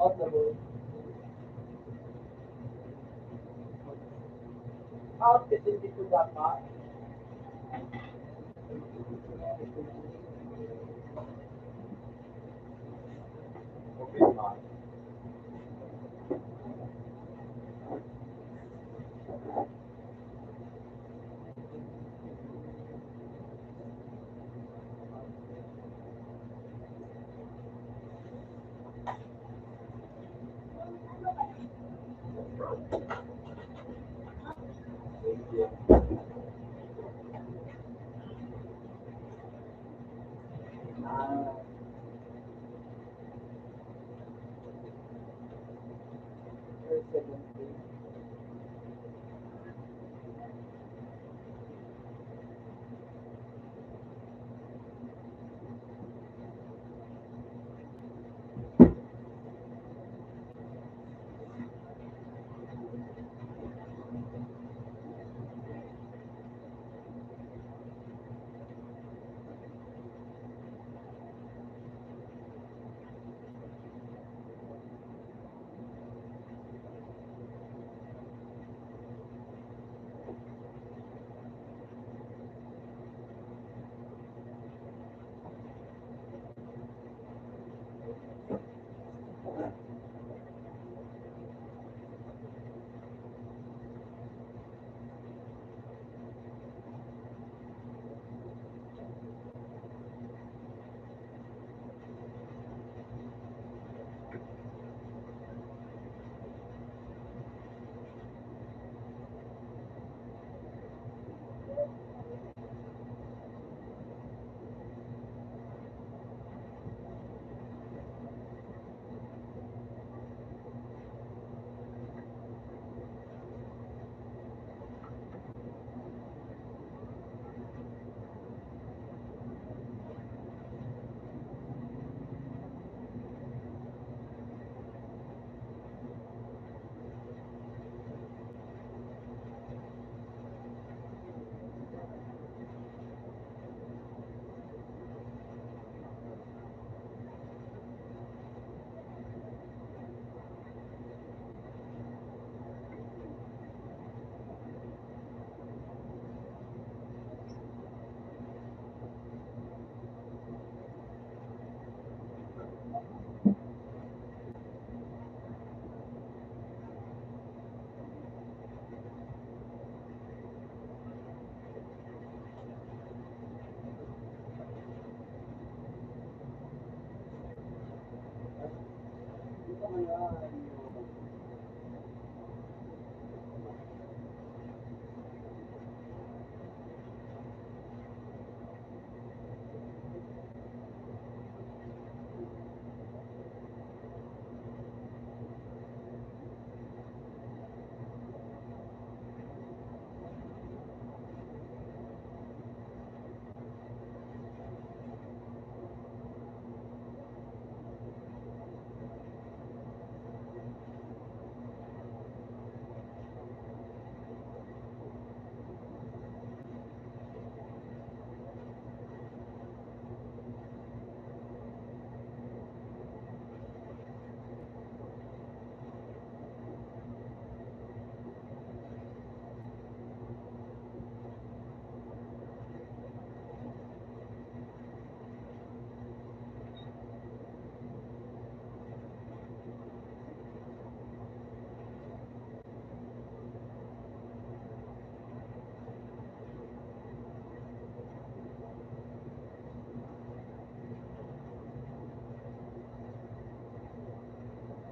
audible outfit hindi ko dapat. Okay, man. Thank you. Ah, you're 17. Dito ngayon,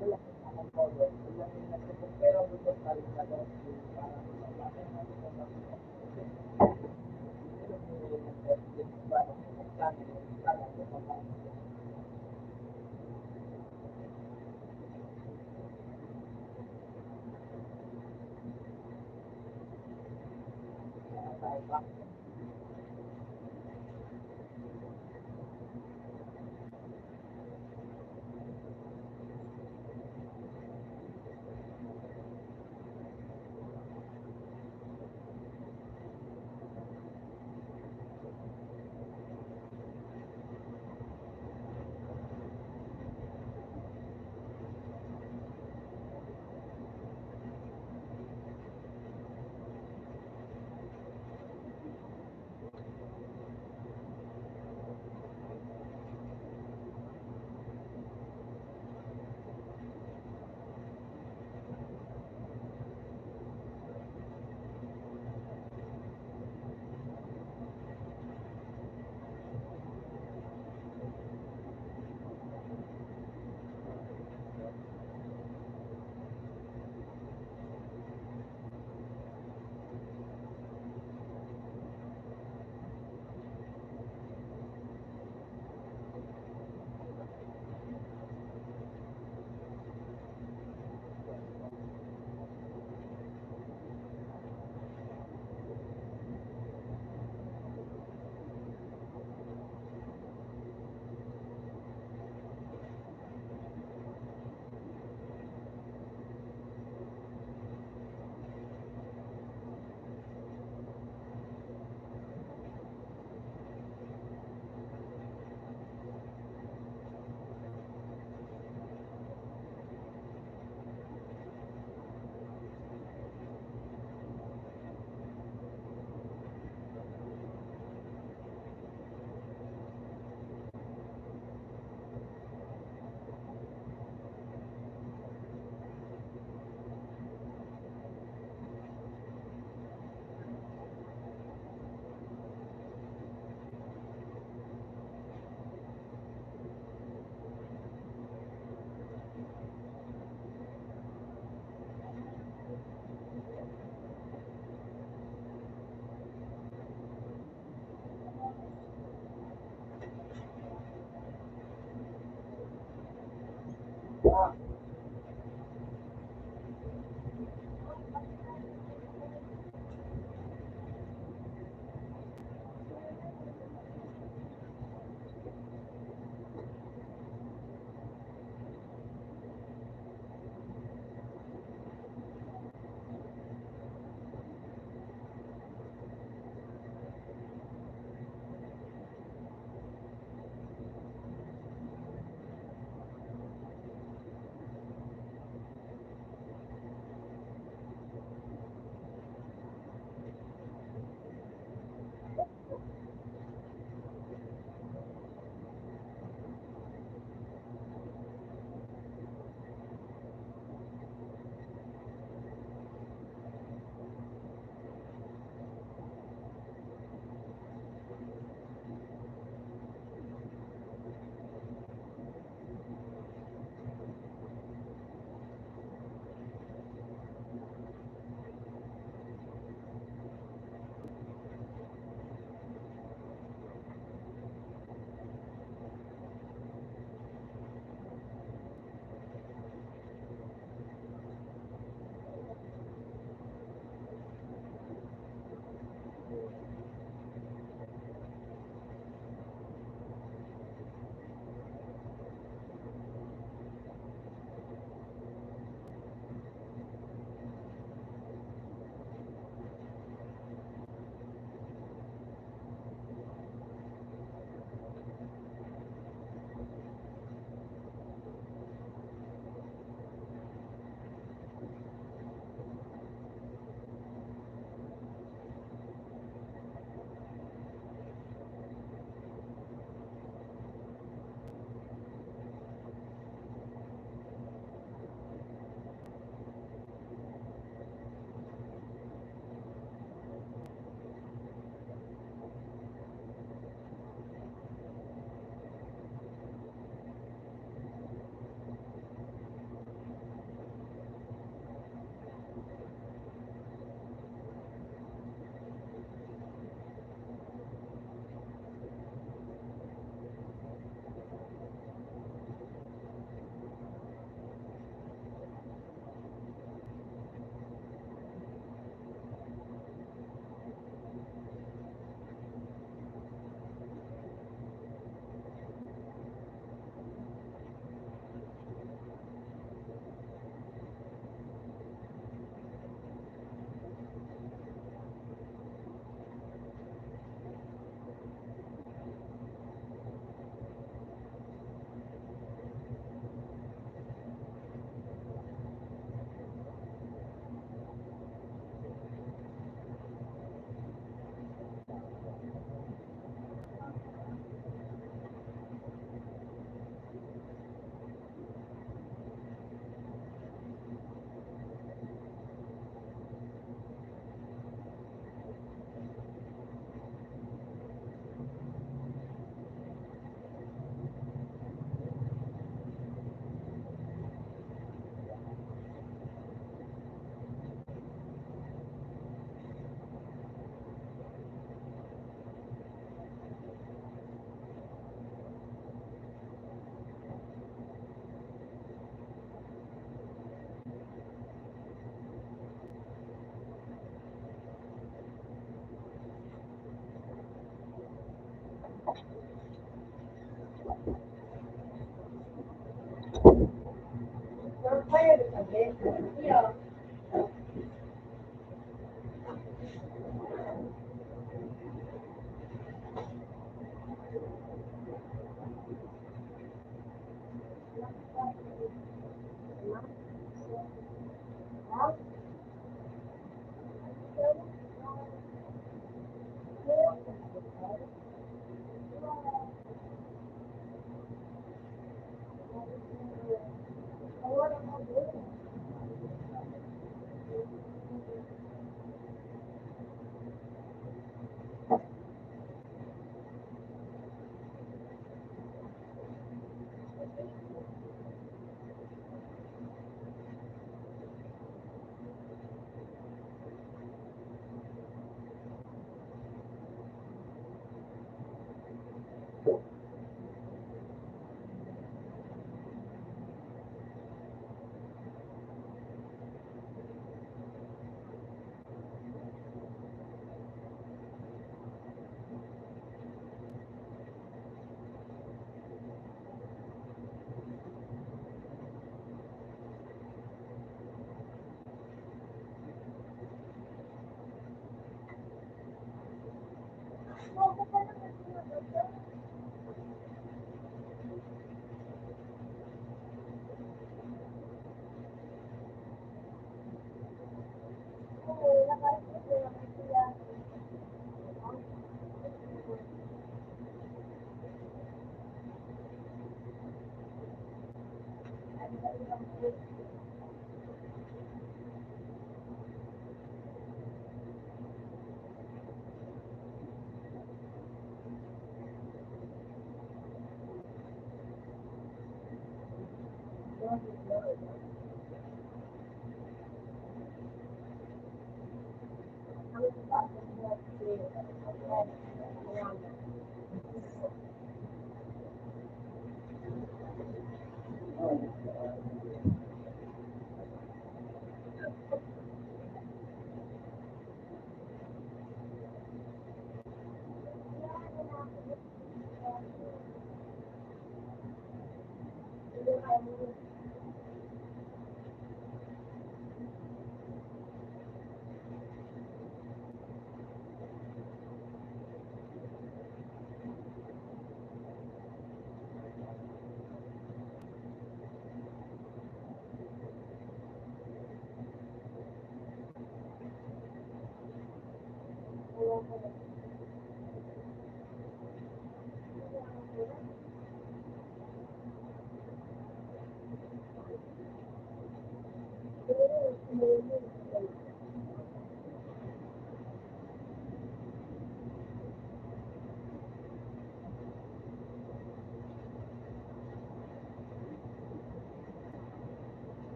wala akong color. Wala yung nagkukumpera mo sa palit na daw para bakit natin sa mga pero kung nag-test ba kung kami sana mo pa ba tayo ba?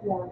Yeah.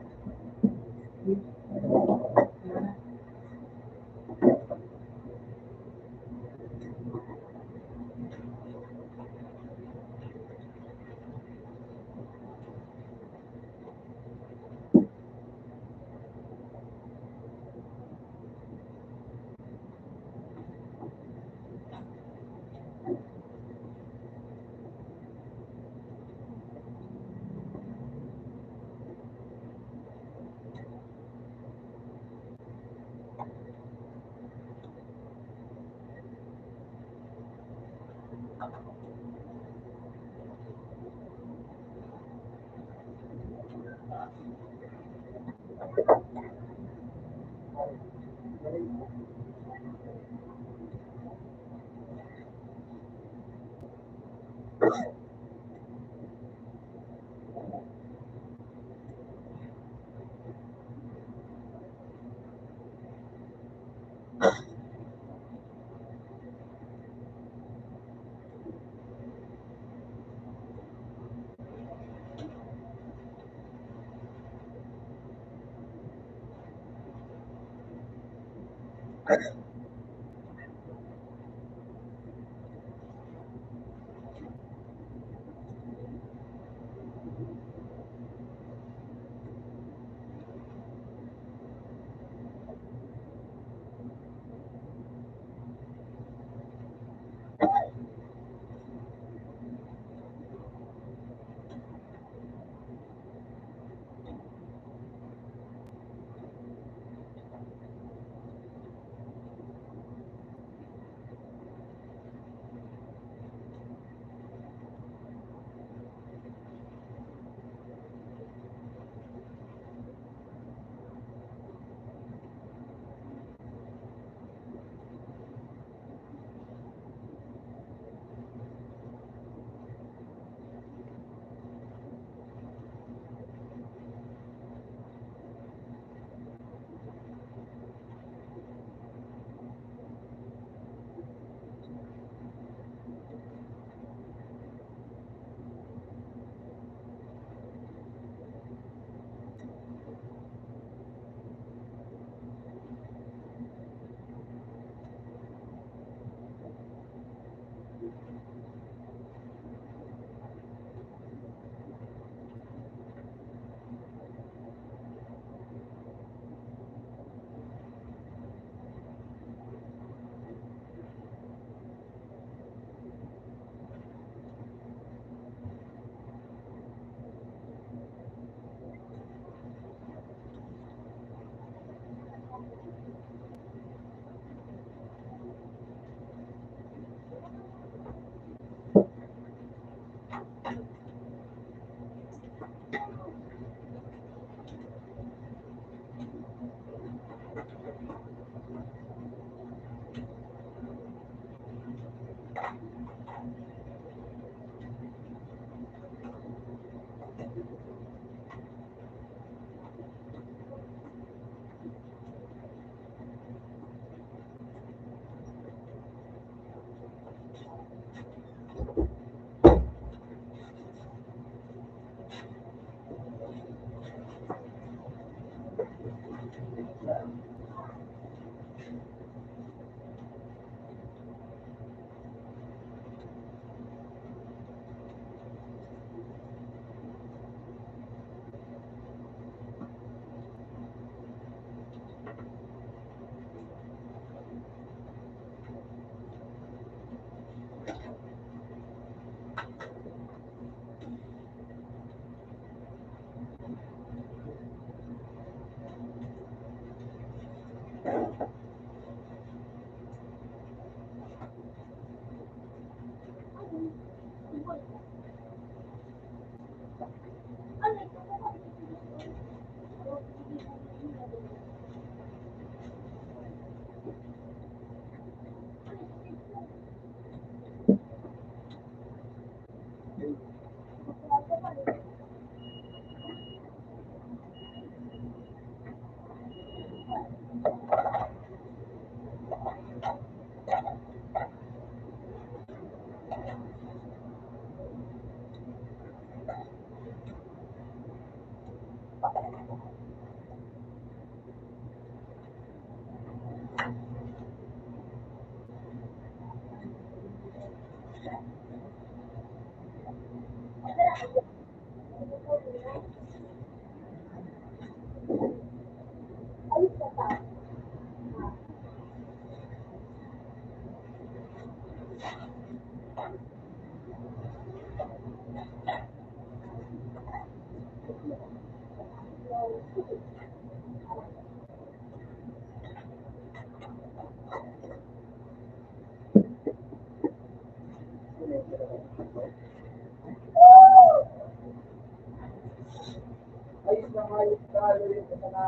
Ayos na ayos tayo rin sa na.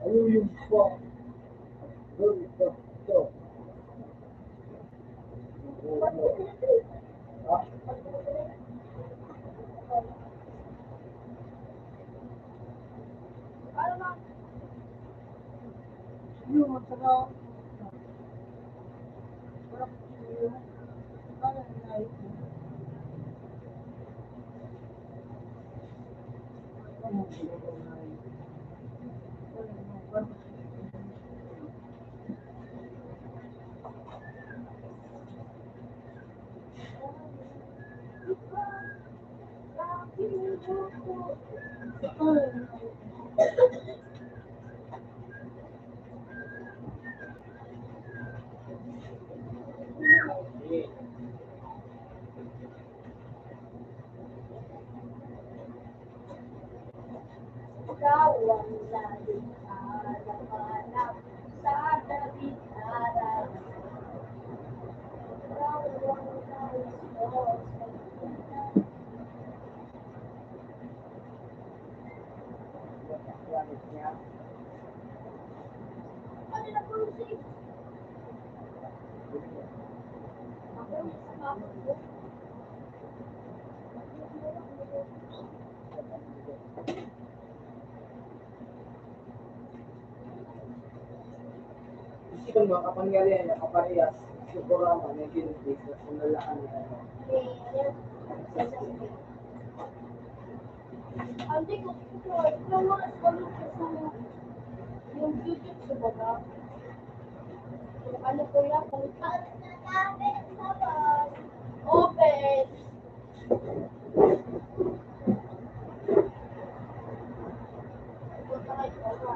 Ayun yung spot. Doon ito. Ito. Ah, yun ang sana. Ikaw ang laging harapanap sa dapitan. Ikaw ang nais ko sa lipunan. Ano na po si? Ako sa kapag ko. Isipin mo, kapangyarihan niya, kaparehas, sukurama, na ginugis, na sunalaan niya. Hindi ko ikaw ang salut sa yung YouTube sa baba. Ano ko yan? Open! Punta kayo sa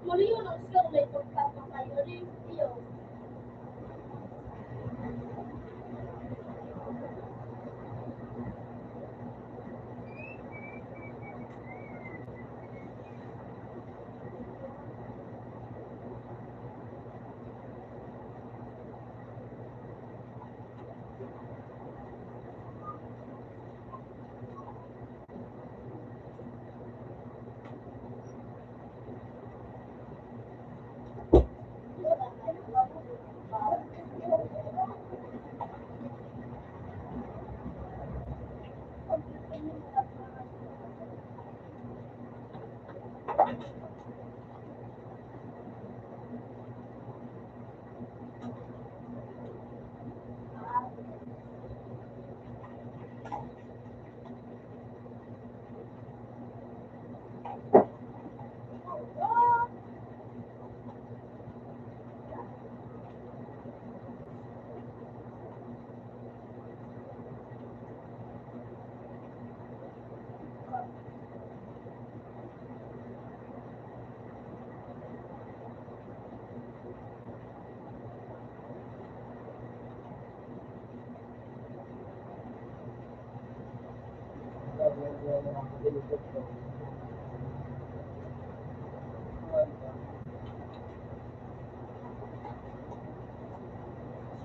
Muli yun ang skill may pagpapakayo rin yun.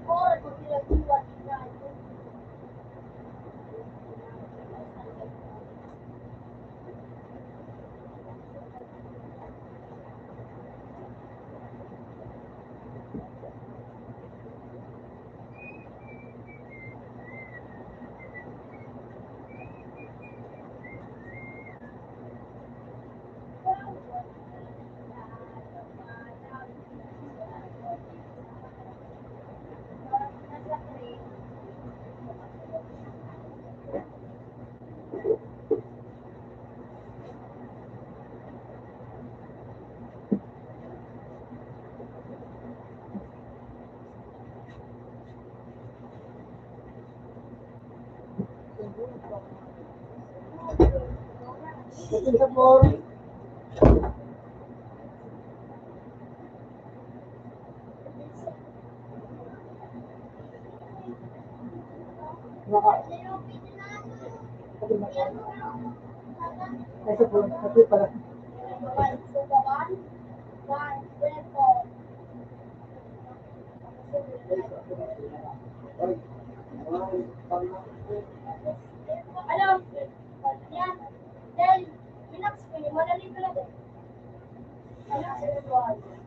Score kung pinag-iwan niya. Ito sa floor. Naka. Ito po, ito pala. Alam, yan. Dahil, relax ko yun. Madali ko lang. Relax ko yun.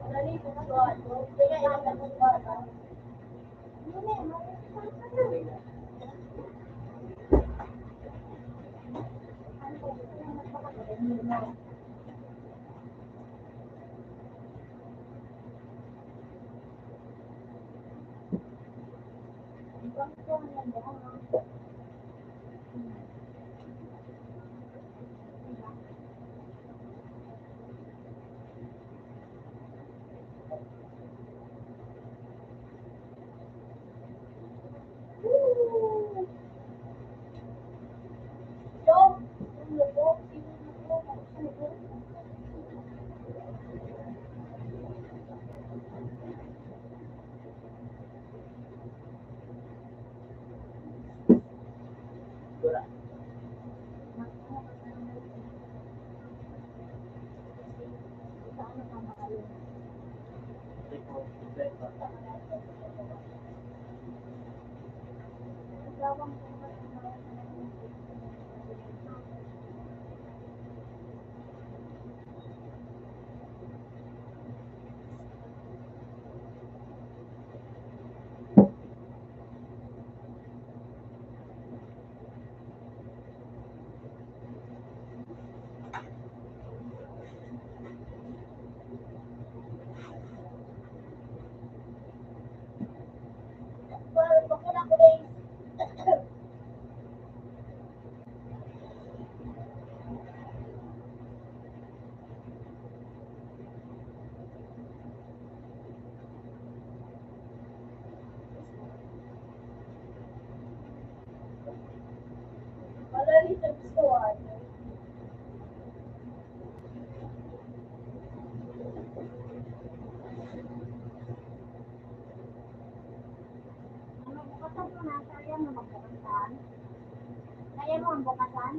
Madali ko na doon. Kaya ilang ko ba? Madali sa store. Bukasan mo na, kaya mo magbukasan. Kaya mo ang bukasan?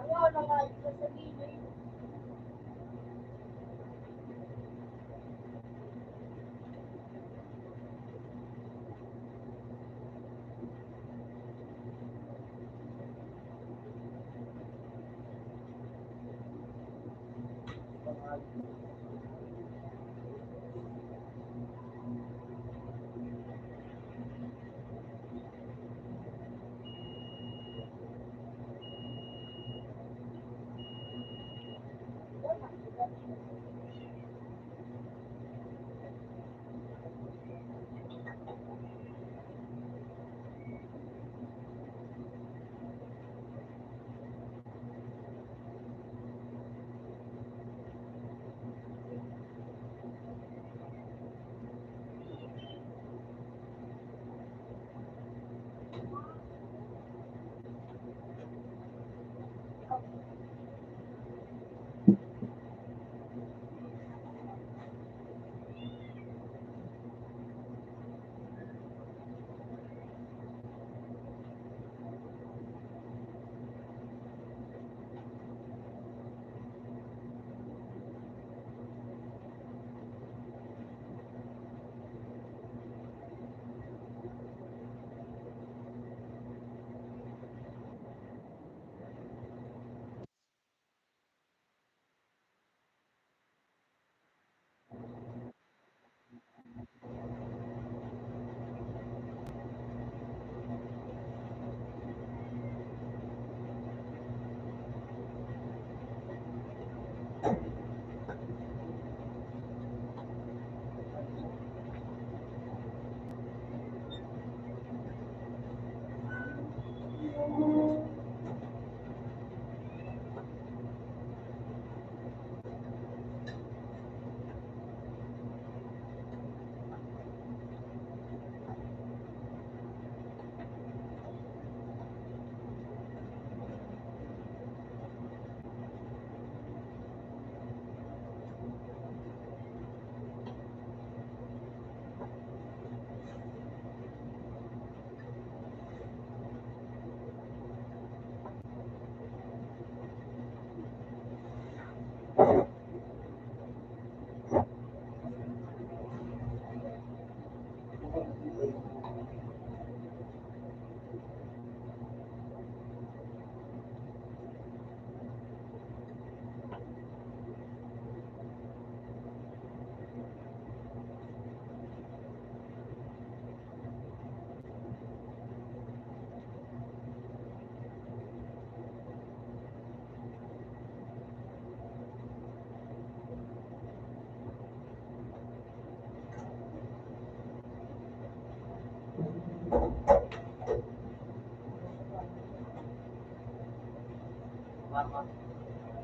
Ano nga sasabihin?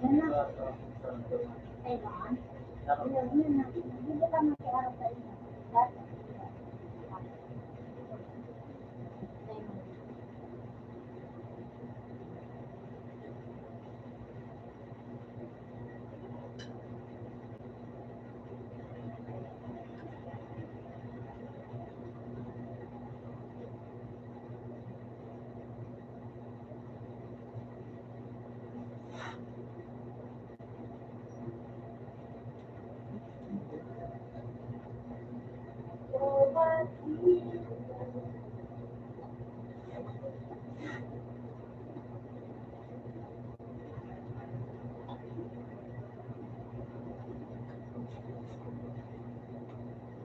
Yan na. Taiwan. Yun na. Hindi ka makiarap sa inyo. Dati. Taiwan.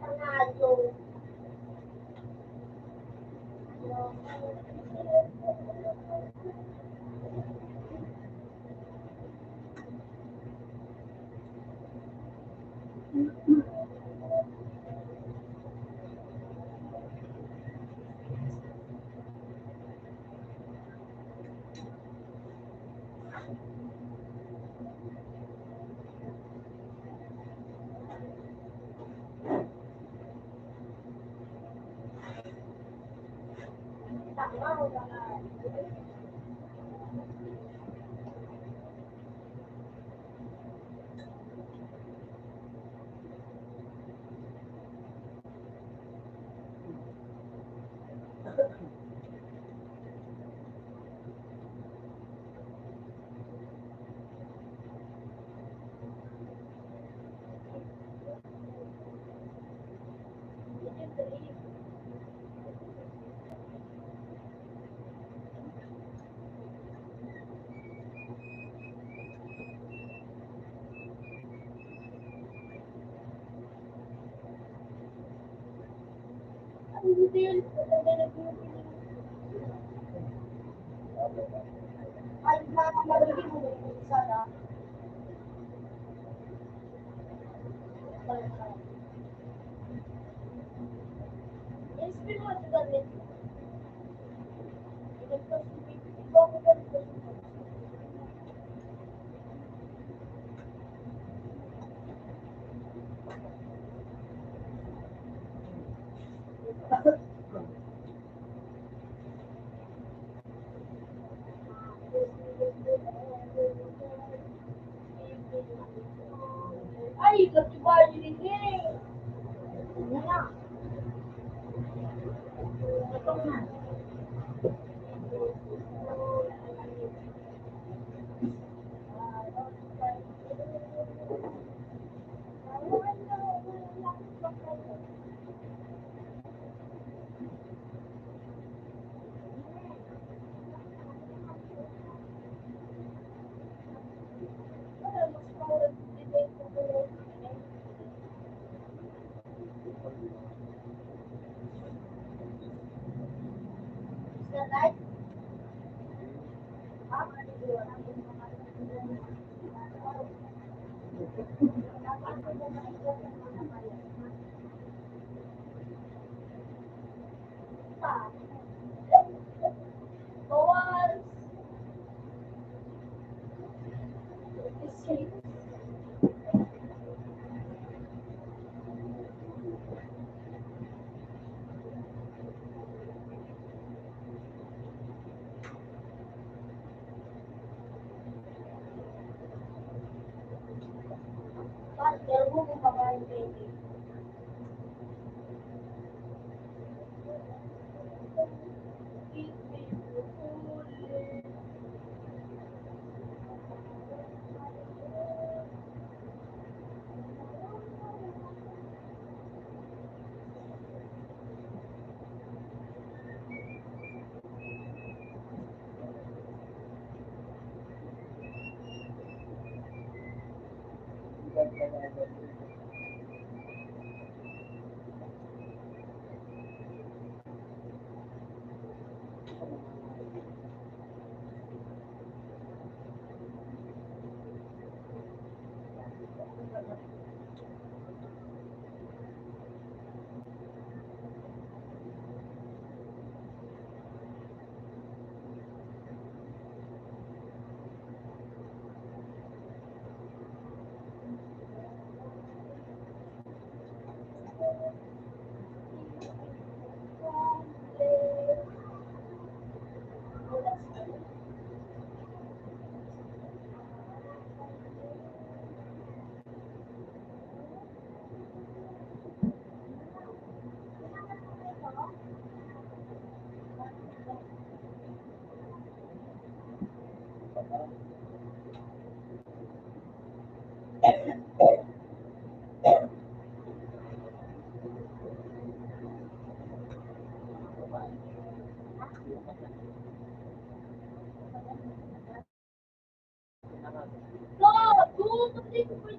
Panalo. Tama. Hindi yun. Ay, magiging mo sana. Inspire mo sa damit. Ay, katiba din eh. Yan na. Ito na. Is that right? Bawas. Escape. But there will be a baby. No, tú no tienes que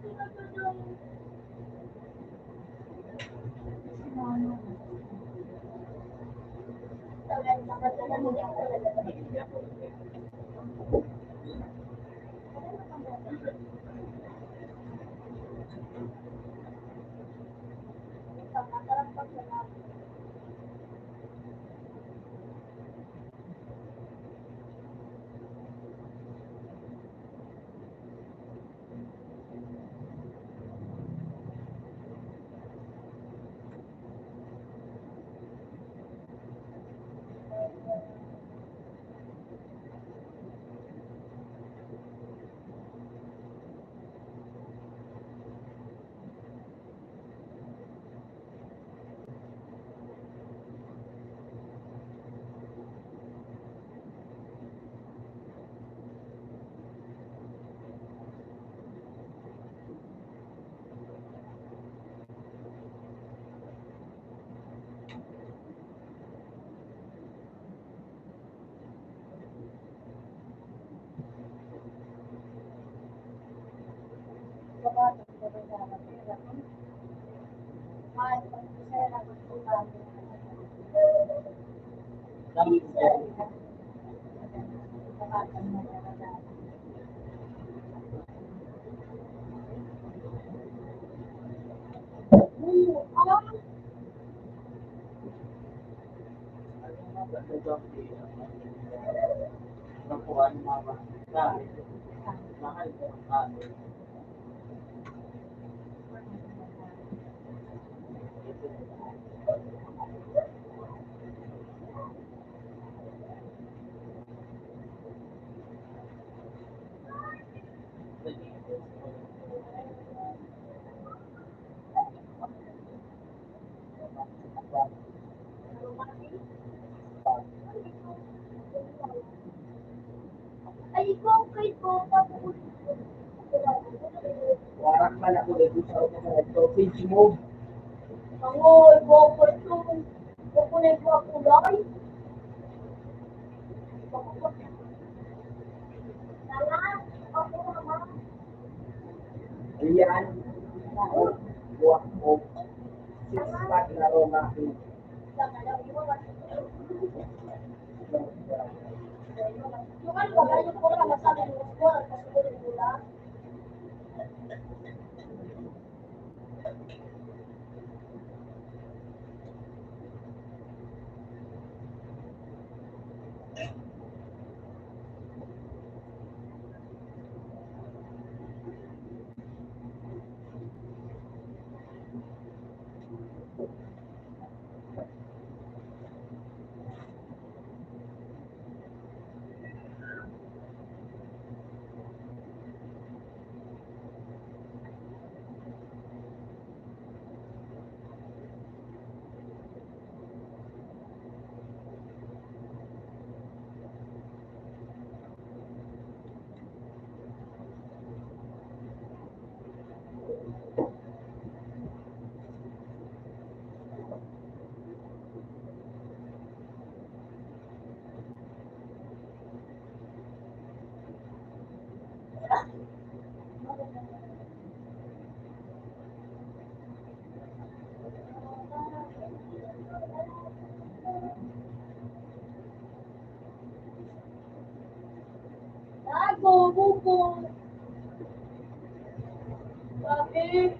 Ay, ikaw kay ko, tapos. Warak man ako dito sa ito. Page move. Ako, ibo ko ito. Kukunin ko ang kulay. Lala, ako naman. Ayan. Buwak mo. Six pack na Roma. Yung ano ba, yung pula, masabi mo ko, kasunod yung pula. Gago, buko. Sabi.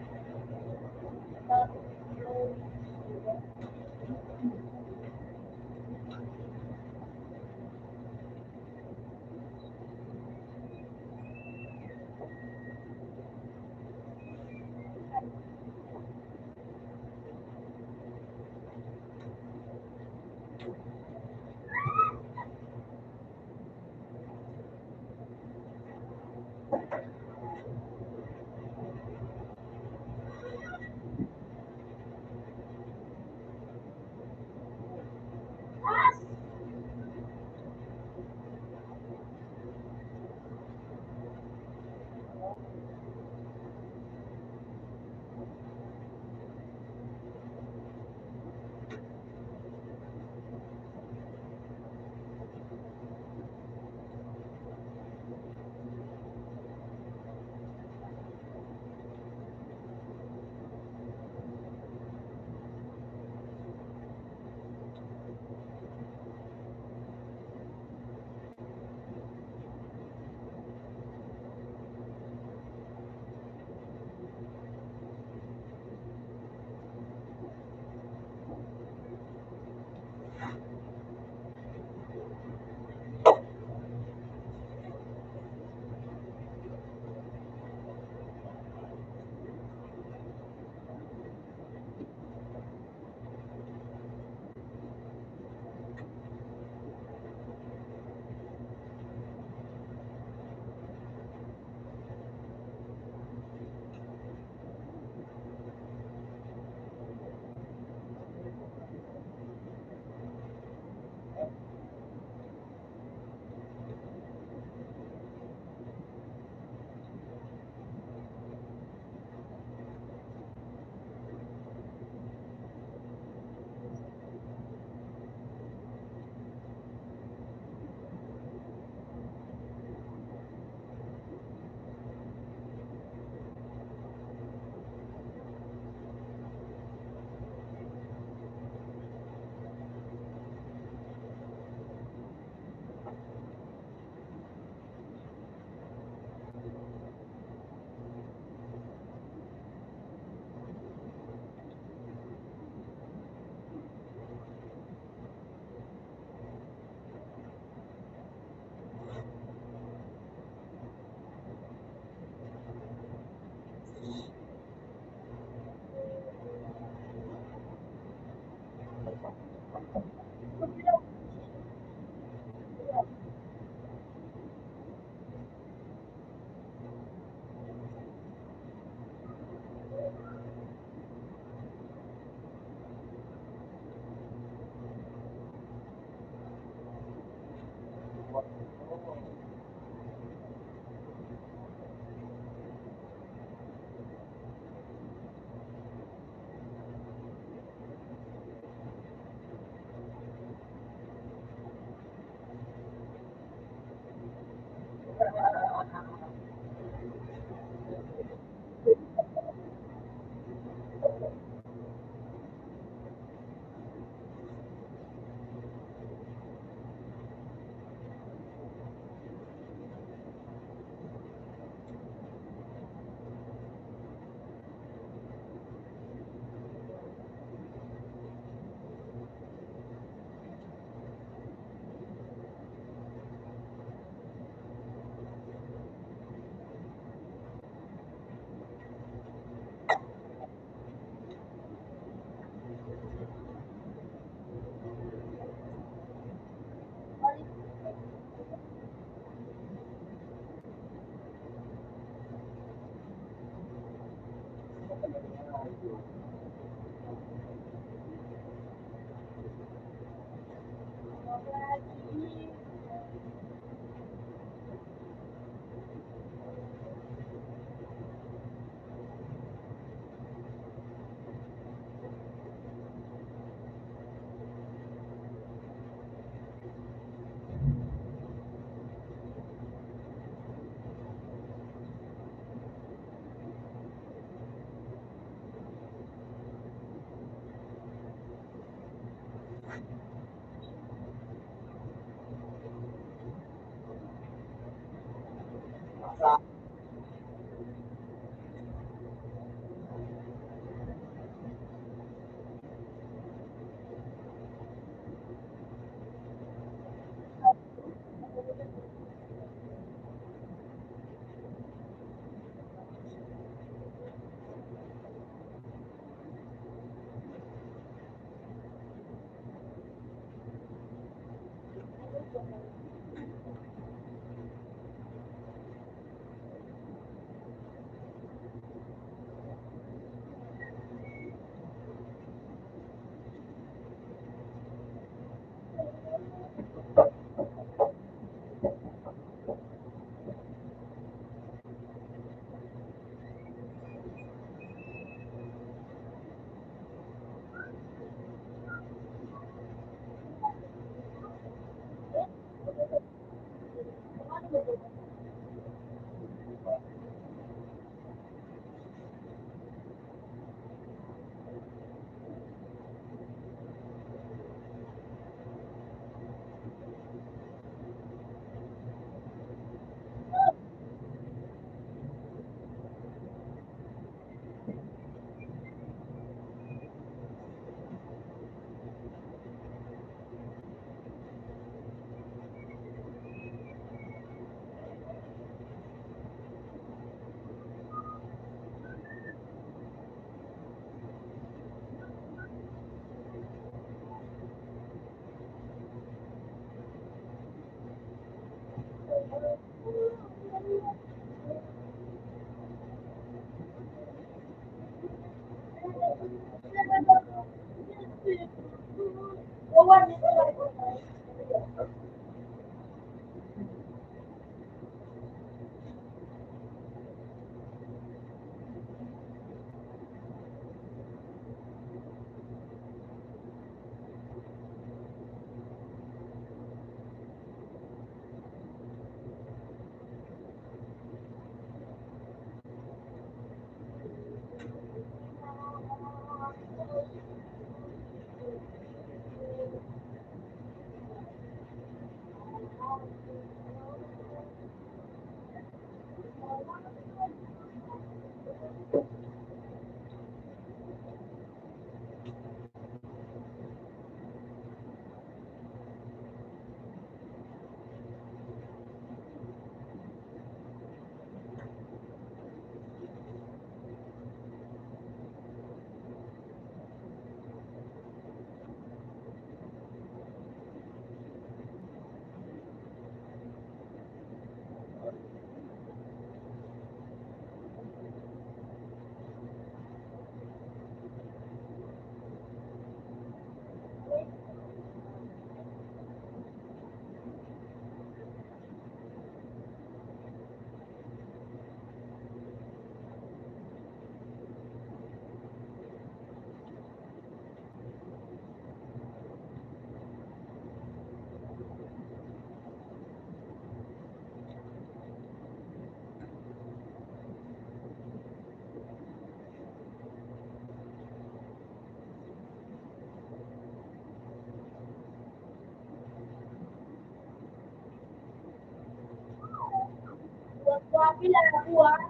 Grabe lang ako ah.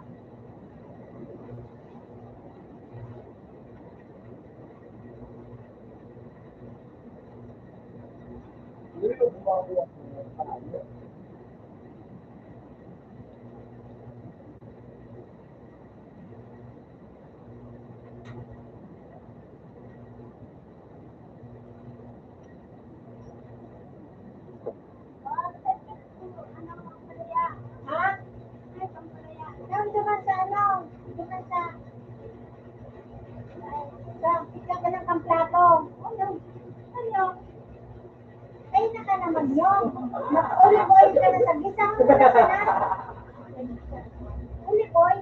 Ha? Ay, pampalaya. Doon naman sa ano? Doon naman sa Gagalang kang plato. Ano? Ano? Ay, naka naman yun. Olive oil ka na sa gisang mo na ka na. Olive oil.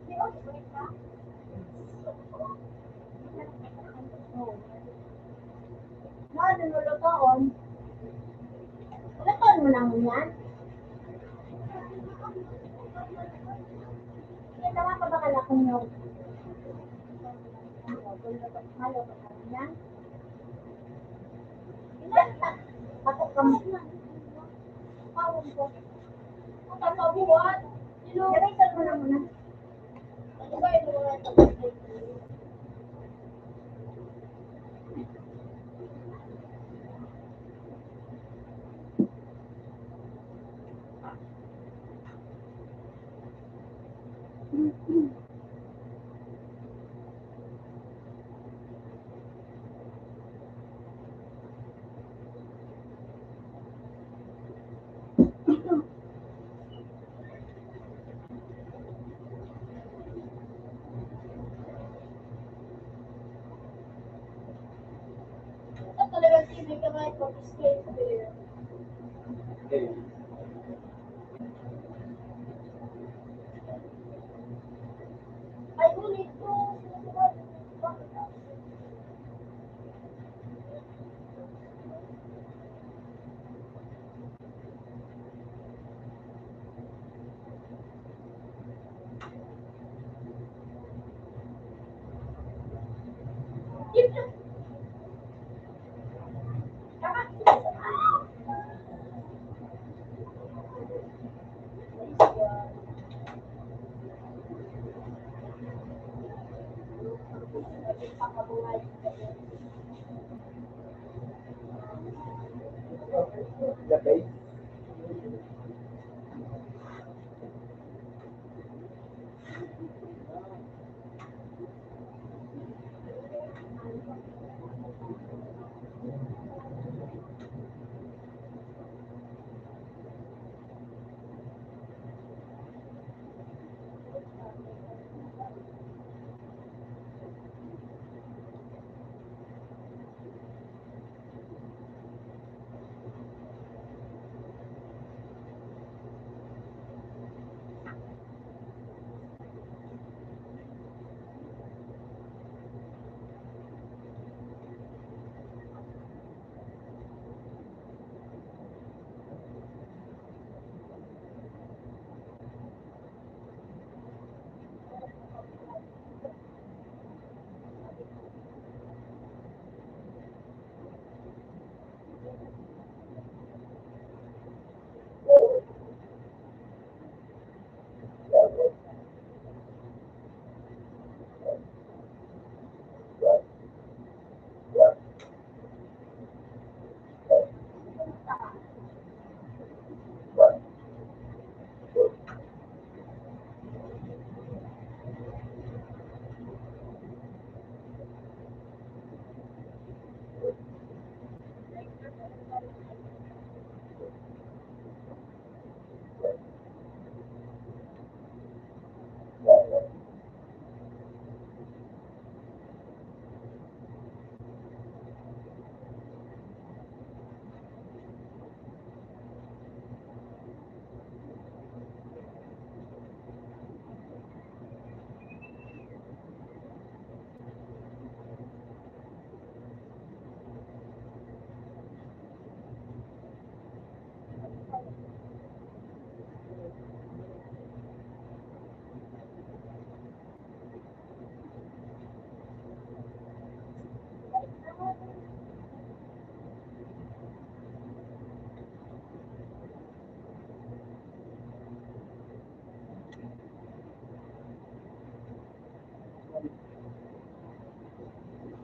May olive oil ka? Oo. No, nilulutoon. Lutoon mo lang yan. Kaya naman pa ba kalakong nyo? Maluto ka yan. Patok ka mo. Pawag ko. Papabuhat. Gamitan mo na muna. Ano ba yung mga talagang TV ka ngayon pag-display sa video. Ay, ulit ko. The base.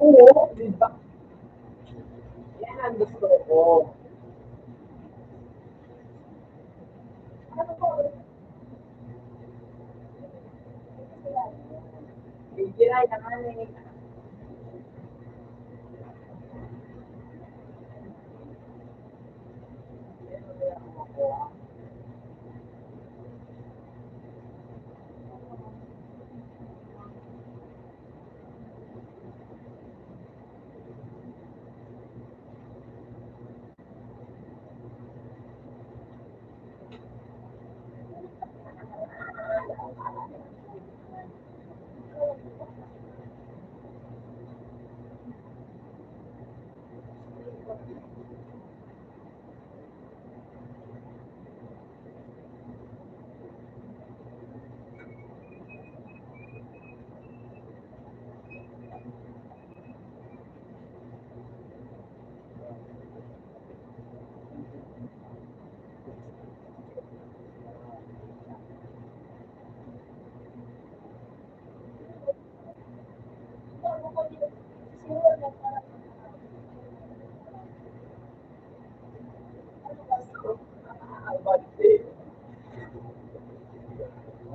Oo, di ba? Yan ang gusto ko. Hindi na yan eh.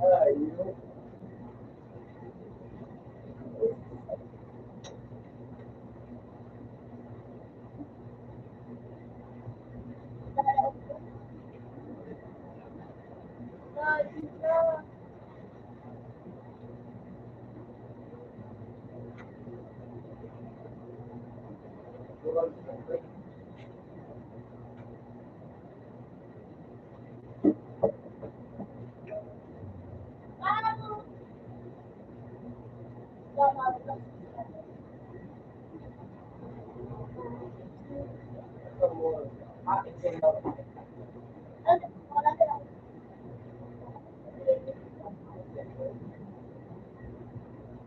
Ayun.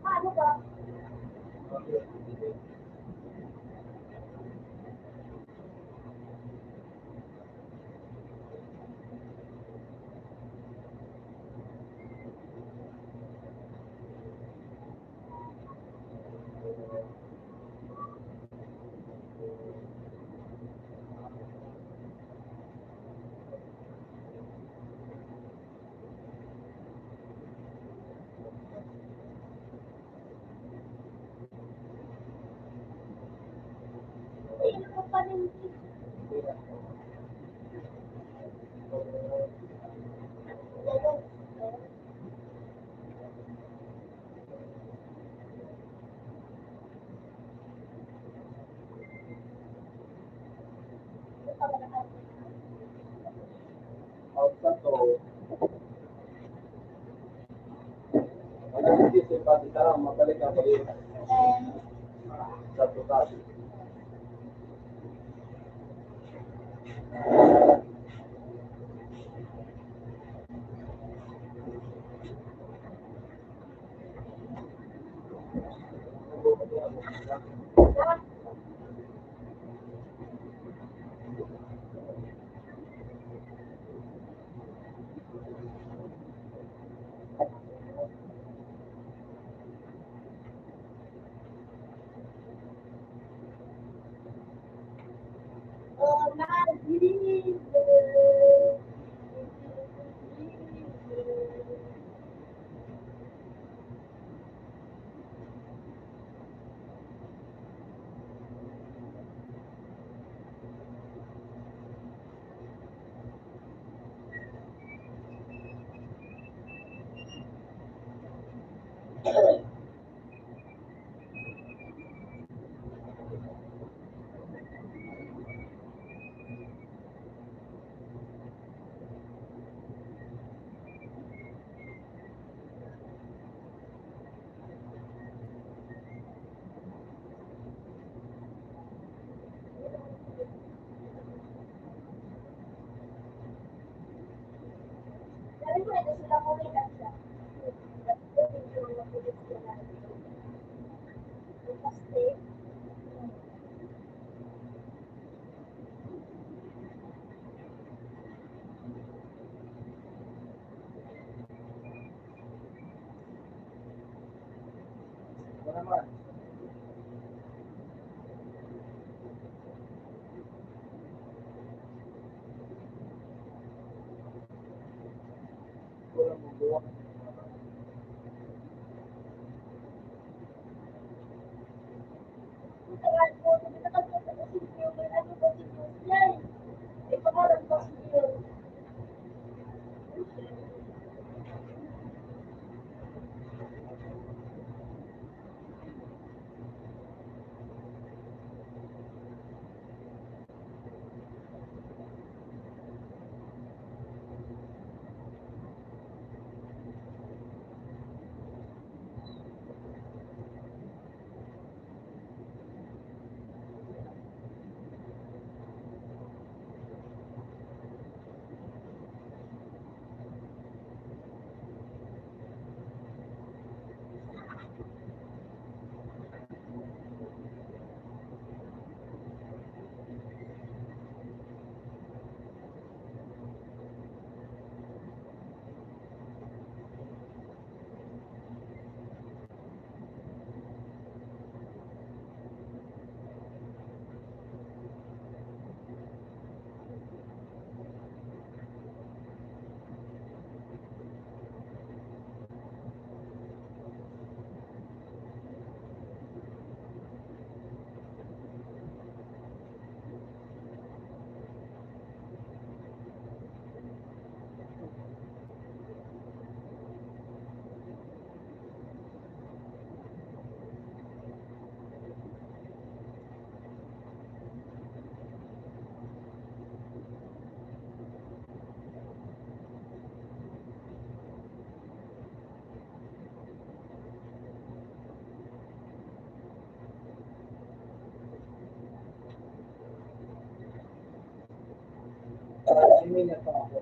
Paano ba? Hindi ko pa rin. Outside to. Wala hindi simpati sarang mabalik ang pag sa tutas. Pero pwede sila kumikat siya. Kasi, Wala naman. Wala mong buwan. matagal po, nakakita ko si Pio, may ano po si Pio yan. May pangalan po si Pio. Email pa ako.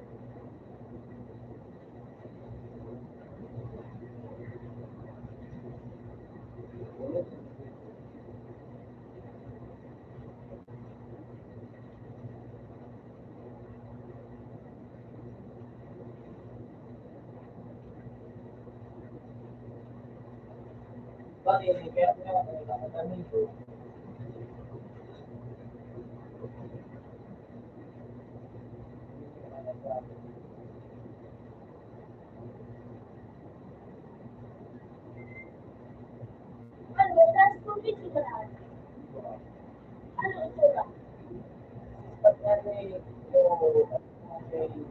Bakit? Kaya kami ko. Ano, transport ko lahat. Ano ito ba? Pag may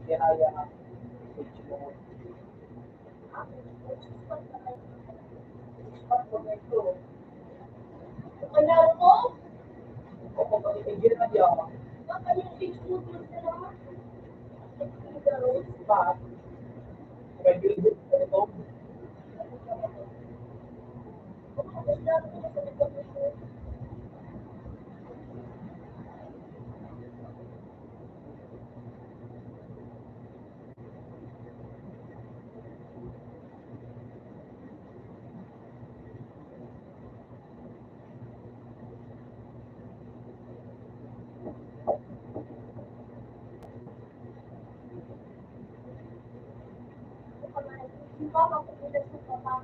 kaya nga. Alam mo? Ako pag itigil na diyan. Baka yung scooter na naman. Pa. May bilbil ko ito. Mama, pupulas sa papa.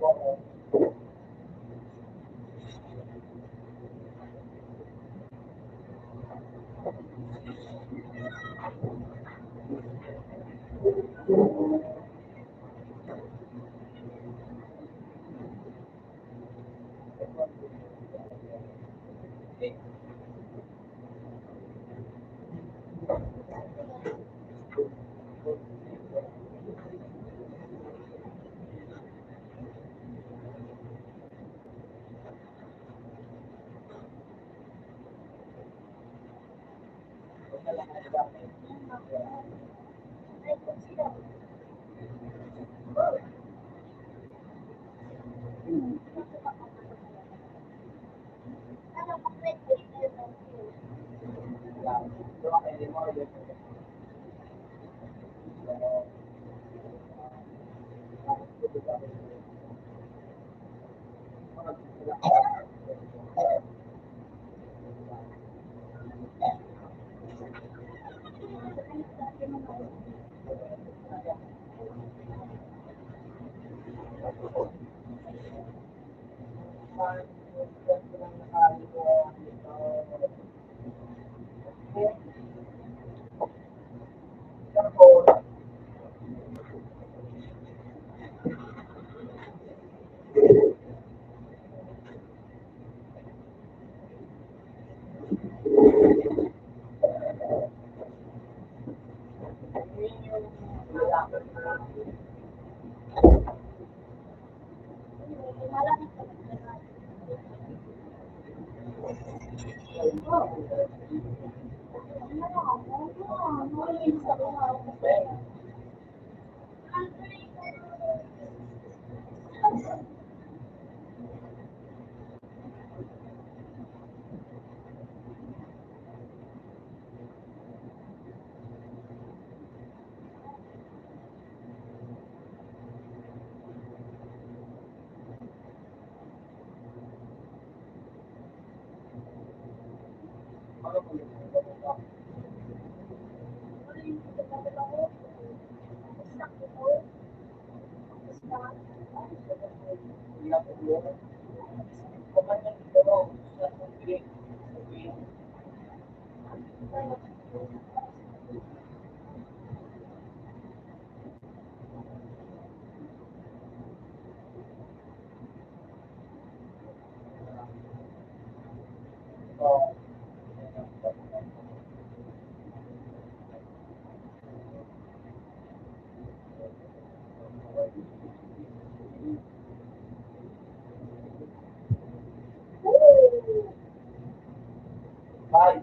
Ay, consider. Ano, mag-grade Bye.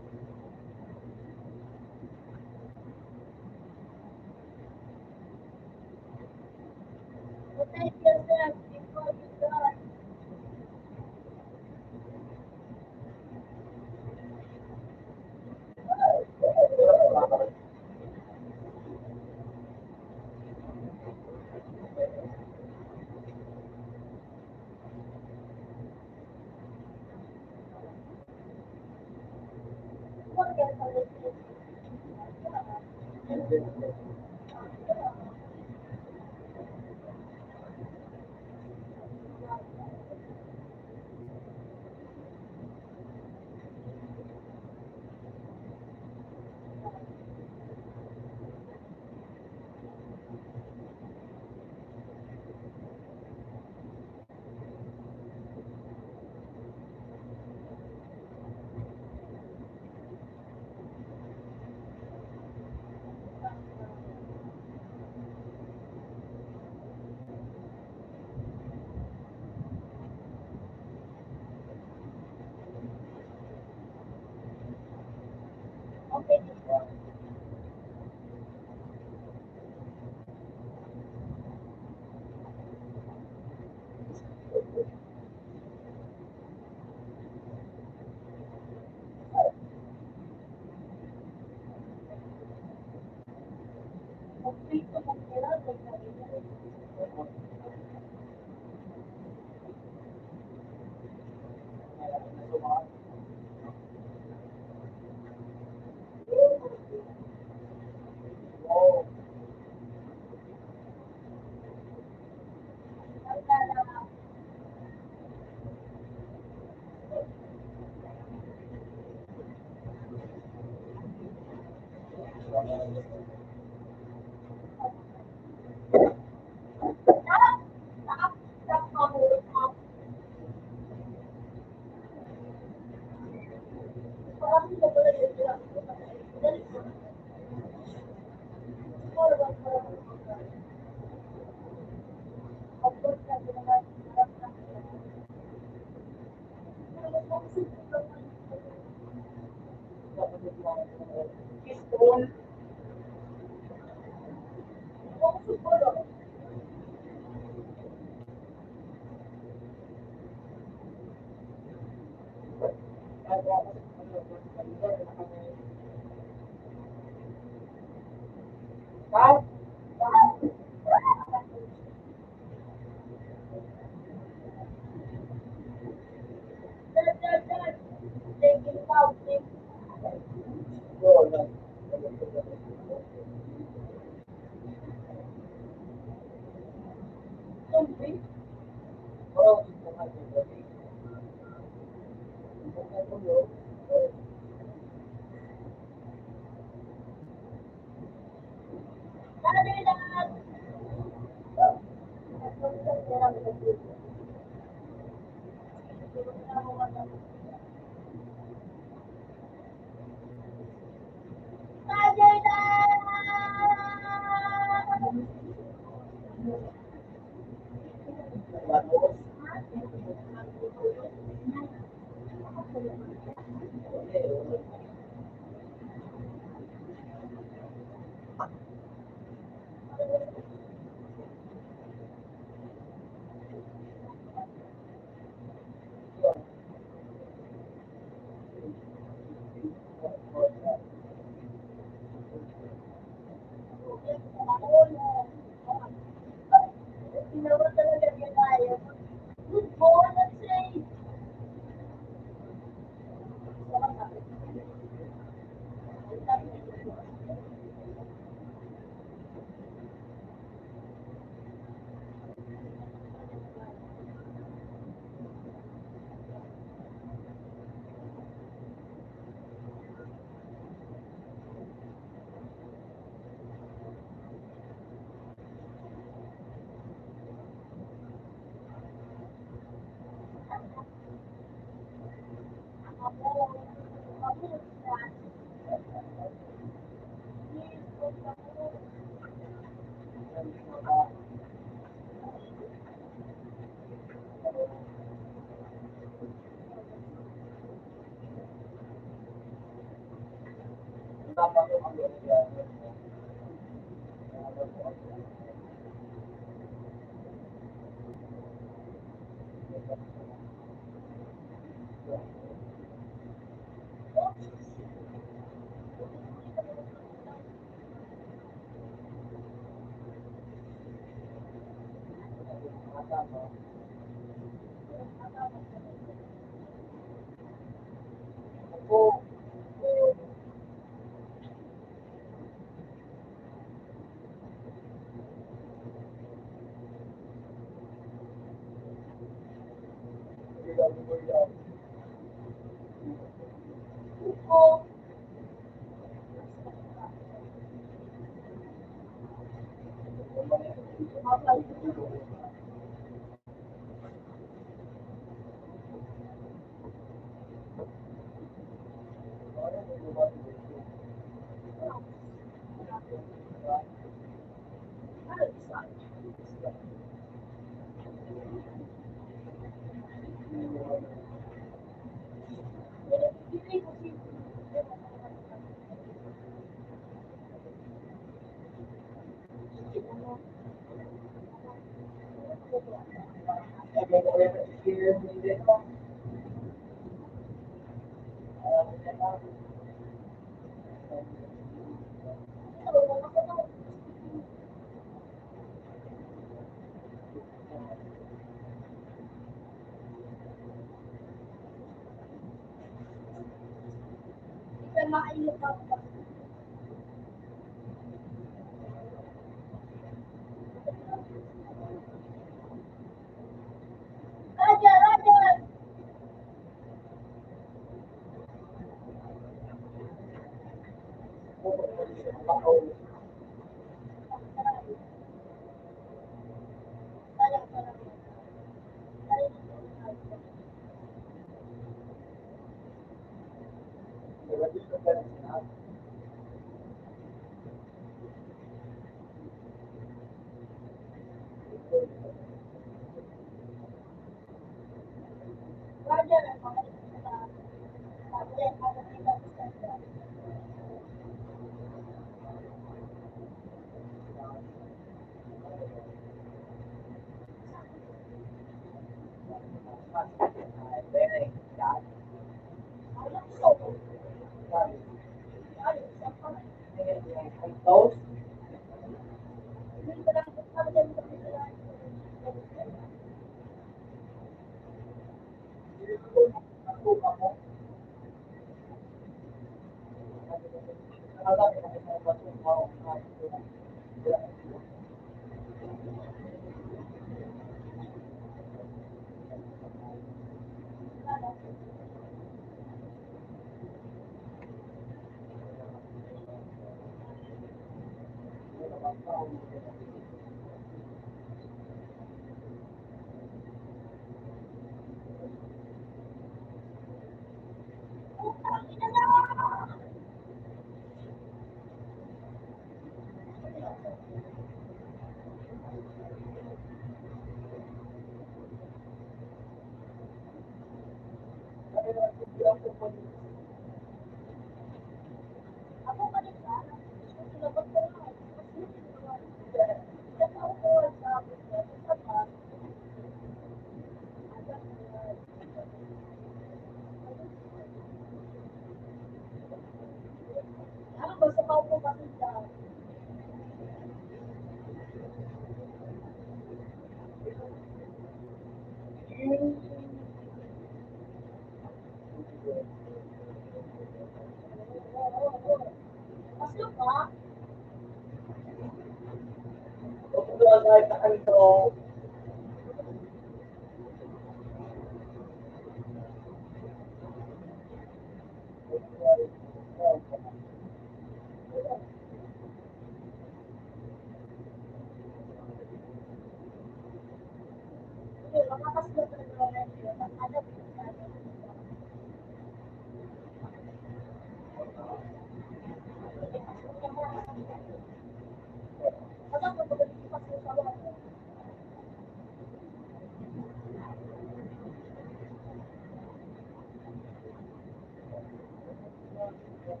Tapos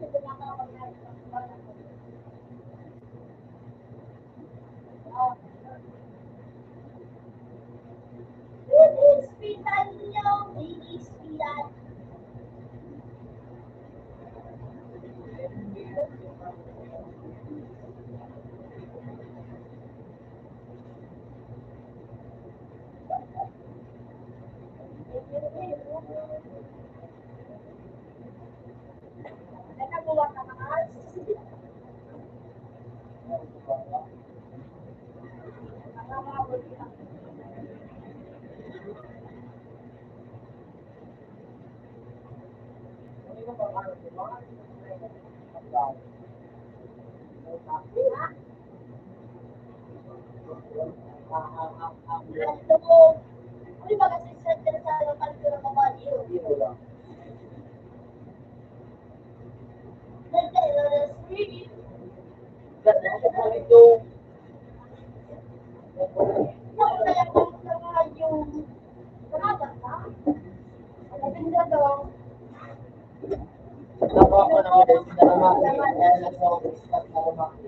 ito na ako na ito. Bilis, pitan nyo. Bilis, pitan. Nakabuwa ka maas. Ano? Uy, baka sisend sa lokal ko na mabaliw. Nagka-streaming. Naku, kaya kung mga yung kanagat na. Alabing na daw. Nakuha ko ng medicine na lumaki. Kaya nag-stop na lumaki.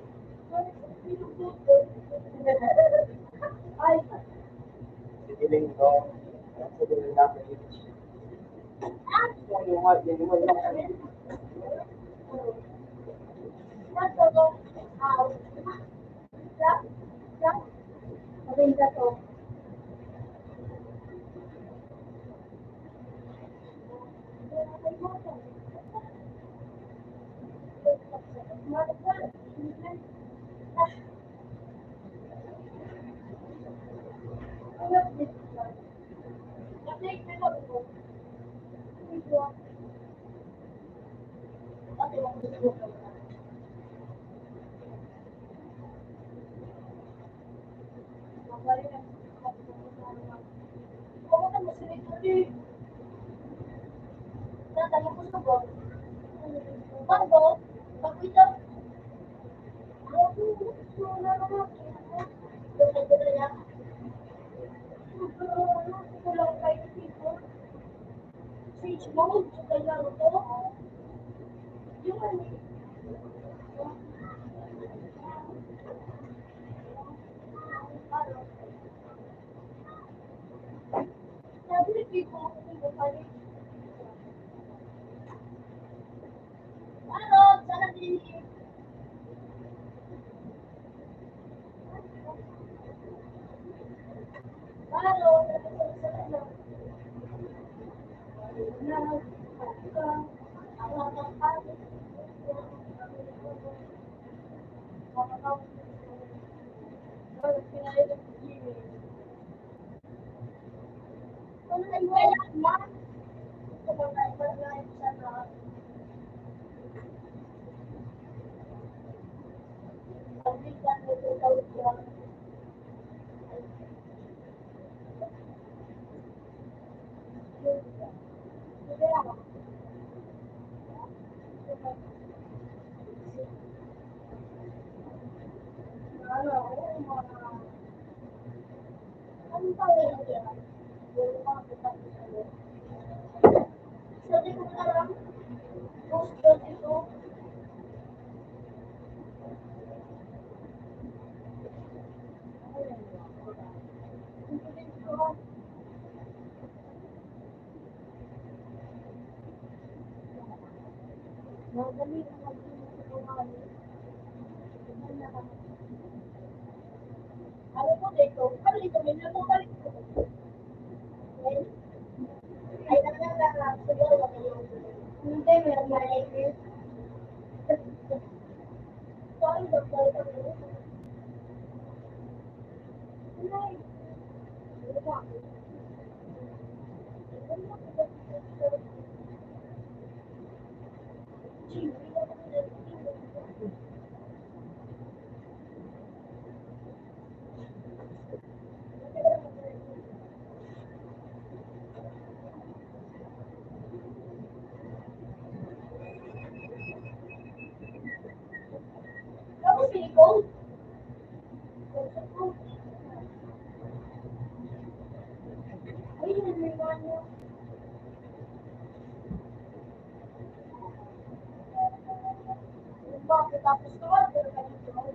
Ay, Sigiling ko. Sigiling natin. Yung nato ko. Alabing na to. Switch mode, kaya ito. Yun. Sabi ni Pico, ako yung pali. Ano? Sana din. Ano? Sabi ko na lang, gusto dito. Madali na mag-inuman. Alam mo dito, balik kami na mo balik ko. Ay, nagkakaroon siguro kami. Hindi, meron na rin. Sorry, doktor, kami. Ay, Bakit tapos ko, pero ganito. Tapos,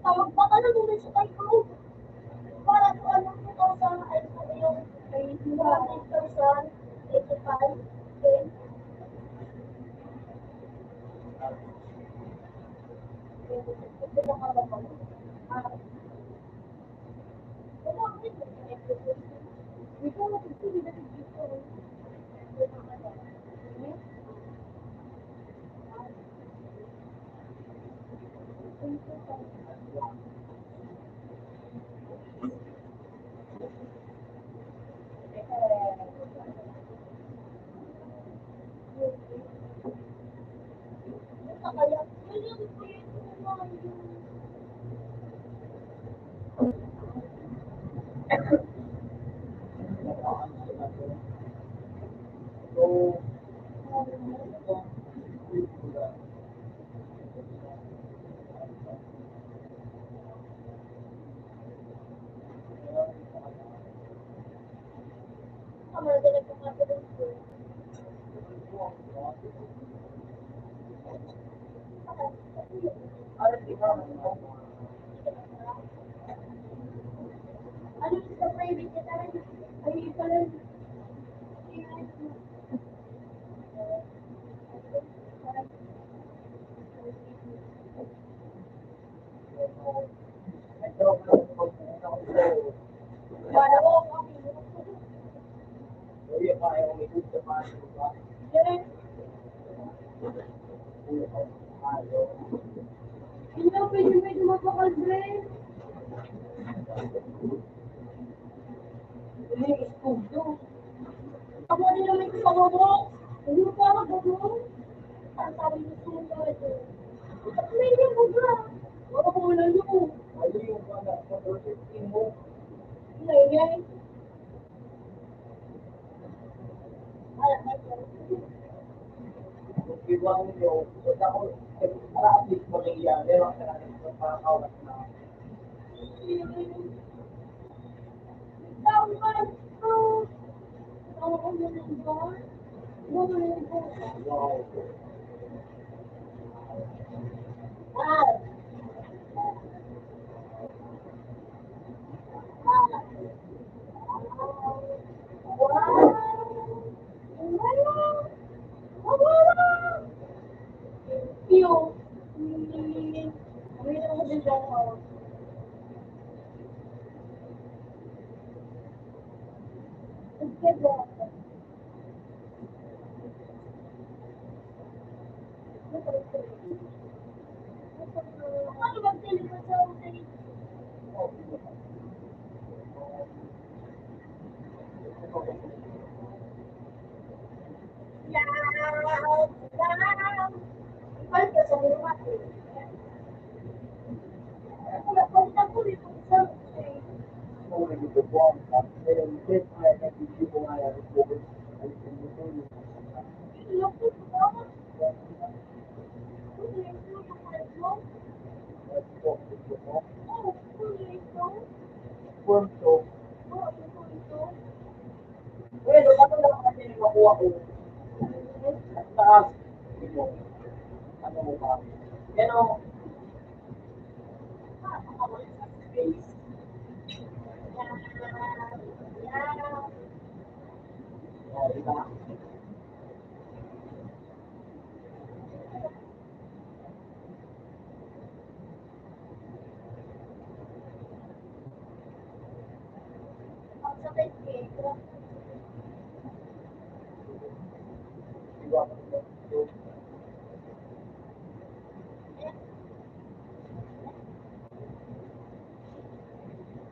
Tawag ba ka na nung sa kay ko? Para kung ano 2,000, ay ano yung 2,000, 85, then, ito na ka ba ko? Ah, wala ko rin. Ito na ito, hindi na dito. madala ko nga sa ko. Ano sa private ka tayo? Ay, pala. Para ko ang hindi ako pwede medyo magpapag-dress. Ako din naman sa pagbabo. Hindi mo pa magbabo. Ang sabi niyo sa mga ito. At may hindi mo ba? Wala ko wala niyo. Ingay. Tawag ko lang ito. Tawag ko lang ito. Ah.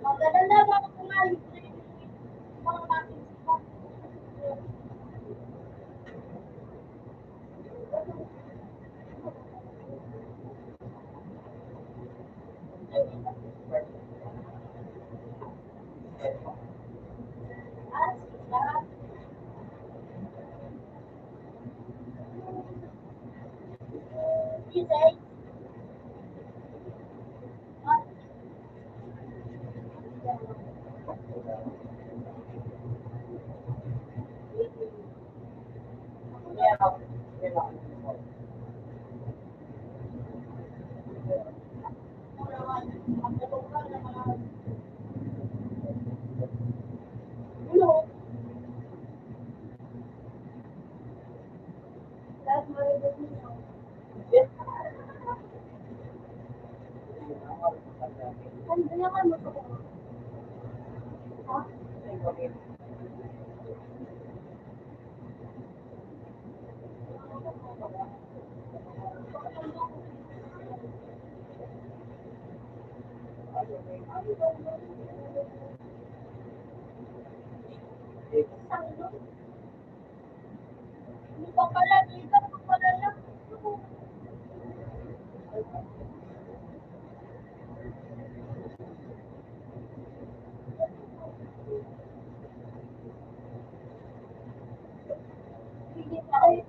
Maganda ba ako kumalit mga natin sa Isay. Hello. Lahat marunong nyo. Ano naman mo ko? Ha? Hindi pa pala dito, pala lang. Sige tayo.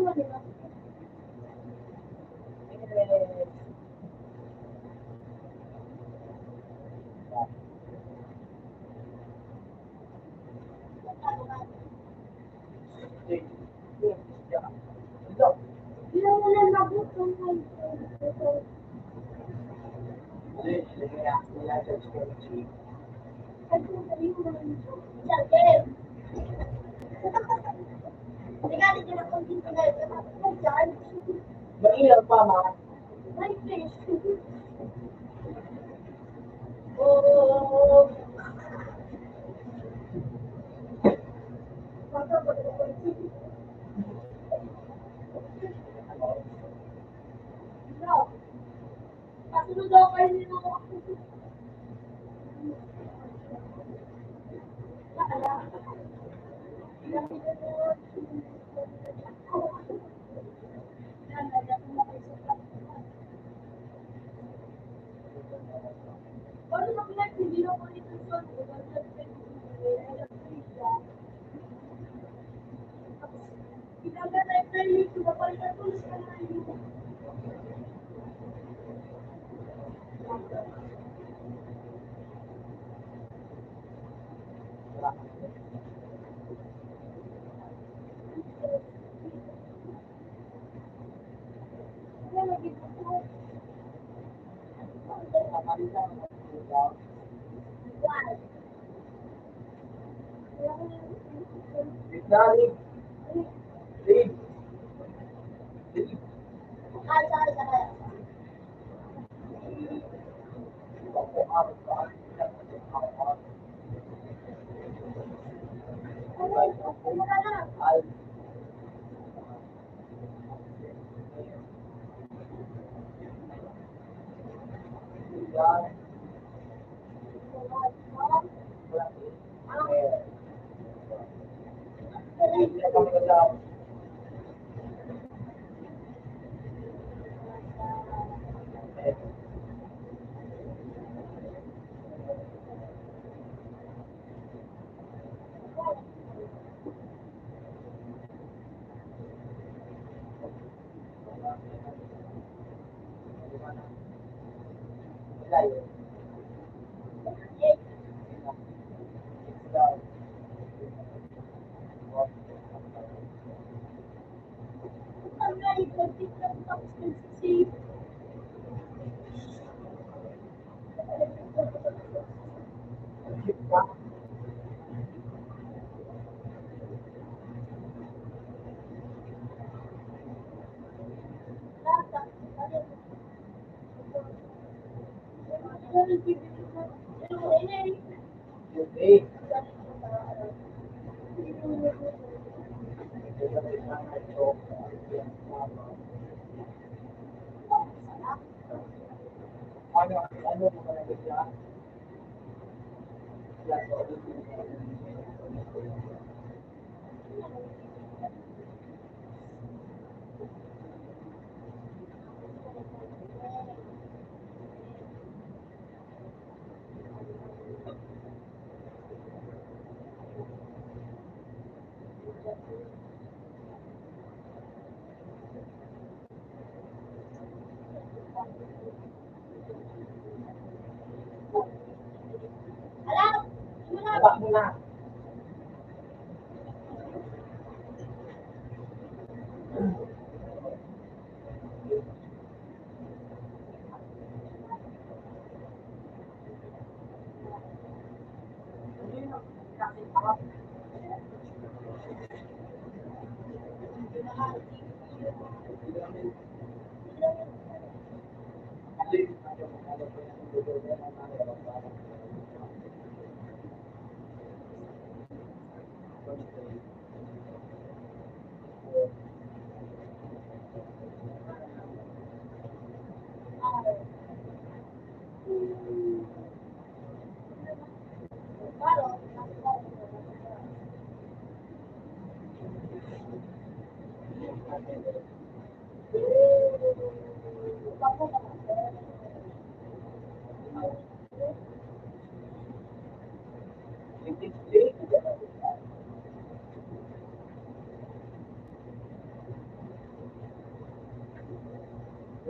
bunga nila. Hindi na wala nabutong Mahirap pa, ma. may fish. Oh, no. Kasunod ako kayo nila. Paano mag-live? Hindi na ako nito sa Pinag-live na YouTube, papalitan ko sa YouTube. Dali. Dali. Ano mo na nagsiya? Bak mo na.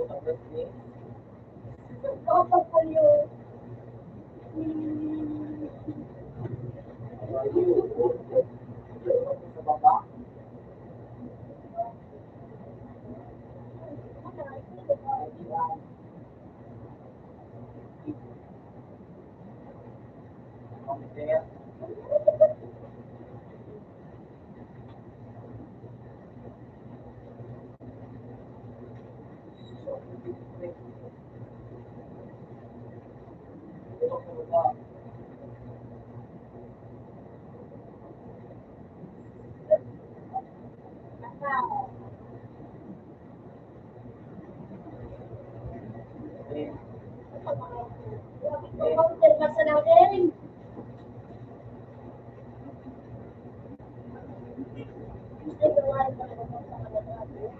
Kapag kayo, hotel ka sa natin. Gusto ko nga rin talaga sa natin.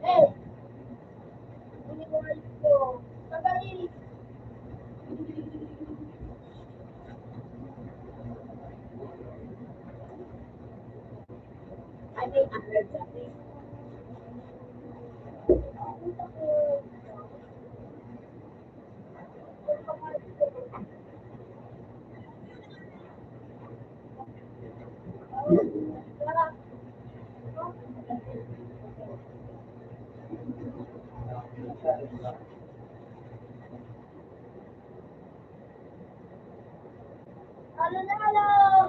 Eh, uniwal ko. Tagalin. I may under something. Ano na alam?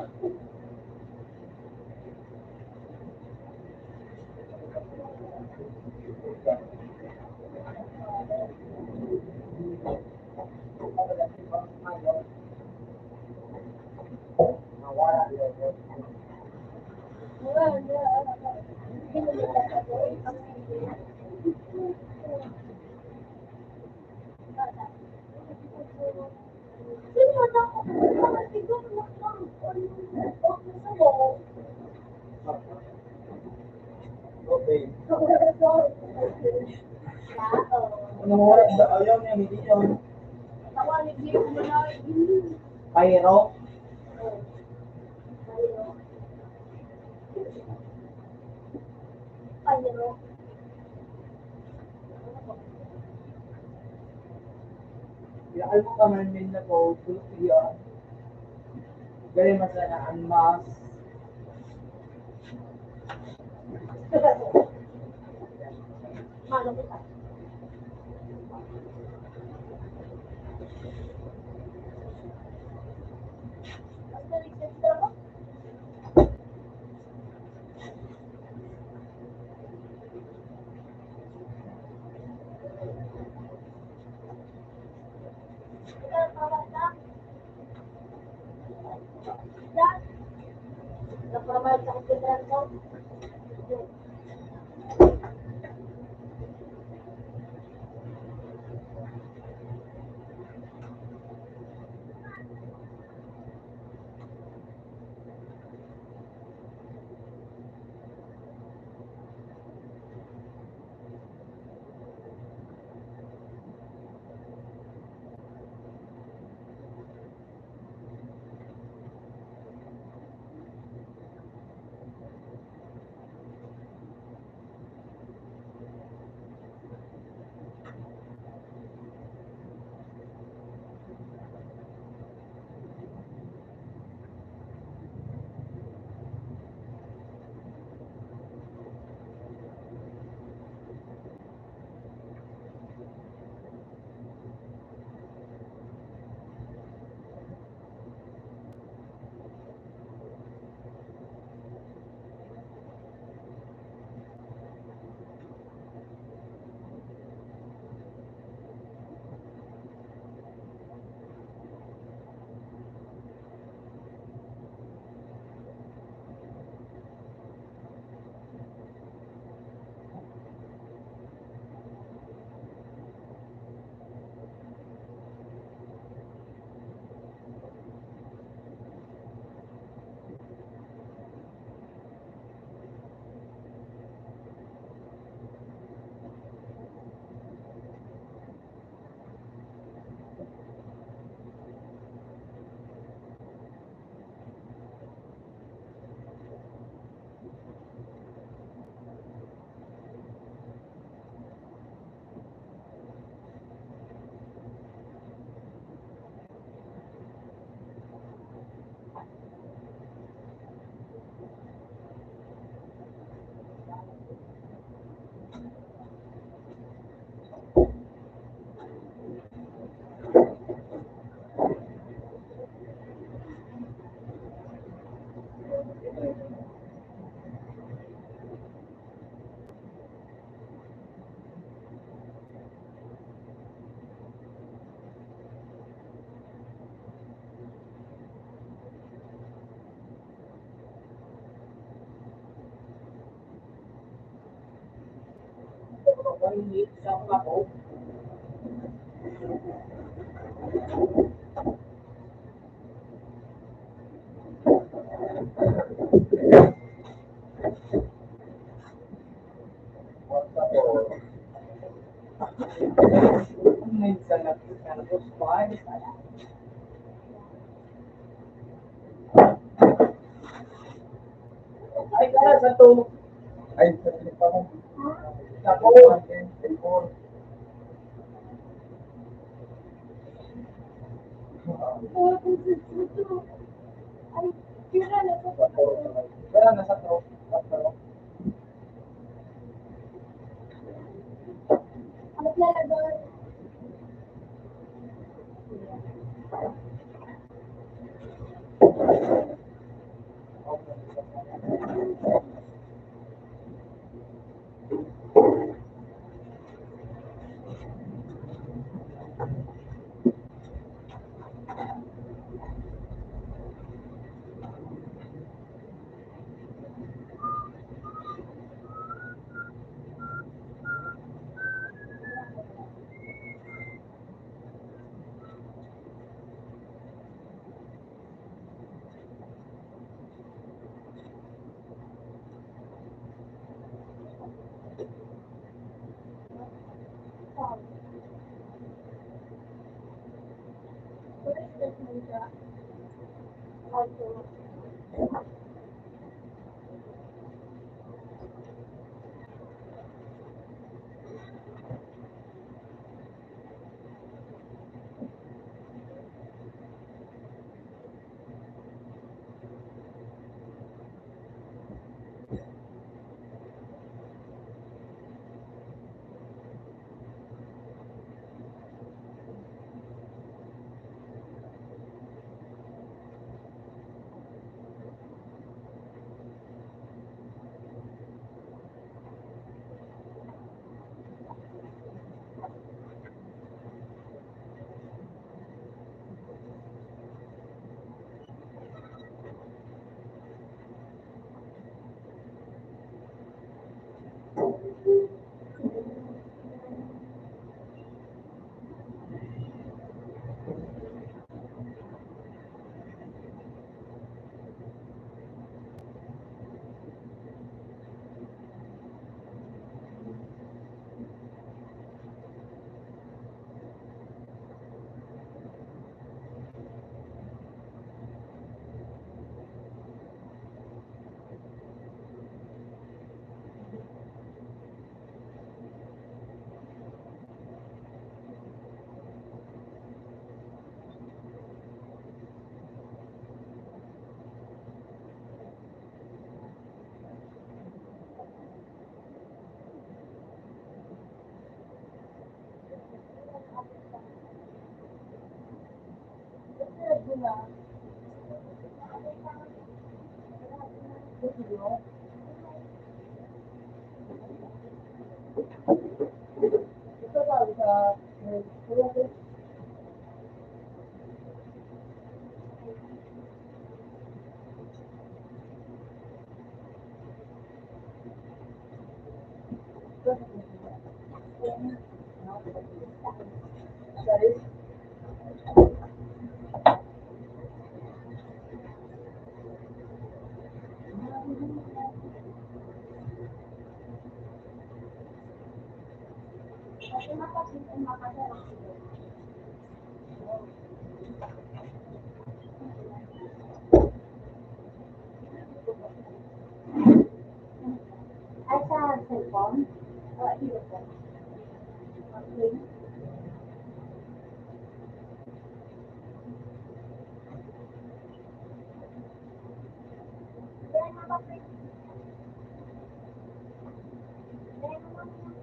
Anong oras ba? Ayaw niya, hindi yun. Cairo? camera. Yakal mo ka man din na po, tulog yun. Gawin mo sana ang mas. Mano kita. Basta register mo. Ikaw tawag na. Dan. Napabayad sa computer mo. Mainit sa ako. Minsan na po spine. Ay, kaya sa to. Ay, sa pa ko. Sa ko. Ay, tira na po. Wala na sa to. Ang maglalagay. Ito ba sa sorry. Kasi makasin ang makasarap sila. Ay, sa cellphone? Iyo po. Okay. Kaya nakapit. Kaya nakapit.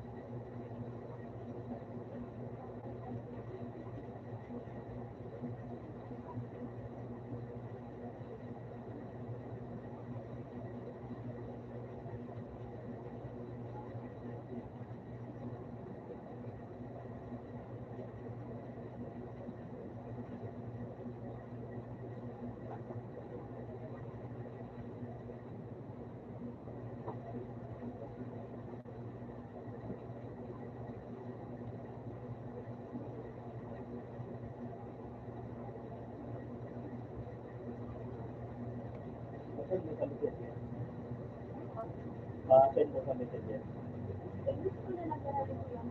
Send mo sa messenger. Send mo sa messenger. Gusto ko na nagkarami ko lang.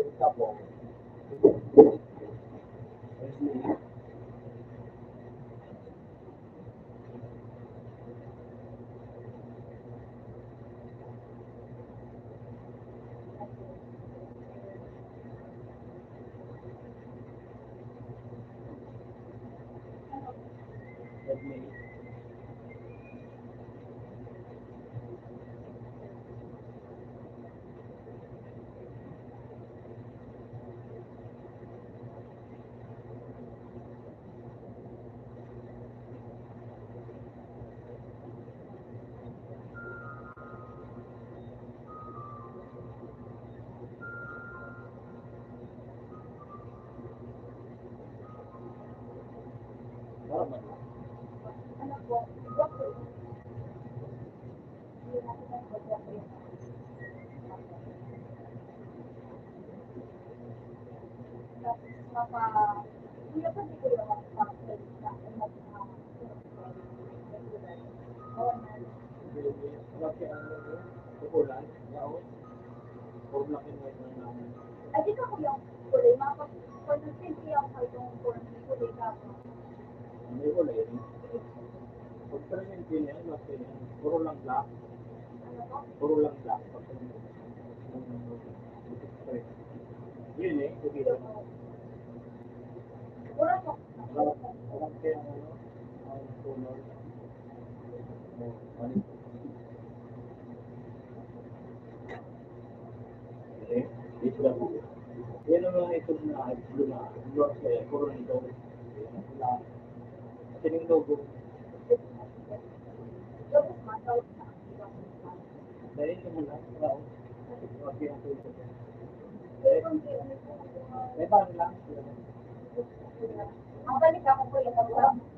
Isa po. Redmi. Normal. Ano po? Broccoli. Hindi natin ang broccoli. Tapos hindi pa di ko yung broccoli na Laki ang ukulan. Laos. Or black and white na naman. ay, di ka ko yung kulay. Mapag-consistency yung kulay ka po. May kulay rin. Pag premium din yan, laki yan. Puro lang black. Ano po? Puro lang black. Pag premium. Yun eh, kumita na. Pura po. Alam kaya ang color. Okay, ito lang. Yan ang mga ito na blue kaya puro nito. Kasi yung logo, Tapos matawag na. dahil yung lang, wow. Okay, ang tuloy ko. May paano lang. Ang balik ako po yung pagkakas.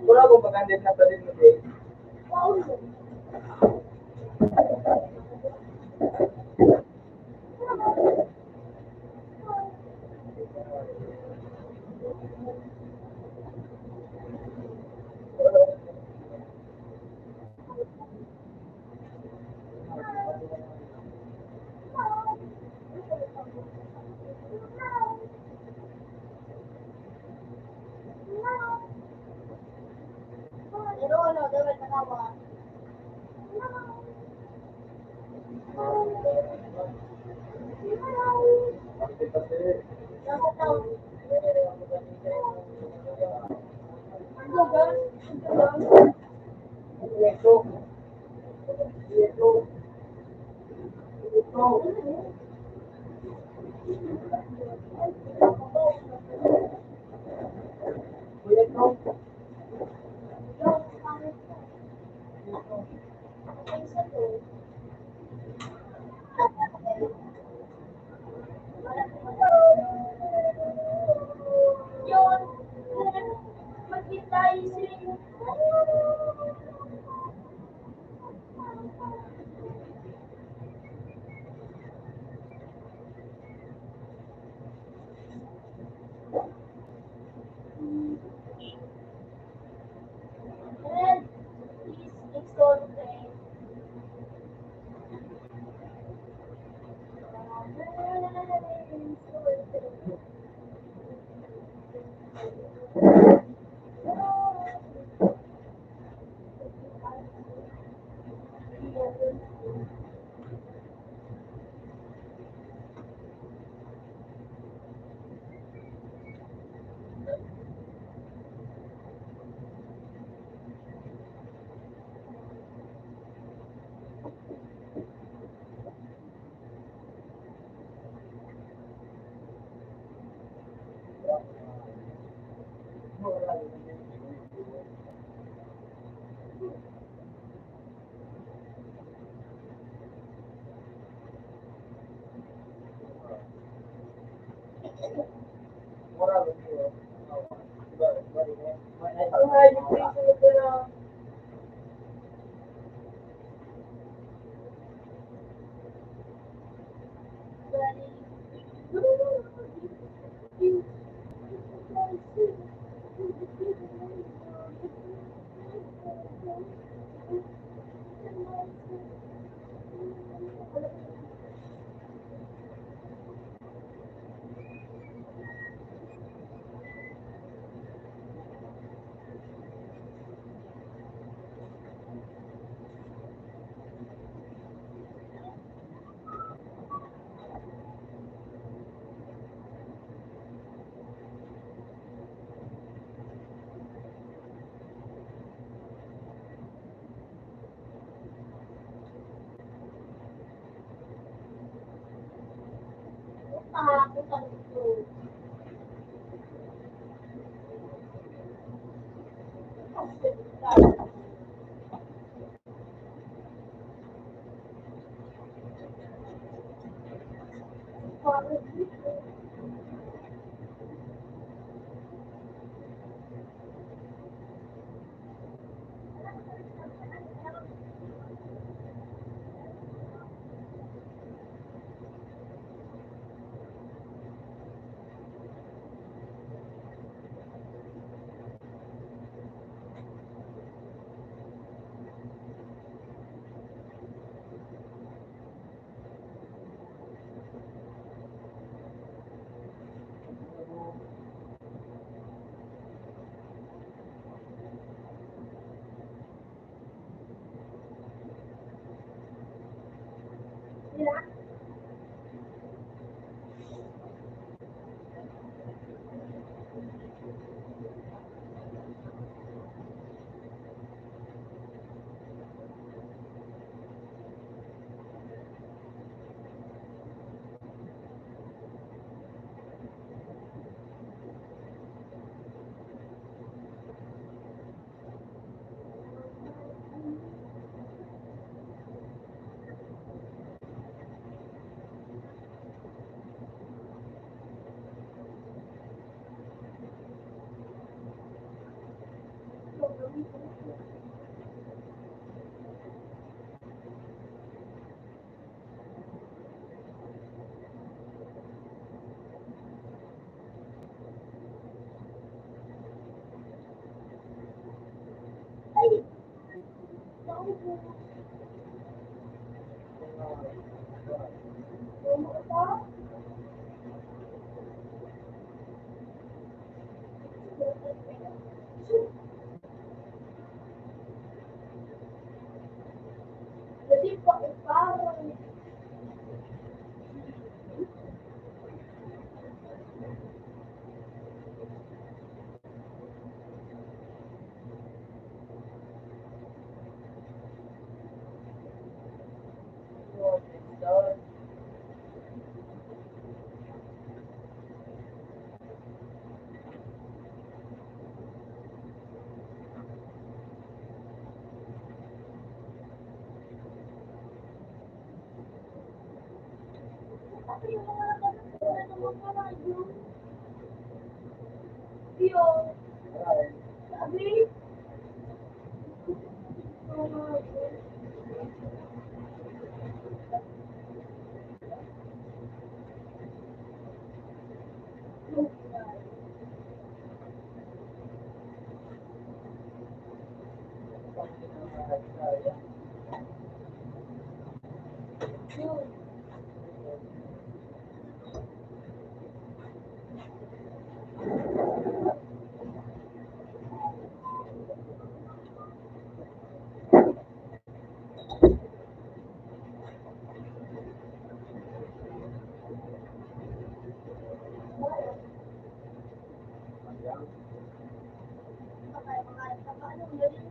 Wala akong magandang na pa rin mo din. Pero ano, dapat nakawa. Nasa taon. Ano ba? Ito. Ito. Ito. Ito. Yun. Magkitay sila. And is exalted. Ay! Naupo. Naupo pa? Jadi pakai parang. Tapi yung mga nakasama ng mga radyo. Yung sabi, yun. Kaya mga sa ano, ganun.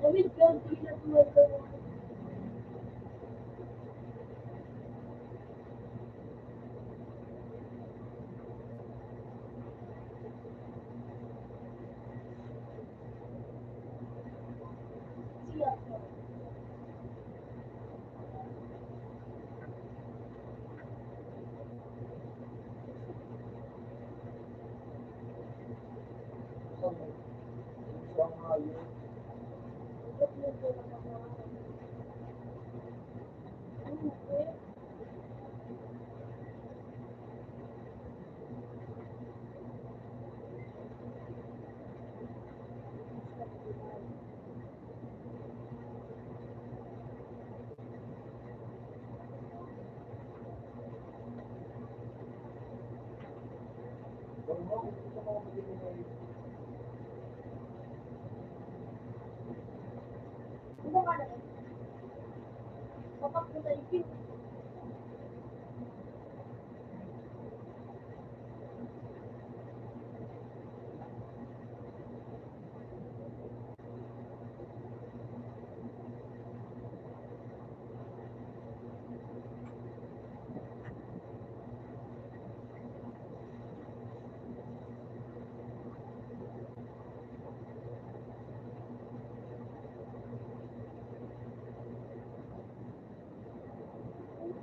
David, ganti na tuwag ka mo. Siya. Ano ka na? Kapag mo sa ipin.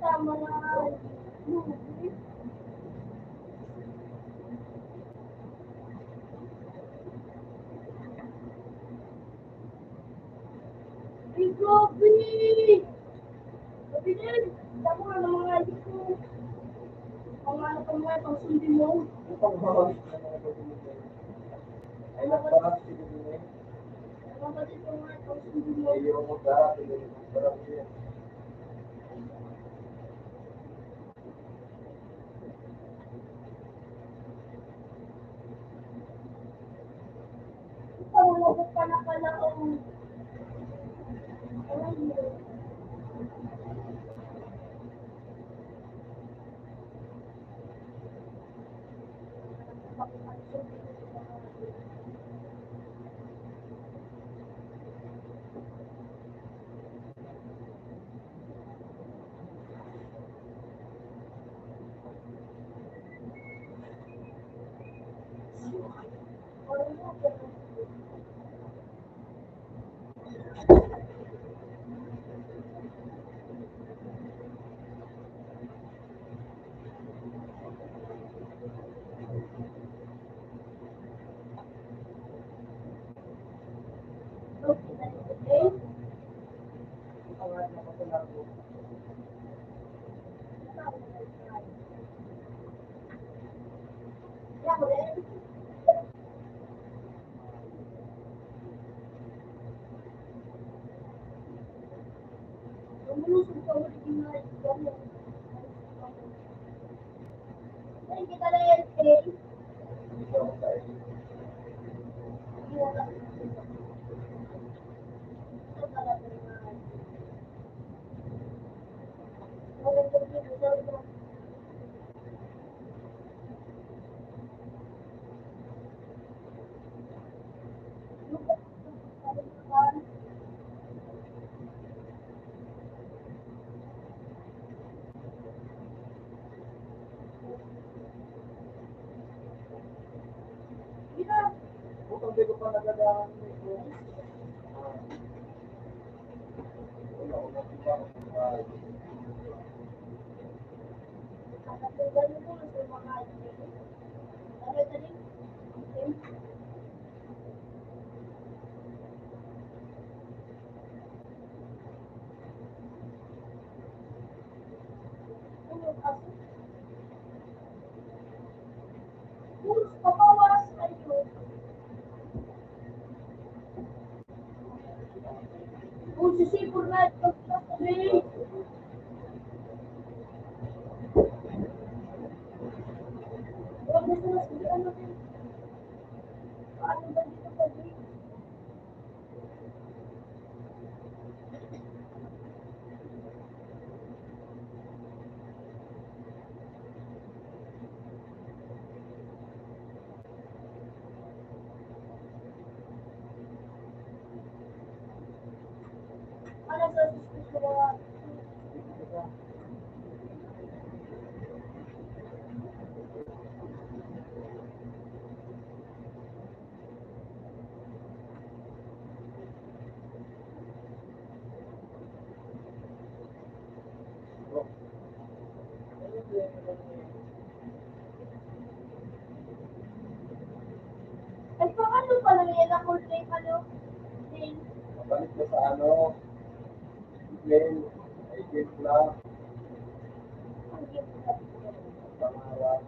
Tama na. Ay, grabe! Grabe din! Damo nga ng mga adik ko. Ang ano pa mga itong sundin mo. Ay, napatid ko mga itong sundin mo. Pangulabot pa na pala ang... Kung hindi ko pa nagagaan ko, wala ko na diba Kung sisipur na ito, ano sa susunod? Ay, paano pala nila kung ano? mabalik ko sa ano, email, agent lang, pangarap.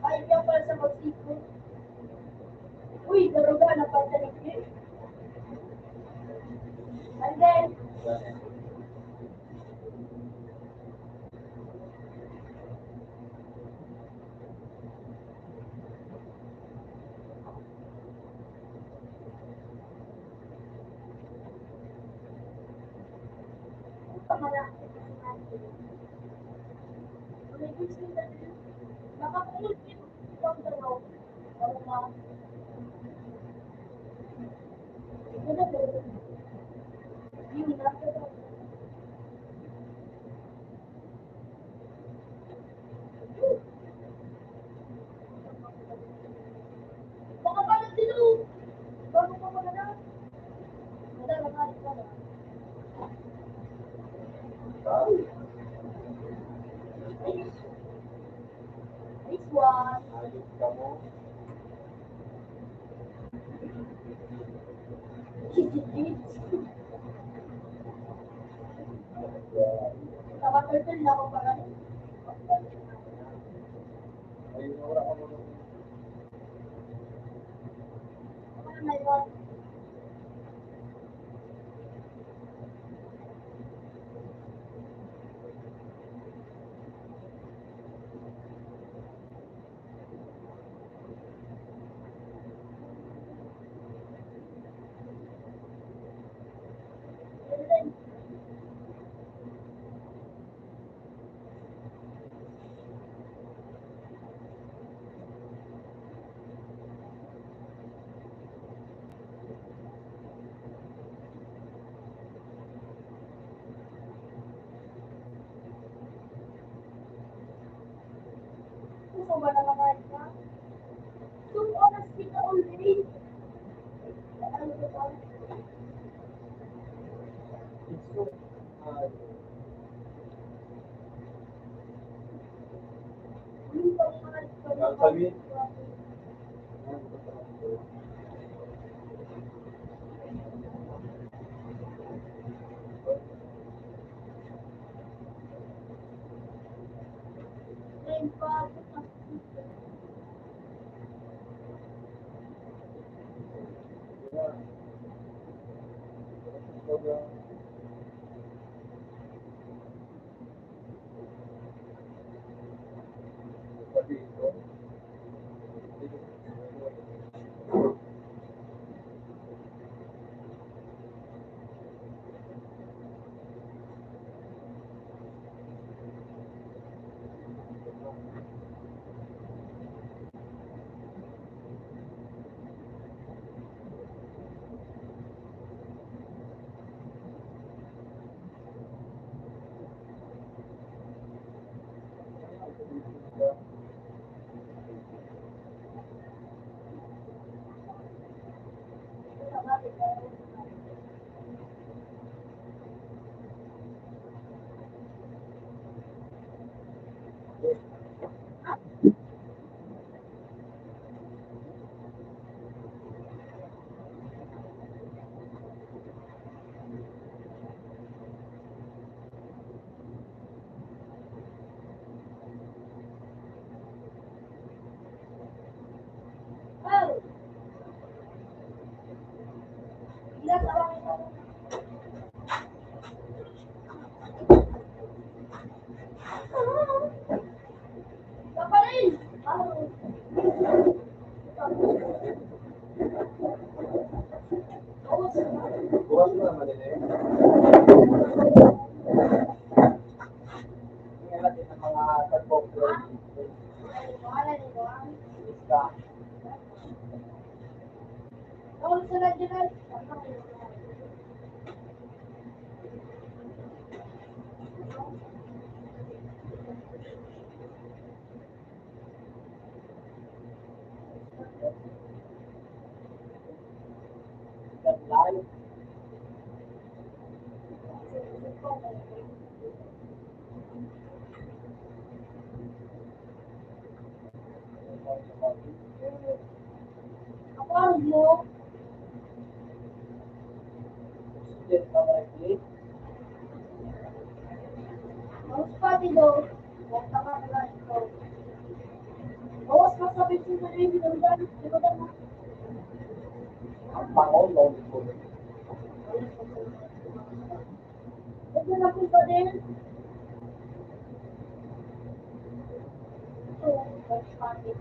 Ay, yan pala sa Mexico. Uy, daruga na pa sa likid. And then, nakakulot din yung dalaw. Ano na? Ito na ba? Yun na. Baka pala sila. Bago pa magana. Madala nga rin pala. Nice one. Ayos ka mo. Nakaturtle na ako para. Ayun, wala ka mo nung Ano na yun? gusto ba na mga ito? 2 hours kita all day. Ano ba ba? It's so hard. Yung pang mga ito. Ang sabi? Ngayon pa. Oh! Ilan tawag ito? Kaparin! Bukas mo naman din eh. Tingnan natin ang mga tagpong Wala nito. Iska. Ako sa regional. Live. Ako ang mo. Student pa correctly. Ang spati daw. Ang tama na ito. Bawas pa sa bitsin sa rin. Di ba na? Ang pangon, no? Huwag na po ba din? Ito. Ang spati.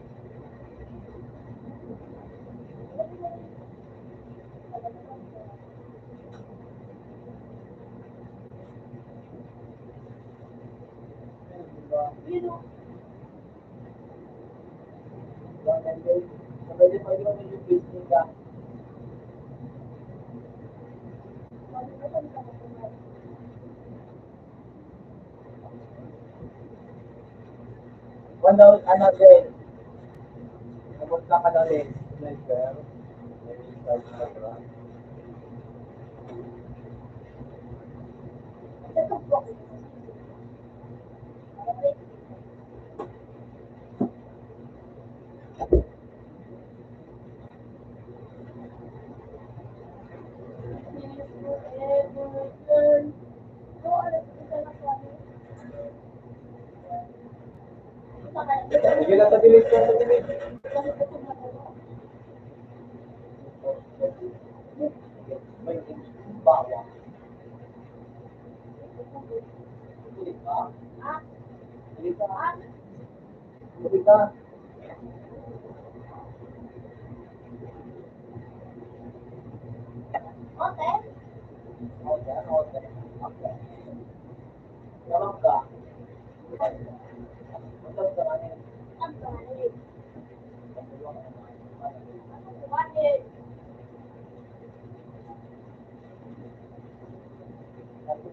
Yun o. Pwede pa yun yung business ka. Ano din? Napunta ka na rin. Sniper. Ito po. Sige lang sa bilis ko. Sa bilis. May bawa. Bilis ka? Bilis ka? Bilis ka? Okay. Okay, okay. Okay. Tawag ka. Matawag ka nga niya.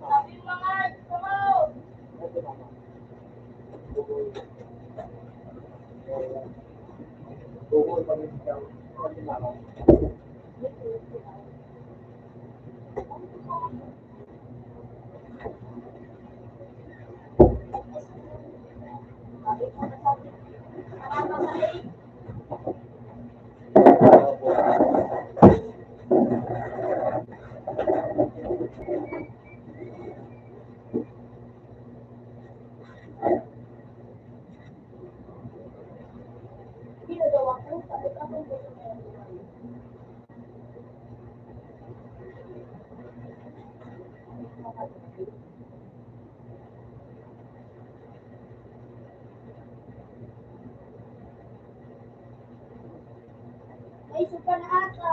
Sabi mga sumaw. Bukol pa rin siya. Ginagawa ko, tapos ako gusto ko. May suka na ata.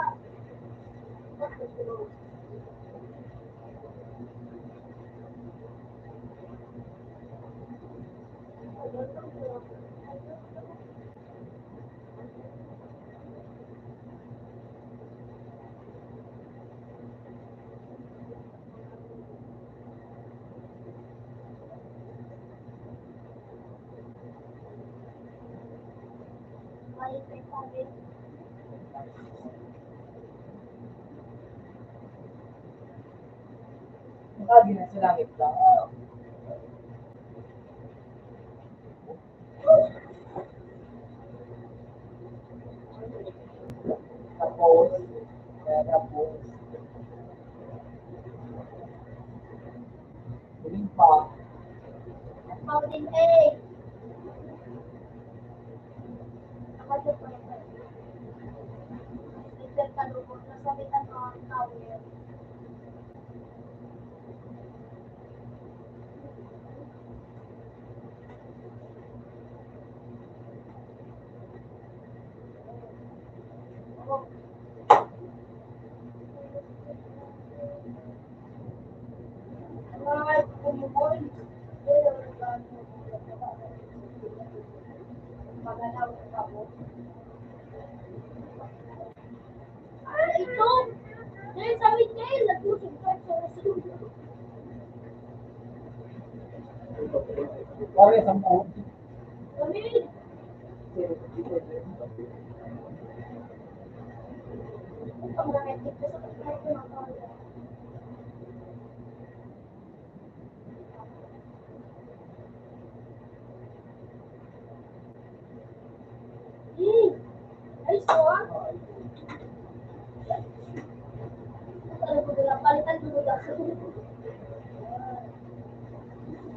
May sabi. Lagi na sa langit lang. Tapos, huling pa, Mountain egg. Nakadyo po ito. Little kalubog. Nasabitan mo ang towel. Ay, kumukol. Magalaw ako. Ay, ito! Dahil sa retail, naglusog ka sa restaurant. pare sa mga Kami, ang mga ito sa pagkain ng mga ay, so ah. Alam ko nila, palitan mo nila.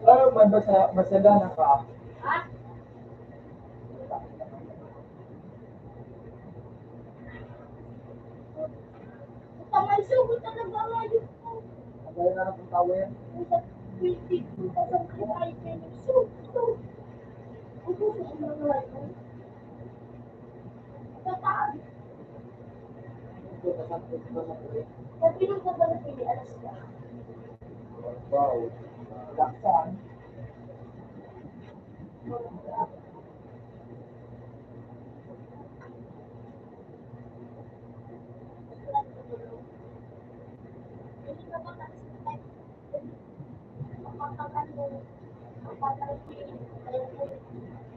Pero may masagana ka. Ha? Kamay sugot talaga ngayon ko. Agay na ng tawin. Sa 22,000 pinag sugot. Ang gusto ko na ngayon. Tataan. Sa pinagdadala ko ni alas ka. Wow. Laksan.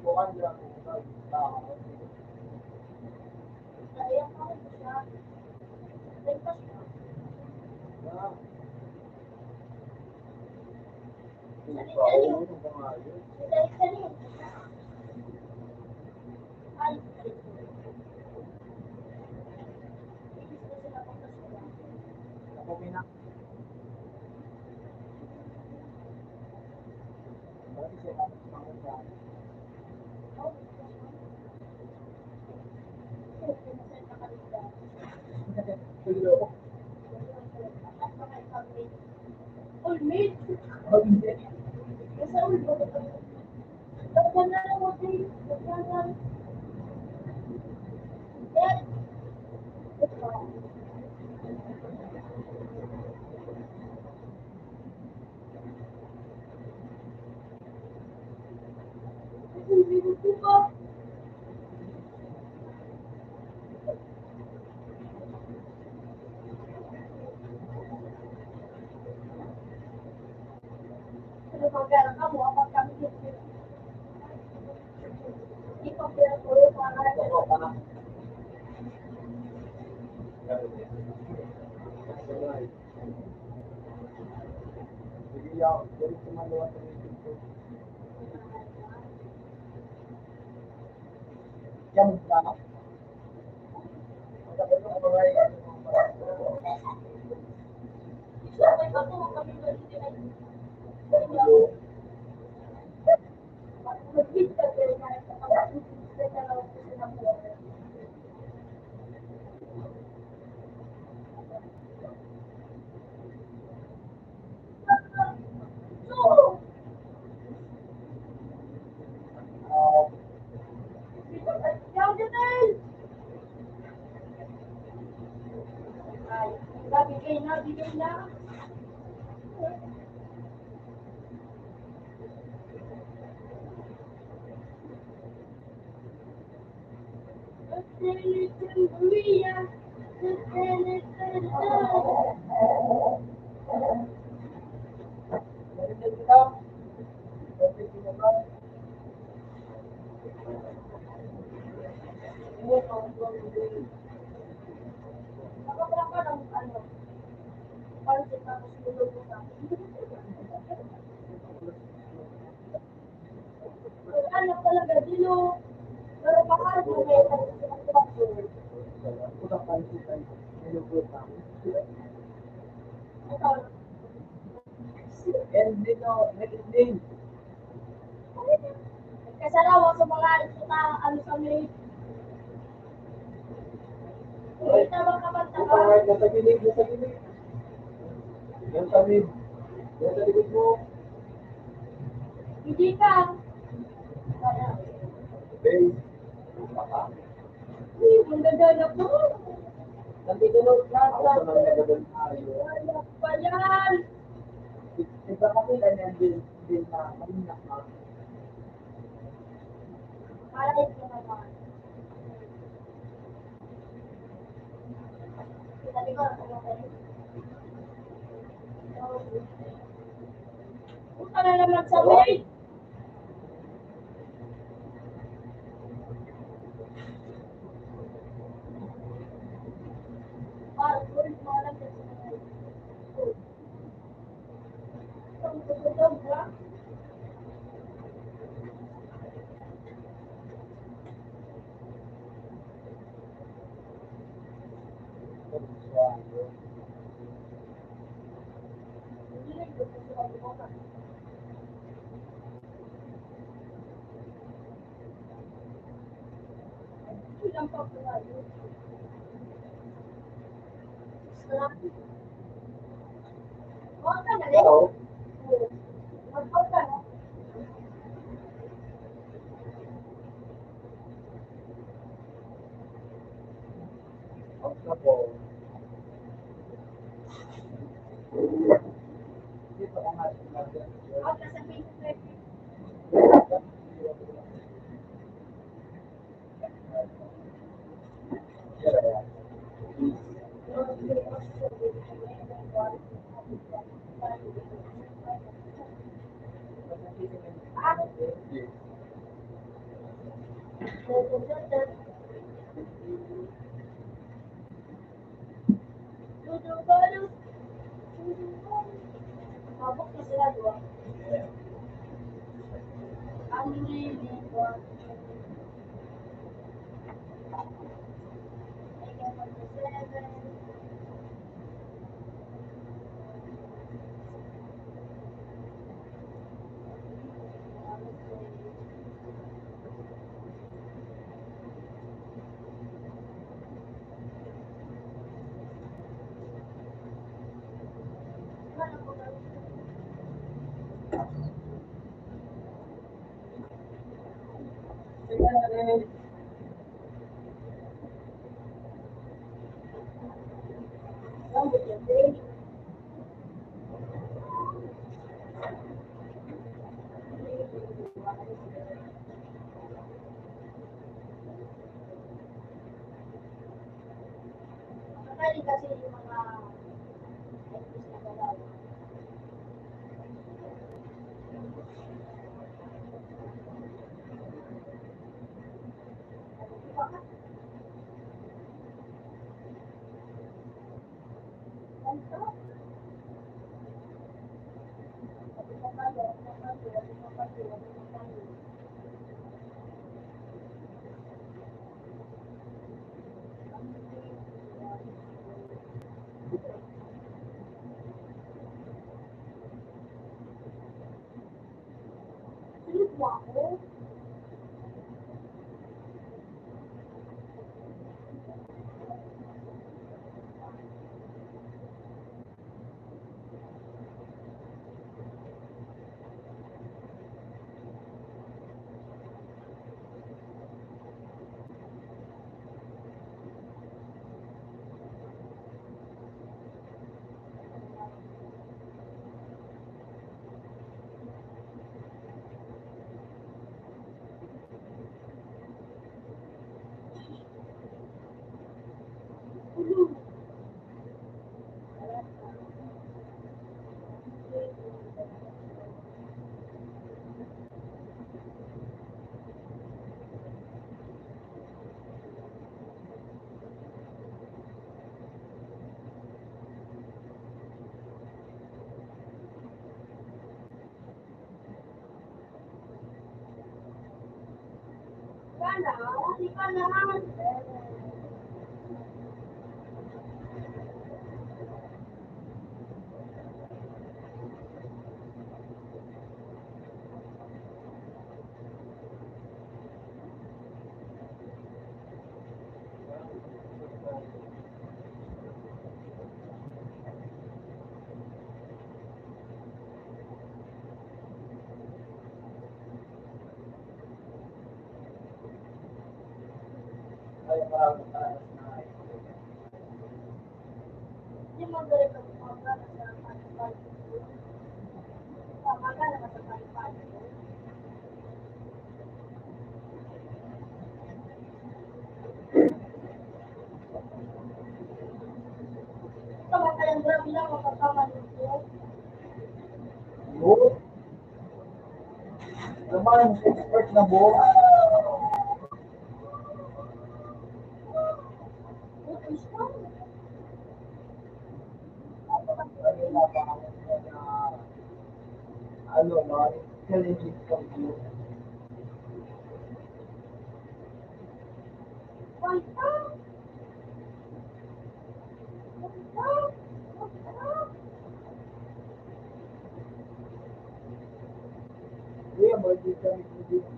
Bukan lang. Okay na. Ulmit. Nasa ulmit. Lagyan na lang mo din. Lagyan na lang. Yan. Ito. Ulmit ko ba? Ano pag-gara ka mo? Kapag kami dito. Hindi pa pinatuloy para Oo, parang. Sige, ako. Galit ko maluwa sa YouTube ko. Yan, ano? Sabi ko, mga may bago kami doon din ay mag-bid ka pero kahit sa kapag-bid ka lang gusto ng buwan. So, ikaw din ay, bigay na. Maria. Nakapala ka ng ano, pansit na susunod mo na. Ano talaga, dino. Pero baka mo may Puta pansitan, nilubutan. And dito, din. kasalawa sa mga isuta, ano sa may ito mga kabanta ka. Alright, nasa gilid, nasa gilid. Yan sa mid. Yan sa likod mo. Hindi ka. Base. Baka. Ang ganda na po. Nandito na plaza. Ako na nagagal tayo. Wala pa yan. Iba kami ganyan din na kanina ka. Para ito naman. Sabi ko, punta na naman sa may. Para, ulit mo alam sa may. Ang tutulog ba? Ilang pa po nga yun. Sarap. Huwag ka na rin. Hello. Huwag ka na. Ako po. Dito ang ating natin. Huwag ka sa Facebook. Mabok na sila, di ba? Ang hindi ko. Kasi yung mga actors na galaw. Wow. Sana, hindi ka na. Ay, maraming talas na Hindi mo galing ang mga sa pag-pag. Tama ka naman sa pag-pag. Tama ka yung grabe lang makakamanit yun. buo. Naman, expert na buo. Ay, napakahusay na ano, mga intelligent computer. Hindi, emergency kami dito.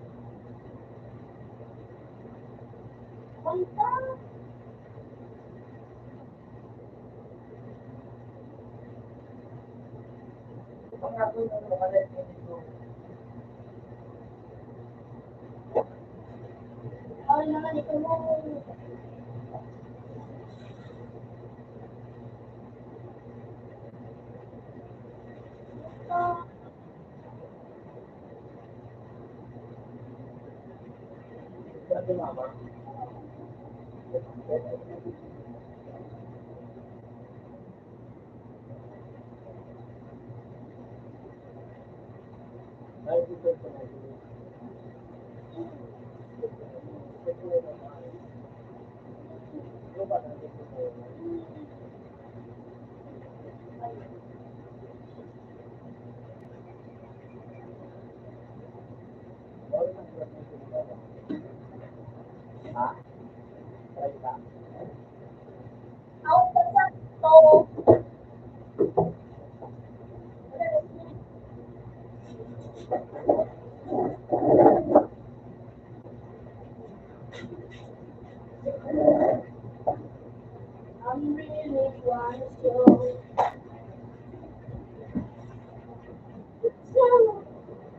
Ito nga po yung makalit nito. Ay naman, ikaw mo. Sabi nga ba? Ay, dito sa mga. Ano ba natin ito? Ha? Try ka? Ako pa sa to. I'm really want to.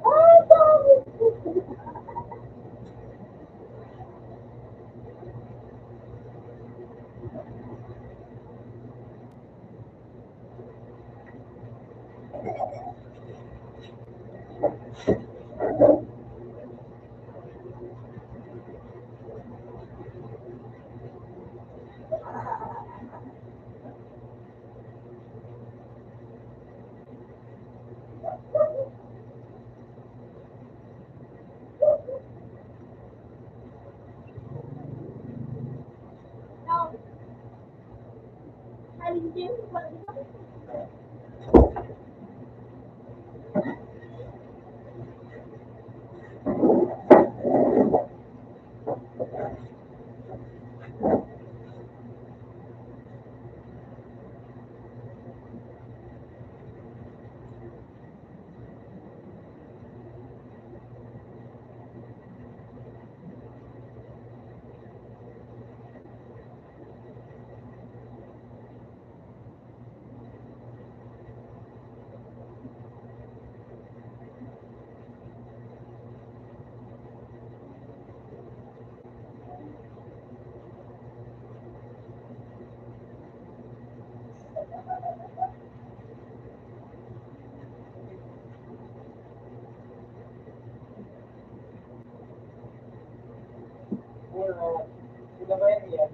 I don't. No, I didn't. Sila ba yan yan?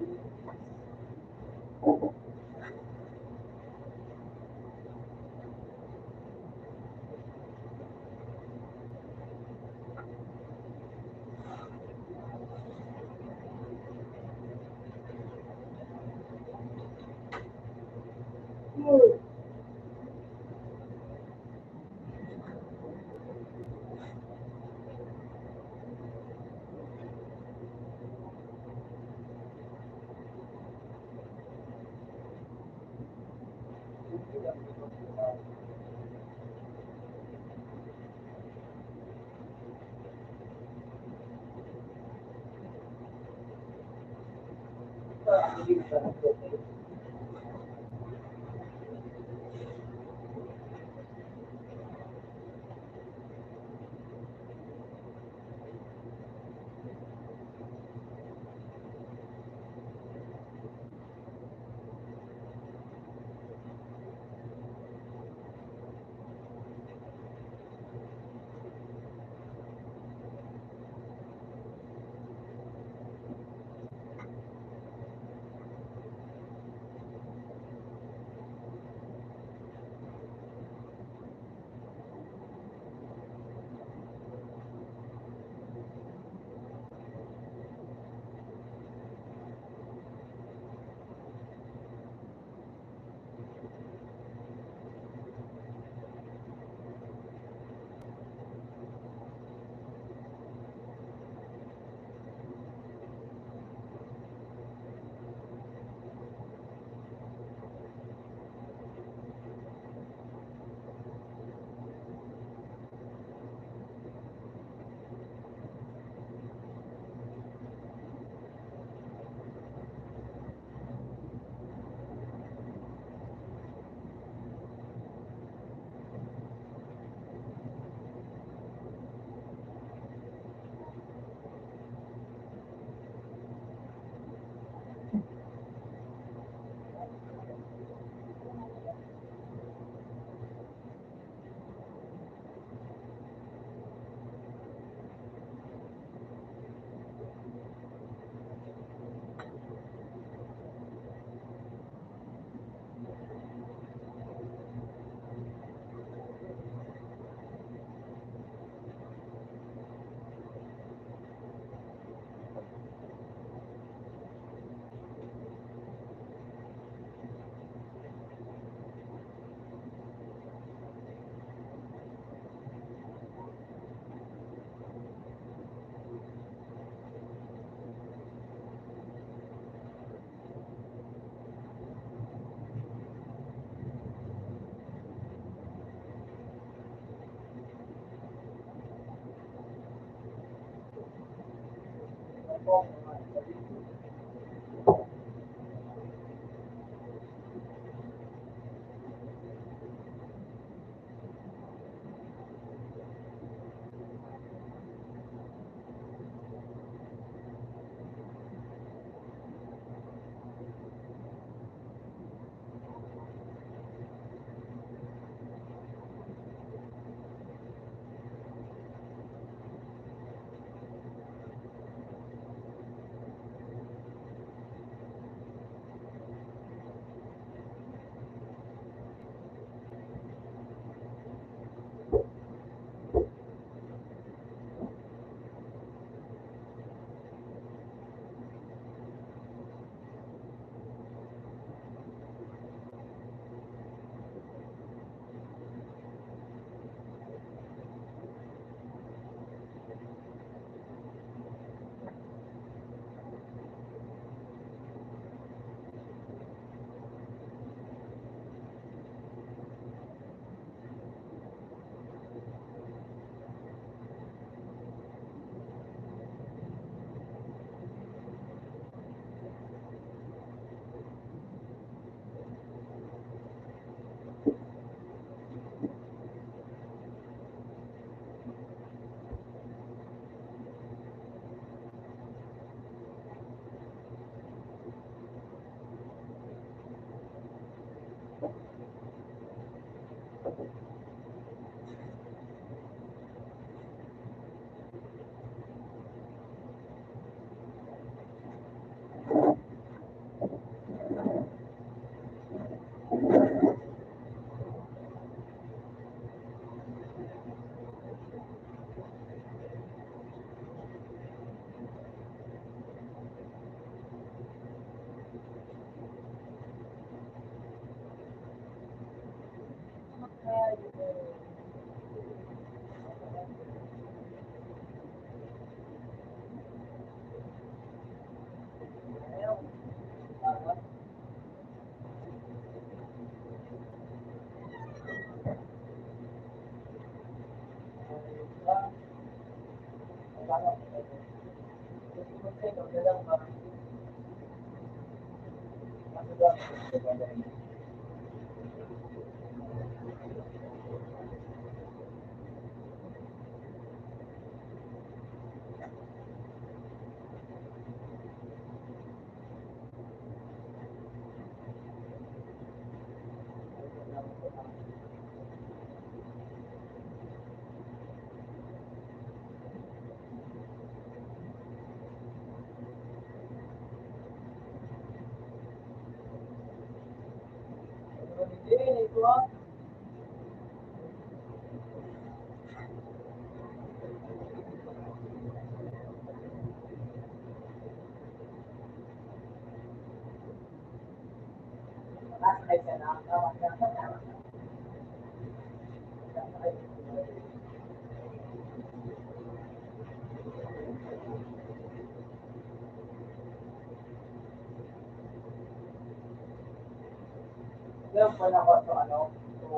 Yan pala ko to ano, to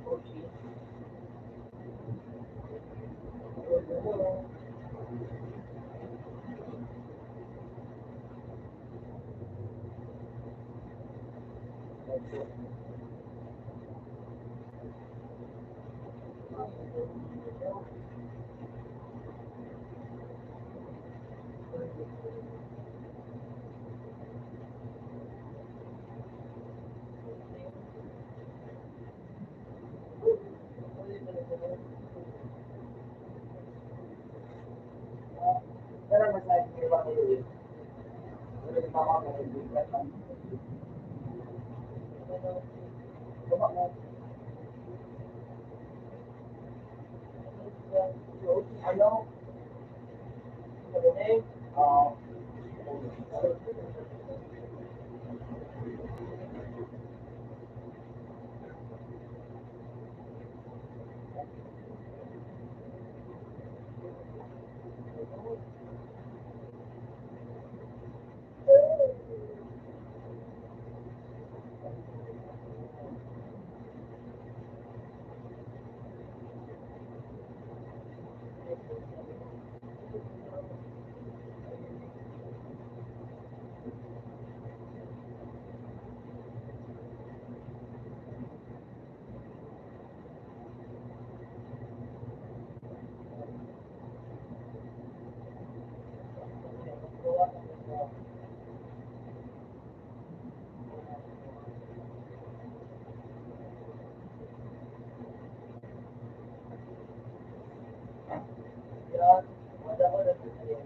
sushi. Pero masaya ko ba kayo yun? Pero di ba ako nag-ibig? Baba mo. Ano? Marinig? Yan. Wala ko na siya.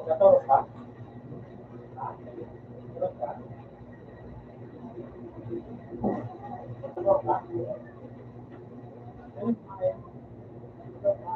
Nagkatulog ka? Tulog ka? Tulog ka? Ganun pa kayo. Tulog ka?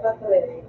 3.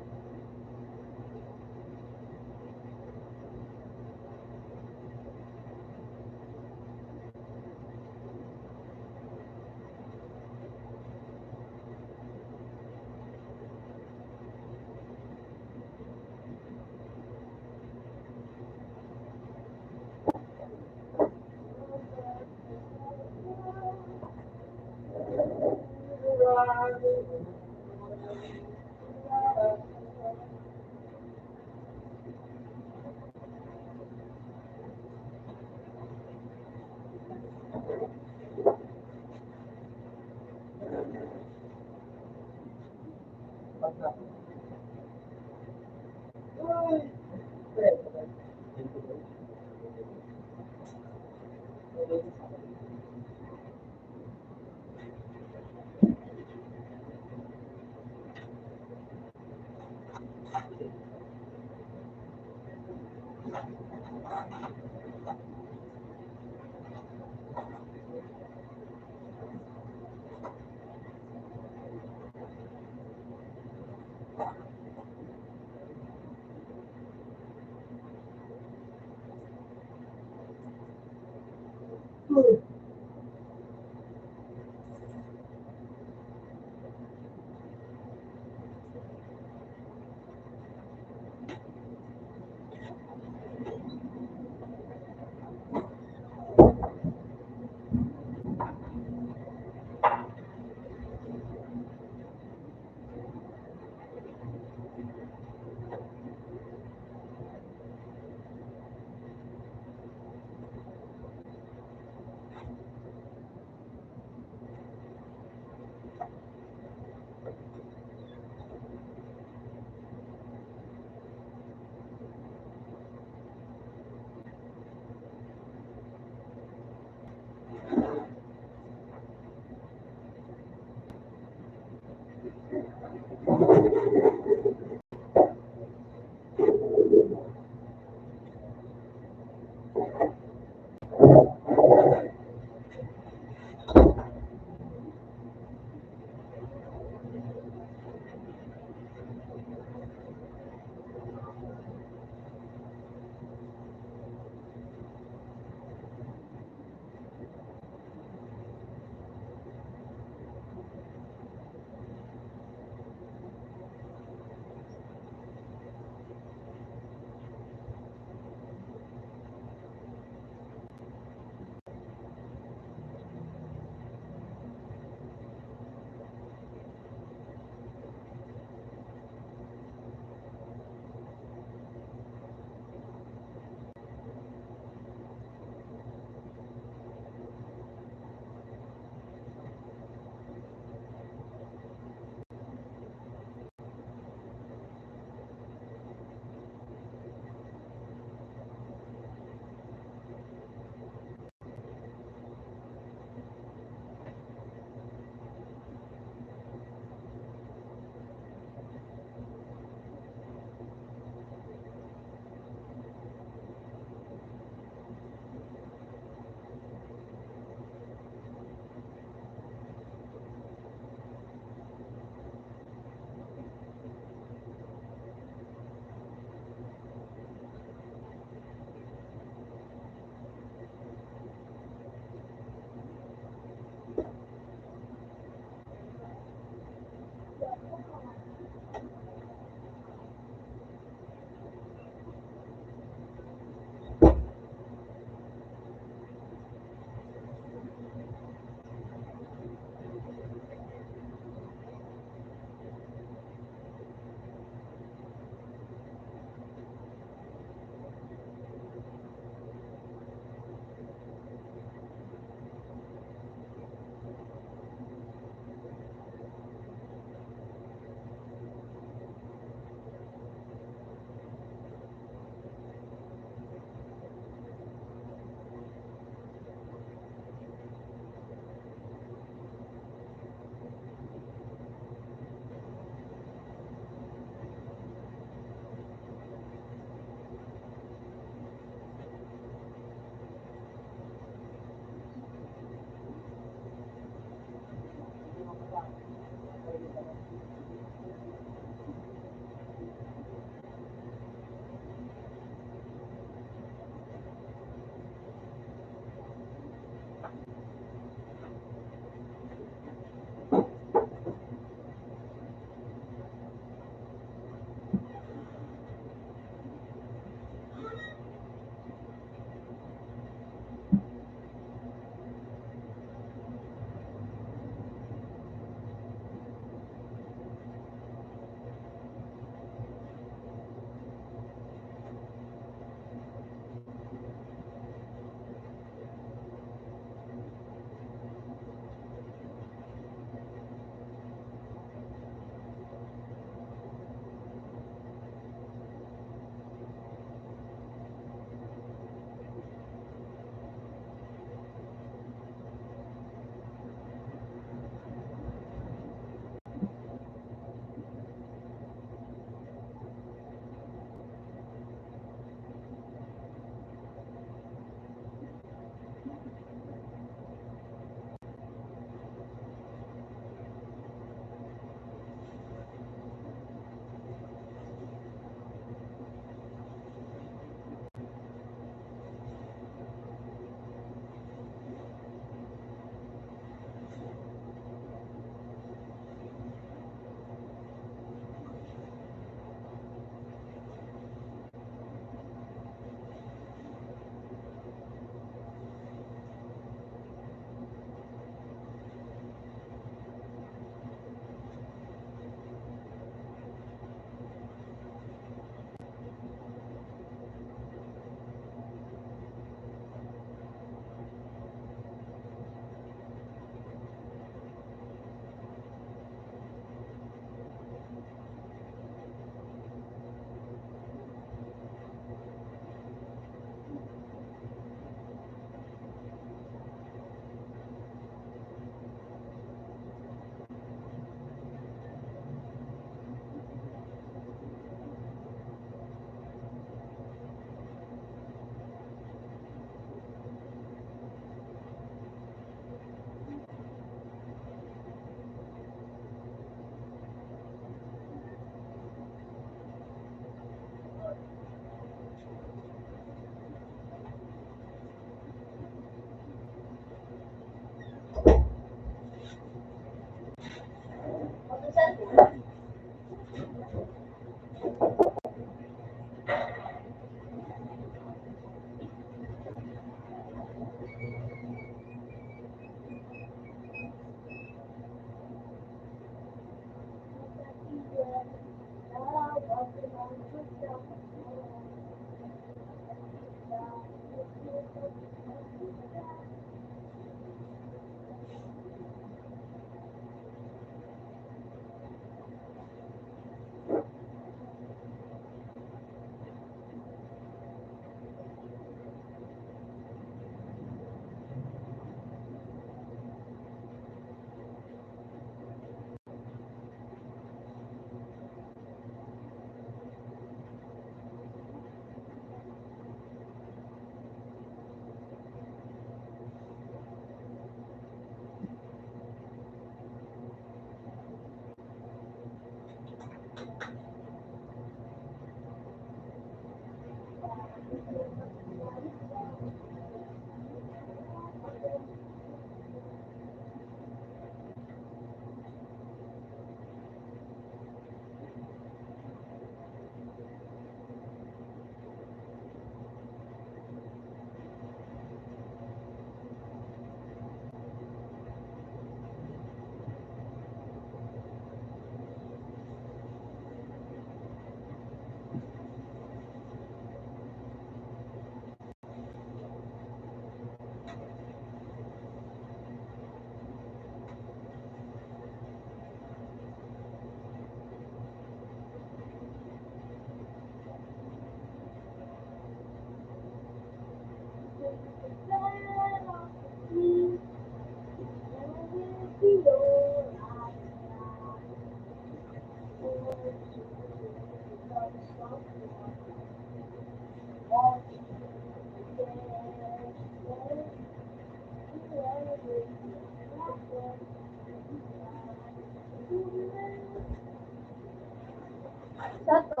Satu.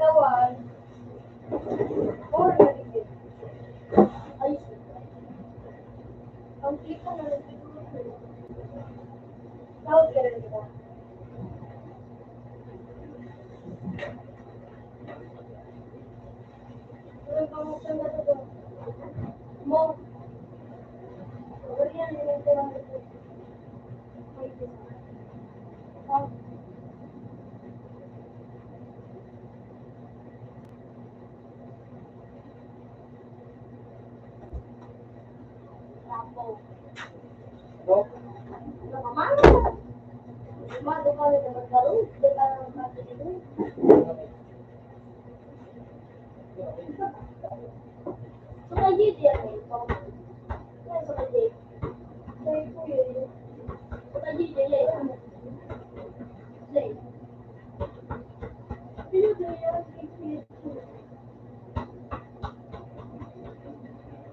Kawan. Oh, nagigit. Ayos. Ang kita na nagigit. Tawag ka rin kita. Pero kamu sa na ito. Mo. Wala yan yung ito lang ito. Ay, ito. Tapo. Mana? Mana kalau dapat baru, dia akan mati itu. Suka dia nih, ya suka dia. Saya itu ya, suka dia ya. Saya. Ini dia yang itu.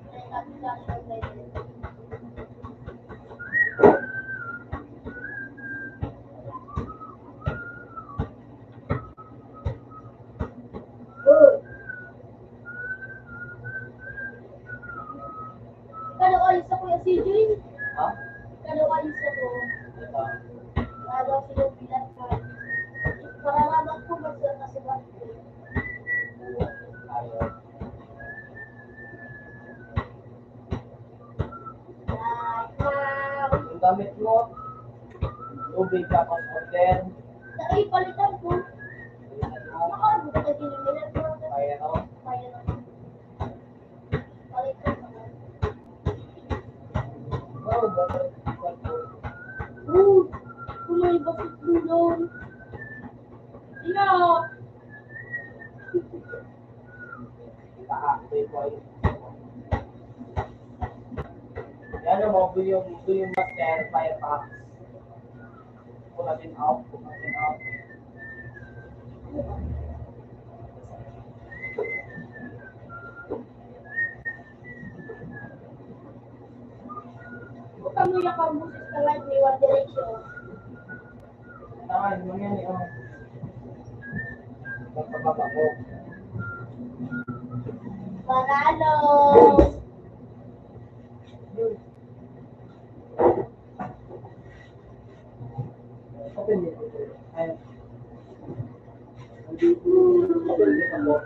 Saya tak sampai. Kalau alis ako yung si Jun. Ha? Kalau alis ako, Diba? lalo sila bilat ka. Pararamat ko ba sila kasi ba? Ayaw. Wow! Yung gamit mo, tubig tapos order. Ay, palitan ko. Ano? Ano ba ito ginamilan ko? Kaya no? Kaya na. Palitan ko. Oh, bakit? Kulay bakit doon? Ina! Kaakboy ko ayun. Yan ang mga yung master Firefox. Pull natin out. Kamu yang kamu setelah di One Direction. Tangan mo yan eh. Oh. Magpapaba mo. Manalo! Open dito. Ayun. Open dito po.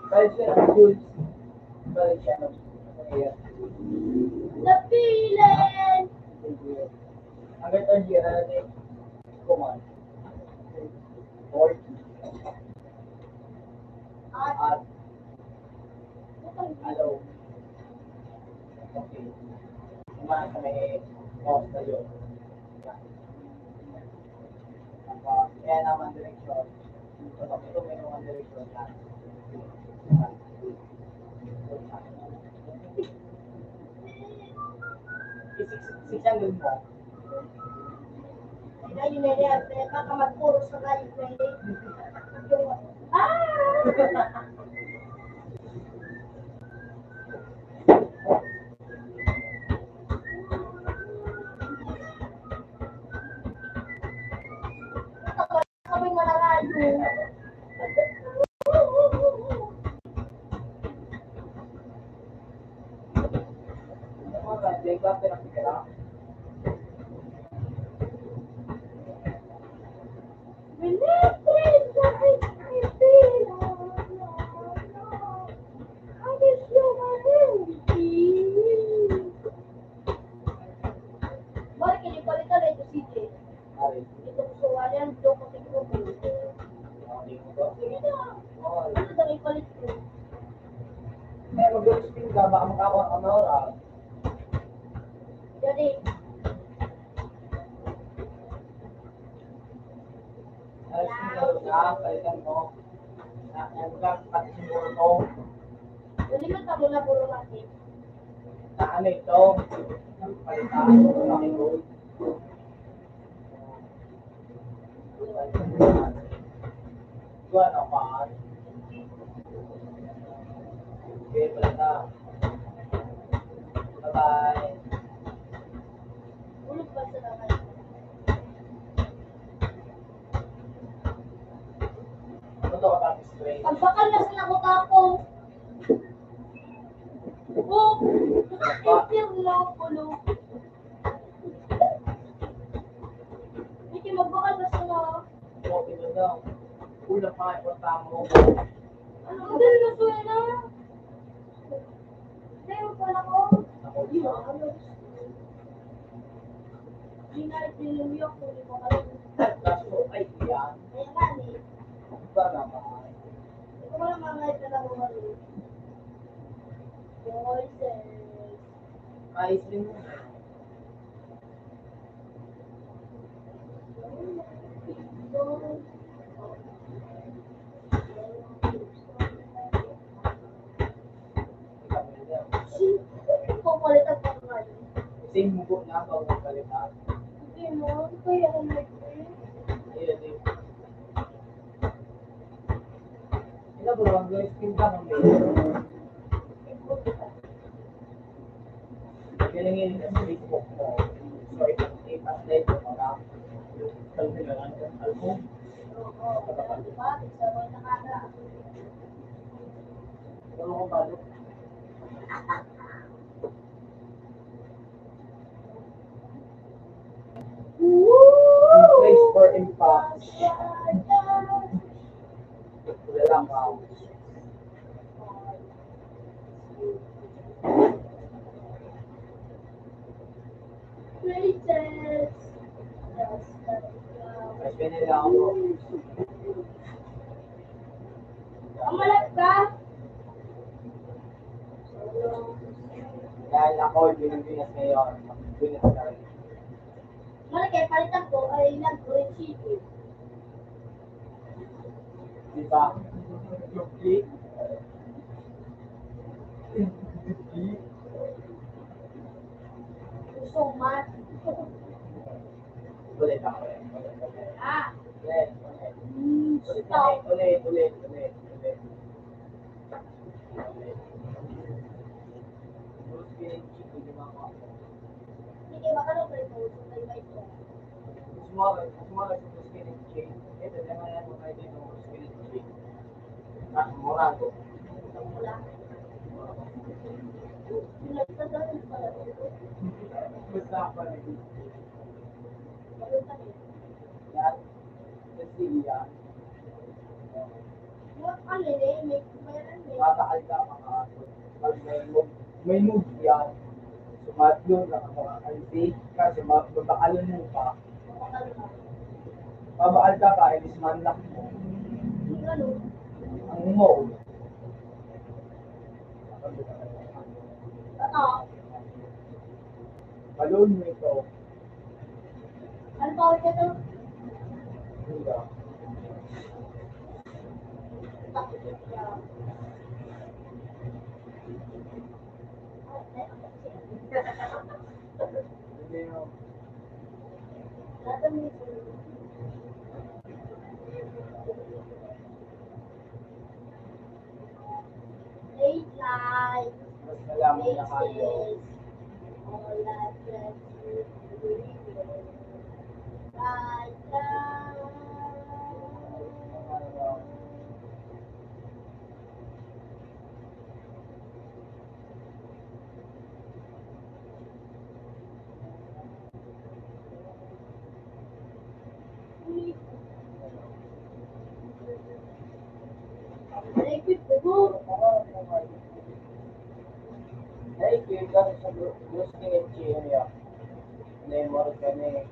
Balik siya ng goods. Balik siya ng ayan. Napilan! Hanggang ang gira natin. Command. Port. At. Hello. Okay. Kumain ka may mouse na yun. Tapos, kaya naman direksyon. Ito may naman direksyon na. Sisangin mo. Ayun na yan, baka magpuro sa galit na yun. Ah! Yung klase ng pera. Remembering what I feel. I wish you were here. Bakit kinipalitan na ito si Jay? Ay, Ito gusto nga yan, ito ko tingin ko. hindi mo to. Sige na. Oo. Ano na ipalit ko? Eh, mag-spin ka, baka makakuha ka na oras. Jadi, Ay, siguro ka, palitan mo. Ano ka, pati siguro to. jadi man tamo na puro natin. Na ano ito? Palitan, laki gold. Ito ano pa? Okay, palitan. Bye-bye. Ulog pa sa naman. Ano to ka tapos straight? Pagbakal na sa nakutapong. Oh, nakakipir lang ulo. Hindi magbakal na sa na. Okay na daw. Una pa nga ipunta mo. Ano ka din na suwena? Tayo pala ko. Ako Yun, siya. ano? Ginalit din yung kung mo ka rin. Kaso, ay, yan. Kaya nga eh. Iba naman. Hindi ko wala mga ito na mga rin. Voices. Ayos din mo. Pupalitan pa nga yun. Kasi mugo na bago palitan. Hindi mo, kaya ako mag-print. Ayun din. Ina bro, ang guys, pinta ng mail. Kilingin sa Facebook mo. So, i-update mo mga sabi na lang yung album. Oo, diba? Bisa mo yung nakaka. Ano ko ba? Place for impact. Wala lang ako. Places. Mas pinila ako. Ang malat ka? Dahil ako, Pilipinas ngayon. Pilipinas ka rin. Malaki, palitan ko ay nag-green chicken. Di ba? Yung click. Gusto mat. Ulit ako. Ah, Ulit. stop. Ulit. Bruce Willis, chicken, di ba ako? Hindi ba ka na pala ito? May may ito. Smaller sa Bruce Willis chicken. Ito, di ba yan mo kayo dito Bruce Willis chicken? Ah, morado. Wala. Nagtadaan pala ito. Basta pa rin. Palitan eh. Yan. Kasi yan. Yung ano eh, may meron eh. Matakal ka mga aso. Pag may move yan. Sumatlo na mga kalbi. Kasi mabakalan mo pa. Makakal na. Mabakal ka pa, ilis manlak mo. Yung ano, Ang mode. ano, Balon mo ito. ano tawag ito? Hindi. Takot siya. Hindi yung Dadami ko. Late night. mas nalaman na kayo. Faces. All I can see. Right now. Naikita sa gusto ng Chile. Nemor ka ni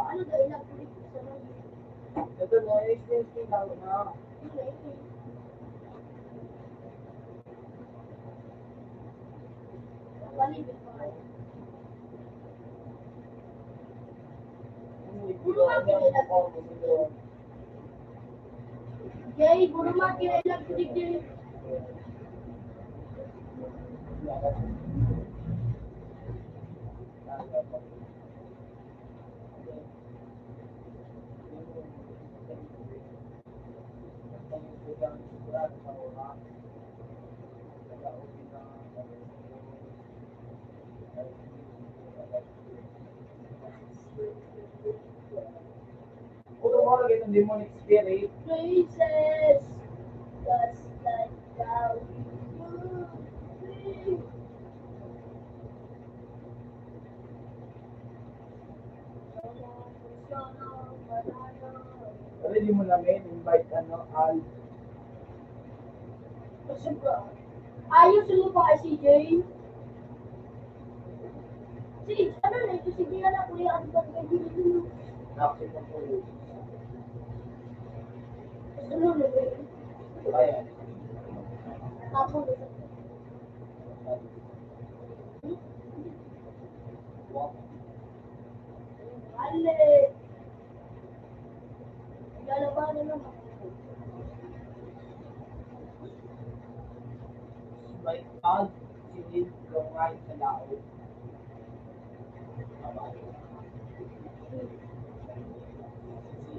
Ano daw ilang kulit sa mga ito na existing lang na Palibig pa kayo. Jay, buro mga kinailang kulit din. Ulo mo lagi itong demonic spirit. Praises, just like how you be. Ready mo namin, invite Al. Ayos mo pa kay CJ? Si, ano na ito, si Jay na kuya, ang bagay dito. Nakit ng ulo. Ano na ba yun? Ayan. Tapos, ale. Galabahan na naman. Invite Al. Silid Longay sa Lao.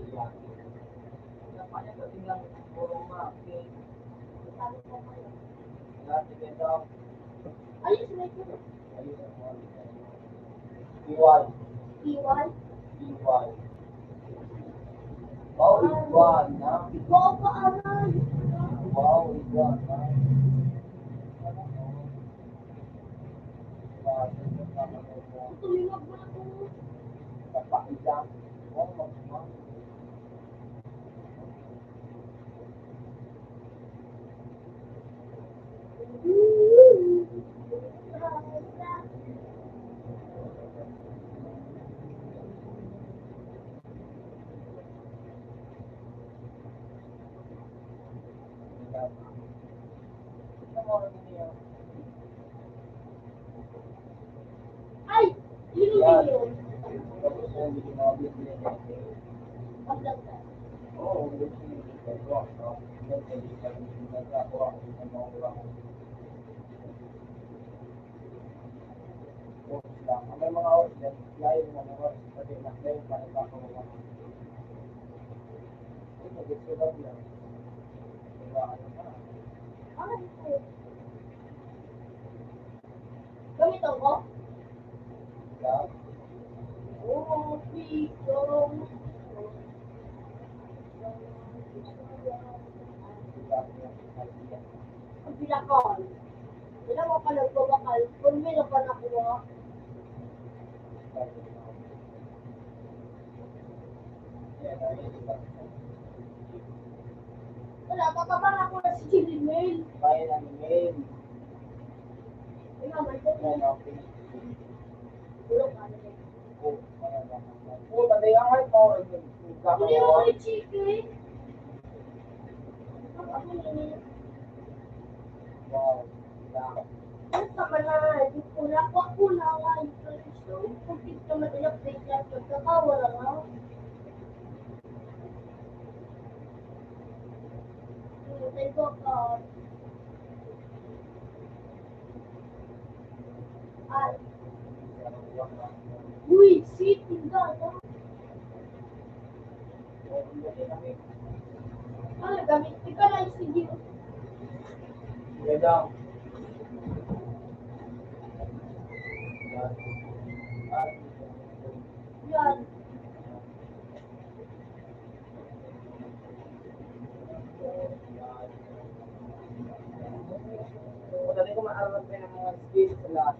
Siya. Napanya sa tinggang burong makin. Sabi ko kayo. Dati kaya Ayos na ito. Iwan. Iwan. Iwan. Wow, Iwan na. Wow, paaral. Wow, Iwan na. Tumingag mo na ito. Napakailang. Wow, magmang. Ay! Yun Yan. yun. Tapos yung hindi mga bibili natin. Paglag ka. Oo, gusto nyo dito. Wow, no? Yan, hindi ka rin nagkakawa. Hindi mo ang ulang. May mga oras yan. Layo na mga oras. Kasi naklayo pa nagkakawa. Ito, gusto lang yan. Wala ka naman. Ano ito? Gamitan ko? Yan. Oh, freedom. Ang pinakal. Ilang mo pa nagbabakal. Kung may na pa nakuha. Wala, tatabang ako na si Chili Mail. Kaya ng email. Ikaw, may ito. Yan, okay. Bulok ka na rin. Oo, tanday ang heart mo. Hindi mo may chicken. Ako nini. Wow. Lang. Ano ka ba na? Wag ko na nga. So, kung hindi ka mag-update na, pagkakawala nga. Hinintay ko ka. Ay. Uy, sit, tingga. Ano, gamit? Ikaw na yung CD. Gadang. Yan. Kung dati ko maaarap pa ng mga skills sa lahat.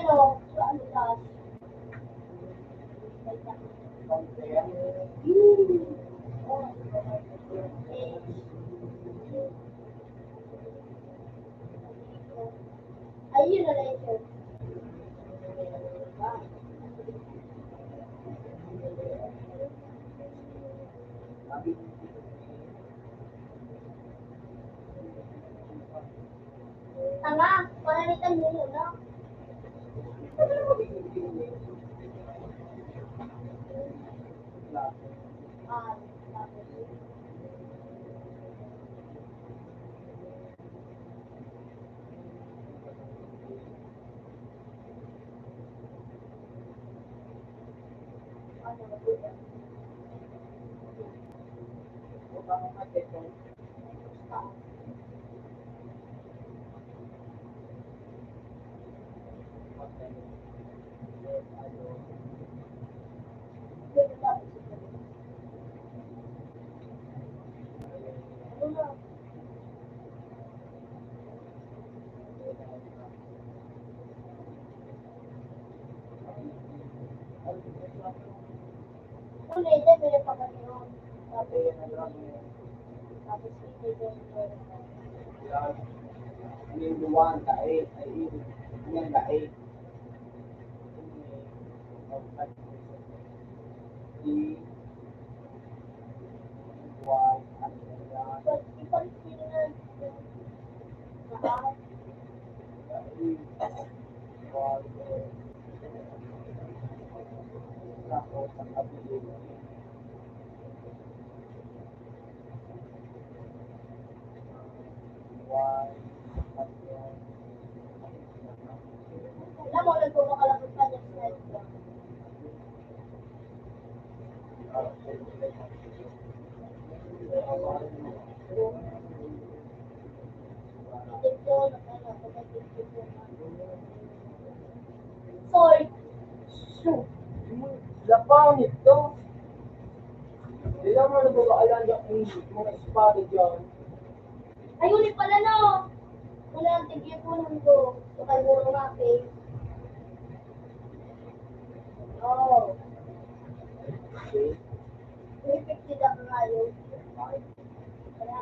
Ano, sa ano taas. Ayun na lang yun. Tanga, panalitan mo muna. Ah, ulit, may pa kami yun. Tapos, Luwan, kae, ay yan kae. Di luwan, ano yan, ipalit nyo na. Naka, luwan, ako sa kabili. Luwan, alam mo, nagpumakalapit pa niya sa ito. Ito, Soy. Shoot. Lapang ito. Hindi naman nagpapaalan yung mga espada dyan. Ayun pala no. Wala ang tigyapunan ko. Sakay mo ng aking. Oo. 350 lang nga yun. Kaya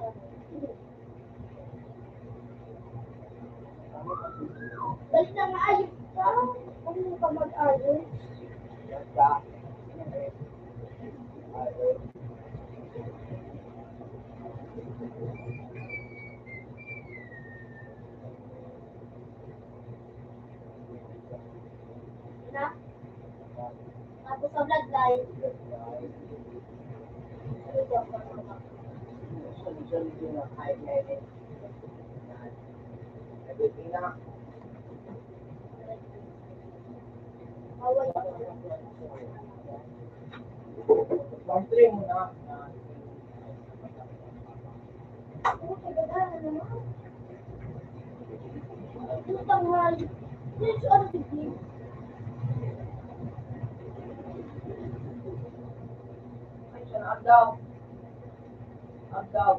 balik na nga ayos ka. Ano ka mag-ayos? Basta. Na? Tapos sa bloodline. Sunod-sunod yung high level. Everything na. Away. Country mo na. Ano ka gagana naman? Ano tanghal? Dito sa ano tigil? Abdaw. Abdaw.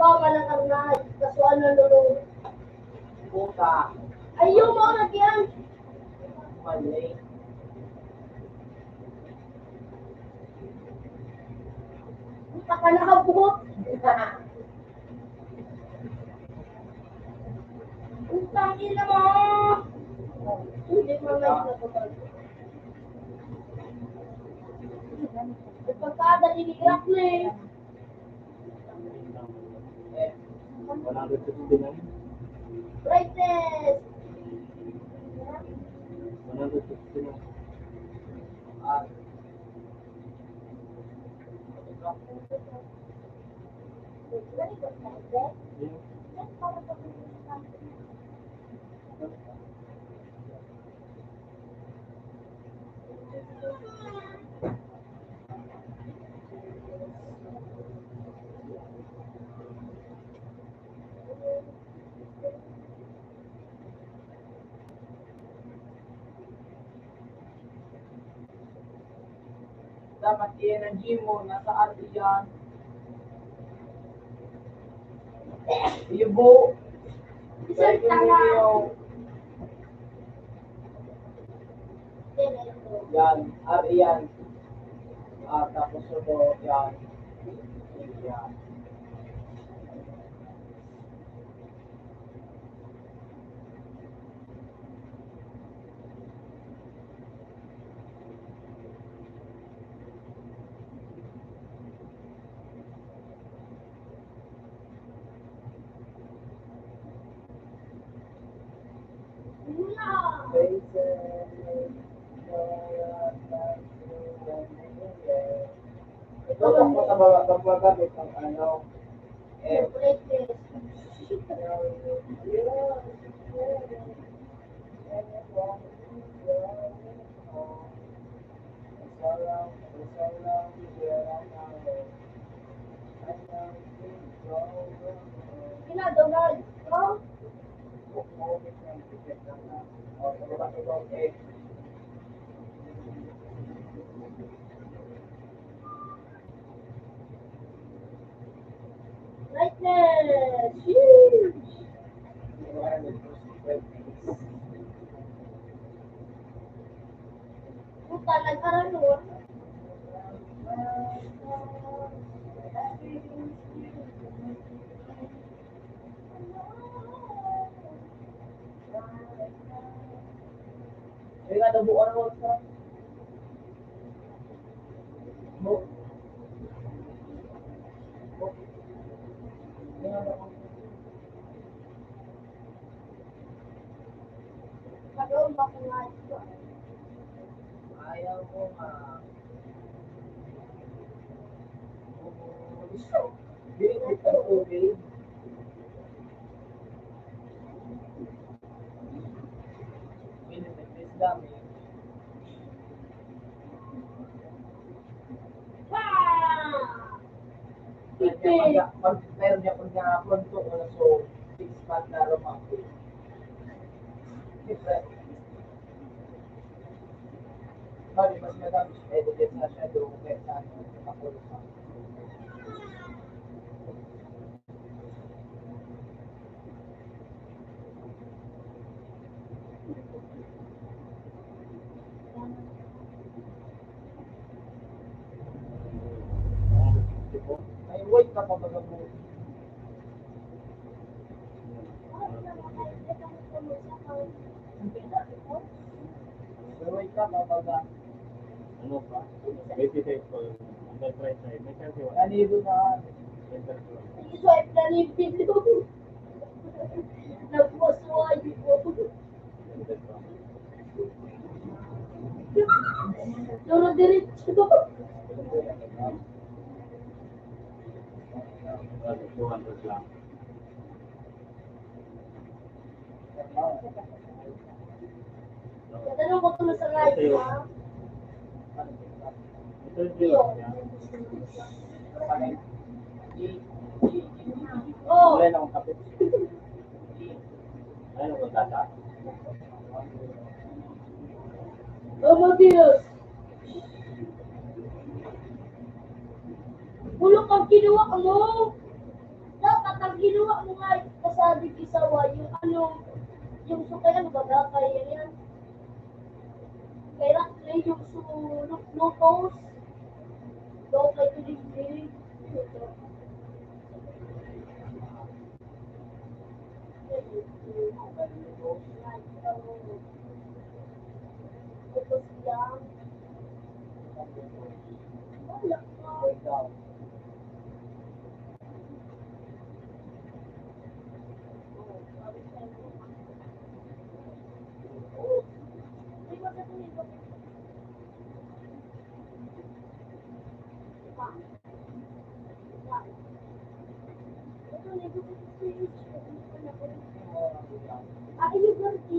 Baka lang ang nahal. Kasuan na lulong. Puta. Ayaw mo na yan. Mali. Puta ka nakabuhot. Utang ina mo. Hindi mo na ito. Pagkadali ni Grappling. Eh, 169. Brightness. 169. Ah. kasama tiyan ng gym mo, nasa ate yan. Ibo. Isang tanga. Yan, ate yan. Tapos ito, yan. Yan. Ito lang po sa mga pagmagamit ng ano, Ginagawa. Oh, lightness. Sheesh. Puta, nagkaroon. May nga daw buwan mo sa mo. Nagkaroon ba ko nga ito? Ayaw mo nga. Binig ka ng okay. Binig na Islam eh. Meron niya pag to wala so 6 months na rumaki. Different. Bali, mas madami siya evidence na siya doon kaya sa kapulo sa. May weight ka pa baga mo. May weight ka pa baga. Ano pa? 86 ko. Under price na yun. May chance yun. Nanido na. Swipe na ni Pino. Nagpusuan ko. Duro diretso. 200 lang. Tanong ko tuloy sa live, ha? Ito yung deal. Oh, Wala na akong kapit. Ayun ang data. oh, Matias. Bulok ang ginawa mo. Dapat ang ginawa mo nga kasabi kisawa yung ano, yung sukay ano ba kaya yan. Kaya yung sulok locos. Daw kay tulig-tulig. Tapos yan. Wala ka. Ini berarti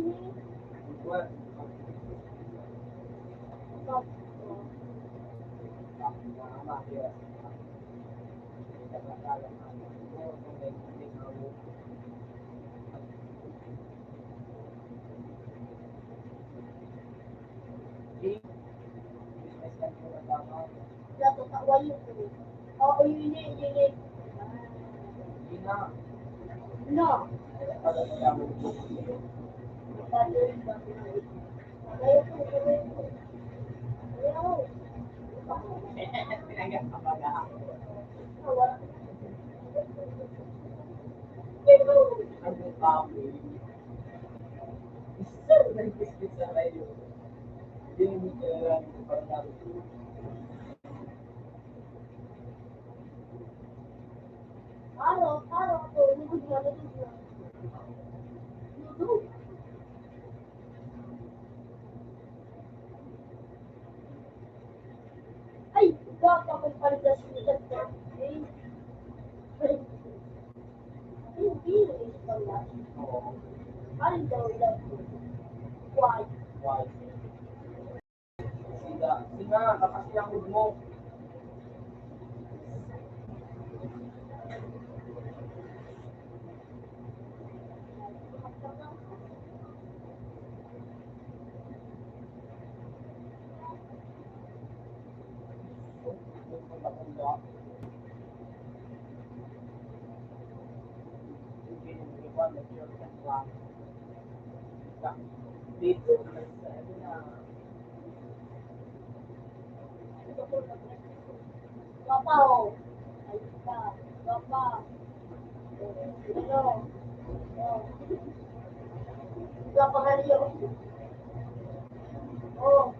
Business lang po ang tama. Walo po. Oo, yun yun, yun yun. Hindi na. No. Para sa yaman ko. Ayaw po, ayaw po. Ayaw. Tinanggap ka ba na? Wala. Ang kami. Isa na nagkikit sa kayo. Hindi mo kailangan ko para natin. Araw po. Lugod na, lugod na. Lugod. Ay, gata ko pala siya sa hindi rin pala. Oo. Ano daw lang? Why? Why? Sila. Sila, kakasiyahod mo. Dito, sabi na, Papa, oh. Ayun pa. Papa. Ano? Oh. Papa, haliyo. Oh.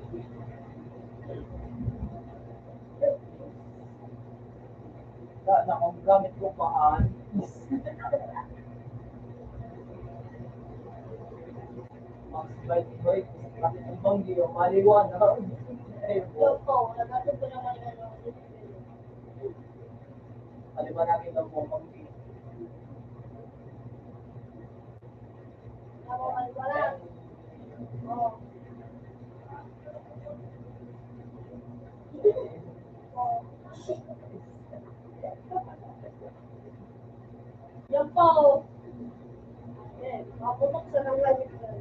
na kung gamit ko paan, mas bait-bait, kasi ang banggi, yung maliwan, ayun po. Yung po. Nagkatid ko naman yung ano. Ano ba natin ang buong banggi? Ako ay wala. Oh. Oh. Yan po. Eh, maputok sa nang langit na.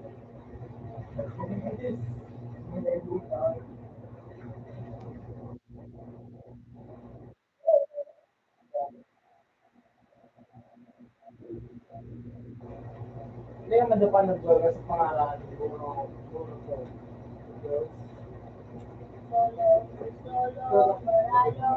Hindi naman na pa nag-work sa pangalan, Bruno, ko. Solo, malayo.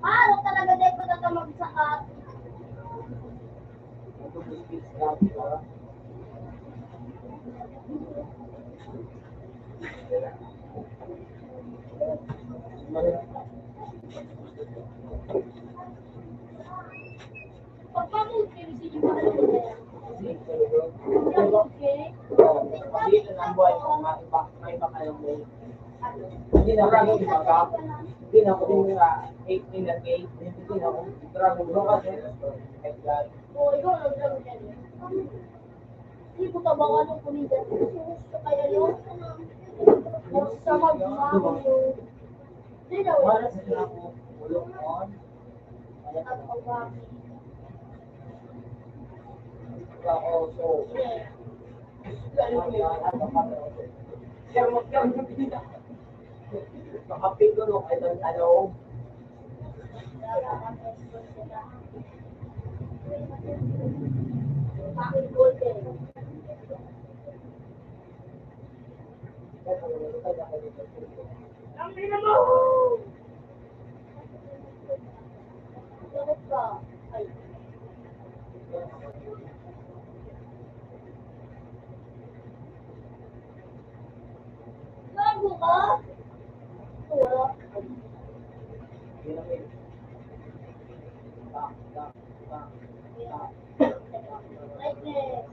Ano talaga din ko na magsakat? Pagpamulkin, sige mo ano ba yan? Pagpamulkin? Dito na ang buhay ko, may iba kayong may Ano? hindi na ako ibaga. Hindi na ako din nga 18 na gay. Hindi na ako. Grabe mo kasi. Kahit God. Oo, ikaw lang lang yan. Hindi ko tabangan yung kuligan. Gusto kaya yun? Sa magmamo yun. Hindi na wala. Wala sa sila ko. Ulong on. Wala At sa pagmami. ako. So, lalo ko yung ano pa. Kaya magkakaroon makapit ko nung itong talong. Aking golden. Ang ina mo! Bakit ka? Ay. Gago ka? Wala. Lightness.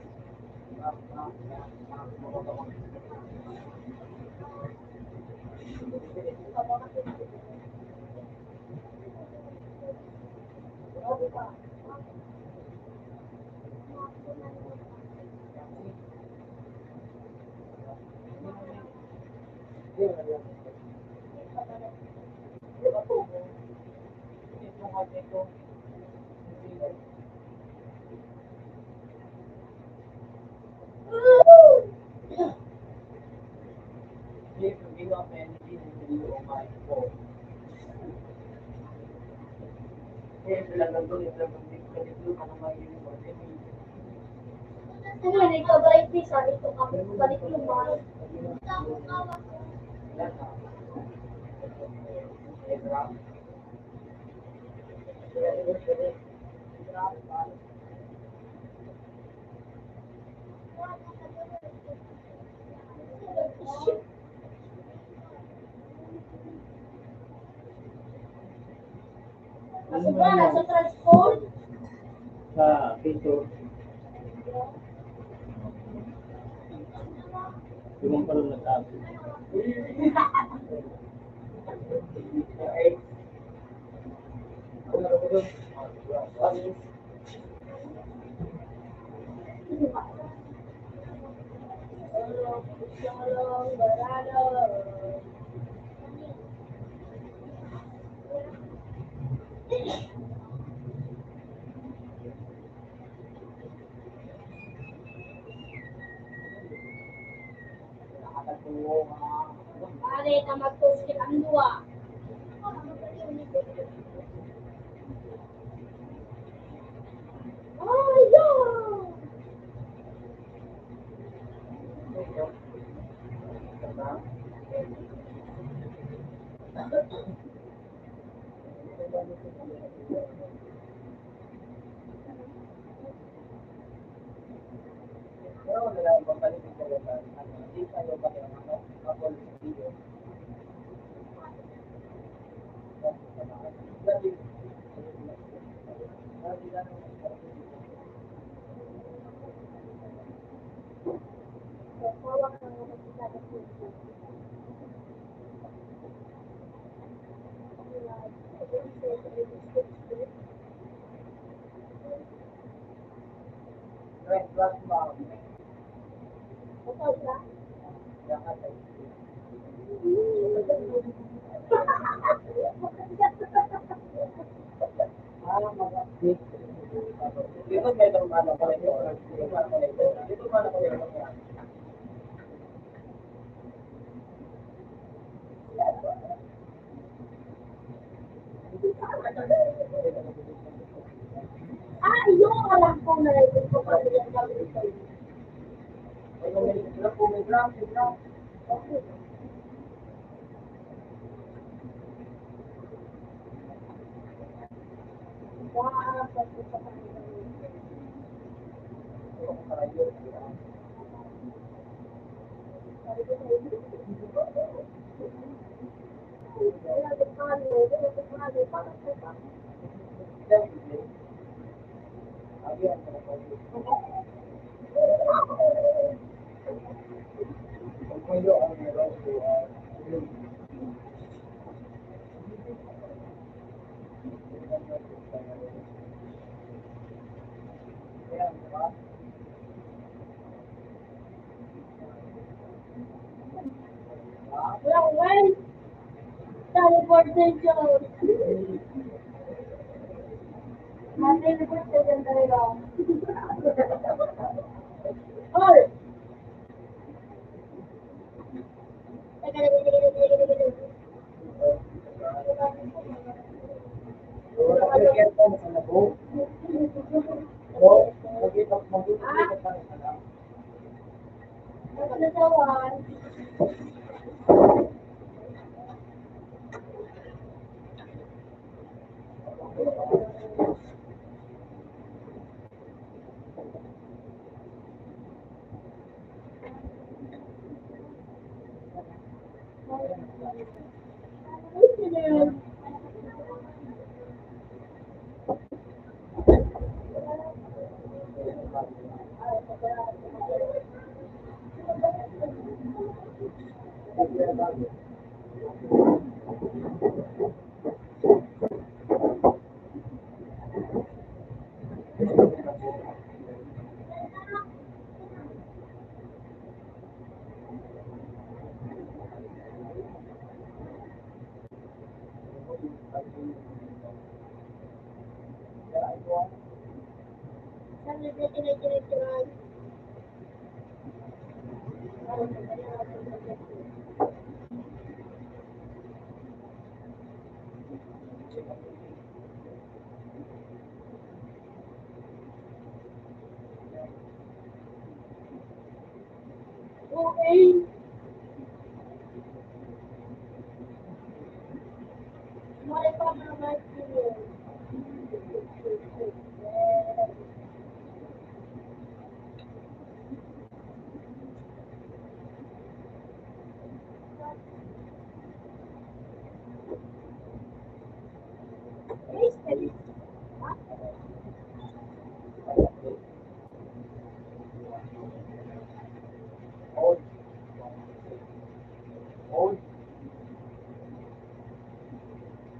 po. Kaya sila nandun, sila nandun ka naman yung Ano yun, ikaw ba ito kami balik yung mahal. Kasi ba, nasa transport? Sa pinto. Yung pa rin nag-aabot. Pare, na mag-toast ang dua. Ayaw! Pero wala lang babalik yung talaga. Hindi tayo ba yung kapol sa video. Red flag mom. Ikaw ba? Jangan tayo. Mga big. Dito medyo ano pa rin yun. Dito man ako yung mga. Yung alam ko na rin ko pa rin yung Well, teleportation. Teleportation talaga. Or, Okay. What if I'm not like you? On. On.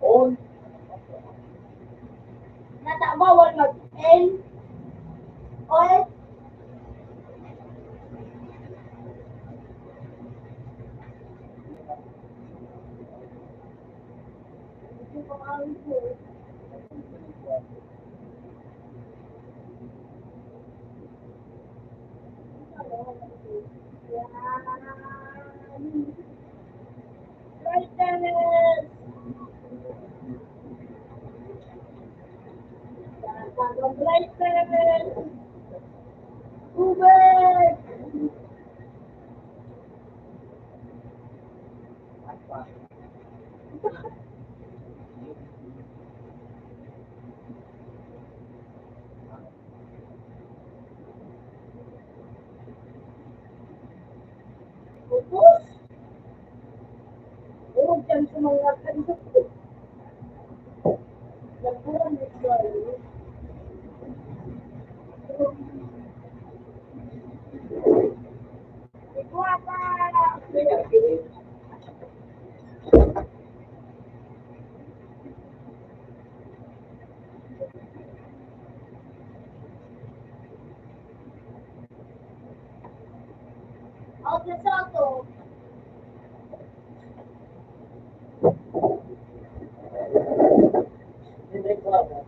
On. Nata bawal mag-L. O, hindi ko alam po. Yan. Brightness. Yan, brightness. Tubig. Ubus. Urog dyan sa mga kanto. Nagpuran dito. Iguapa. Out na sa to. Hindi ko alam.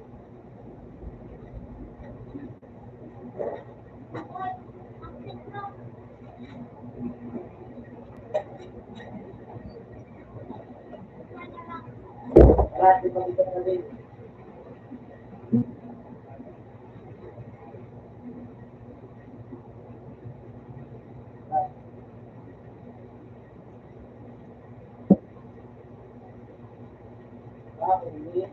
Marami pa dito na rin. Hindi.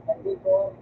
Hindi ko.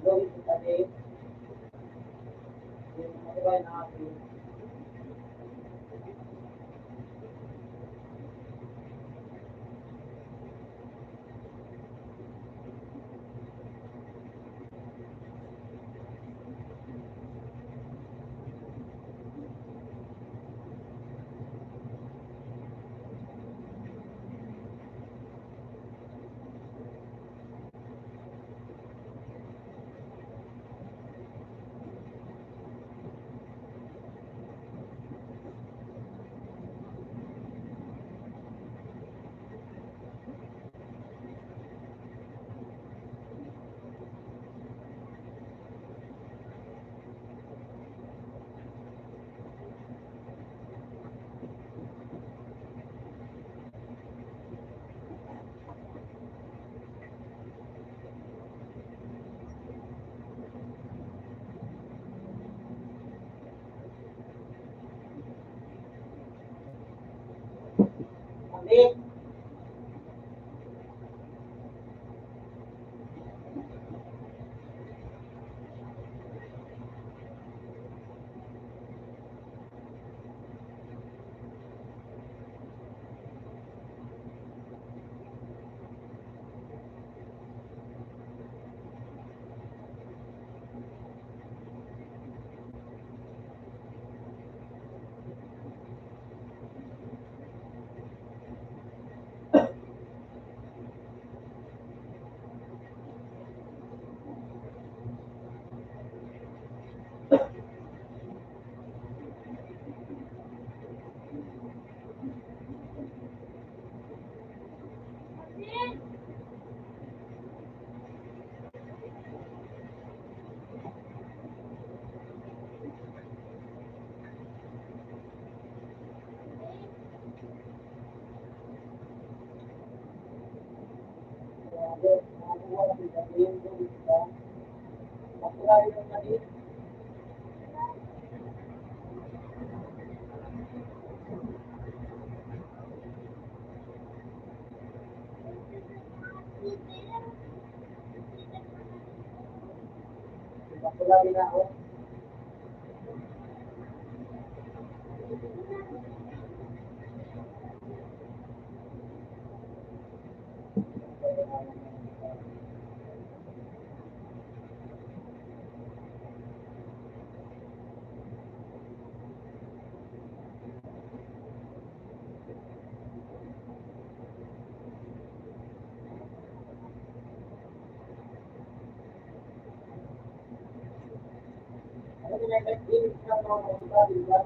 Gawin ko kasi. Yung matibay na akin. Ulit. Lagi na ako. Ano yung nag-inis na mga diba?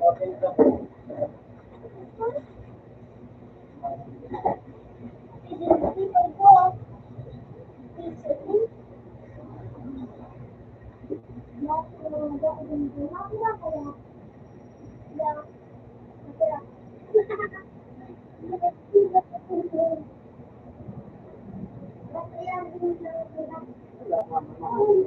Okay ka po. Wala ka mamahal.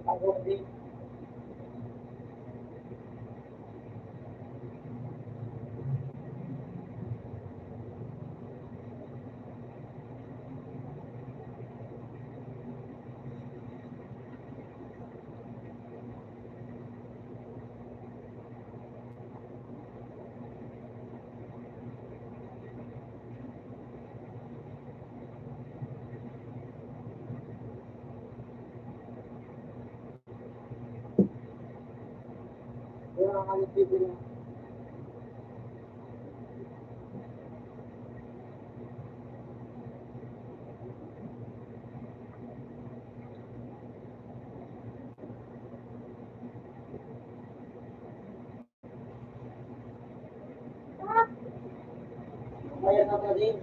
Ako din. Kaya na pa din.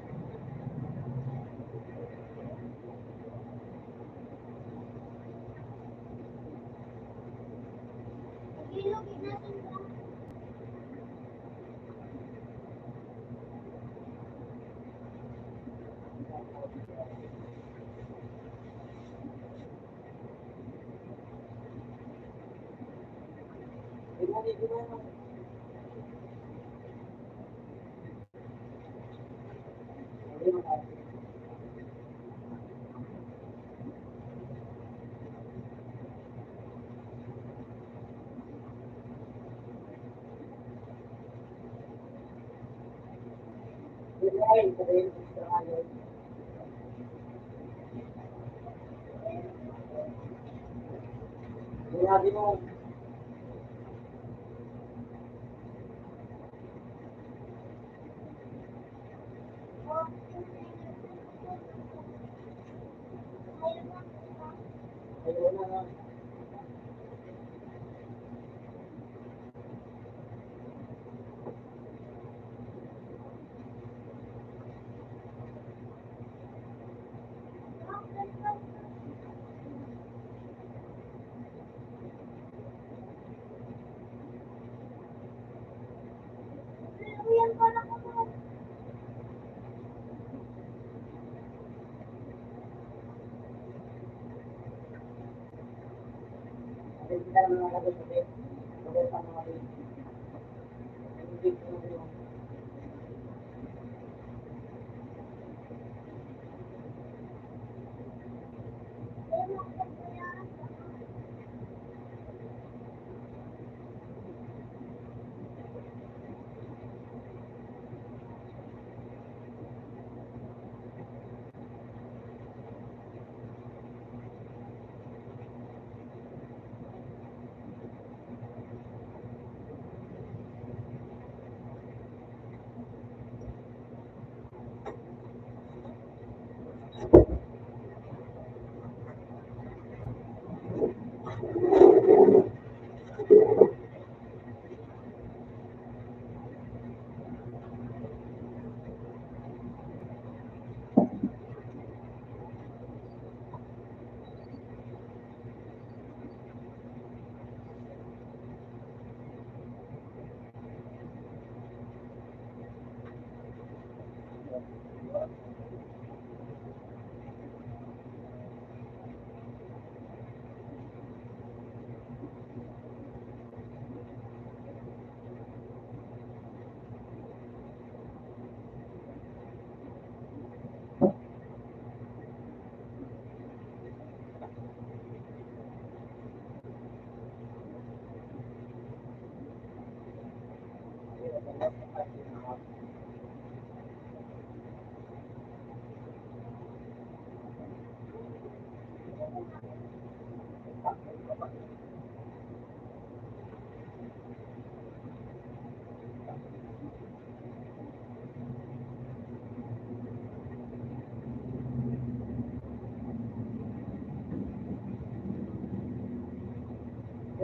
Ilogin natin po. Sinabi mo, ayaw na nga. Yan pala ko po. Kasi kita naman nakagod kasi. Magod pa mga rin. Hindi ko naman yung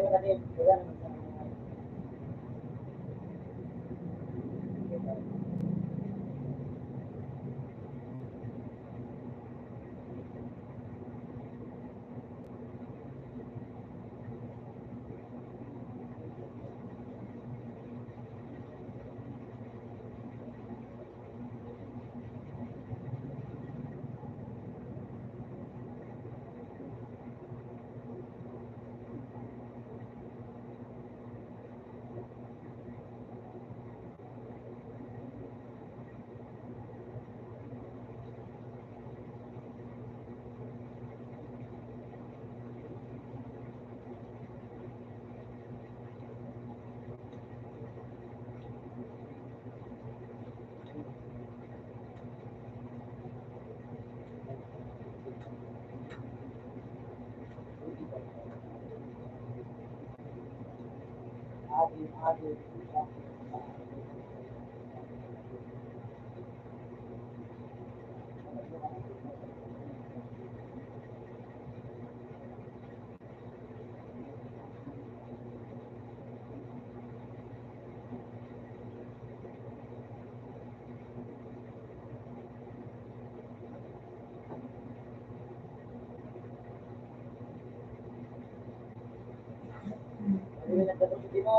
kaya kasi wala naman sa mga added ano yung nagtatapos mo?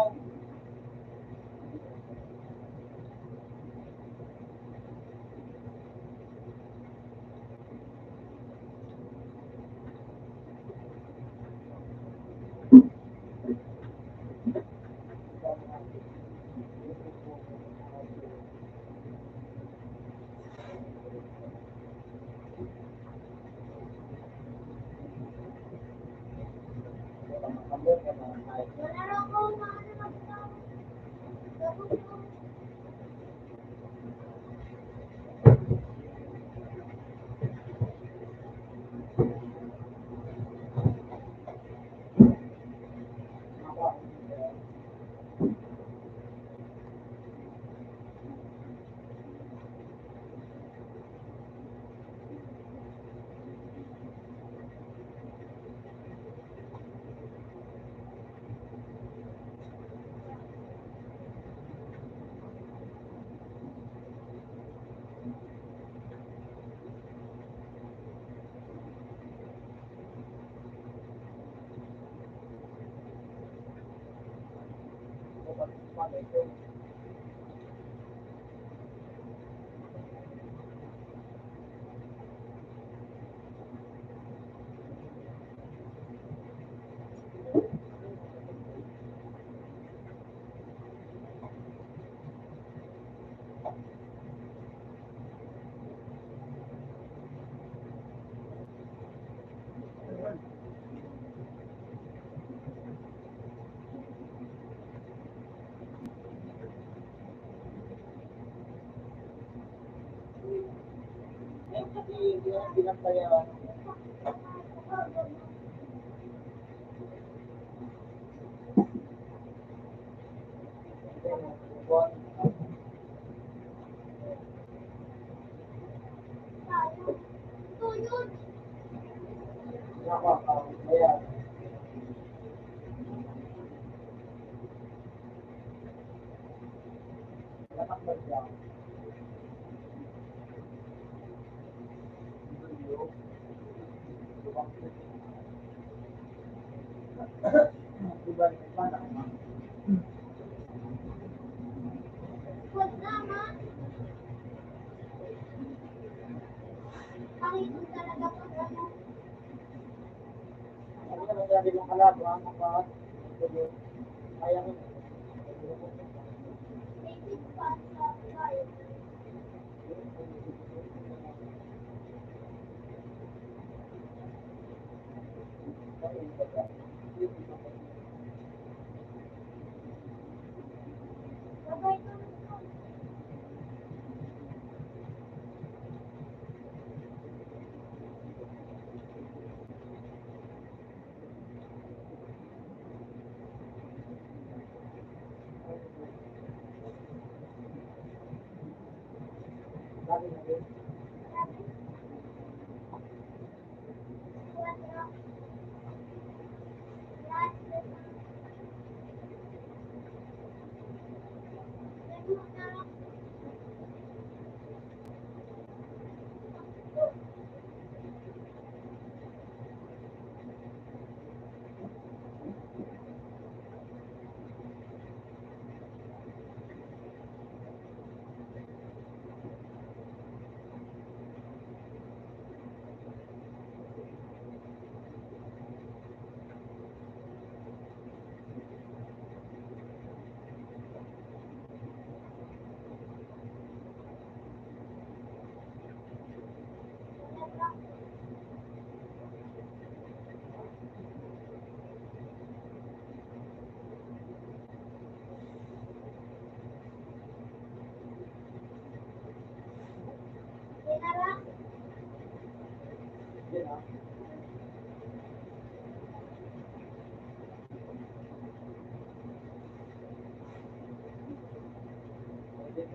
Wala na ako na ano magsasabi. Tapos yung kasi binabayaran. ito yun. Ayan. Natakbal siya. Diba, Huwag naman. Panginoon talaga pag ano. ano ka nasabi ng kalaban, kaya mo. Basic pa sa life. Sabay kami ito. Ay,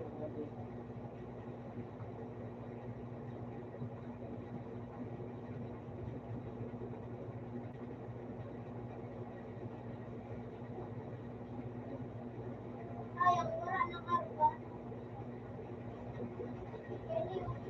ang wala ng karga. Kaya yung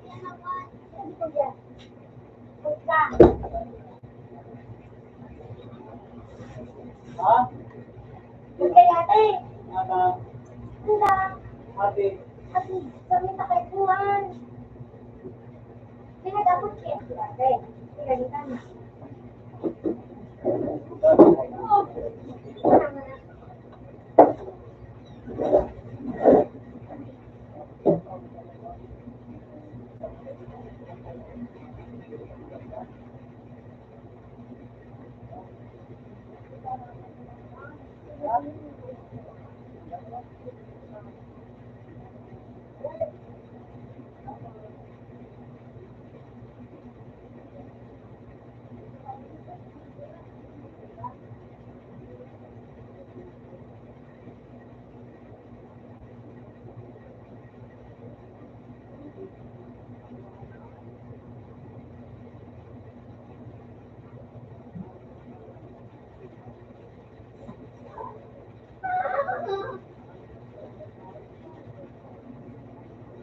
yan naman. Sabi ko yan. Punta. Ha? Punta yate. Nana, Punta. ate, Kasi kami nakaikuhan. Kaya dapat siya. Yate. Pinalitan. Oo. Wala na.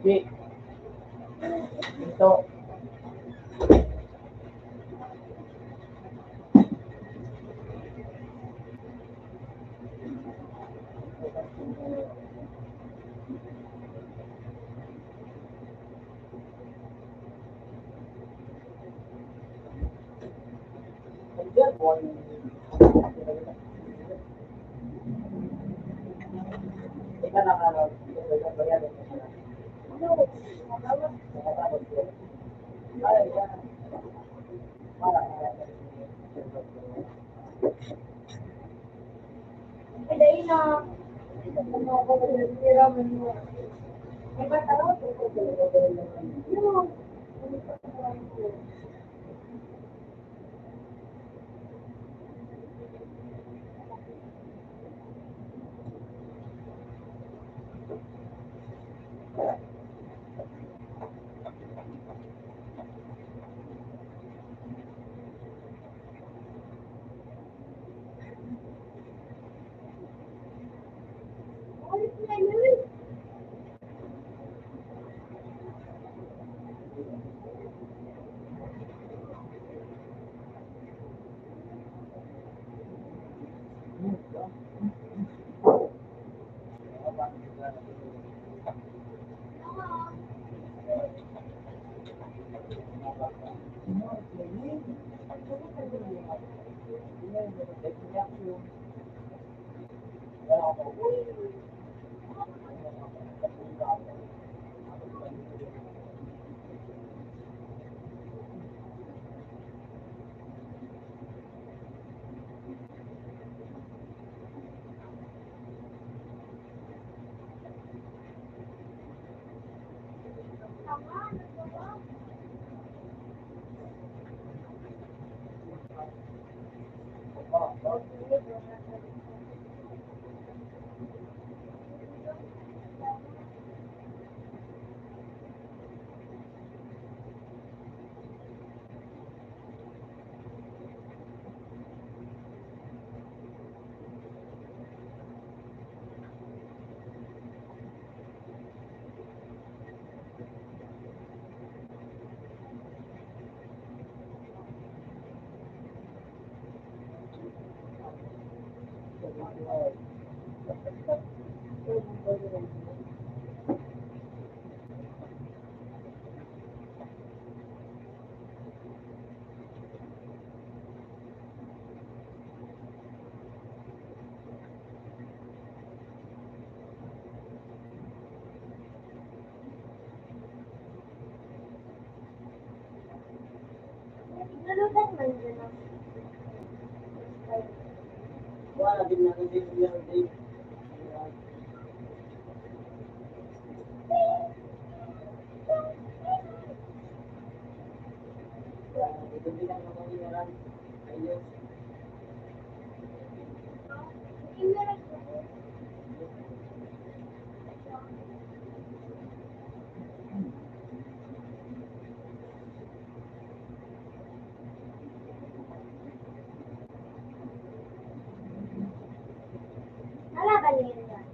di, ito, ayan, buwan. Ika na ka na, bayan, ay, yan. Pwede na. May patalo. No. Alis na yun. Tulutan man dyan ang Wala din natin din yung day. Ito din ang mga pangyayari. Ayun. Nalaban niyo yun dyan.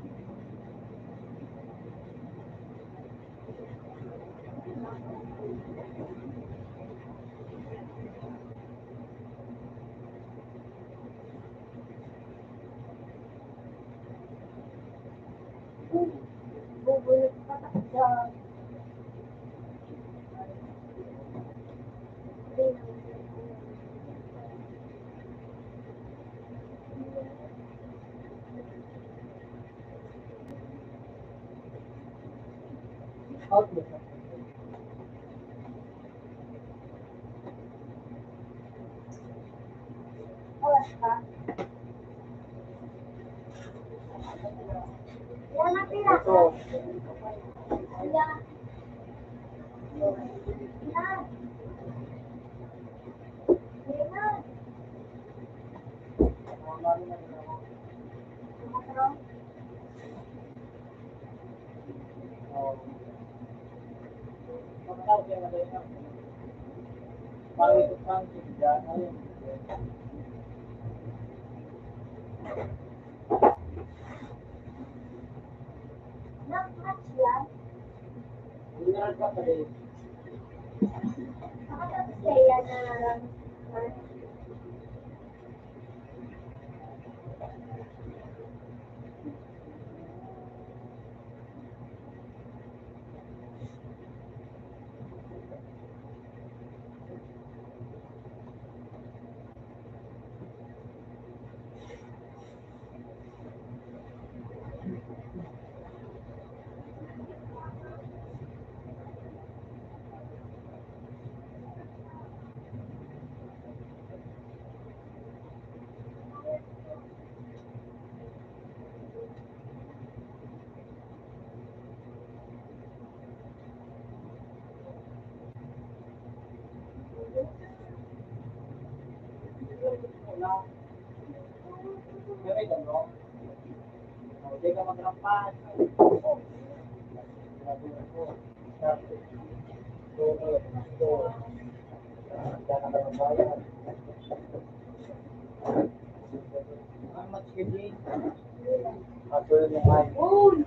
Bubulot pa dyan. Out mo. Awas ka. Yan ang pila. Ito. Yan. Yan. Yan. Mga mali na nila. Matro. Makakar kaya na tayo. Bakit ito pang dyan? Ayun. Nag-match yan. Hindi na ka pa rin. Nakatapos siya yan na Wala. Pero ito, no? Hindi ka magrampan. Ang much ka din. Ato yung ay. Uy!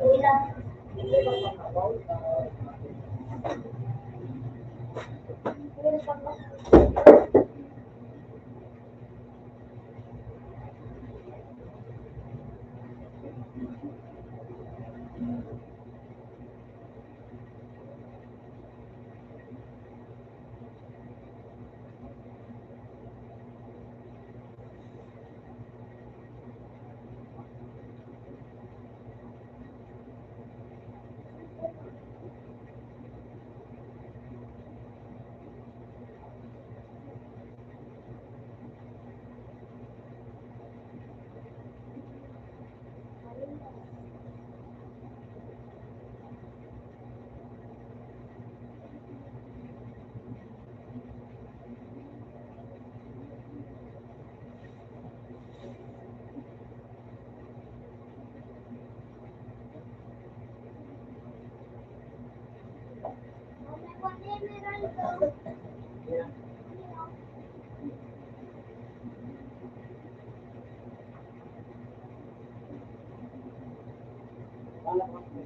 Ilang? Ilang pa ba?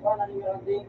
Wala ni meron din.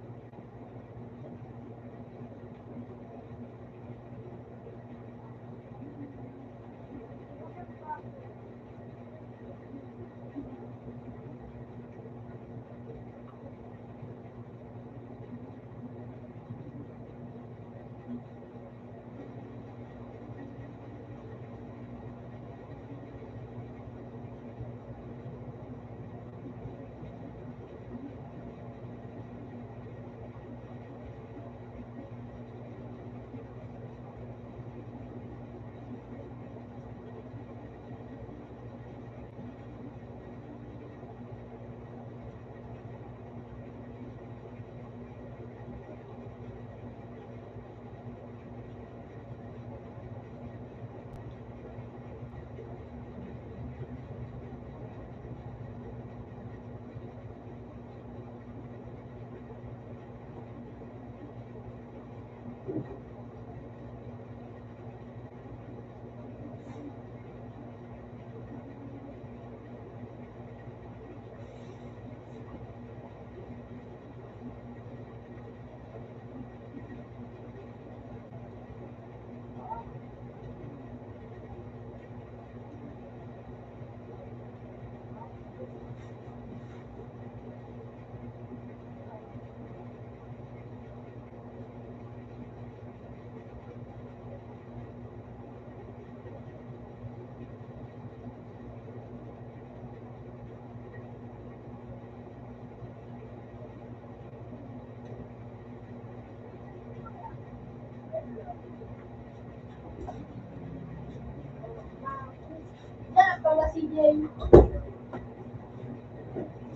Yan, pala si Jay.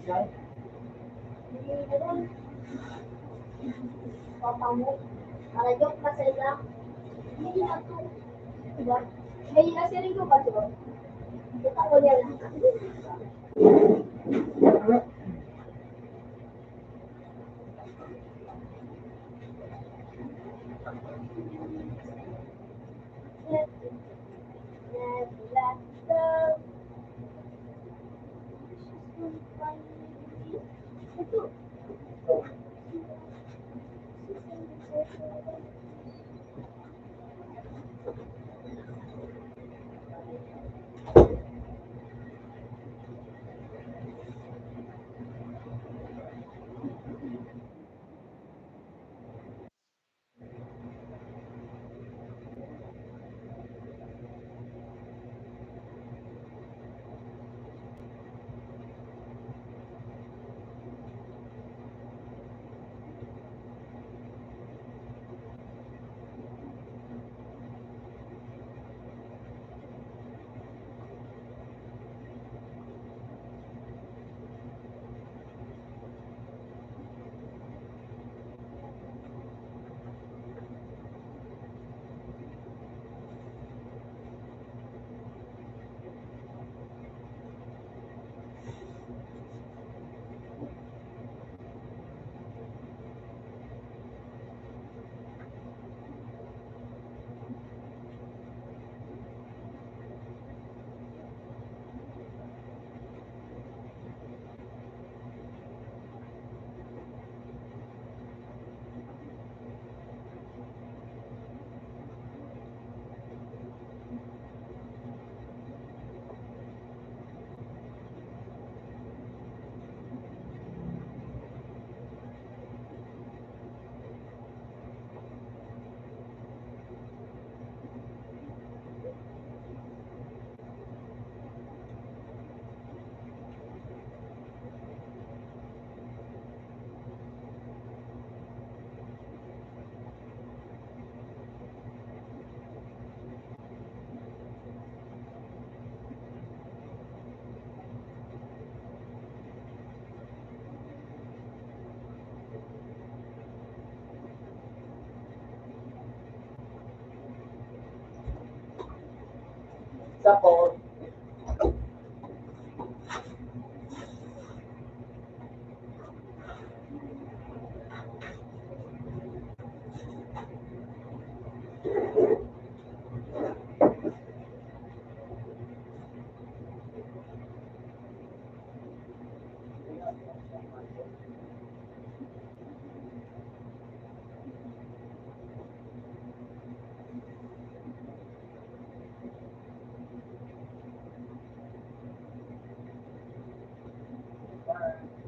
Yan. Hindi na lang. Papa mo. Nakajok na sila. Hindi na to. Diba? May nasiring ko ba ito? Kita ko yan. Ito. Support.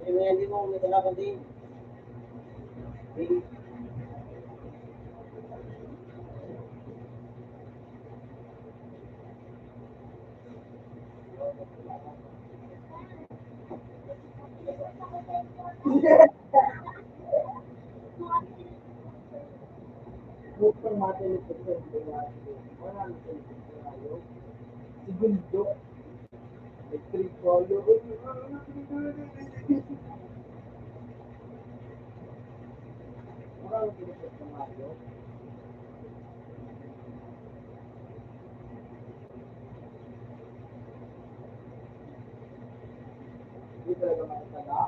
Hindi mo may kalaban din. Bukang mati nito sa wala na tayo. Segundo. Electric color. Wala na tayo sa Mario. Hindi talaga makataga.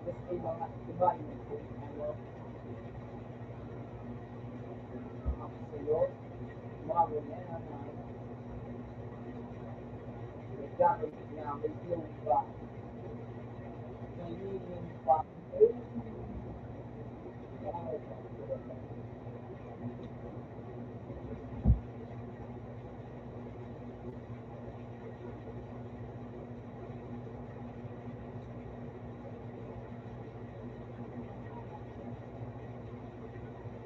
Kasi mga iba yung ano, absolute, mga ganyan, nagkakit niya, may yung pa, nagiging pa,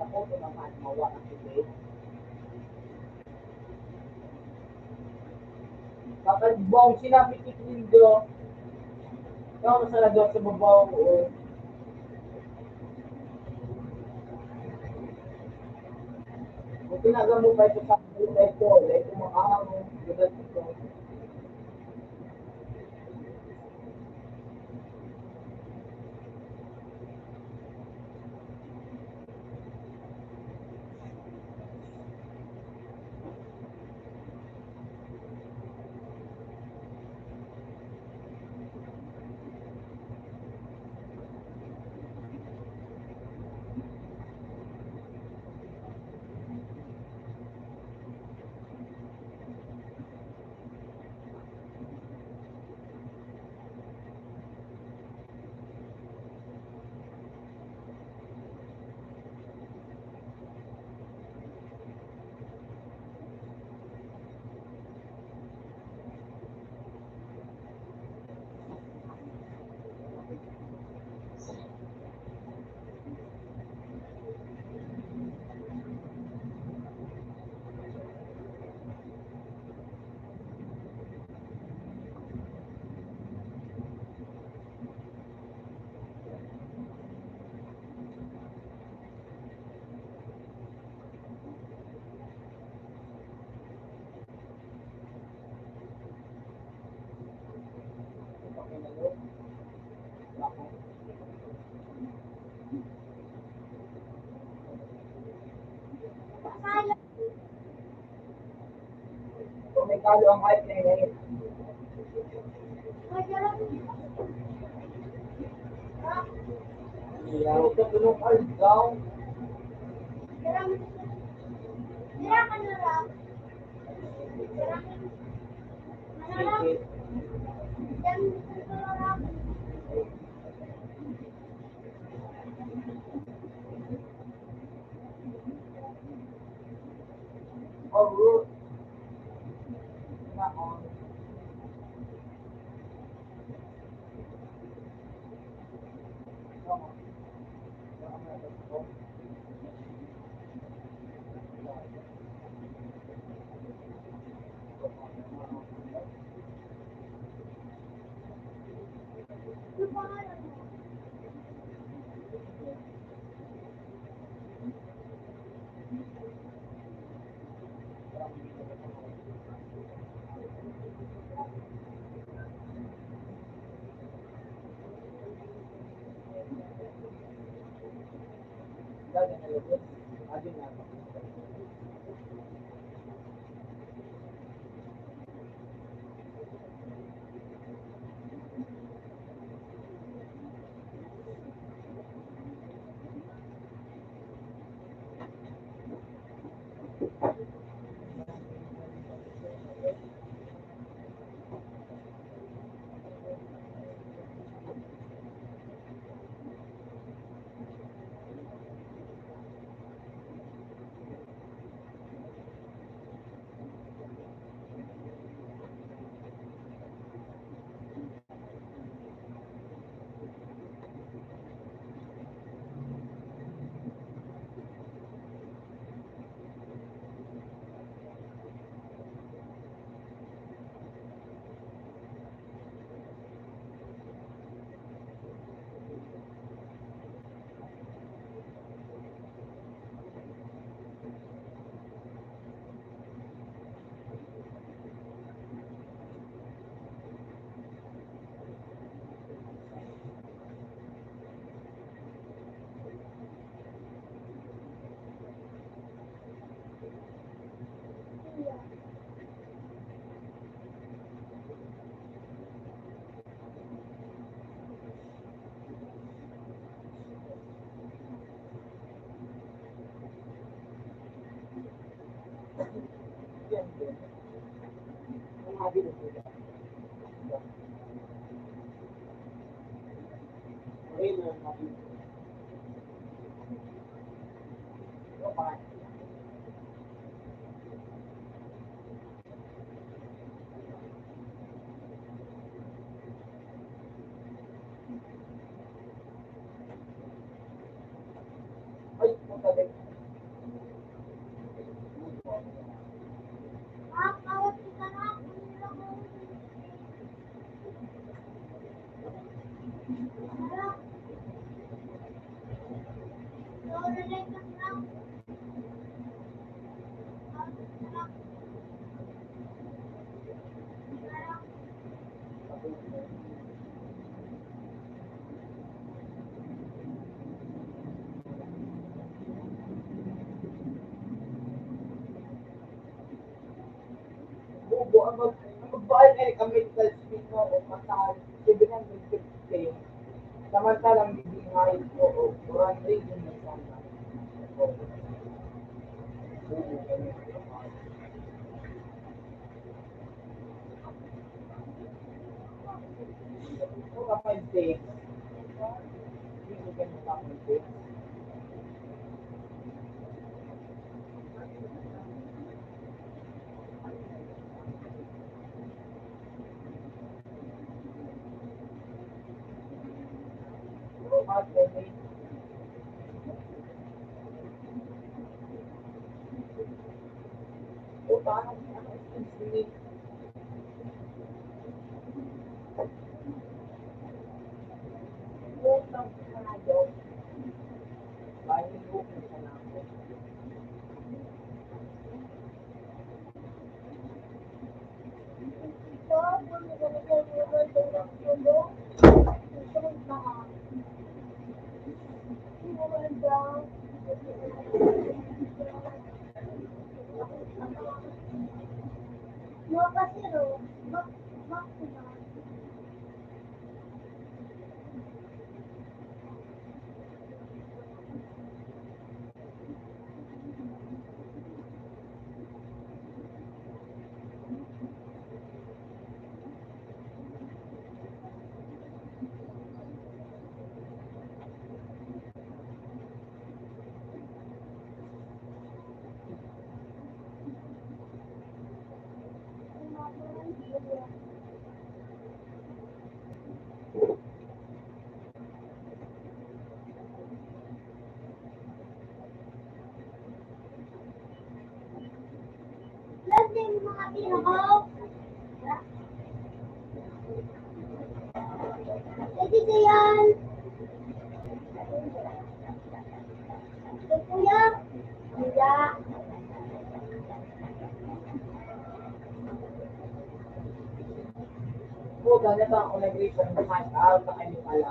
ako ito naman, mawa ang tubig. Kakadbong sinabi kitlindo, ikaw masalagaw sa babaw ko. Kung pinagamo pa ito sa ito, ito makahangong, gulat ito. Kung may kalo ang hype na yun, huwag ka tulong down. Sige. Oh, root. Na on. Dahil na lubos, adin na ako. na natin. Ito pa. Ay, punta din. Kawat kita na ako nila mo. Bubo, ang magbayad ay ang medical speed mo o mataas, 750. Samantalang bibingay ko o 400 yun na sana. Bubo, ganyan. Ito ka 5 days. Hindi ka na 5 days. No, kasi ro, maximum. Lahat na yung mga pinakaw. Pwede na yan. Kuya. Kuya. Buda na ba ako nag-reason ng hand out na kayo pala?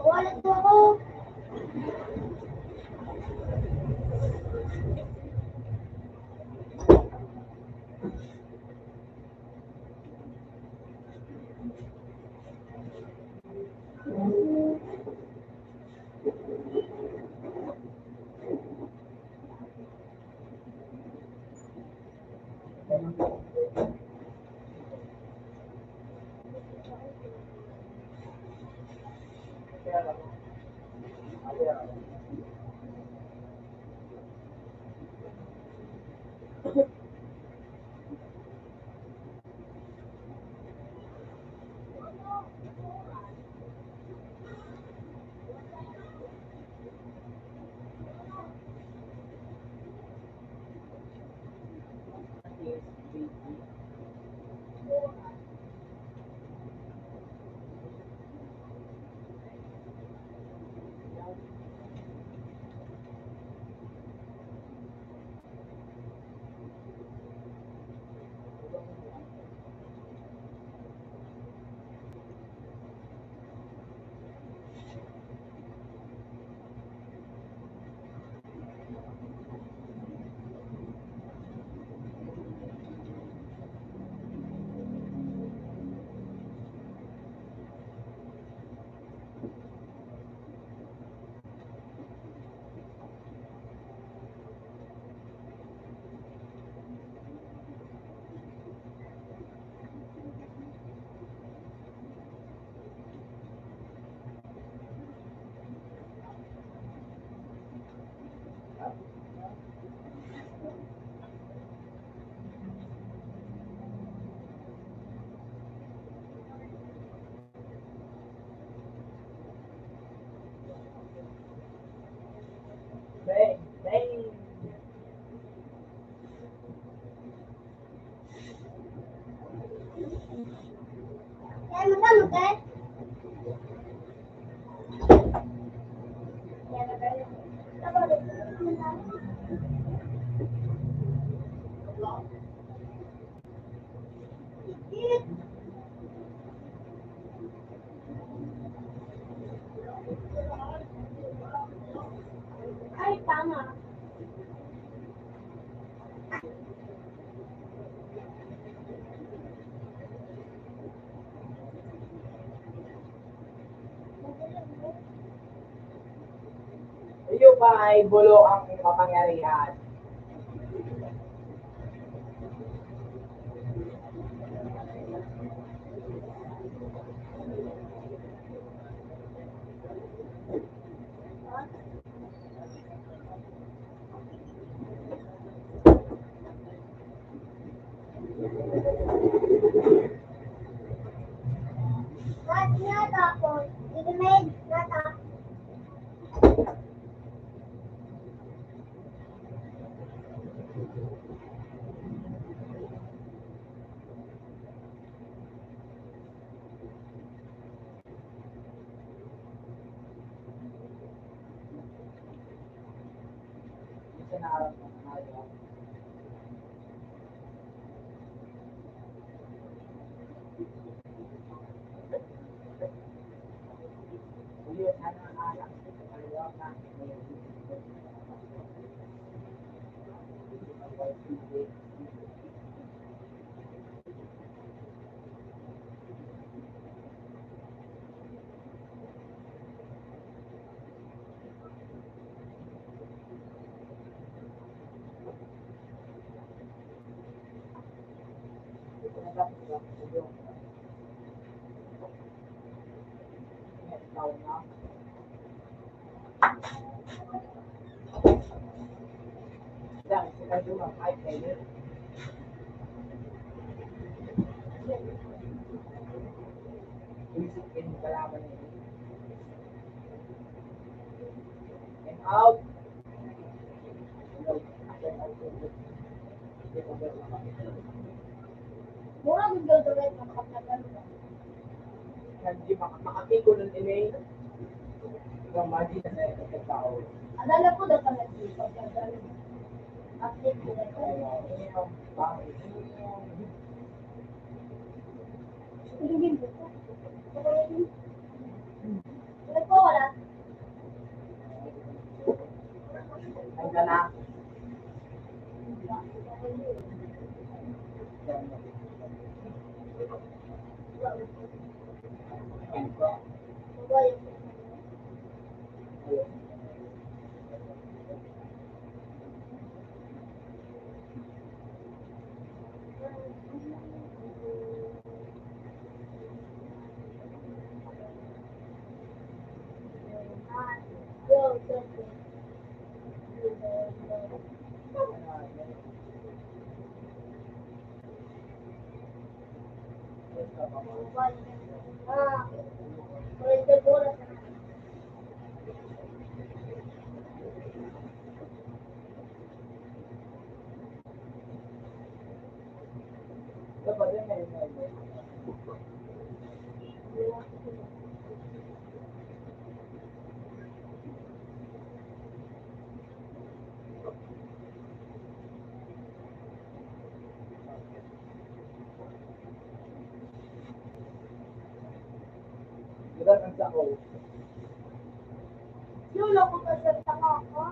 Wala to ako. Ay, tama. Iyo ba ay bulo ang kapangyarihan? Natapos. Ilimig. Natapos. Isa na araw ng mga Iyo sana anak kaliwa na Dahil sila yung ay kayo. Isip in kalaban nila. And out. Mura yung gagawin ng kapatid. Hindi makapiko ng email. Ikaw magi na sa tao. Adala ko daw kami dito. Update ko na ito. Ini yung pangit. Ilugin ko. Wala po, wala. Ay ka na. Dapat din may email. Dapat ang sako. Lolo ko pa sa tanga ko.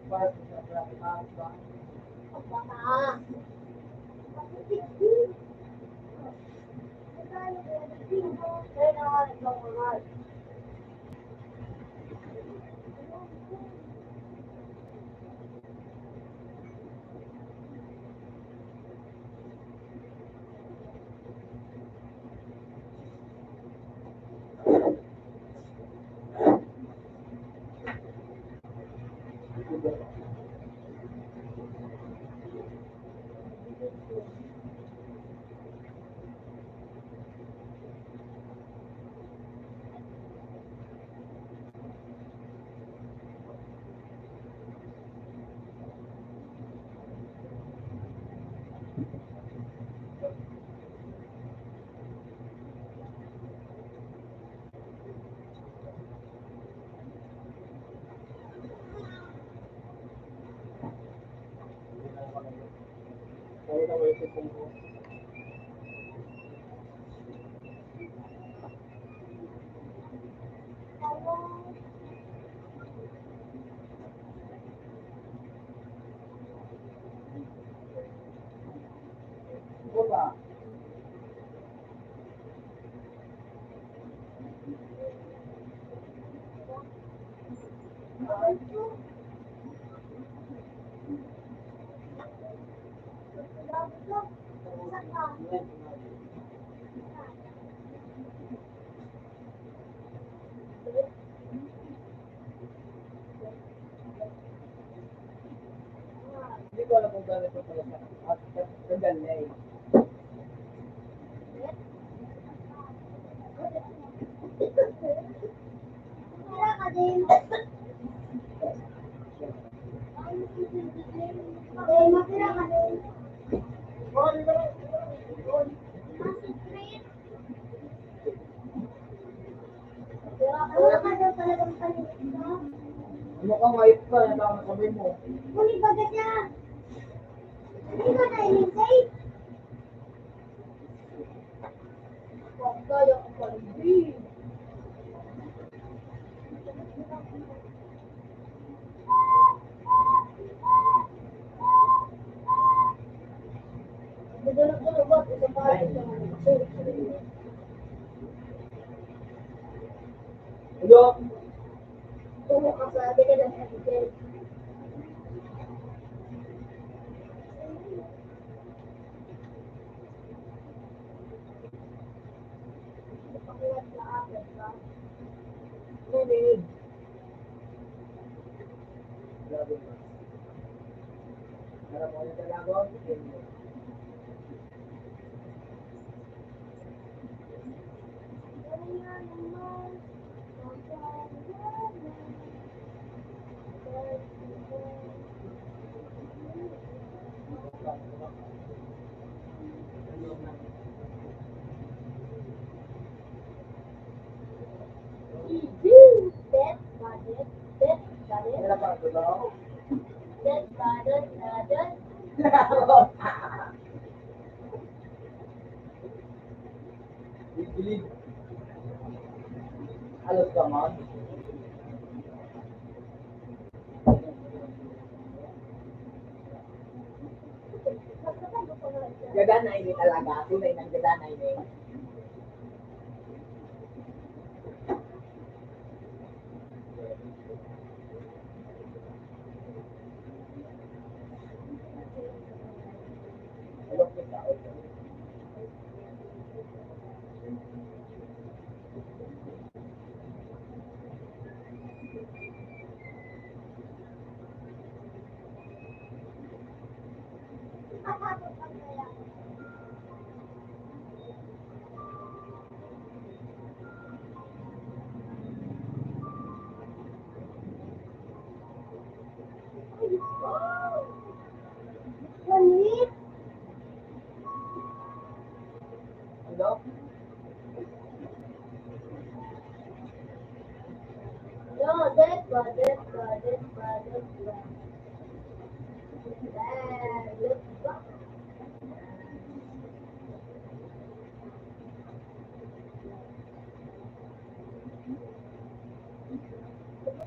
Para sa practice ba? Baka. Kaya na nga nagmamahal. Nakita mo yung system ko. Ito ba? Hindi ko alam kung ganito pala siya. At kagaling. Wala ka din. Matira ka din. Wala ka daw talagang paligid mo. Ano ka ngayip ka? Yan ang sabi mo. Huli baga niya. Hindi ka na i-save. Kaya ka paligid. Dudulog-dulog ba? Ito pa rin sa mga Hello? tumo ka sa atin ng evidence. Pakilat sa akin ba? Ngunit. Grabe mo. Alam mo yung dalagon? Sige mo. Death, budget, death, budget, Ano pa ito daw? death, budget, budget. Believe. Halos ka man. Gagana ini talaga. Tunay ng gagana ini. Hello, kita. Maliit. Hello? No, death, budget, budget, budget, budget.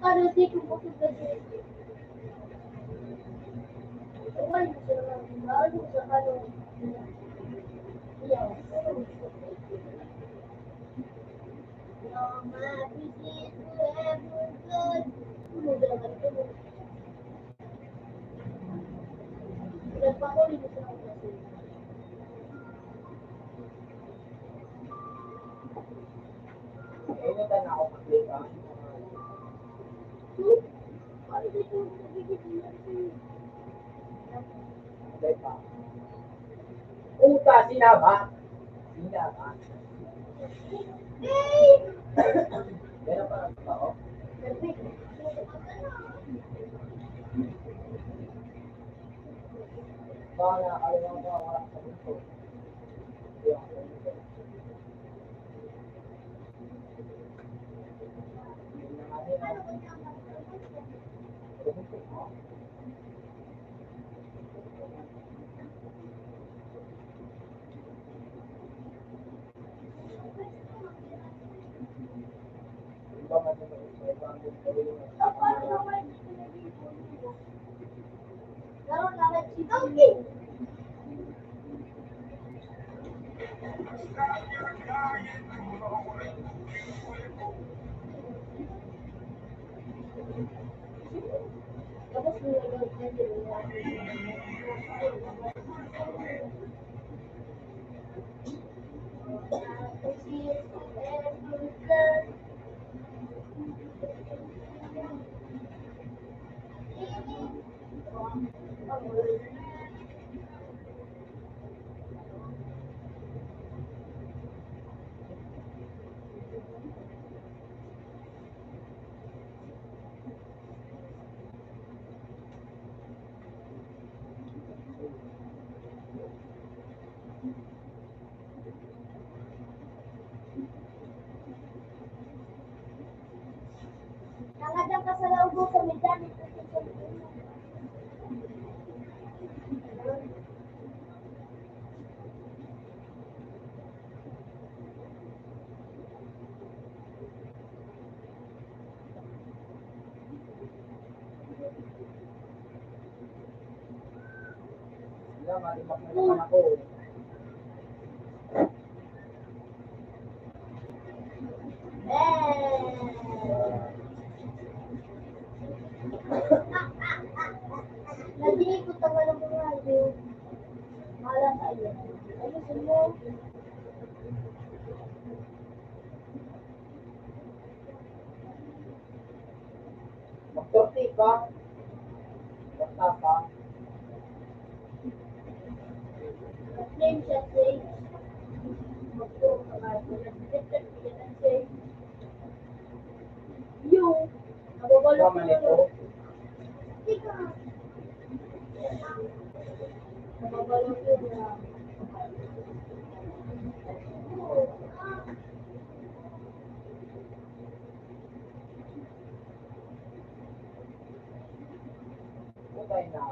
Ano di ko po sa dito? Wala sa ano sa ano. Yes. No, my is forever good. Nagpapuli mo sa ako kasi. Ito na ako mag-play ka. Ano dito nagigit natin? Play pa. Uta, sinaba. Sinaba. Hey! Meron pa ng tao. Perfect. Baka nakakalimutan ko wala sa dito. Hindi ako sa dito. Hindi na nga nila. Gusto mo? Paano naman dito naging puno? Naroon naman si Donkey. Tapos nilagay na nila. Nangadang ka sa laubo sa medan. Wala, malibak na naman ako. Nag-iikot ang walang mga malang tayo. Ayusin mo. Mag-torti ka. Basta ka. Name siya say. Magpuro ka nga. You. Nababalo ko Tama nito. yun. Tika. Nababalo ko yun. Putay na.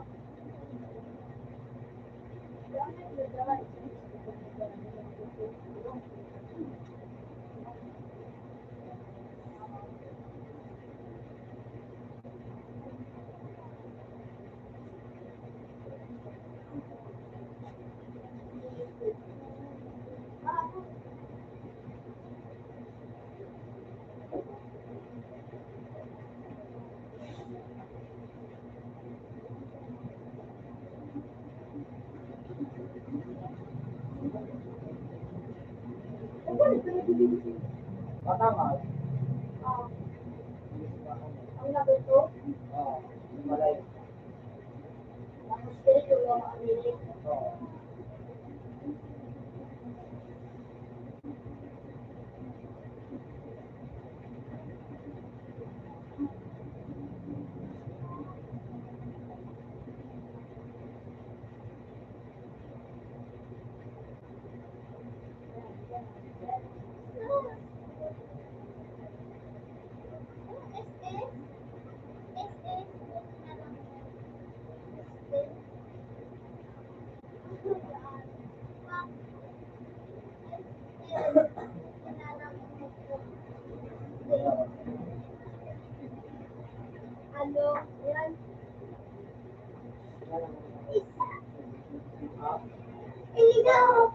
Matangal. Ang nabito, Oo. Malay. ang espiritu ng Amerik. Oo. Ano, yan, Ha? iligaw!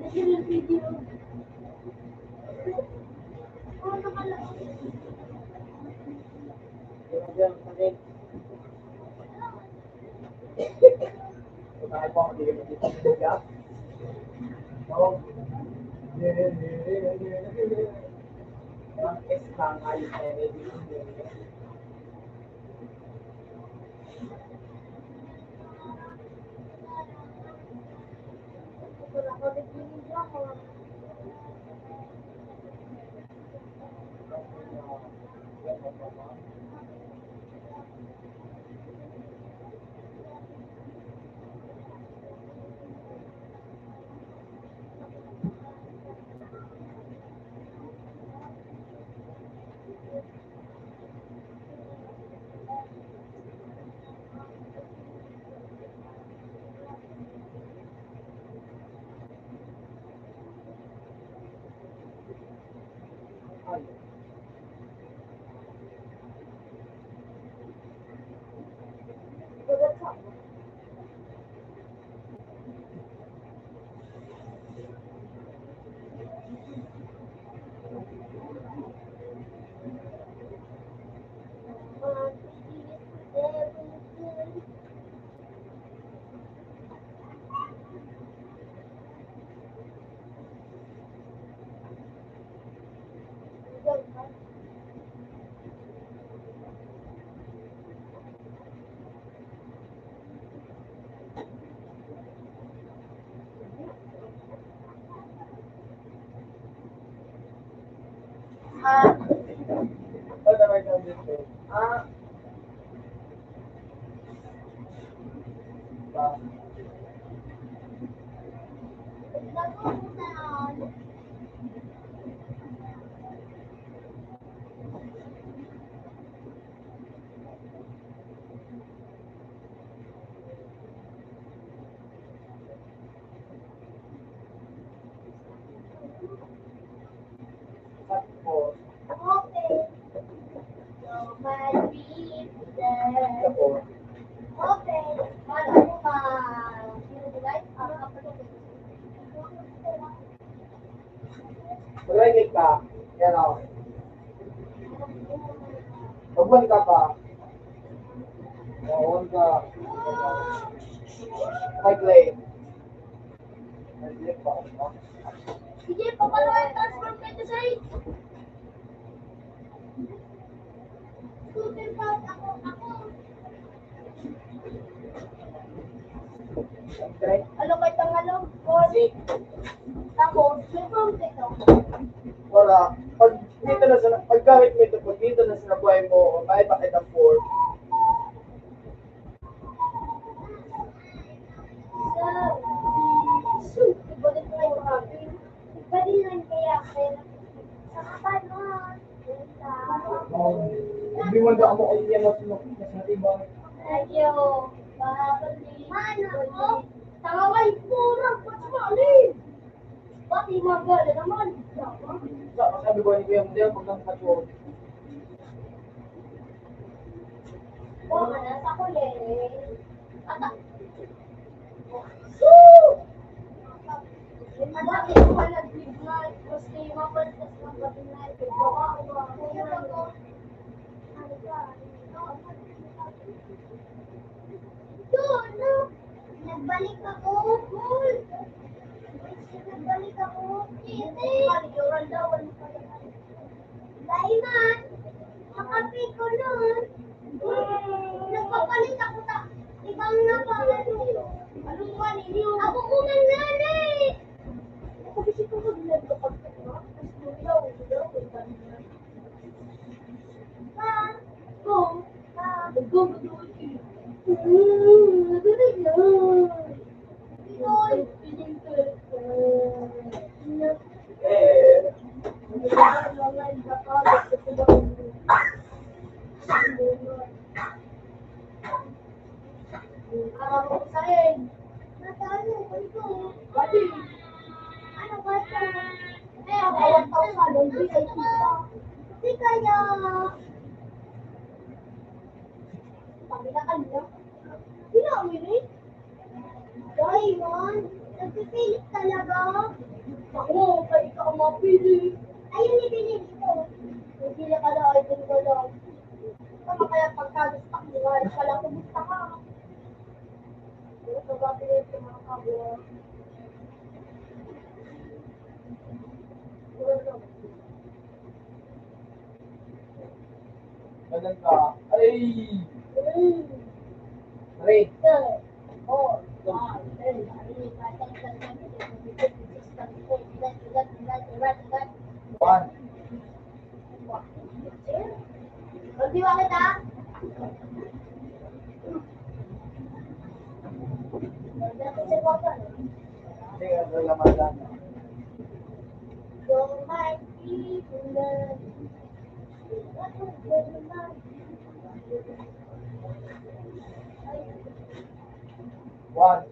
Naging yung video. Oh, nakalaki. Diyan, sakit. Putay po ako, hindi ka magkikita. Oo. Ang S lang, ayos na yun. Wala ko naging ako. Ah, Ano naman yung dito? Ba? nagawin mo na yan. Tapos, Okay. So, my business. tapos, Okay. Ano mo ba? Like, kapatid. mag-ready ka. Yan o. Magbuwan ka pa. Oo, ka. Mag-late. Mag-late pa. Sige, papalawa yung transfer pwede sa'yo. Super fast ako. Okay? Ano kayo tangalo? Or, tapos, may prompt ito. Wala. Pag dito na sa, paggamit mo ito, pag dito na sa nabuhay mo, may bakit ang 4. Shoot! Ibalik na yung akin. Ibalik lang kaya pera. Saka paano? Hindi mo na ako kaya na sinatibang. Ayaw. Mana ko? Taway pura. Pati pati magala naman. Sabi ko, hindi ko yung model, pag nang katulog. Oh, nasa kulit. Ata. Shoot! Madami ko pala bigla. Kasi mapantas ng gabi na ito. Ano? Nagbalik ako. Cool. Nagbalik ako. Hindi. Kalikuran daw. Daiman. Nakapi ko nun. Nagpapalit ako sa ibang napapalit. Anong mali? Ako unang nanay. Kasi ko mag-lab kapag tapos nulaw. Go. Go. Diamond, nagpipilit talaga. Ako, kayo ka ang mapili. Ayun, ibili dito. Ibili ka daw, ibili ko daw. Tama kaya pagkagastak mo, ay pala kumusta ka. Ito ba pinili ko mga kabo? Ganun ka. Ay! Ray! Oh, One. Magdiwa kita? Hindi ka sa laman lang. Don't mind people. One.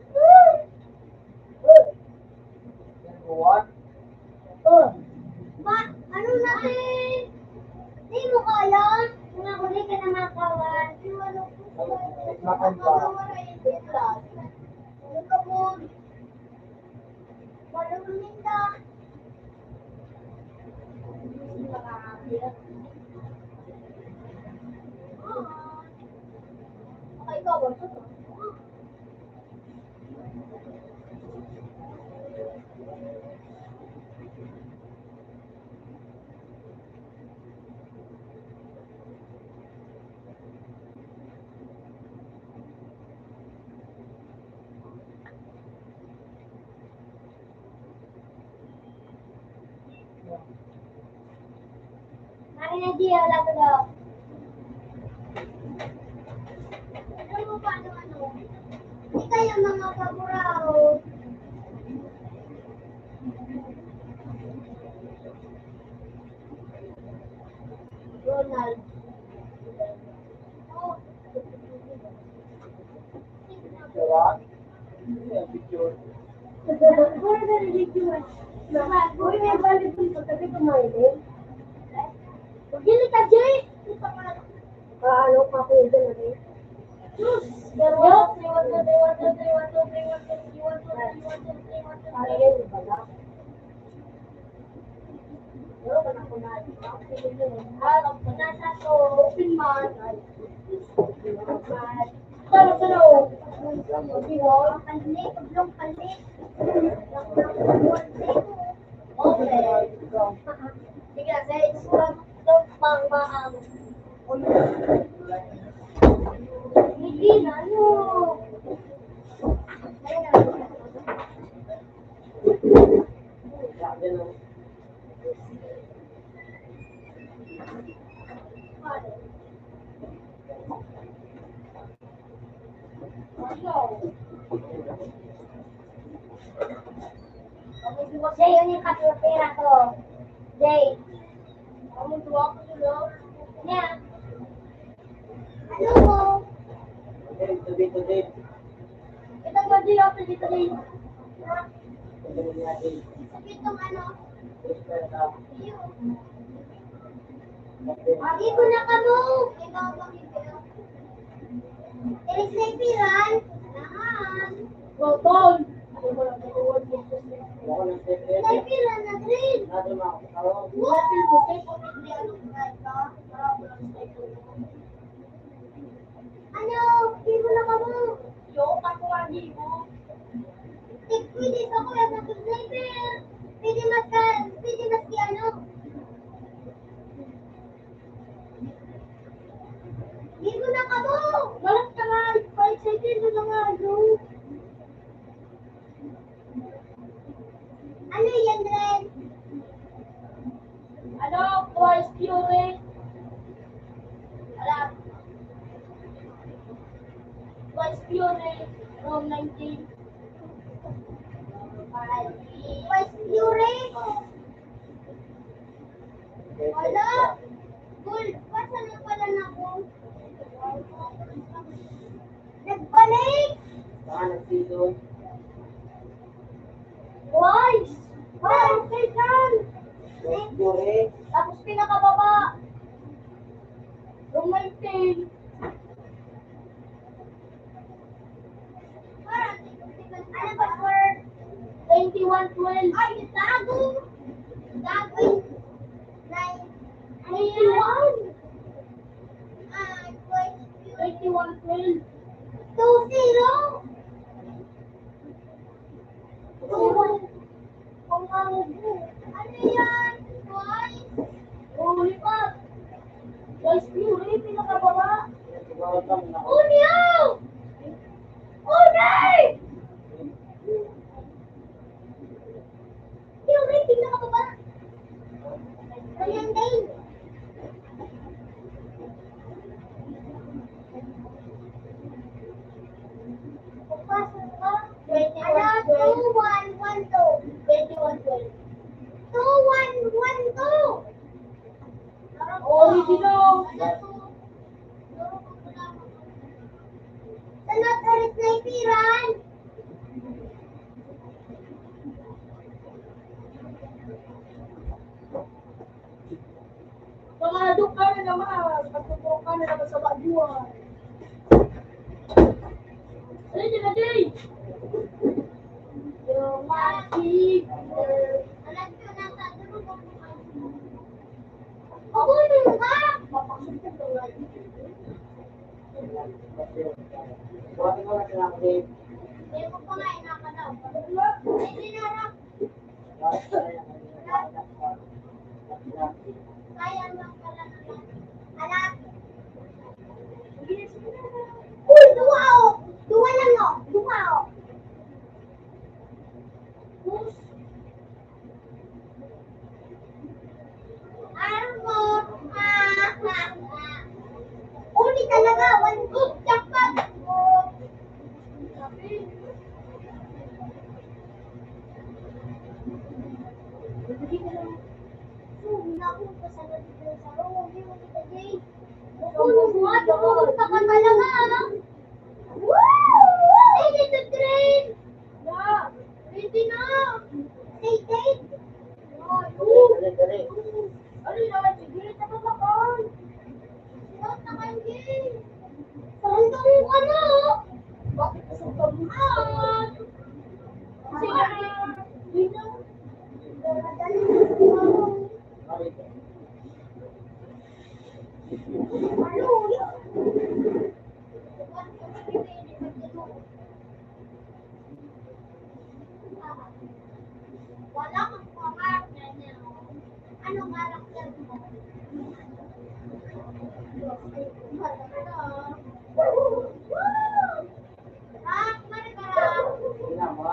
One. Ma, ano natin? Di mo kaya? Mga huli ka na makawan. Makan ka. Ano ka mo? Marunong ka. Okay, ikaw ba? energy, wala ko daw. Alam mo paano ano? Hindi kayo mga paburaw. Ronald. Oh. Diba? Yan, picture. Puro na ridiculous. Puro na balik yung pagkabi kumain. Pagili ka, Jay! Ano pa ko yun dyan, eh? Hindi na, ano? Yan, oh. Jay, yun yung kapira ko. Jay. Ano tuwa ko sila? Niya. Ano mo? Today. Ito ba Jay ako dito Jay? Today natin. Itong ano? Express, Hindi ko na kamo. Ikaw ba dito? Electric-piran? Naman. Roton. Ako ng secret. Electric-piran na green. Nado na ako. Tawag. Ano? Hindi mo na kamo. Yo, ako hindi mo. Pwede ako yan sa sniper. Pwede mas ki ano. Hindi mo na kamo. Walang ka nga. 5 seconds na nga. Ano yan, Ren? Ano? Twice Fury? Alam. Twice Fury. Room 19. Twice Fury? Wala. Cool. Basta na pala na ako. Nagbalik! Saka nag-season. Twice! Wow, okay dyan! Yuri. Tapos pinakababa. Room 19. Ano password? 2112. Ay, tago! Tago! 21! 2112. 20! Ano yan? Twice? Huli pa. Twice Fury, pinakababa. Unyo! Unay! Fury, pinakababa. Ayan din. Pagpasok ka. 2112. 2112. 2112. Original. Sanat aris na ipiran. Pangadok ka na naman. Pagtutok ka na naman sa baguan. Ano dyan na, Jay? Yung magic. Alam ko na sa dulo. Ako yung ka! Mapakasok ko nga. Buhatin ko na sila ang tape. Hindi ko pa nga inakalaw. Hindi na lang. Kaya lang pala naman. Anak! Uy, duwa ako! Duwa lang ako! Duwa ako! Push! Armor! dali. Ano yun naman? Sige, tapapakan. Huwag naman din. Saan ka mo ka na? Bakit sa pamuhan? Kasi yun na. Dali mo. Ano yun? Wala kang karakter niya. Anong karakter mo? Ah, kumari ka. Ginawa.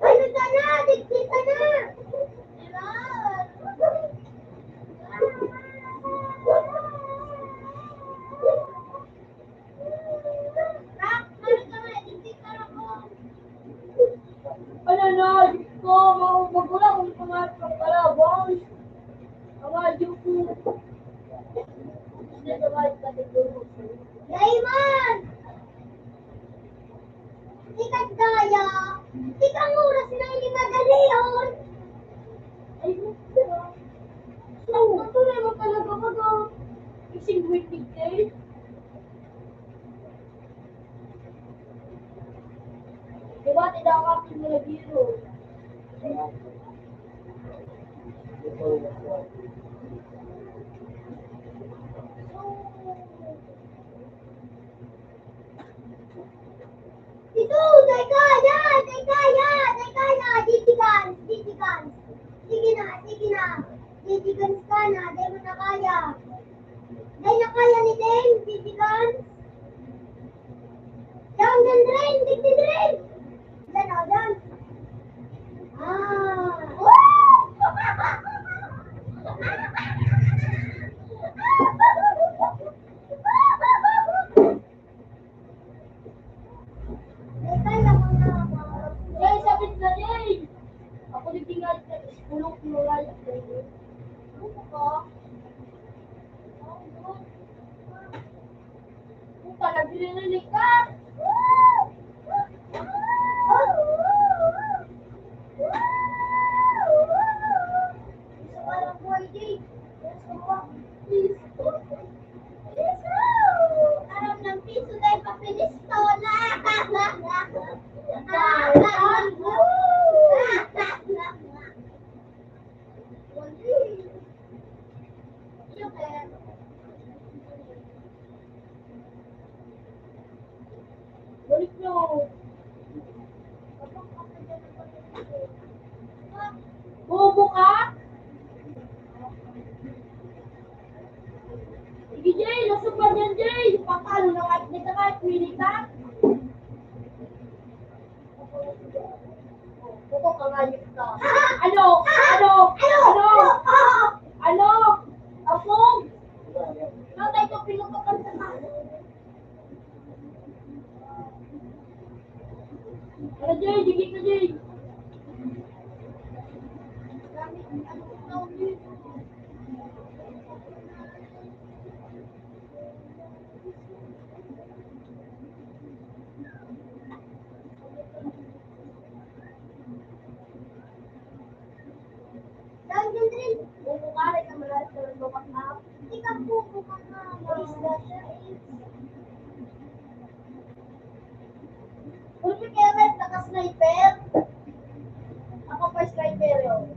Ano ka na? Dikdik ka na. Diba? Rak, kumari ka na. Dikdik ka na ko. Ano na? Ko, magulang kung pumarap ka pala. Wow. Awadyo ko. Layman! Ikat daya. Ikang oras na hindi madali yun. Ay, natuloy mo talaga ba ga? Ising waiting day? Diba, tidak ang aking mga biro? Ito, teka na, ditigan. Sige na, ditigan ka na, di mo na kaya. Di na kaya ni Den, ditigan. Yan, rin, ditigan. Yan. Jay, sabit na Jay! Ako nagtingal sa pulong plural. Ano ka? Puta, naglilinig ka! Isa ka lang boy, Jay. Please. Aram ng piso dahil papilistola. Balik nyo. Bobo ka? Sige, Jay. Lasok ba dyan, Jay? Pakalo na kahit nito kahit pinig ka. Buko ka nga yun ka. Ano? Apong? Natay ko pinutukan sa tao. Ano, Jay? Digit na, Jay. Ulti Kenneth, naka-sniper. Ako pa sniper yun.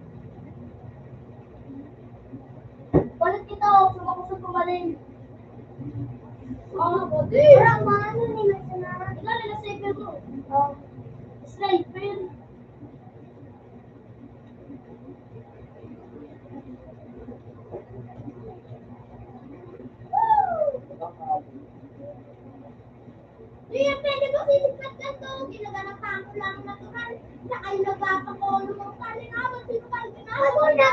Balik kita, sumakusog kumaling. Di. Parang maano ni Masana. Ikaw na sniper mo. Sniper. Di yan, pwede ko sisipat ka to. Kinaganapan ko lang natural. Sakay nagpapakolo mo. Kalinawan, sino ka ginawa? Ako na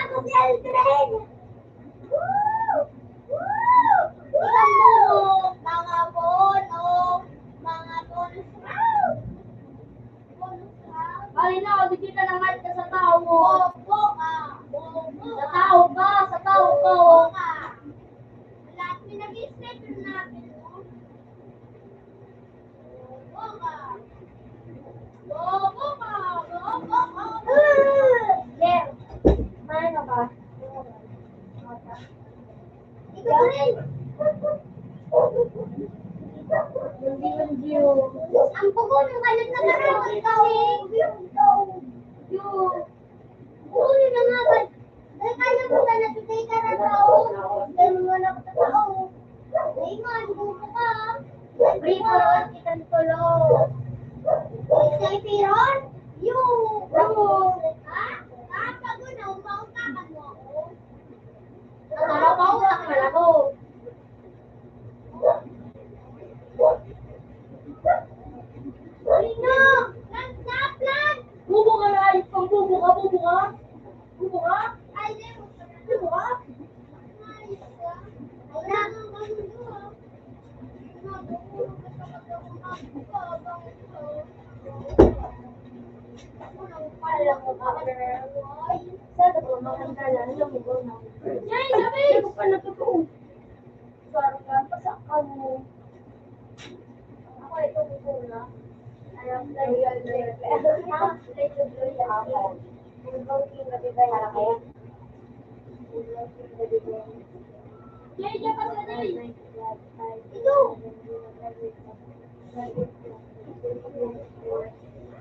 ko si Aldrin. Ikan mo, mga bonus. Kalinaw, di kita na mic ka sa tao mo. Bobo ka. Sa tao ka. Lahat pinag-i-sniper natin. Bobo ka. Yes. rin. Ang pugo ng kalat na garaw. Ikaw. Oo, yun na nga ba? Ay, kaya mo na natutay ka na tao. Ganun mo na ka tao. Ay, man, buka ka. Piron, kitang tulo. Isang piron? Yung. Ha? Pag una, umautakan mo ako. Umautakan ako. Sino? Plan! Bubo ka na! Ikaw bubo ka! Bubo ka? Ay, di mo. Bubo ka? Ayos ka. Wala nang ganun ko. Alam mo ba, girl? Sana po, makantala. Alam mo ba na? Yay, sabi! Hindi ko pa natutuo. Parang ka, pasakan mo. Ako, ito gusto na. Alam, real. Ako. Yay, diyan ka sa nai. Ito!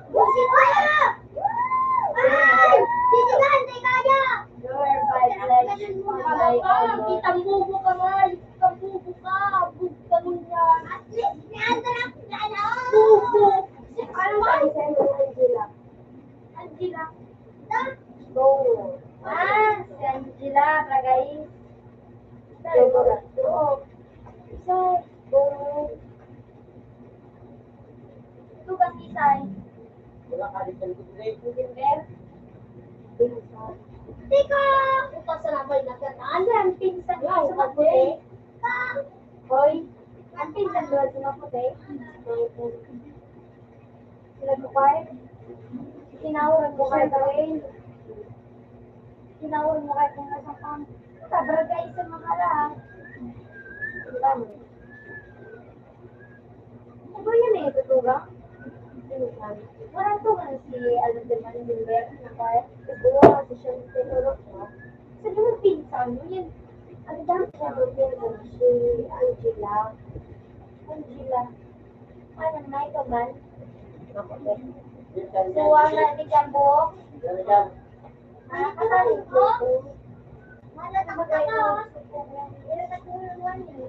Busi kaya! Ay! Titigan, di kaya! Kitang bubo ka nga! Kitang bubo ka! Bubo ka nun yan! At least, niandarap na na! Bubo! Ano ba? Angela? Si Angela, guys. Ito ba si Sai? Teka! Ito sa labay na ganaan. Ang pinsan ko sa maputi. Hoy, ang pinsan ko sa maputi. Sila ko kayo. Tinawag mo kayo gawin. Tinawag mo kayo kung nasa pang. Tabragay sa mga lang. Ano yan eh, tutugang? Parang to man si Alan de Manilber na kaya siguro kasi siya tinulog mo. Sa mga pinsan mo yan. Ang dami siya magpinsan si Angela. Ano na ito man? Suwang na ni Jambo. Kataling ko. Malatang ka.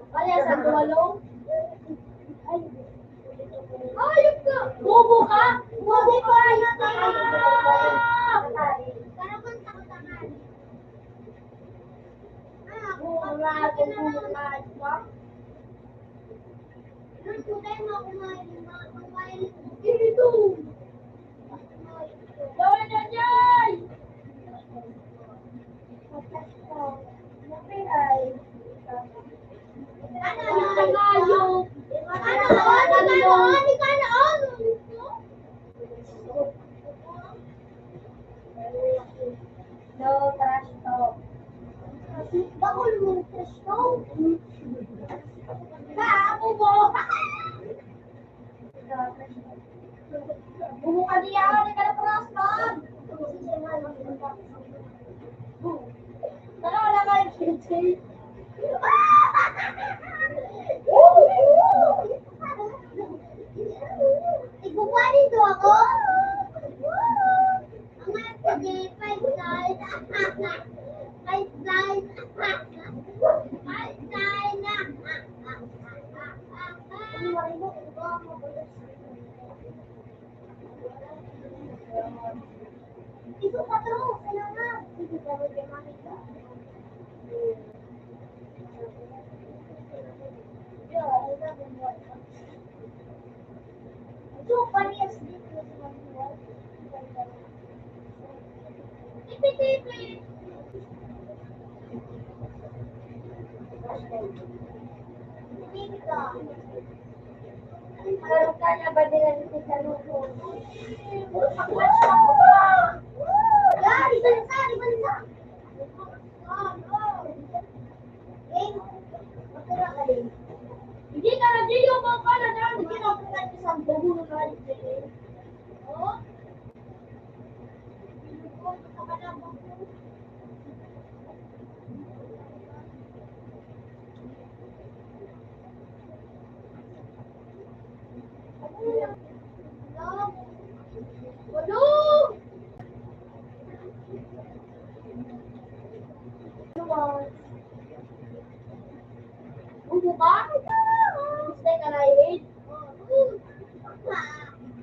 Kaya sa duwalong. Ayop ka! Bobo ka! Bobo ka! Ayop ka! Karaman sa kutakan. Kumain ka? Nung tunay mo kumain. Dito! Gawin na dyan! No trash talk. Bakul mo trash talk? Ako mo! Bumuka niya ako ni Kalapras man! Tara, wala kayo kitchen. Ikukuhanin to ako? Ang mga sige, 5 stars. 5 stars. 5 stars. Ito pa to. Kailangan. Ito pa rin kay Mamita. Ito, parehas dito sa mga tipi-tipi. Tika. Parang kaya ba nila ni Salubong? Pag-watch ako ba? Yan, ibansa. Matira ka din. Hindi ka na diyo mo ka na dahil hindi na ako na isang buho na rin. Oh?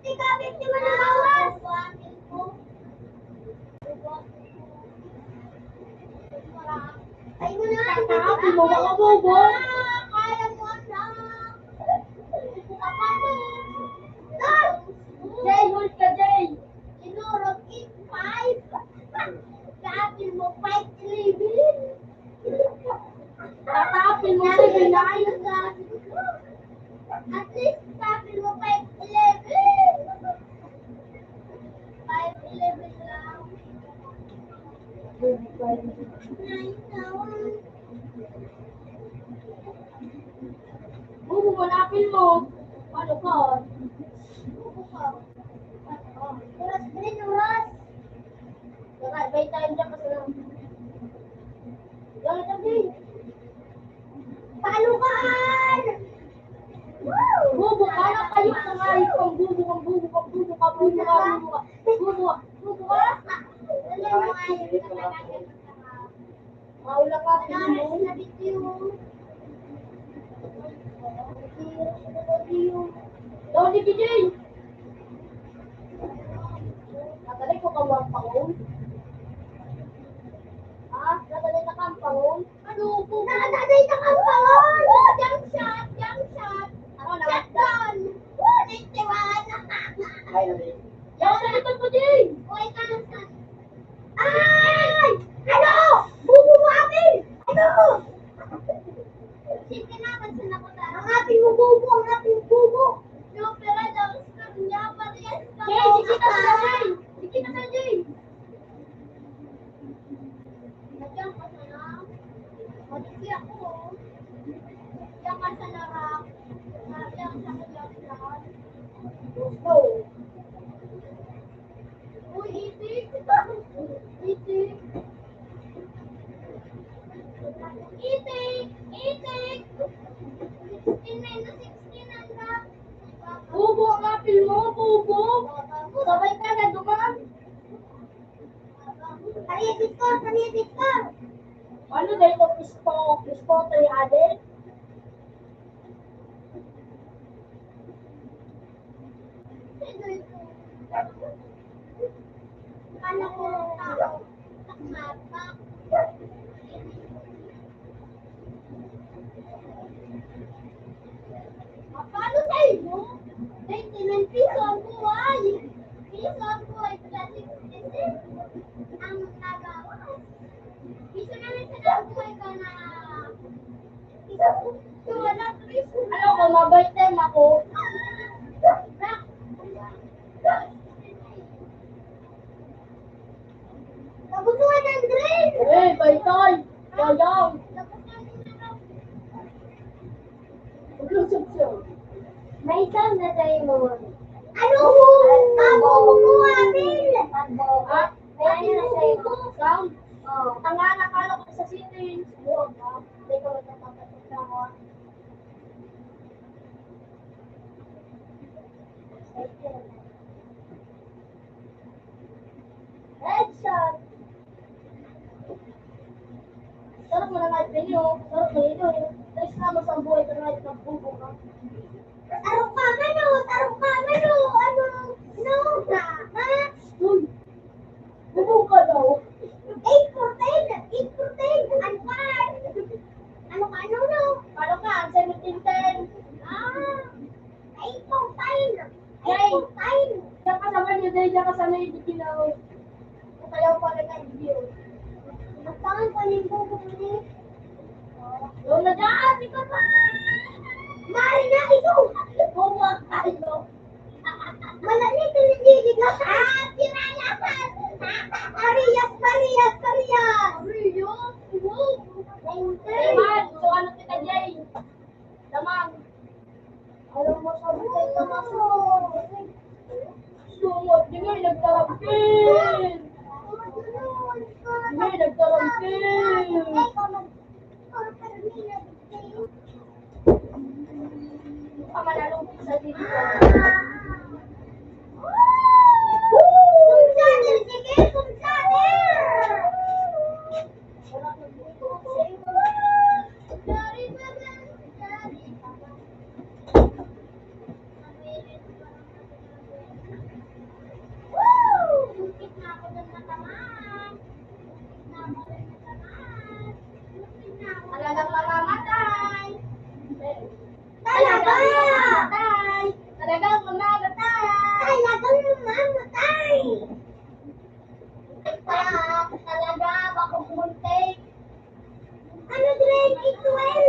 50 mo na bawas. Ay mo na. Kakapin mo, baka bobo. Kaya mo na. Jay, hold ka, Jay. Inurog it 5. Kakapin mo 5-11. Kakapin mo, 7-9. At least kakapin mo 5-11. 5-11 lang. 9 naman. Bubo, manapin mo. Ano ka? Oras din, oras. By time dyan kasi lang. Yan, Jay. Palukan! Bubo, kala kayo sa ngayon. Ang bubo, ang bubo, ang bubo ka, bubo ka, bubo ka. Bubo, bubo ka. Wala mo ayaw. Maula ka, Wala bubo. na video. Daw ni BJ. Natalay ko ka mga pangon. Ha? Natalay na ka ang pangon? Ano po? Nakataday na kang pangon! Oh, jump shot! Jump shot! Ano na? Shotgun! Oh, 91! Yan sa likod mo, Jay. Uy, kanan. Ay! Ano? Bubo mo akin! Ano? Sige na, pansin ako na. Ang ating bubo! Ang ating bubo! No, pero daw, niya pa rin. Jay, sikita sa Jay. Sikita sa Jay. Nandiyan ka na lang. Magiging ako. Diyan ka sa larak. Diyan sa kanyang. Gusto. Uy, itik. Itik. Itik. Itik. 16 na 16 ang rap. Bubo ang apil mo, bubo. Sabay ka na duman. Pariyatit ko, pariyatit ko. Ano dahil ito pisto tayo adel? Sino ito? Kala ko tao. Nakapak. Paano tayo? 99 piso ang buhay. Piso ang buhay. Plastic ang nagawas. Piso na lang sa buhay ka na. Piso. So, wala piso. Ano ko, mabait time ako. Nagustuhan ng green. Eh, baitay. Yayang. Maglusog siya. May isang na tayo mo. Ano mo? Abo mo, Abil! Ha? May ano na tayo. Sound? Oh. Tanga, nakala ko sa city. Buwag ka. Hindi ko magkakapatid ako. Headshot. Sarap mo na kahit pinyo. Sarap mo ito eh. Tres naman sa buhay ka kahit nagbubo ka. Tarong ka, ano? Tarong ka, ano? Ano? No, ha? Uy! Bubo ka daw. 8 for 10. 8 for 10. Ano ka? Ano ka? Ano, no? Paano ka? 17-10. Ah! 8 for 10. 8 Yay! for 10. Diyan ka naman yun dahil diyan ka sa may dikilaw. Kaya pala na video. Magtangan ko ng bubo ni. Doon na dyan! Ikaw pa! Mari na ito! Buwag tayo. Malamig na hindi ka. Ah! Pinalasan! Pariyas! Pariyas! Pariyas! Pariyas! Eman, so ano kita Jay? Damang. Alam mo sa buhay ka maso. Sumot, di nga nagtalampin. Hindi nagtalampin. Pamanalong sa dito. Kumsaner! Sige! Kumsaner! ako dun natamaan. Gitna ako dun natamaan. Talagang mamamatay. Talagang mamamatay. Talagang mamamatay. Talagang mamamatay. Talaga baka pumuntik. Ano grade?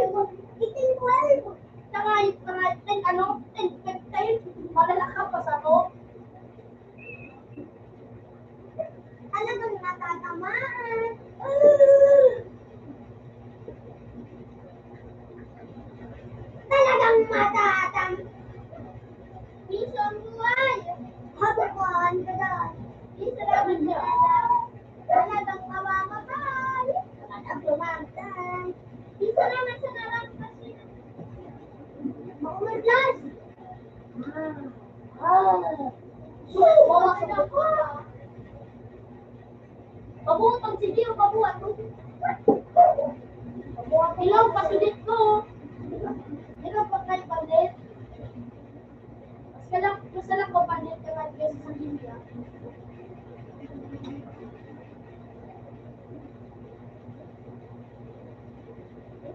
12. 18-12. Saka 10, ano? 10-15. Malalaka pa sa to. Talagang natatamaan. Talagang matatam. Minsan buwan. Habukan ka dyan. Minsan naman niya. Talagang mamamatay. Talagang lumatay. Minsan naman sa narang kasi. Makumadlas. Mawasan ako. Pabuotong sige o pabuhat mo. Ilaw, pasulit ko. Ilaw pa kayo pandit. Mas lang ko pandit ka lang kesa sa India.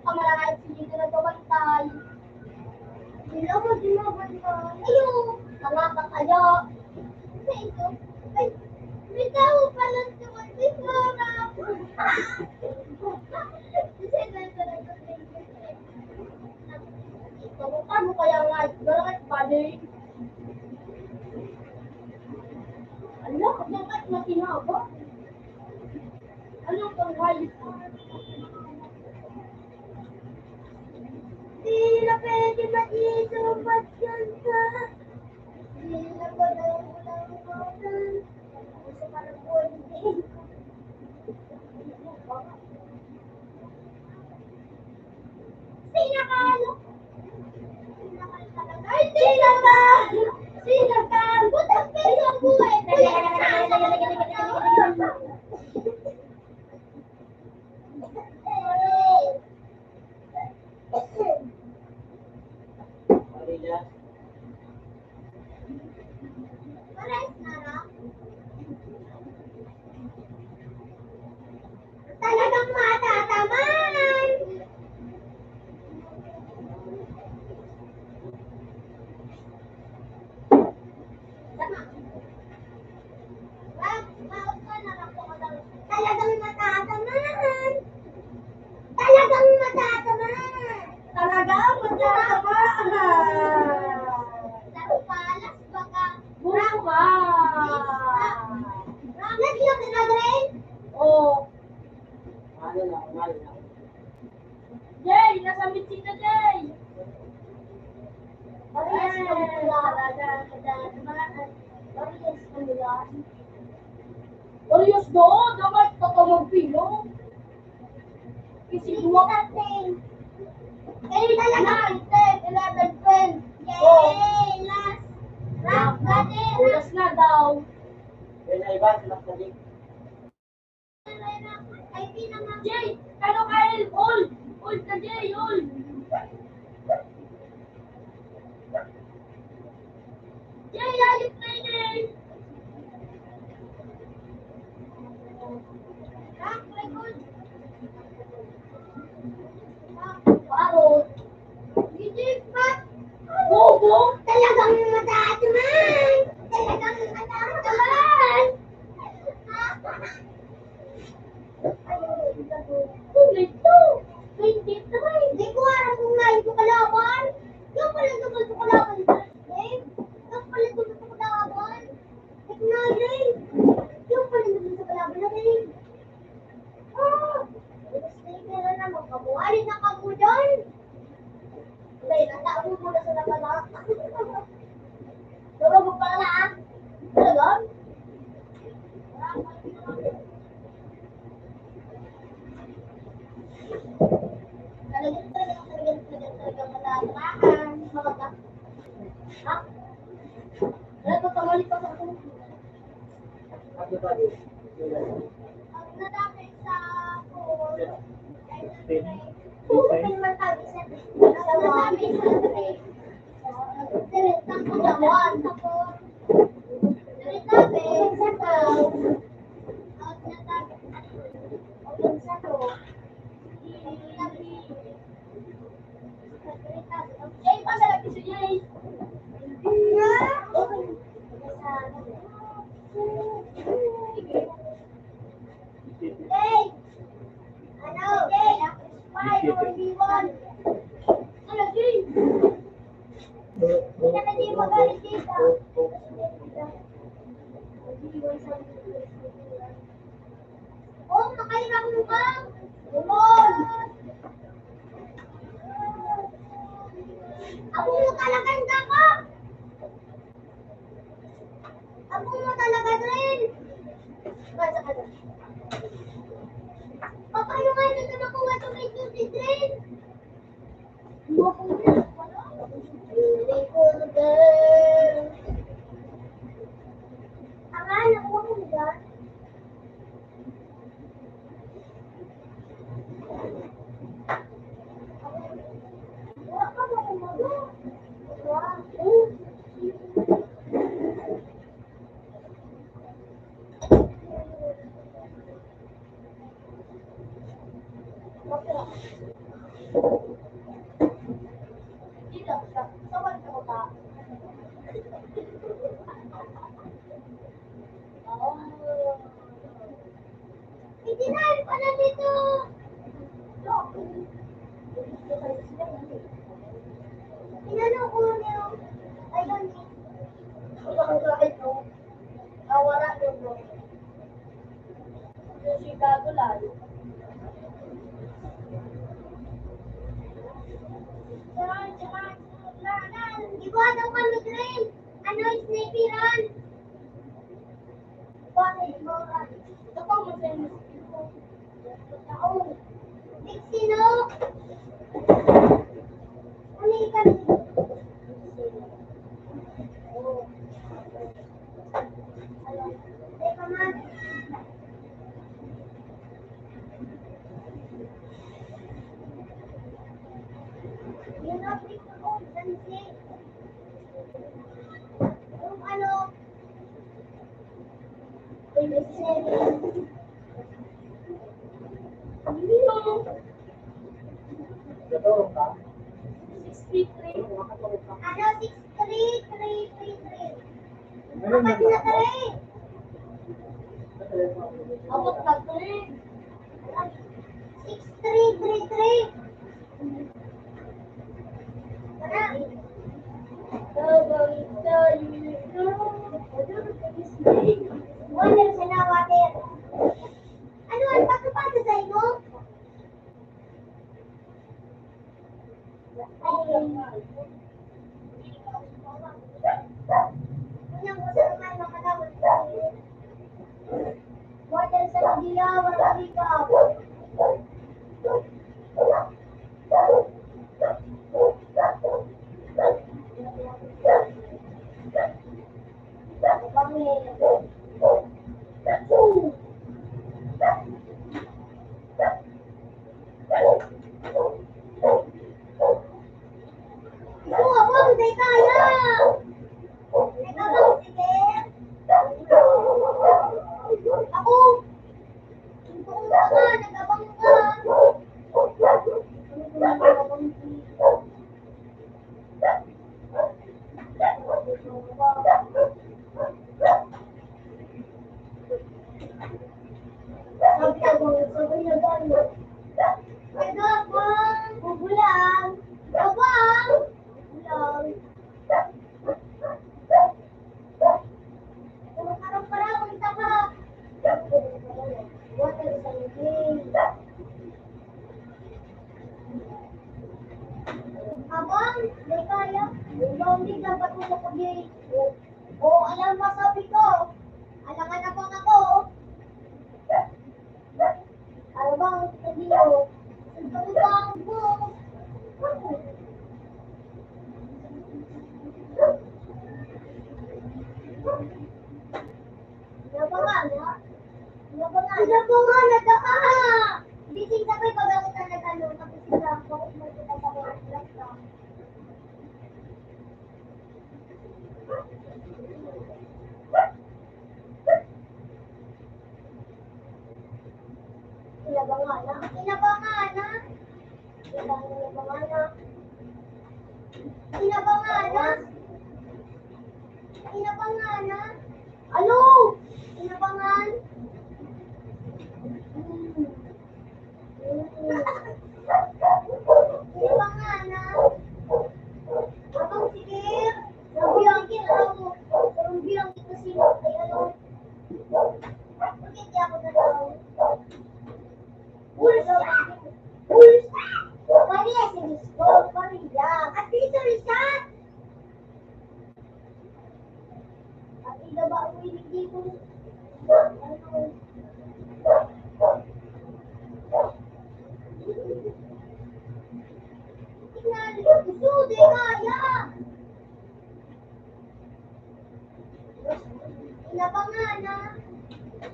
Ang malakay sige na nagbabantay. Ilaw mo, di mo bantay. Ayaw, tanga kayo. Kasi ito, ay, may tao pala sa mga flora. Paano kaya nga? Bakit bali? Ano? Bakit matinaba? Ano pang white? Di na pwede mag-isubat yan ka. Di na ba daw walang matan? Gusto ka ng bonding. Sinakalo. Sinakal talaga. Ay, sinakal! Sinakal! Butang kayo ang buhay. Pares na lang. Talagang matataman. Tama. Maot ka na lang po. Talagang matataman. Talagang matataman. Talagang matataman. Narupalas baka. Buka. Naglok na rin? Oo. Jay, nasa mitsi ka, Jay. Parehas ka mula. Parehas doon. Dapat tatamang pilo. Kasi duwa ka. 8, 9, 10, 11, 12. Yay! Last. Last na din. Last na daw. Ay, pinamang. Jay, ano kail? Old. Old ka, Jay. Old. Jay, alit na Jay. May good. Parot. Jay, pat. Bobo. Talagang matataman. Talagang matataman. Ulit to. 23. Hindi ko alam kung ngayon ko kalaban. Yung pala naman ko kalaban. Yung pala naman ko kalaban. Technology. Yung pala naman ko kalaban na rin. Sige na naman. Kamuhali na kamu dyan. Okay, nandaan mo muna sa napala. Pero magpala ah. Talaga? Talagang matatamaan. Ha? Wala pa pamali pa ako. Ang natapit sa pool. Ang matapit sa pool. Ang matapit sa pool. Hey! Ano? Hey! Five or D1? Ano, Jay? Hindi na pwede magalit dito. Oh, nakahirap mo ka? Lumon! Ako mo talaga ka? Ako mo talaga rin? Basta ka doon. Paano nga nito nakuha ito may duty train? Ang nakuha mo dyan? Wala ka ba kumaga? Wow. Dito, sawal ka ba? Itinahin pa na dito! Inano ko niyo? Ayun. Ito ko sa akin, no? Awara yun, no? Yung Chicago lalo. Iba daw kami train. Ano, Snappy Run? Bakit mo? Ito pa mo sa taon. Dixie, no? Ano ikan? Oh. Hello. Teka, man. Yun na, dito ko. Sansi. Yung ano, Natulog ka? 633. Nakatulog ka? Ano, 63333. Meron na Kapag na ka rin. sa telepono. Abot ka rin. 6333. Wala. Water sa na water. Ano ang pagkapasa sa inyo? Unang usapan makatapos. Water sa Nadia, walang ikaw. Abang, may kaya. Hindi dapat mo sa pag-i. Oo, alam mo sabi ko. Alangan abang ako. Ano bang sabi ko? Ito bang po? Nabangan, ha? Nabangan, nagkaka! Bising sabay pag ako na nag-ano, tapos sila ako, magkita sa mga laptop. Inabangan, ha? Inabangan, ha? Inabangan, ha? Inabangan, ha? Inabangan, ha? dito. Ano? Tingnan, gusto, di kaya. Inabangan na.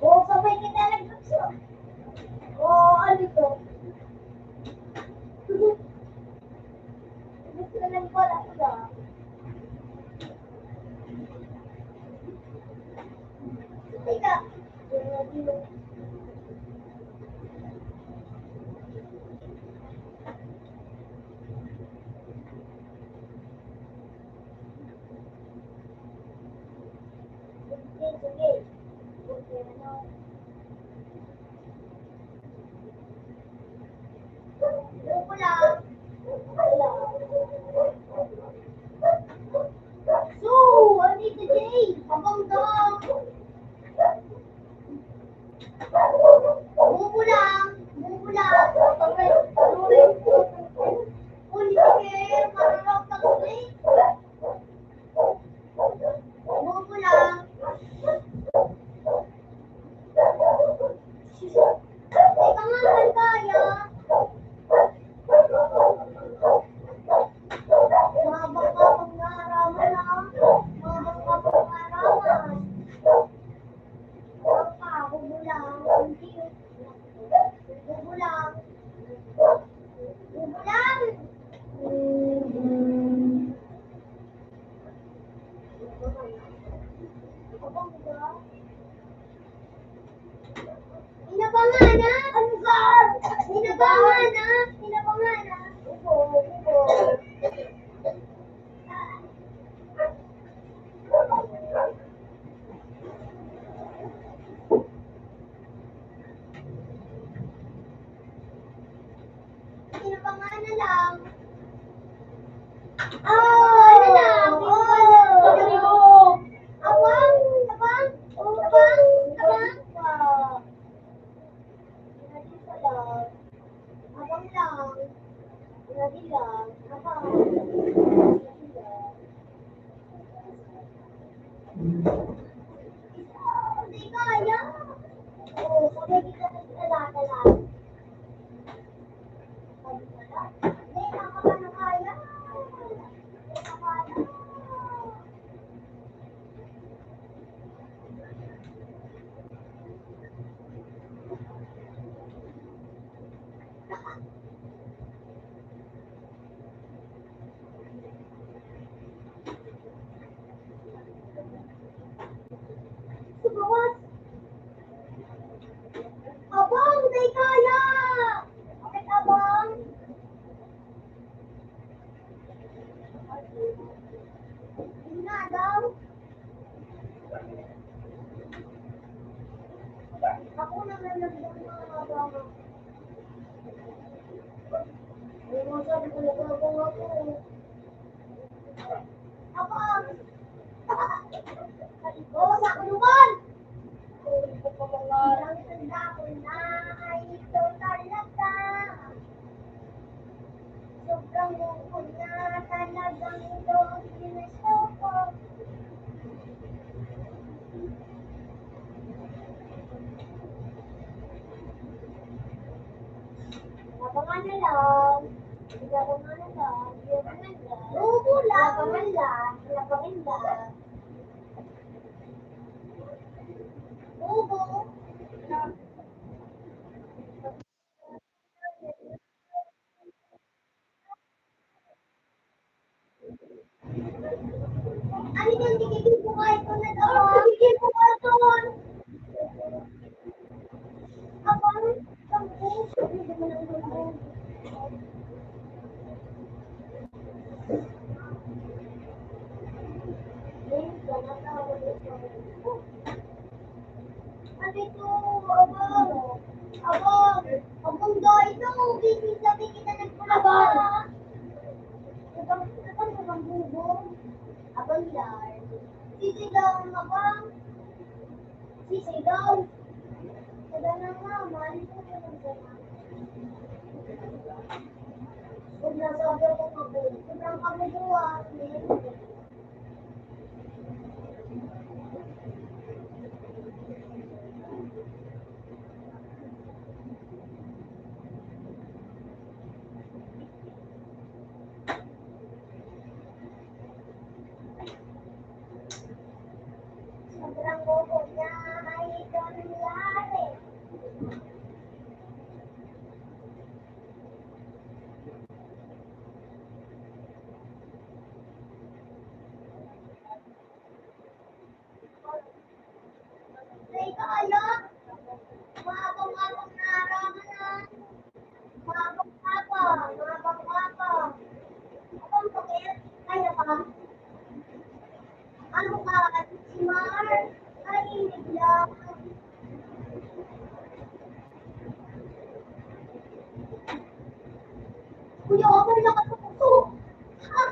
Oo, sabay kita nag-gusto. Oo, ano to? Gusto lang pala siya. Teka. Sige. Okay, ano? Ayoko lang. Wala. So, andito Jay. Abang daw. Bubo lang. Bubo lang. Uli, sige. Marunong ka ulit. Bubo lang. Teka nga, saan kaya? Mahabang ka pang naaraman ah. Mahabang ka pang naaraman. Baka, bubo lang. Hindi. Bubo lang. Bubo lang. Abang ka? Inabangan na! Ano ka? Inabangan na! Inabangan na! Ubo. Inabangan na lang. Ano lang? Abang! Abang! Abang! Abang! Nandito lang. Abang lang. Lagi lang. Abang. Lagi lang. Hindi kaya. Oo, sabay kita nagdala-dala. Hindi, nakaka na kaya. Nakakaya. Subukan. Abang, hindi kaya. Bakit abang? Hindi nga daw. Ako naman nagdamang. Ay, masabi ko na ako. Abang. Oo, sa kulungan. Ang tanda ko na ito talaga. Sobrang ko na talagang ito ang ginusto ko. Labangan na lang. Labangan na lang. Labangan lang. Lubo lang. Labangan lang. Labangan lang. Lubo. Ano yung tigigil ko kahit ko na daw? Tigigil ko kahit doon. Abang, sampu. Hindi mo lang doon. Ano ito? Abang. Abang. Abang daw ito. Sabi kita nagpulaba. Abang abang bubong. Abang yan. Sisigaw abang. Sisigaw. Sada na nga. Mali ko na lang sana. Huwag na sabi ako kabul. Sobrang kabuluan. ang buhok niya ay nangyari. Teka, alam, maabang-abang na ramanan. Maabang-abang, maabang-abang. Abang bakit? Kaya pa? Ano ka? Si Mar? Ay, biglang. Kuya, ako nakatuto. Ha?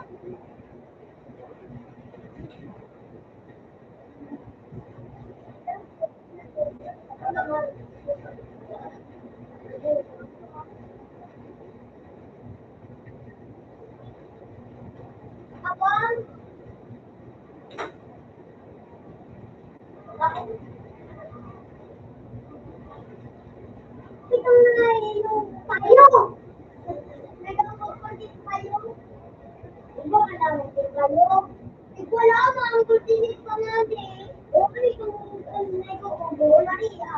Ano naman? Abang? Bakit? Ito na yung payo. Nagkakapagpagit payo. Iba ka lang yung payo. Wala ka ang kutinit pa natin. Okay, kung nag-uubo, nariya.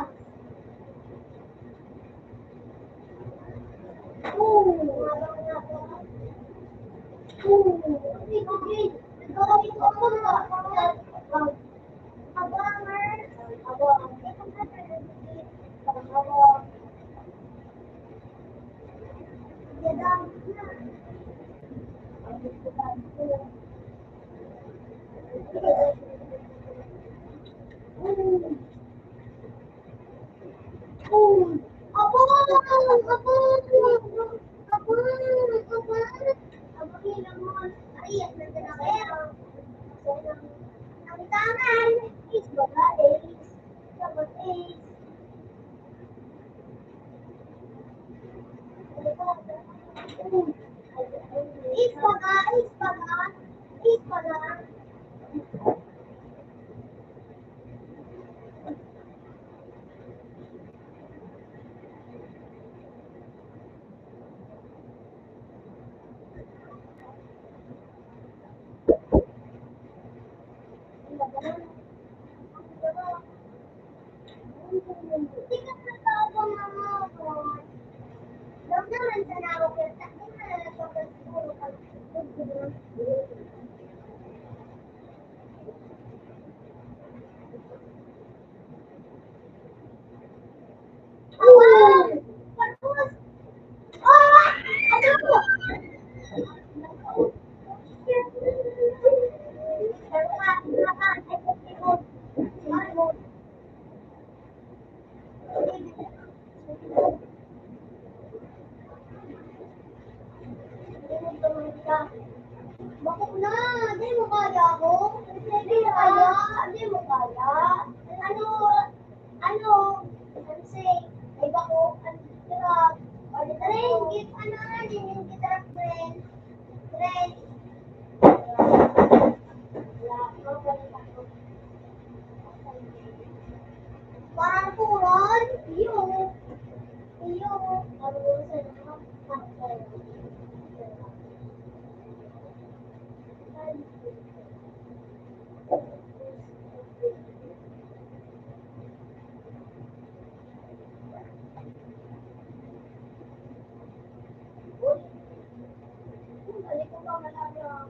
Oo, abang nga po. Oo, okay. Nagkakapit ako na. Abangan. Abang. Ito na talaga. Abang. Yadang na. Bakit na? Di mo kaya ako? Di mo kaya? Di mo kaya? Ano? Ano? Kasi, ay bako, ano, tira, friend, give, ano nga din, yung kita, friend. Friend. Wala, wala. Parang puron, iyo. Iyo. Ano sa naman? Balik ko pa malaga.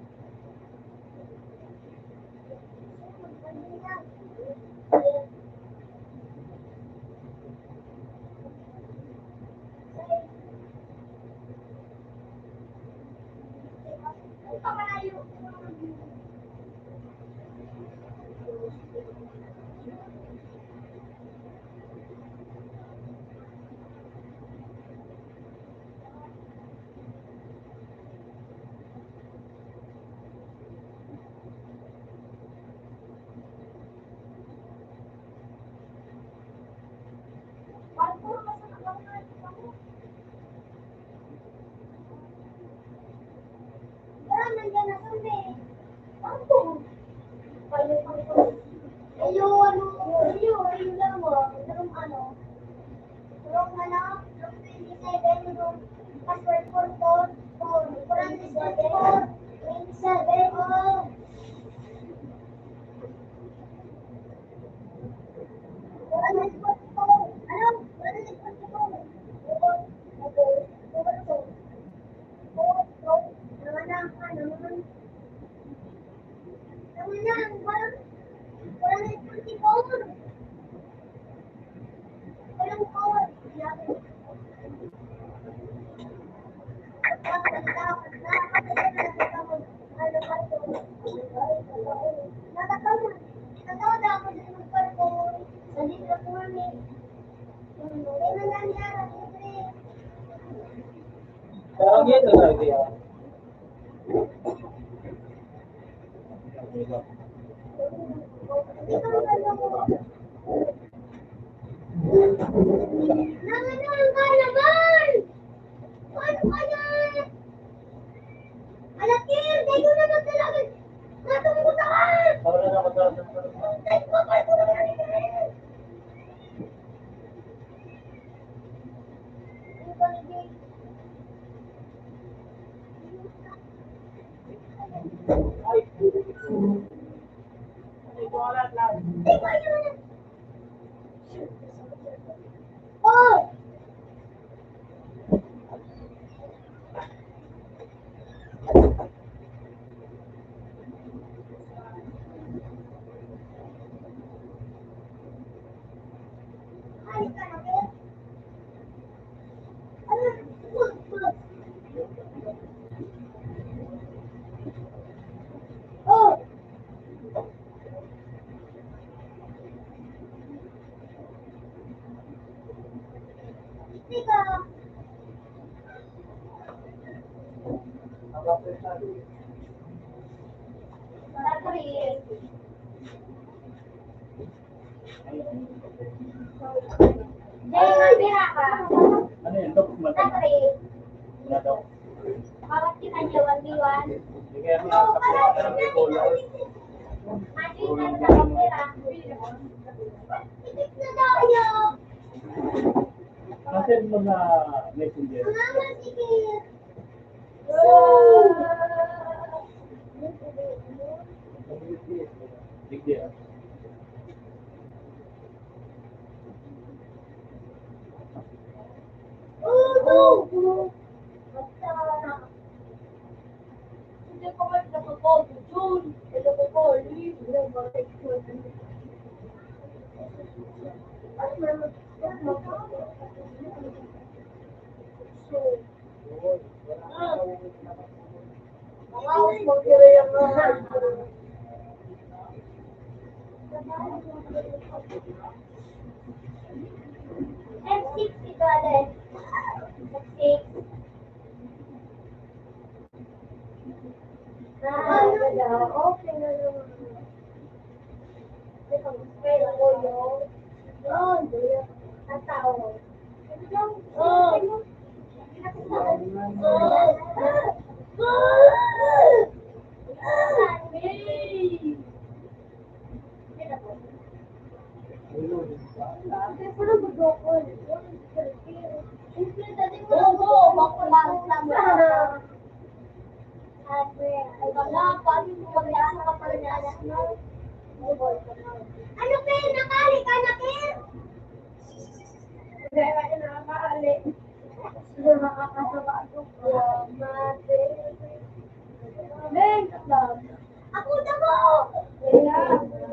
Parang yun na lagi ah. Nanganan ka naman! Paano ka yan? Alakir, dahil ko naman talaga natungkot ka! Parang na ako dahil Dahil ko pa ko naman rin! Ano ba ni Jay? ay, ay, wala lang. Di ba yun? Oh! Ay, ka na, Bel? Ano? Wag, wag. Oh! Tika! Tatry. Jay, mabira ka. Ano yun? Dok, mata. Tatry. Wala daw. Bakit kita niya 1v1? Hindi kaya Oo, parang pinasakit ng bipolar. Mati na sa pera. Itik na tayo. Kasi mo na messenger. Mama, sige. Big deal. Basta. Hindi ko may nakapag Jun. Ito ko po. M6 ito alin. M6. Okay na naman. Pero ko yun. Ang tao. Ano kayo? Nakali ka na kayo? Hindi ka nakakali. Hindi makakasabado ko. Mate. Ben, ako na mo!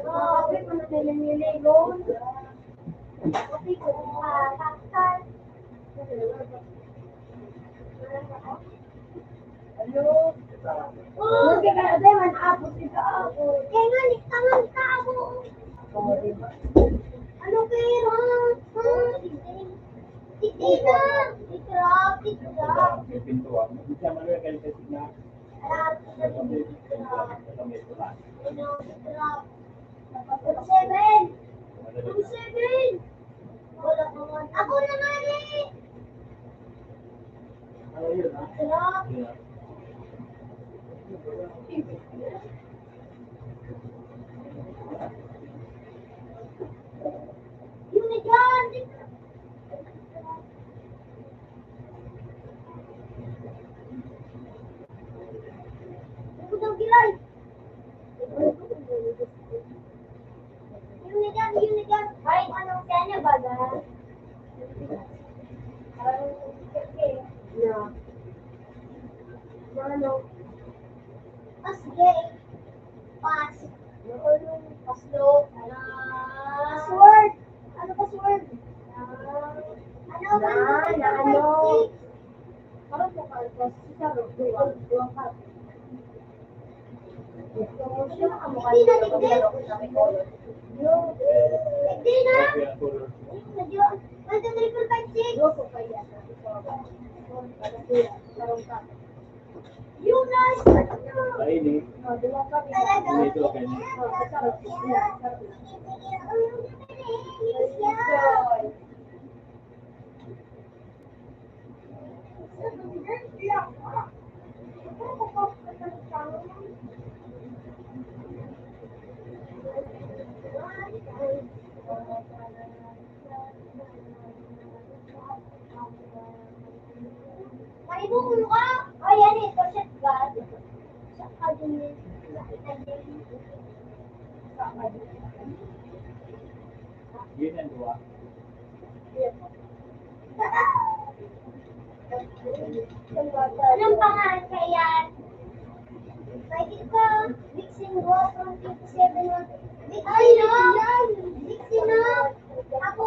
Bakit mo na nililigon? Kasi ko kakakal. Ano? Hindi ka na man abot ka ako. Kaya nga, tangan ka ako. Ano kayo? Hindi na. Itrap. May pintuan. Hindi siya manuwa kayo kasi na. Seven. Wala ka man. Ako na nga eh. Ano yun ha? Itrap. Yun na dyan. Ako daw gilay. Yun na dyan. Ay, anong kanya ba na? Ano? Sige. Pass. Password. Password. Ano password? Ano? Parang po ka. Hindi na. Kaya color. Medyo, 1, 2, 3, 4, 5, 6. Loko pa yan. Yung last, Kainin. talaga. Ito, ganyan. Maribulo ka! Oh, yan ito, shot God. Saka din. Yun ang dua. Anong pangalan kaya? Pwede ka, mixing go from 57 on. Mixing up! Mixing up! Ako,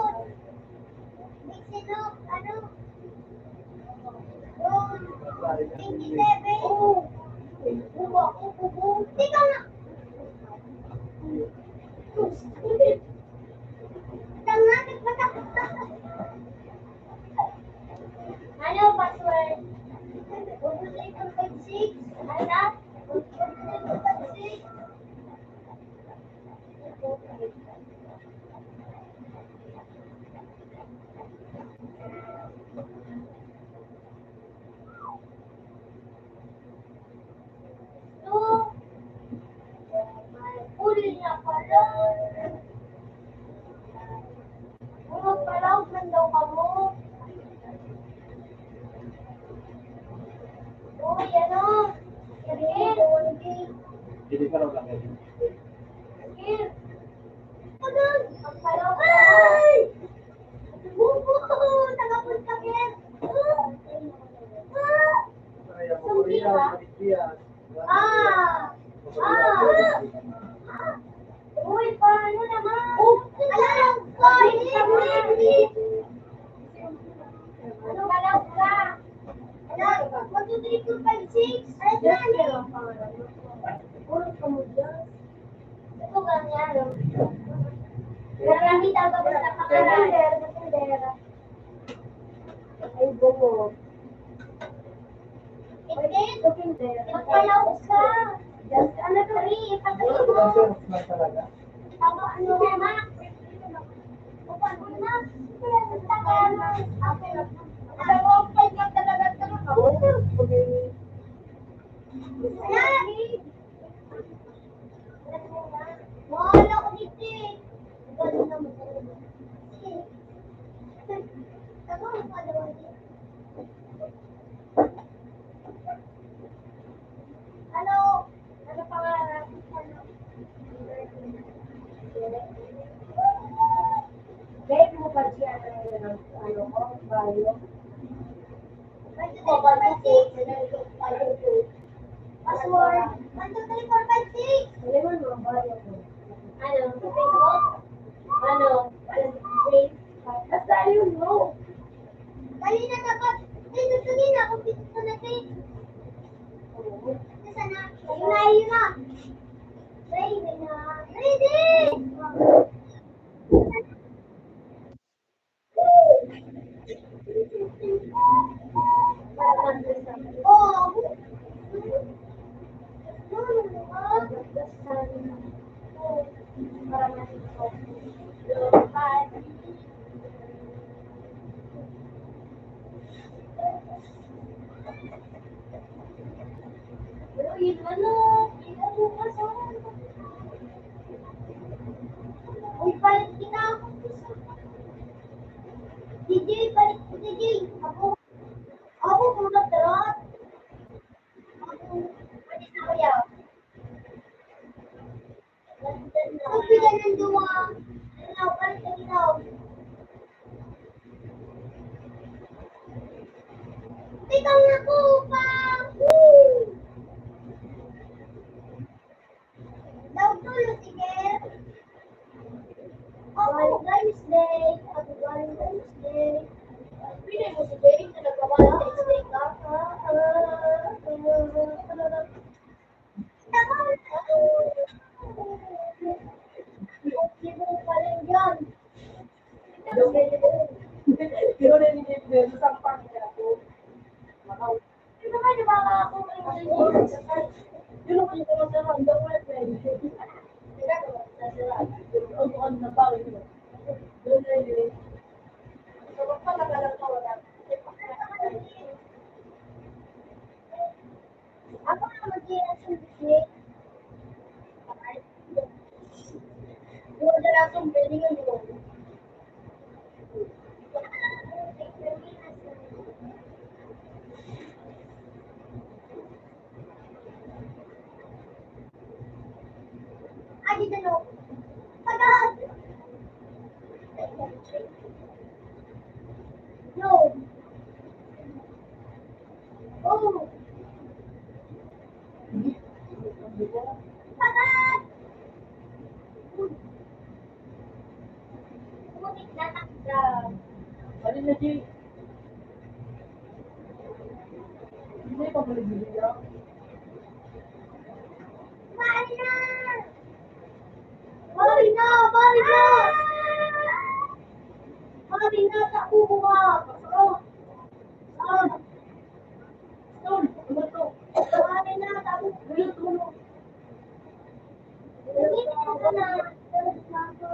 mixing up, ano? From 27. Oh! Bubo, bubo. Tika nga! Tanga, nagpatakot. Ano, password? 1, 2, 3, 4, 5, 6. Ano na? 1, 2, 3, 4, 5, 6. Uli niya pala. Pala, man daw ka mo. Uy, ano? Hindi ka raw lang ganyan. Ano? Ang palaw ka. Ay! Bubo! Tagapunta kin. Sumpi ka? Ah! Uy, paano naman? Alam ko! Hindi! Ano palaw ka? Alam, 1, 2, 3, 4, 5, 6. Ay, dali. Puro ka mo dyan. Ito ganyan. Marami daw ba sa pangalan? Ay, bumo. Hindi. Magpalaw ka. Ano to rin? Ipagay mo. Tama, ano naman? Upag mo na. Tagal. Dalawang fight lang talaga ito. Wala ko dito eh. Ano? Ano pangalan? Babe mo pa siya ano ko? Bayo? Password. 1, 2, 3, 4, 5, 6. Ano mo bayo ko? Ano? Sa Facebook? Ano? Basta yun mo. Dali na dapat. Ay, susugin na. Kung dito na kayo. Nasa na? Ayun na. Ready na. Ready! Oh! Uy, balik kita. DJ, balik ko, DJ. Ako kung nagdarot. Pwede na kaya. Ang bigan ng duwa. Ano, balik ka dito. Ikaw na ko pa. Daw tulo, sige. Valentine's Day. Happy Valentine's Day. Pinay mo si Jay na nagka-Valentine's Day ka. Libo pa rin yan. Hindi ko narinig din. Sampang niya ako. Makaw. Ito ka, di ba ako kayo Yun ako yung mga sa hanggang mo na pwede. Ang bukan na pa. Doon na yun. So, magpalagalang ka wala. Ako na mag-iilan sa bisik. Yung dalasong bilingan mo. Ay, dito no. Pagod! No. Oh. Pagod! Putik na takdam. Ano na, Jay? Hindi pa mo nagbibigay. Mari na! Mari na! Mari na! Mari na sa kuha! Oh! Oh! Tol, ano to? Mari na! Tapos Ayun, tulong. hindi ko na. Tapos na ako.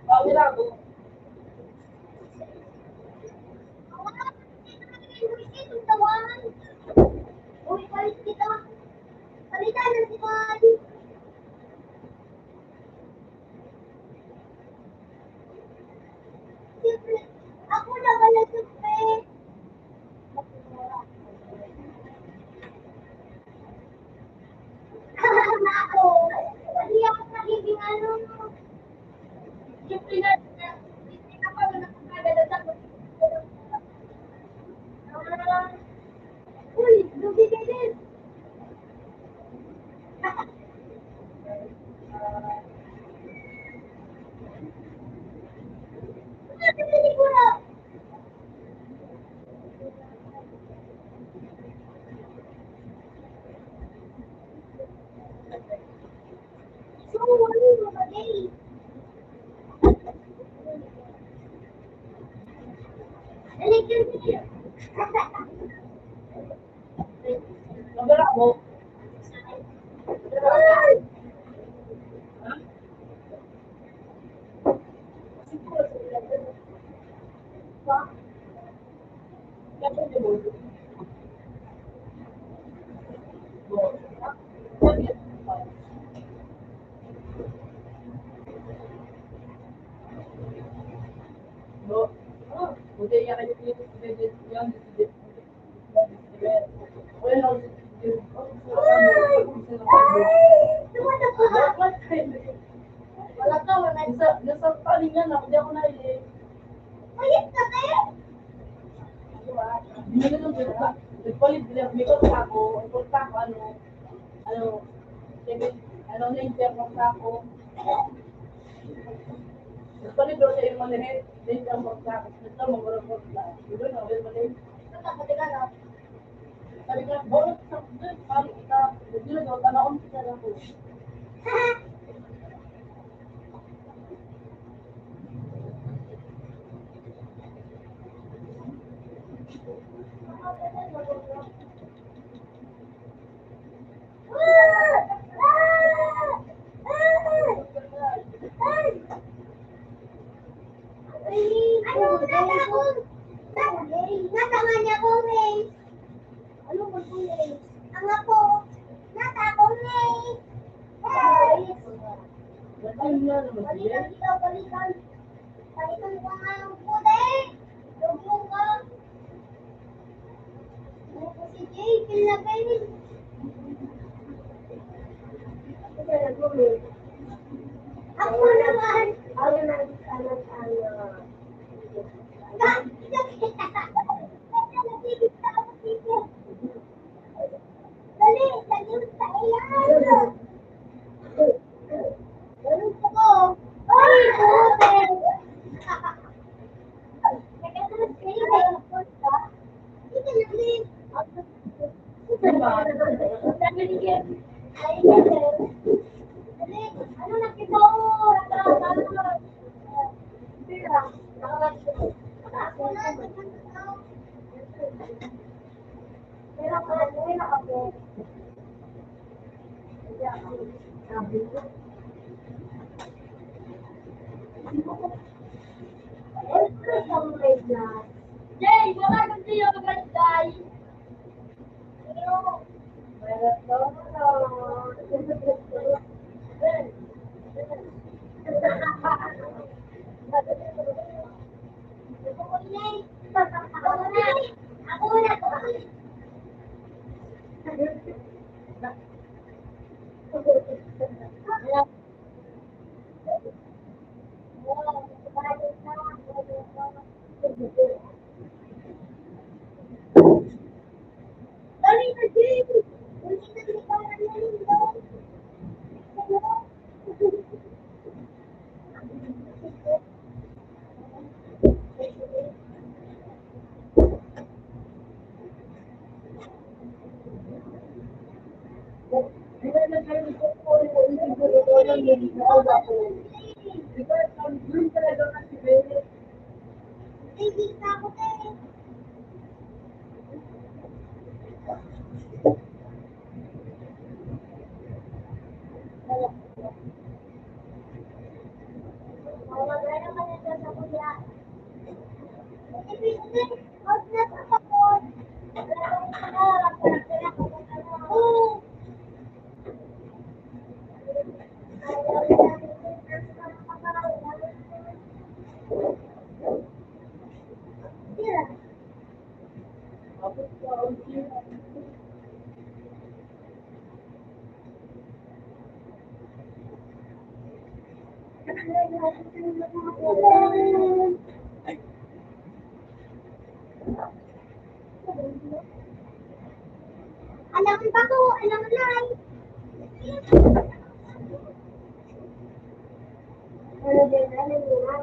Bawi lang ako. Uy, palit kita. Palitan na si Mari. Siyempre, ako na wala siyempre. Ako. Hindi ako nagiging ano. Siyempre na, hindi na pala nakakagala sa uy, lugi ka din. Ano ba siguro? So, ano mo ba, Jay? Electric niya. Nagala mo. Ay! Wala ka, wala nasa palingan ako, di ako nailig. Ayun ka, te! Nagpalit sila, may kontra ko, ang kontra ko, na-internet ako. Nagpalit daw siya yung manihit, din ang kontra ko, nagpa mga kontra. Diba na, well, manihit. Sabi ka, bonus sa doon, palit kita, hindi na daw, tanaon kita lang po. Ano, nasa akong... Nasa nga niya akong race. Ano ba po race? Ang ako, nasa akong race. Balikan niya naman siya. Balikan kita, balikan. Balikan ko nga ang puti. Jay, wala kang tiyo ka Jay. Ako na. Dali na, Jay. Hindi na ikaw na yun, Jay. Baby, ako eh. Mawagay naman ito sa kuya. Huwag na sa kapon. Oo. Tira. Alam ba ko? Alam na. Ano din, alam mo na.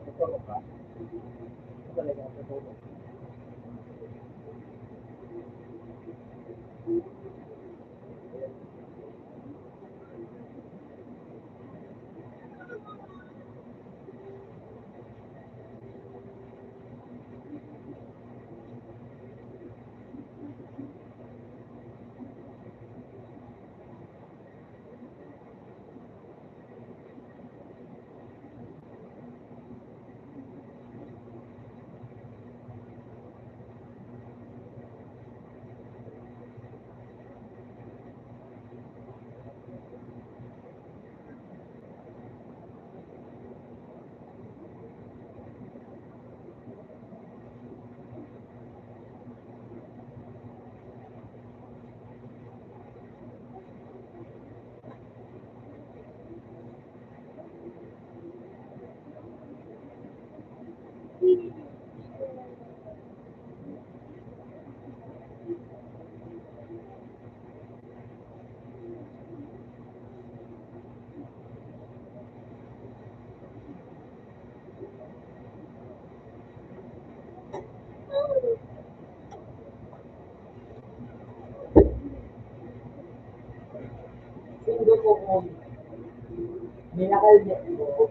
Tutulog ka? Talaga tutulog. Hindi ko kung minakal niya ko.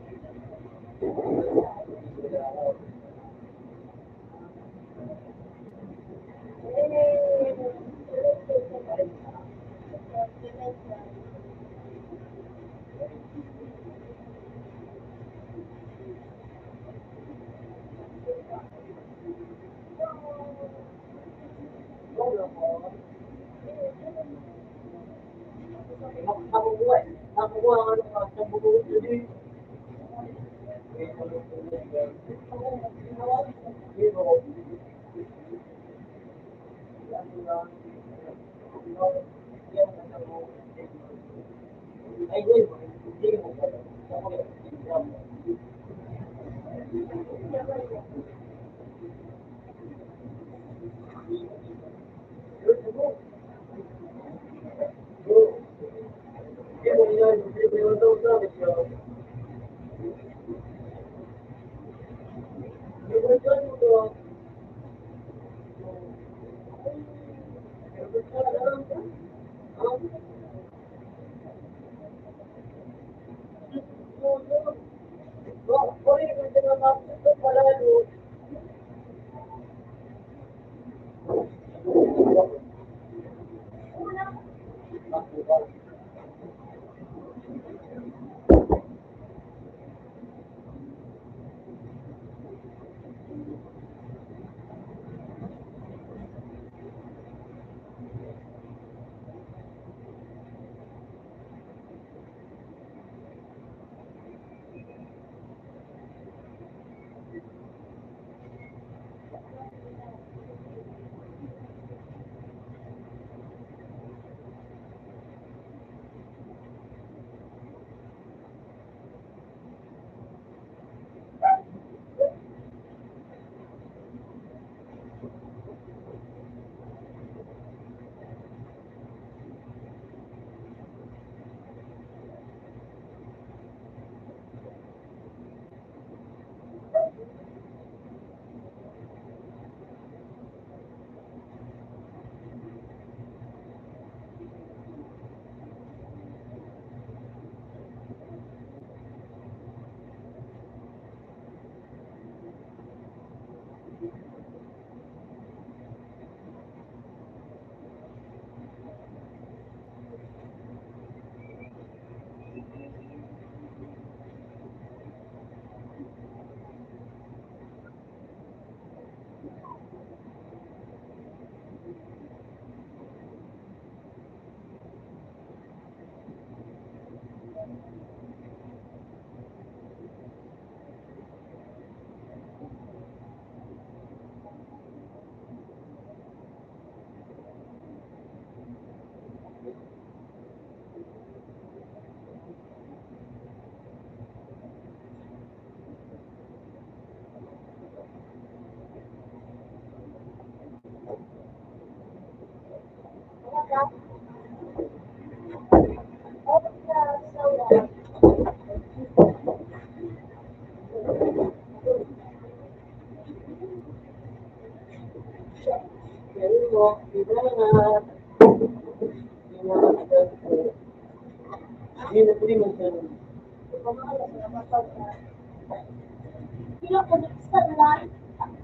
Nakukuha. Nakukuha ka ng sa buong hindi. Sila po, nagsan lang.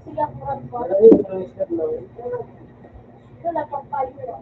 Sila po, sila po, payo.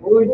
Uy,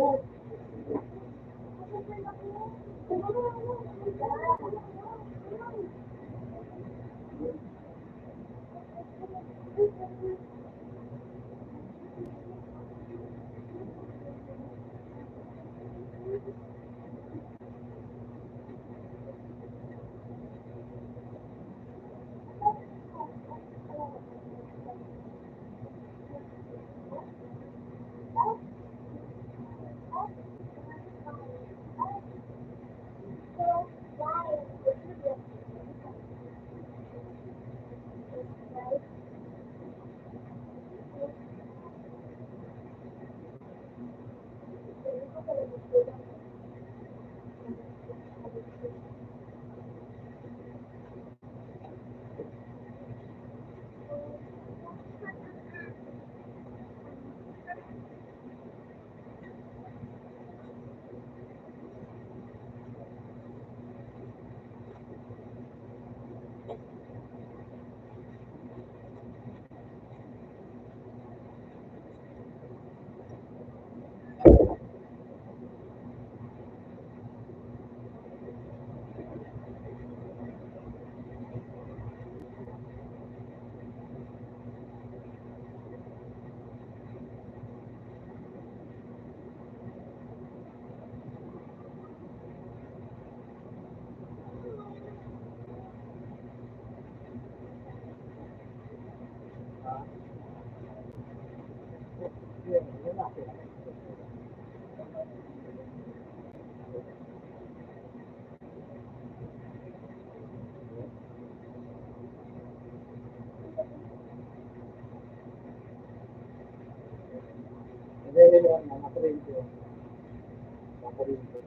hindi lang na nakarin ko. Nakarin ko.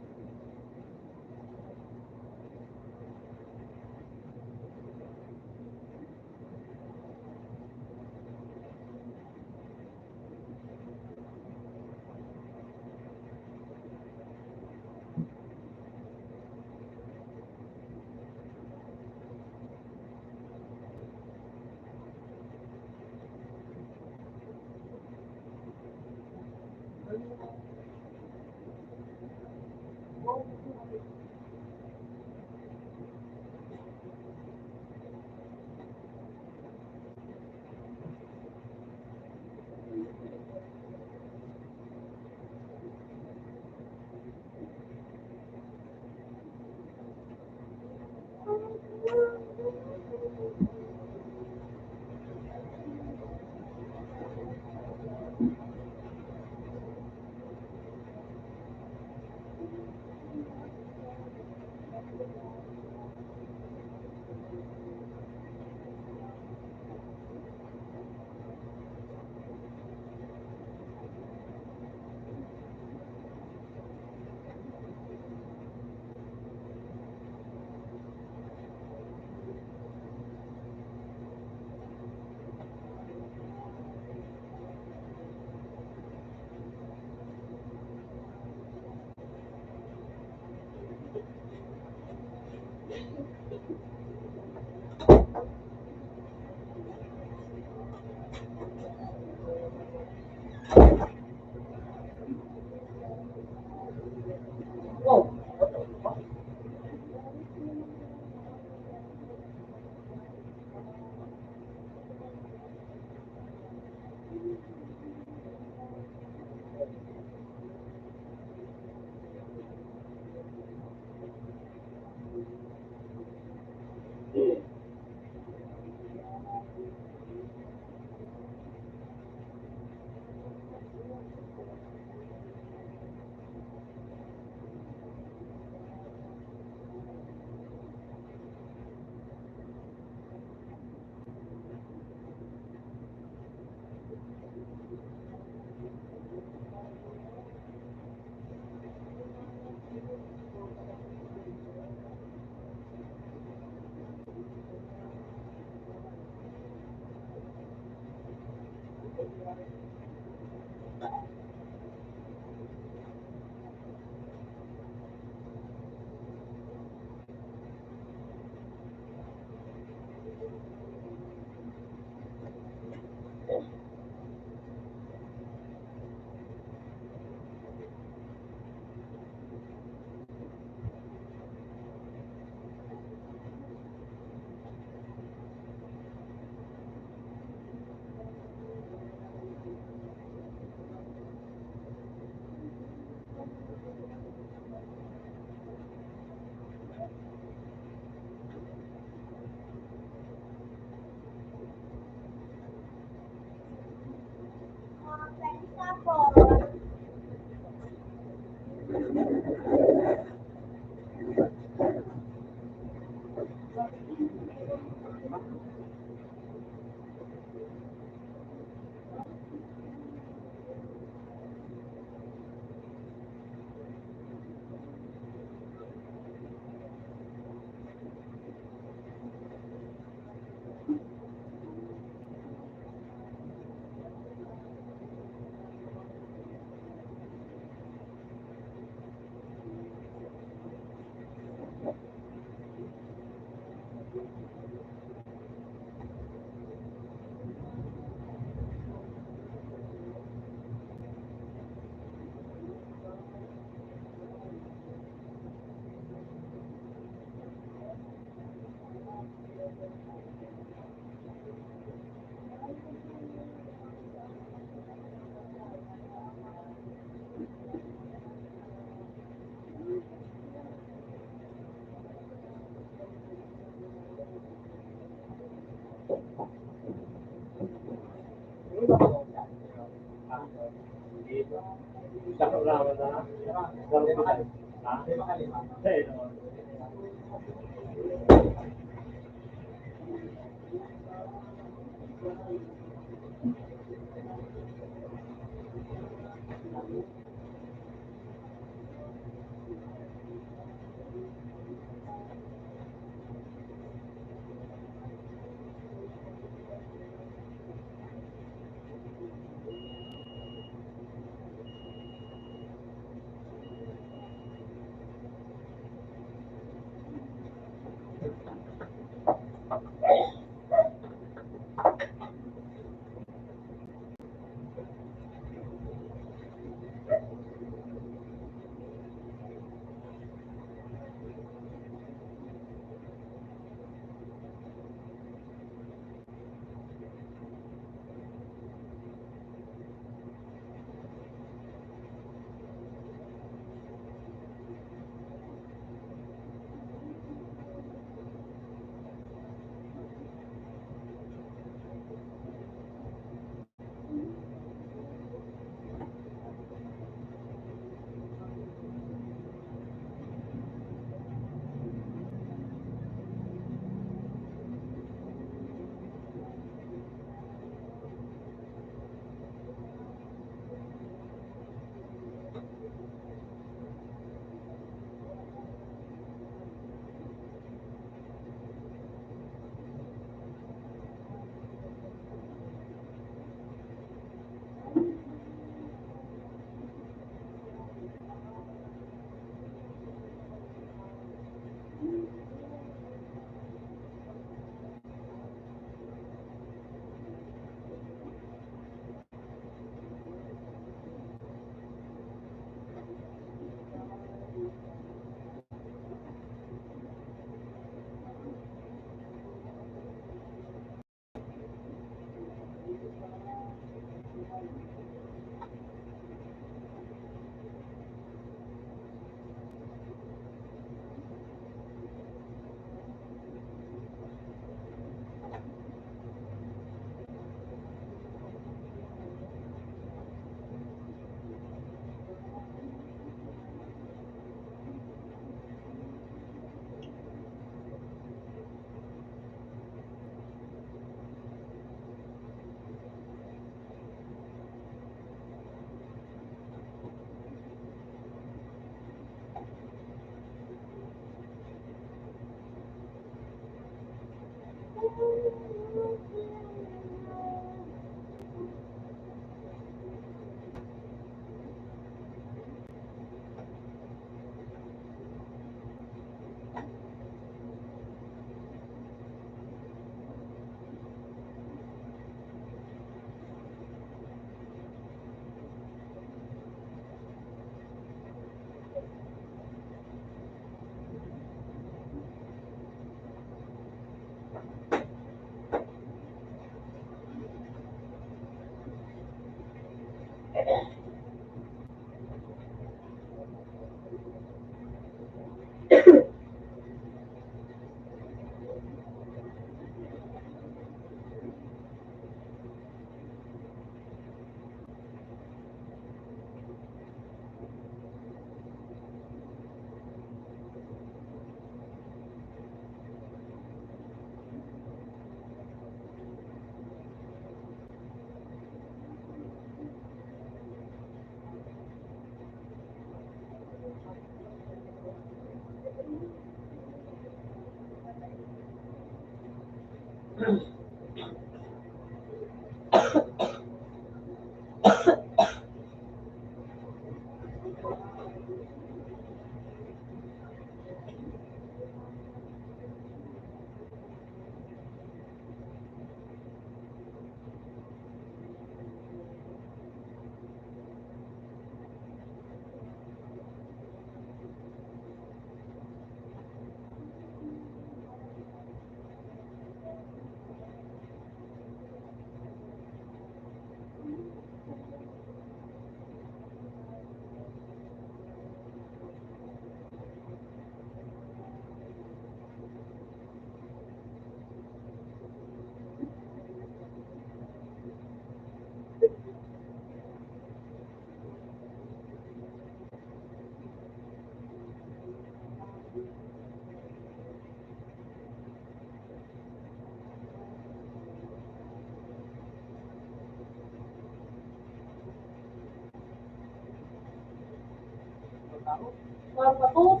Parang ako.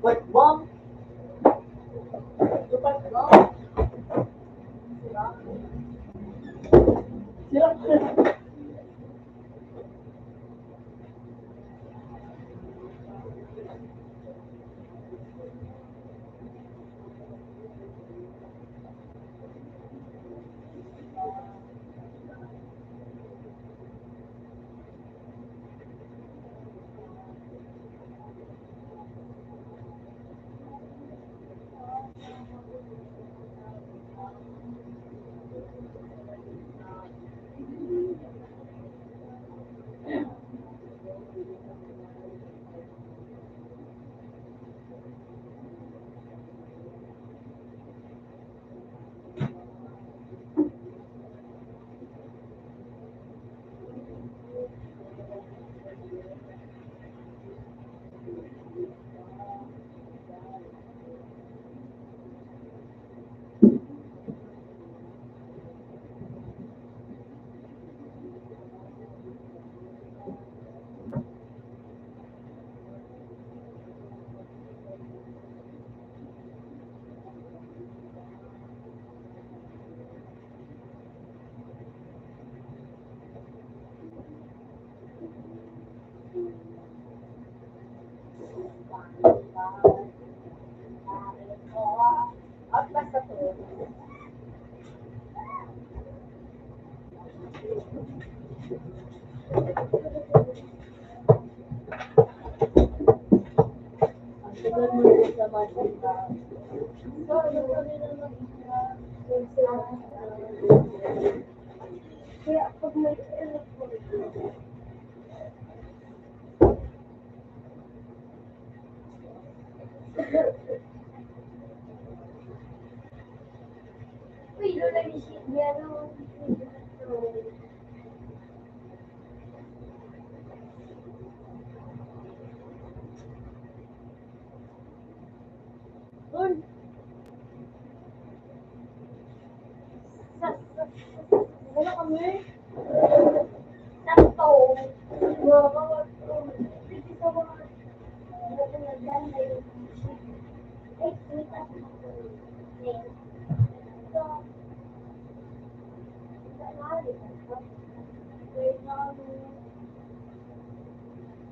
Wait, mom? Lupa ko. Sila. At basta to. Ang tagal mo rin sa Manila. So, nagsabi na kaya pag may uy, lola ni Shinyano. Doon. Wala kami. Sakto. Wala sige sa mga nagdaan na yun. Eh, wait up. So,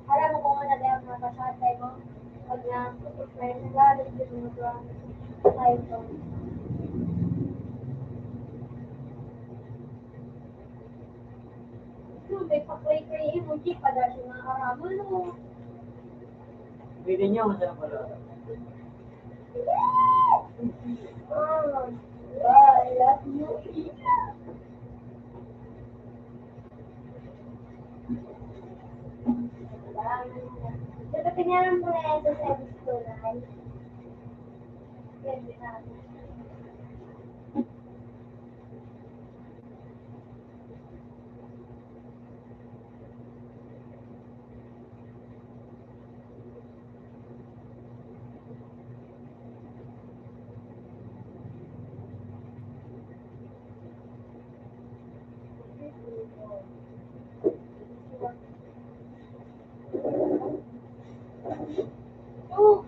alam mo kung ano na yung mga kasatay mo? Pag may nagalit yung mga tayo to. May pakway-kway mo, di pa dahil mga araman mo. Pwede niyo, masarap pala. I love you. Binayaran ko na yan sa service ko lang. Pwede na. Oh!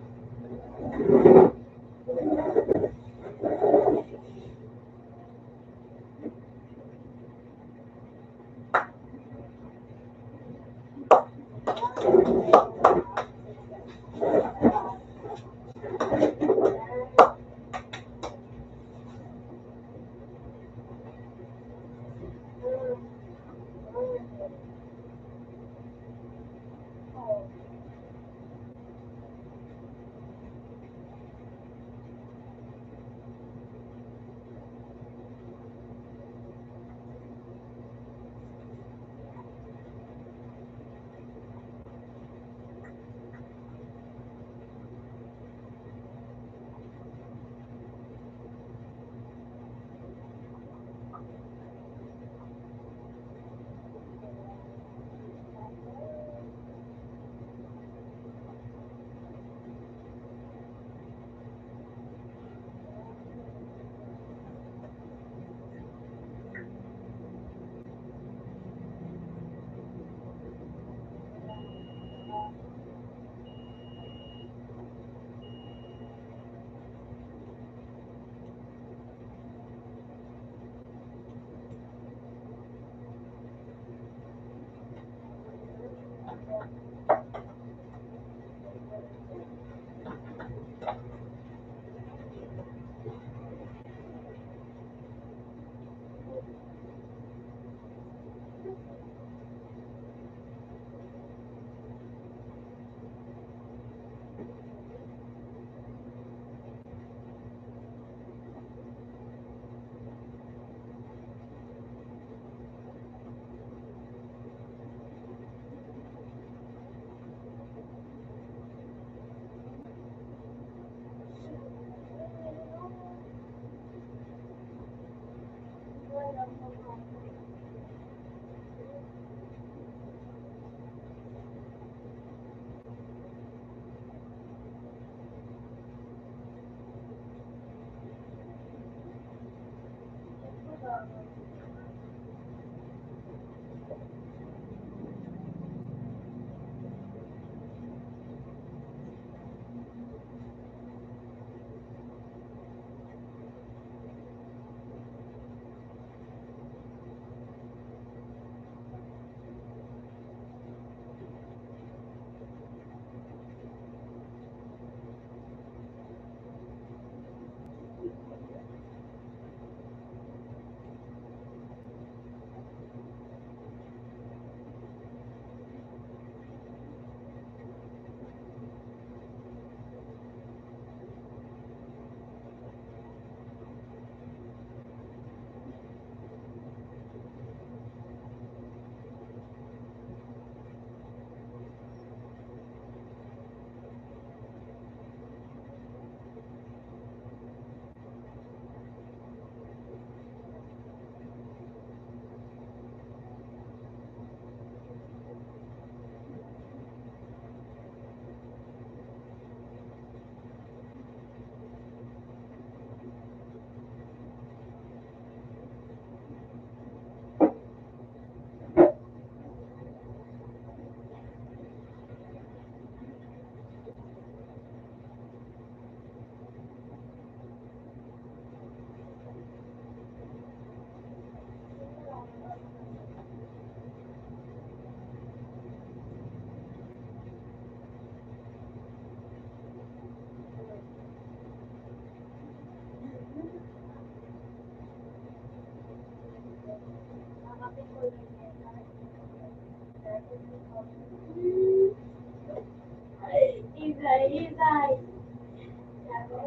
Isay, isay.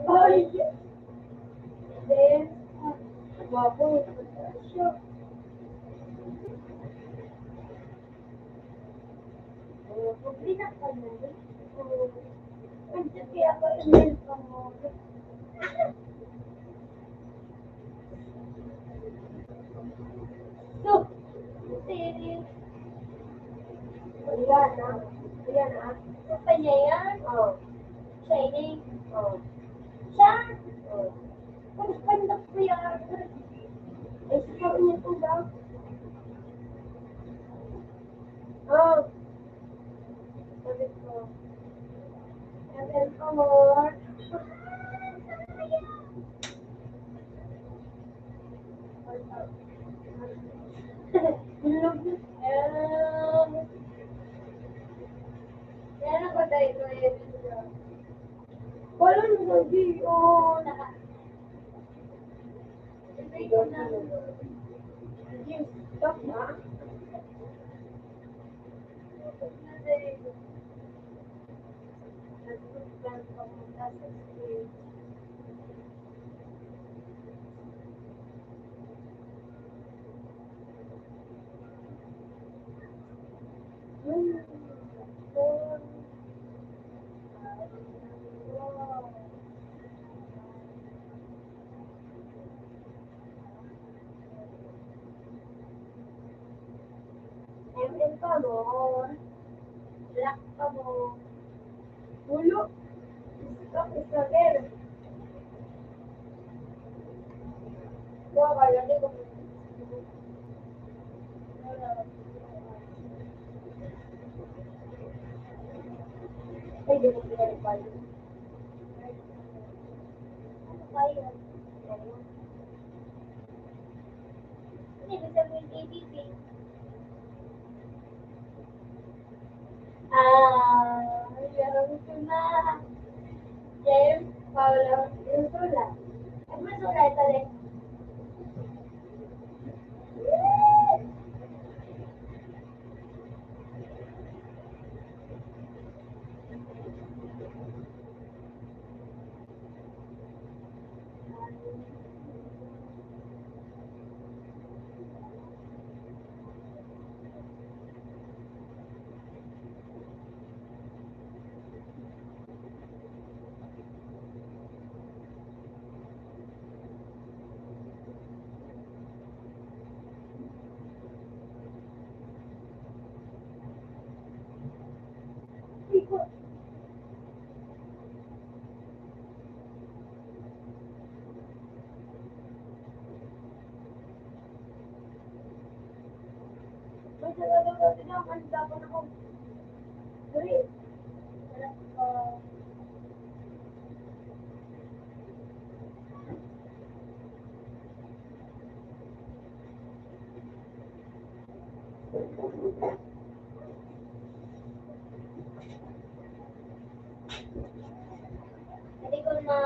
Ay, then, baboy, siya. Publika ka na rin. Hindi ako email pa mo. So, serious. Ayan ah. Ayan ah. Sa kanya yan? Oo. Shining? Oo. Siya? Oo. Ang ganda ko yan. Ay, sa niya ito ba? Oo. Sabi ko. Sabi ko more. Meron ko tayo ito yun. Wala naman yun. Ito yun na. Yung stop na. ML pa mo. Black pa mo. Ulo. Stop Israel. Wala ka lang ko. Ay, di mo pinalipal. Ano ba yun? Hindi ko sabihin ABP. Meron ko na. James, Paolo, yung sula. At masula ito rin. Hindi ko na...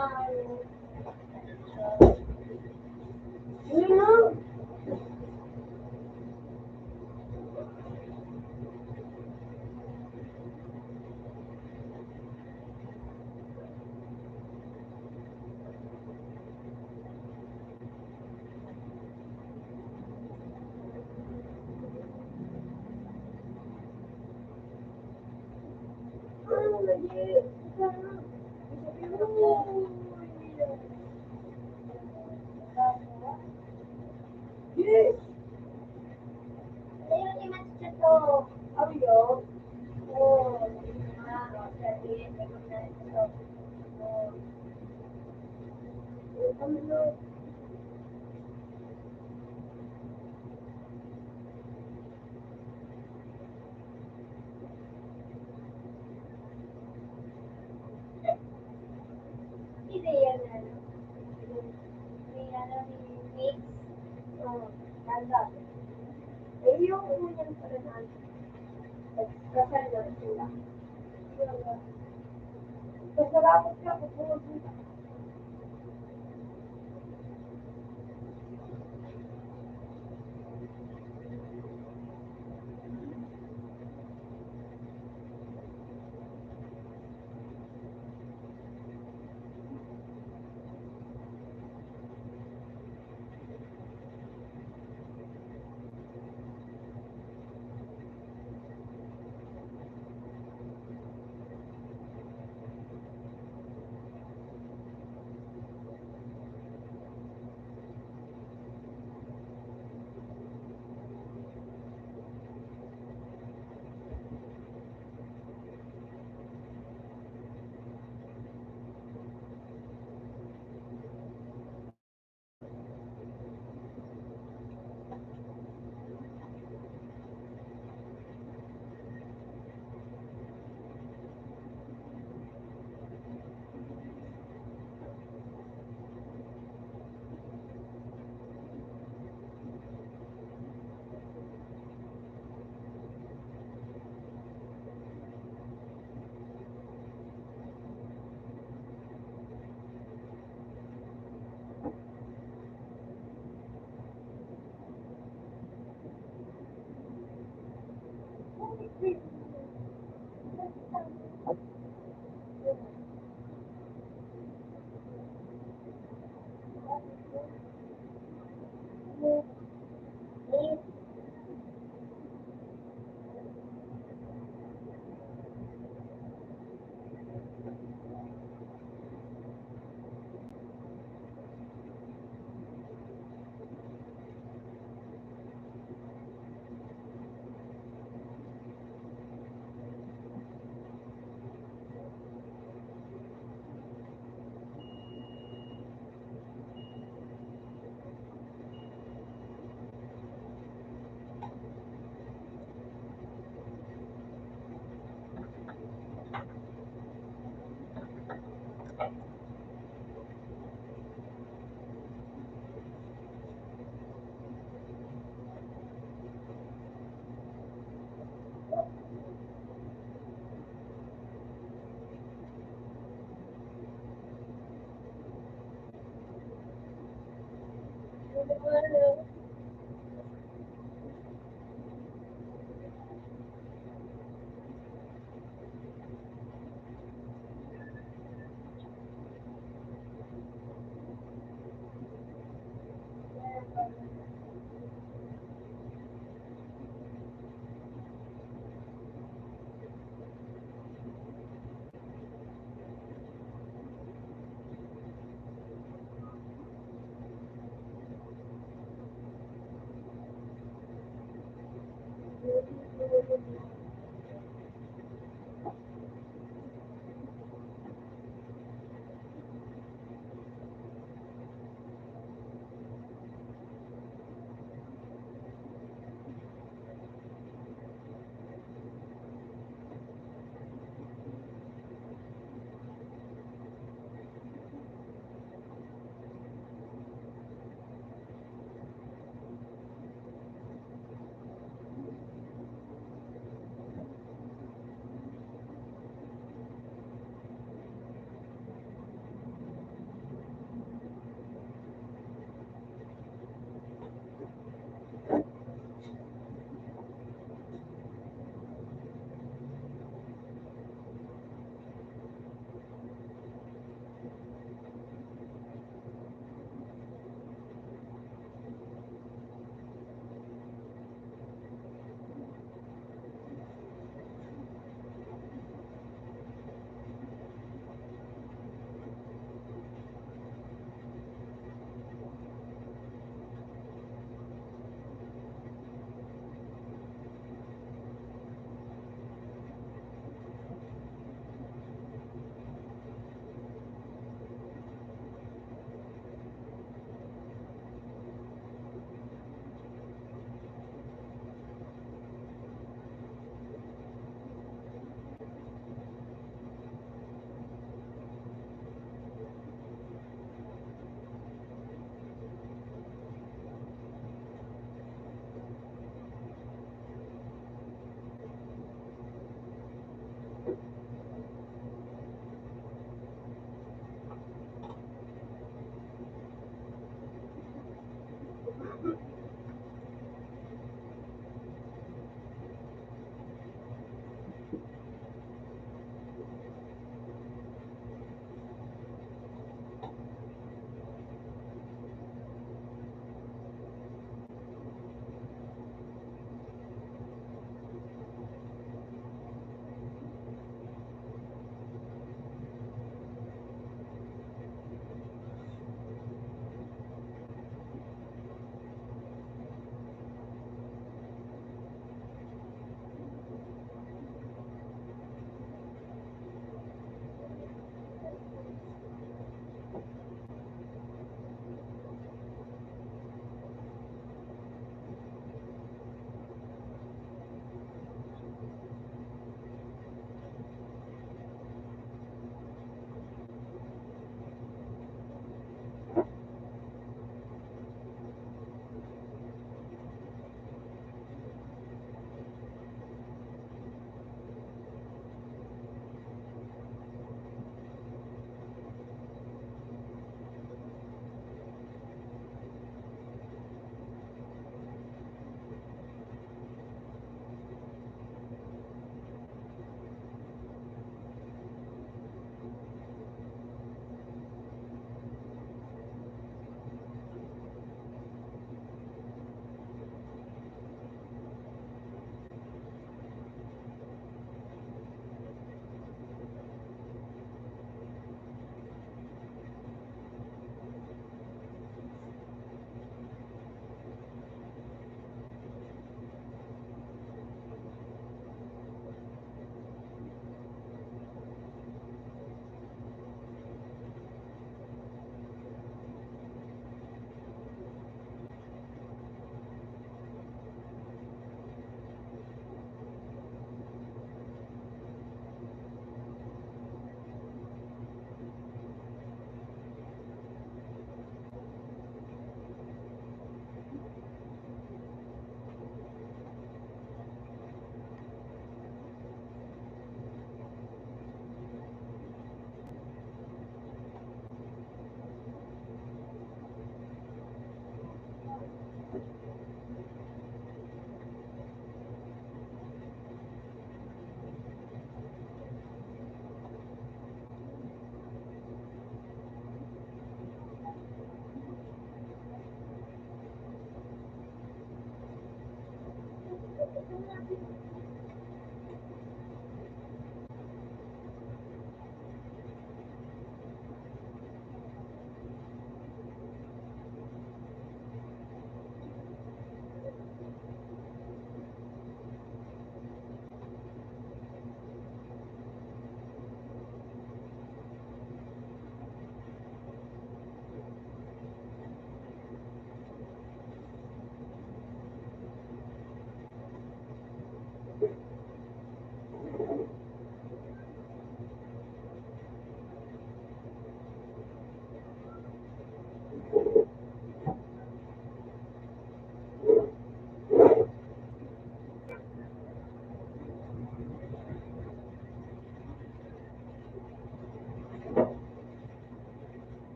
Hindi yan ano. May ano ni mix. Ganda. Eh, yung yan pala na ano. Kasal na sila. Kasarapot ka, pupunod mo.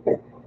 Sige po.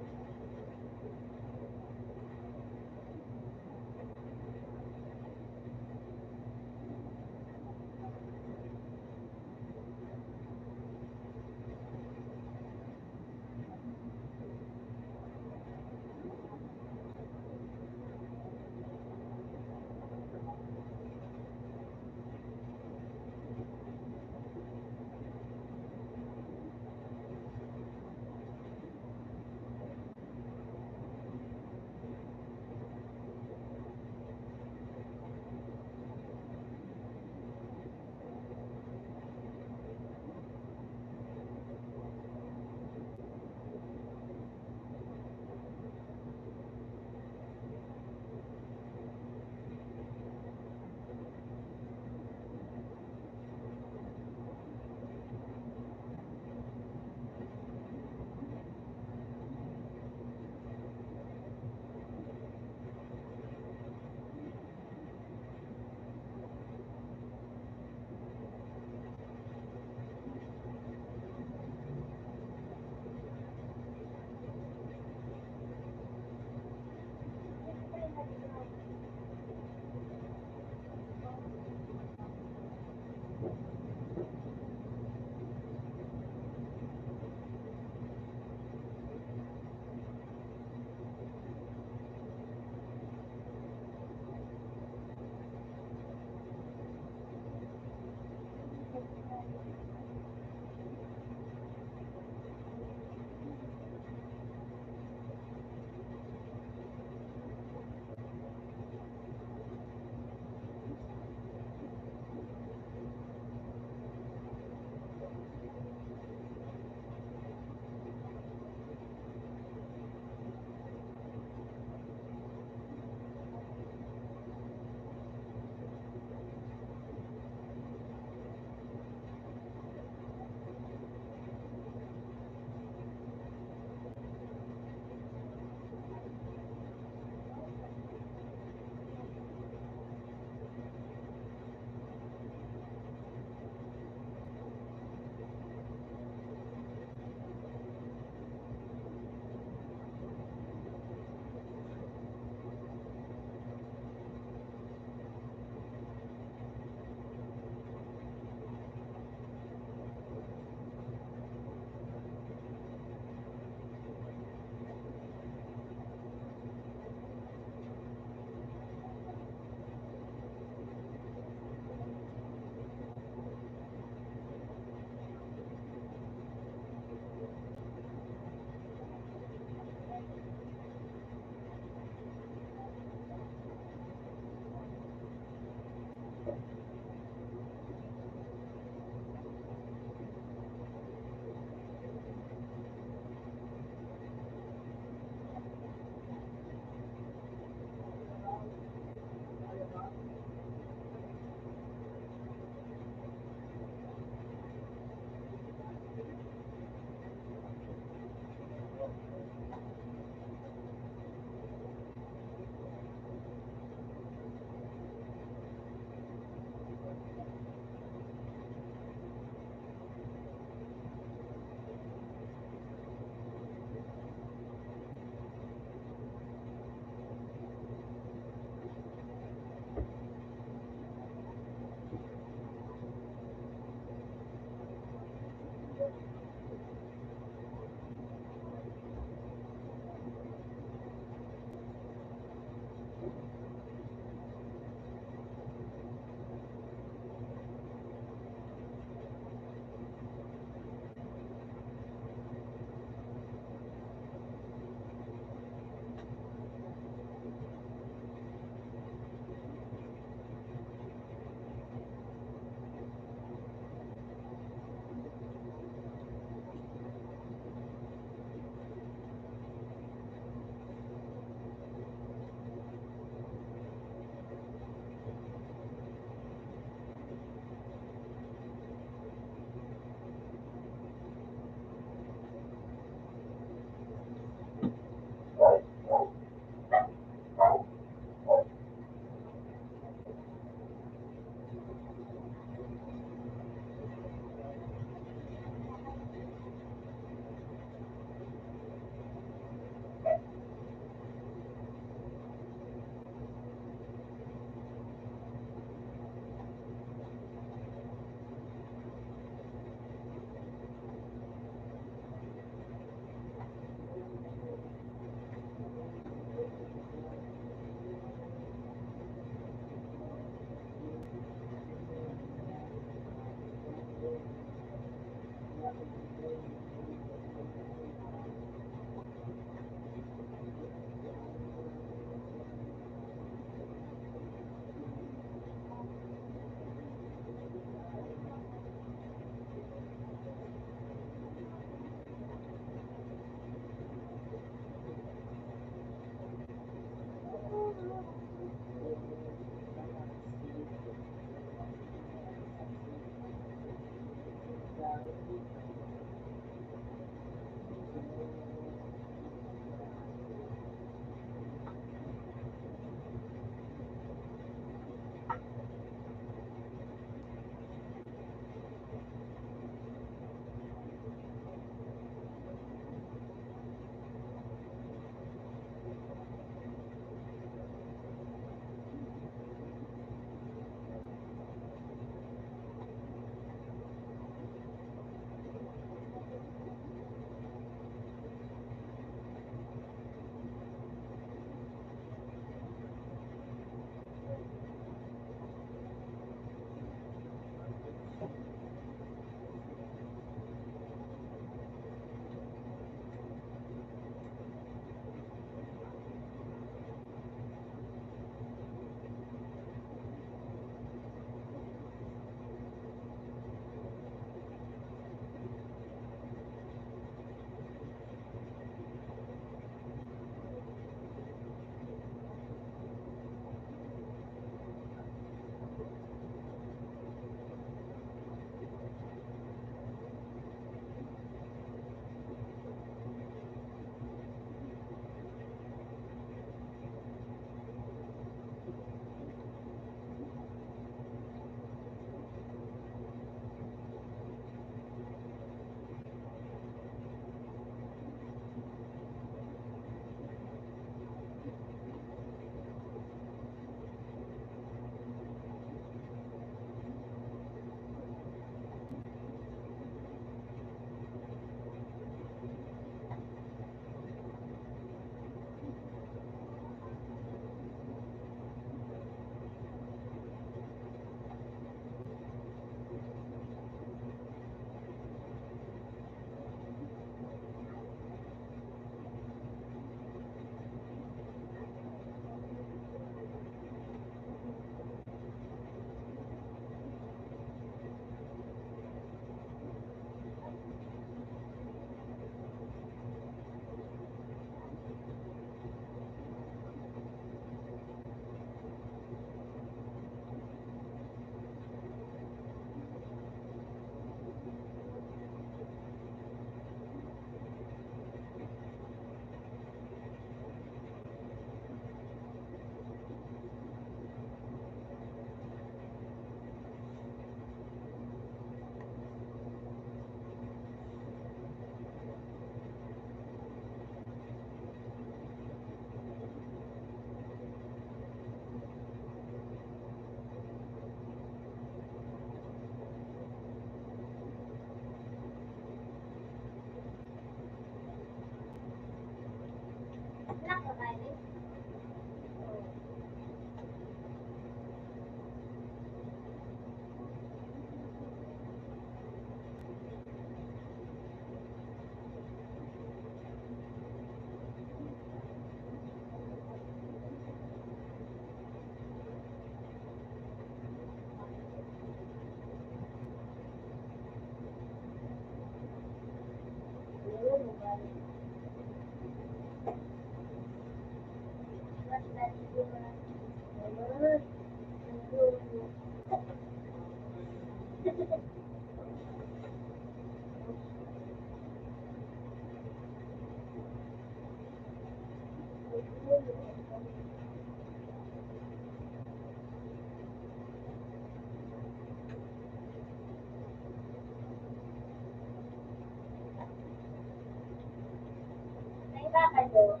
May baka doon.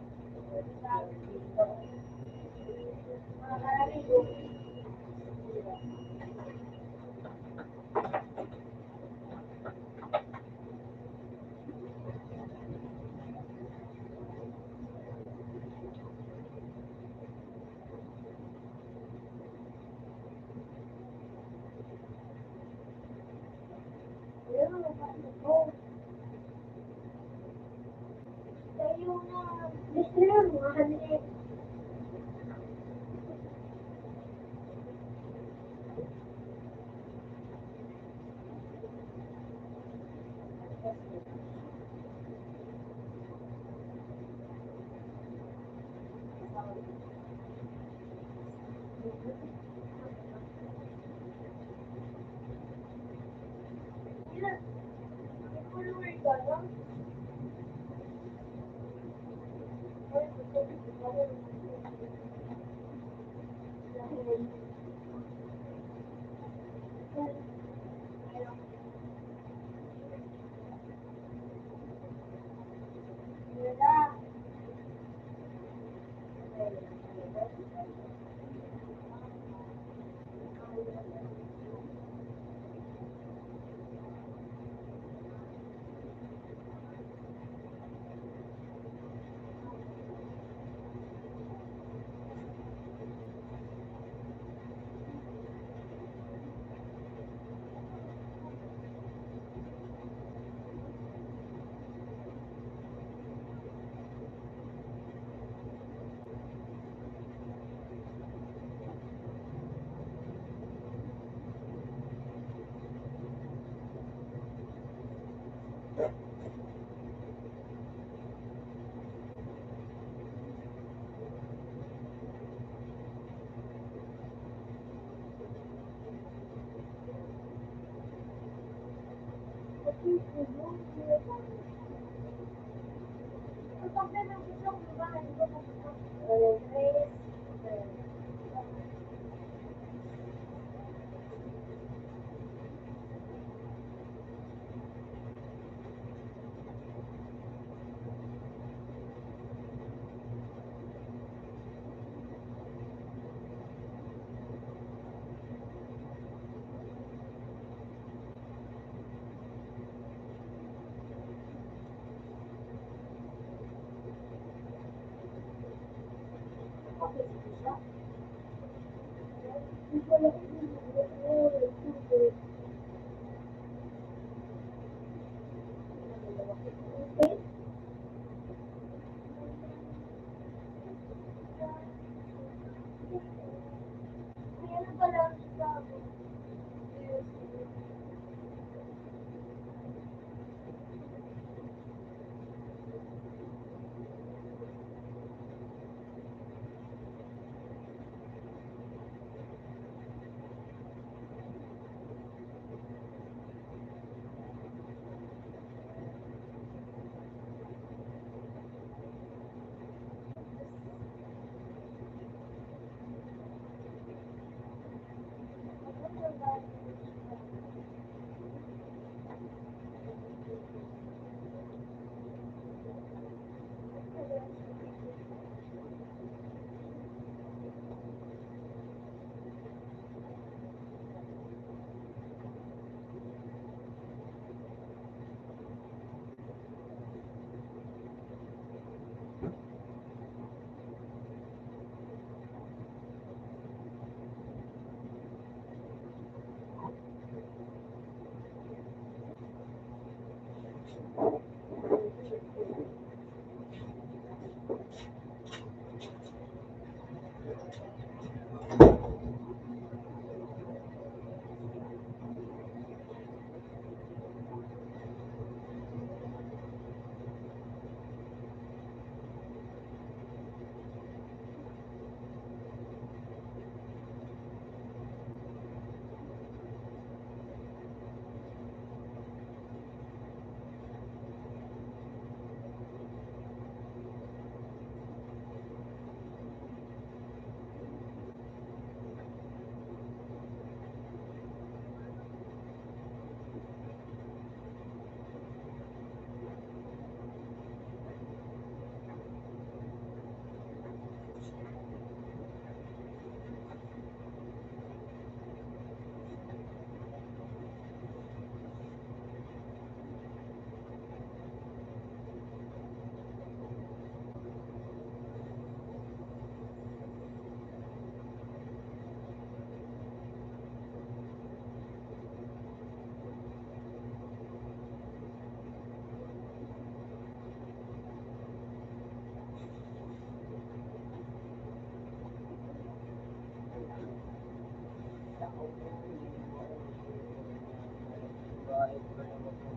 Maraming doon. Tayo na. Listener, mga kanil.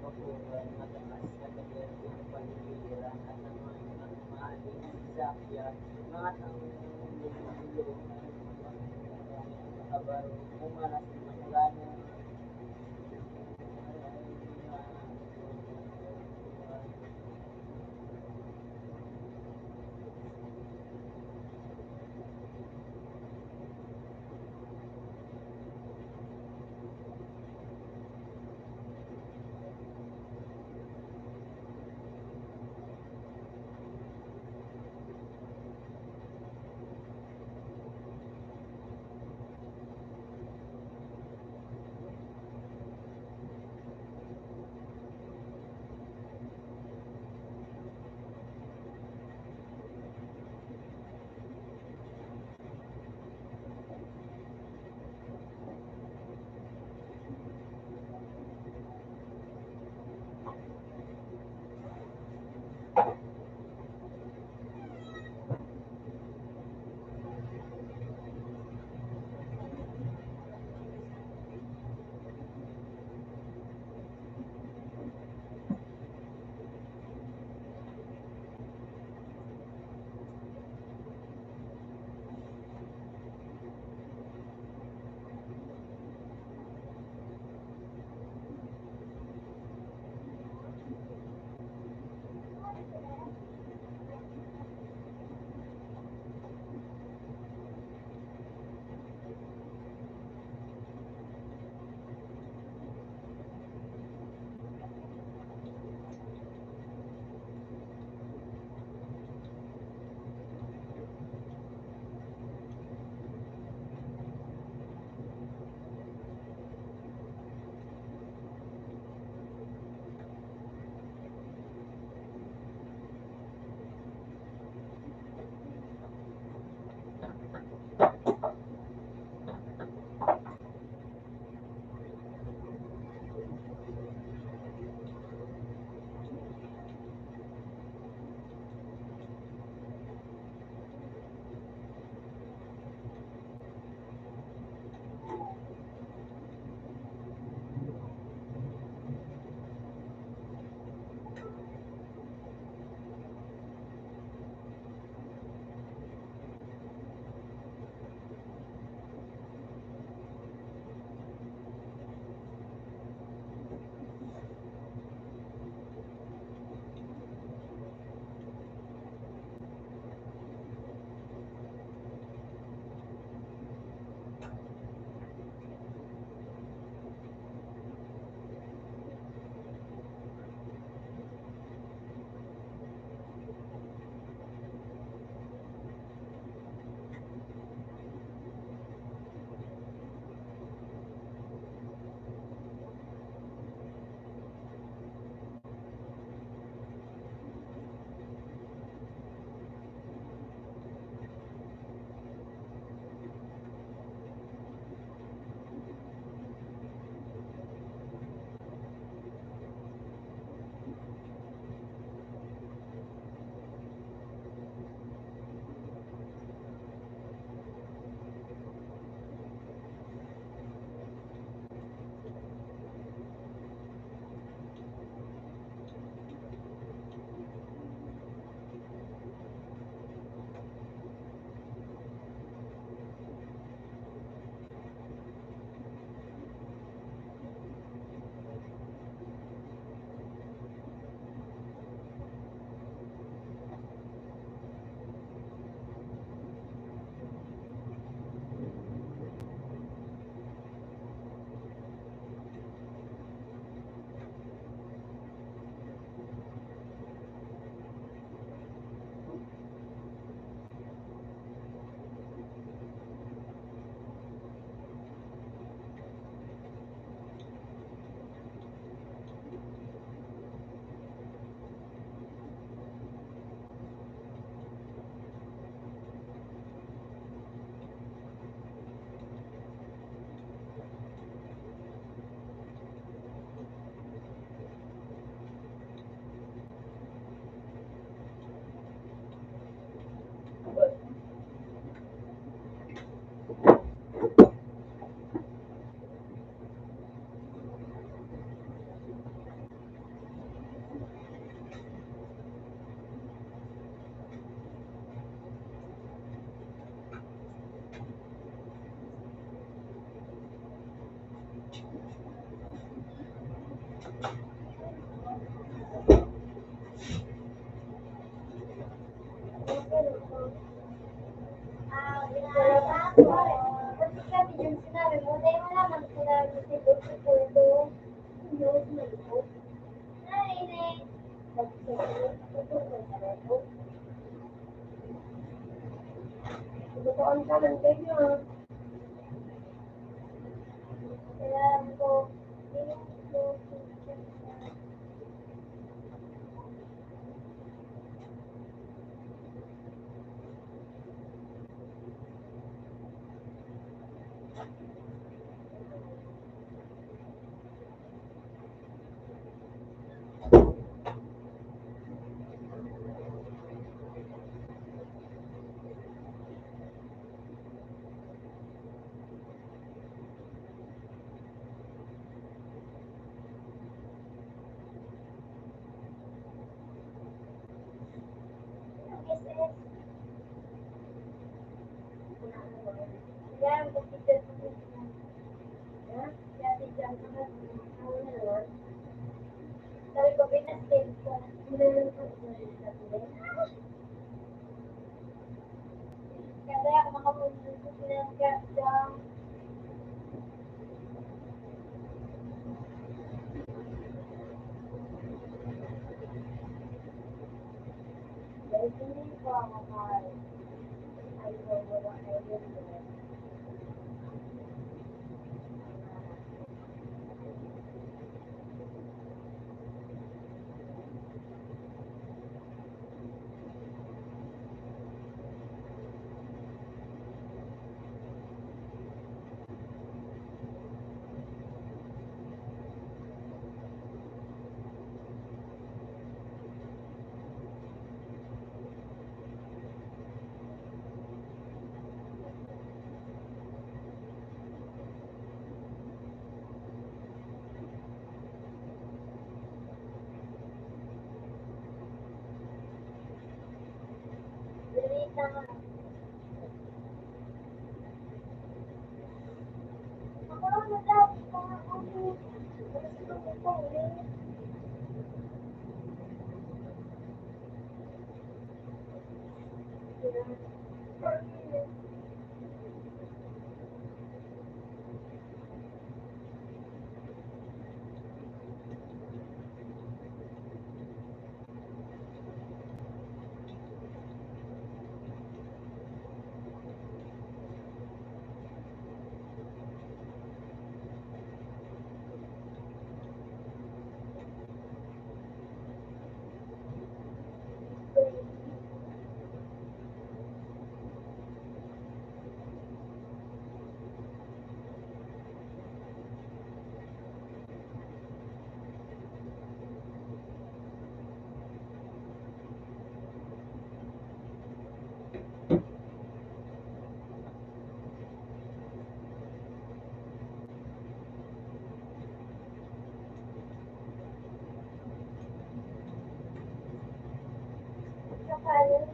bakuran, mataas na ganyan ng paligiran at naman ang maaling sasakyan, mga tanggulong ng makabaro, umaras ng gana, Kasi sabi yung sinabi mo, dahil malaman ko na nasigot sa puldo. Yung naligot. Narinig. Tutuan ka ng ganyan. Kailangan ko, yan, mag-teacher ko po. Dati dyan ka na, sabi ko, pinasave ko. Kasi ako makapunta sa pinagkat dyan. Dahil hindi ko ako mahal. Ay, wala kayo yun. Lilita nga. Ako lang nag-out ko nga ako. Gusto ko ulit. Sakayin.